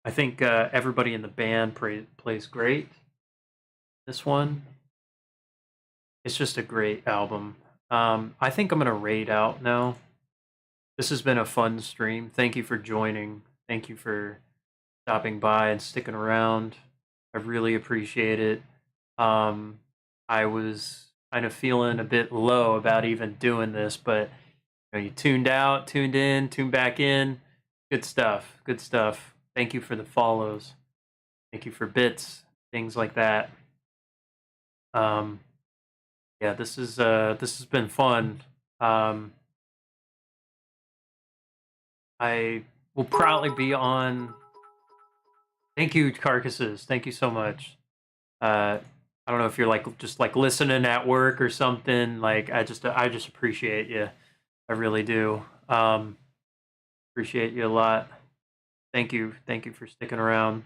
I think everybody in the band plays great. This one, it's just a great album. I think I'm gonna raid out now. This has been a fun stream. Thank you for joining. Thank you for stopping by and sticking around. I really appreciate it. I was kind of feeling a bit low about even doing this, but you tuned out, tuned in, tuned back in. Good stuff. Good stuff. Thank you for the follows. Thank you for bits, things like that. Yeah, this has been fun. I will probably be on. Thank you, Carcasses. Thank you so much. I don't know if you're like just like listening at work or something. Like I just appreciate you. I really do. Appreciate you a lot. Thank you for sticking around.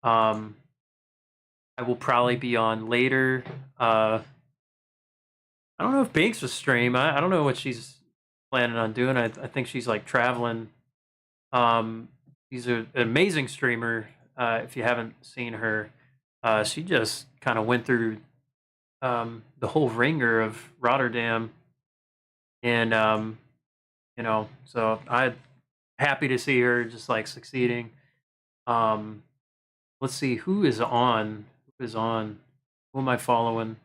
I will probably be on later. I don't know if Banks will stream. I don't know what she's planning on doing. I think she's like traveling. She's an amazing streamer. If you haven't seen her, she just kind of went through the whole ringer of Rotterdam, and so I'm happy to see her just like succeeding. Um, let's see who is on. Who is on? Who am I following?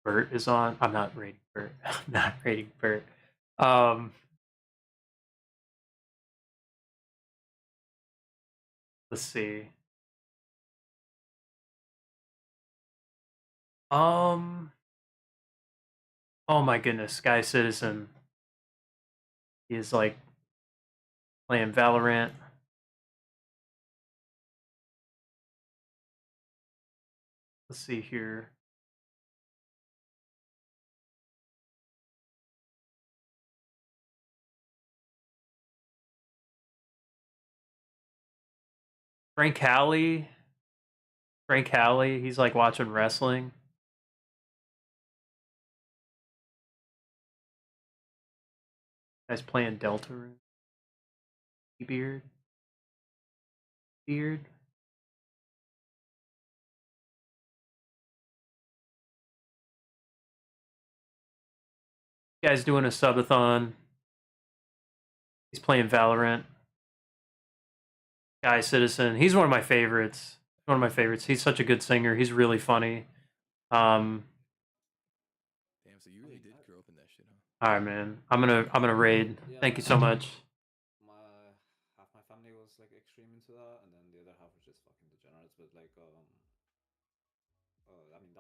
Bert is on. I'm not rating Bert. I'm not rating Bert. Um, let's see. Um, Oh my goodness, Sky Citizen. He is like playing Valorant. Let's see here. Frank Halley. Frank Halley. He's like watching wrestling. Guy's playing Deltarune. Beard. Beard. Guy's doing a subathon. He's playing Valorant. Guy Citizen. He's one of my favorites. One of my favorites. He's such a good singer. He's really funny. Damn, so you really did grow up in that shit, huh? All right, man. I'm gonna raid. Thank you so much. My half my family was like extreme into that, and then the other half was just fucking degenerates. But like, I mean,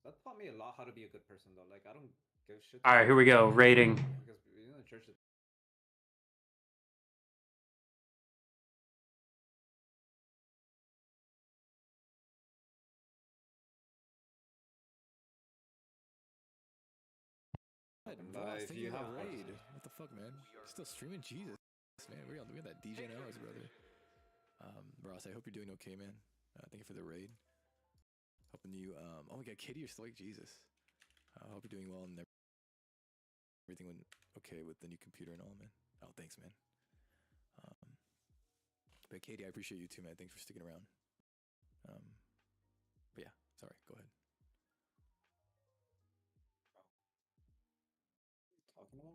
that taught me a lot how to be a good person, though. Like, I don't give a shit. All right, here we go. Rating. Because you know, the church. Bro, If you have raid. What the fuck, man? Still streaming? Jesus, man. We got that DJ hours, brother. Ross, I hope you're doing okay, man. Thank you for the raid. Hoping you, oh my god, Katie, you're still like Jesus. I hope you're doing well and everything went okay with the new computer and all, man. Oh, thanks, man. But Katie, I appreciate you too, man. Thanks for sticking around. But yeah, sorry, go ahead. Talking about?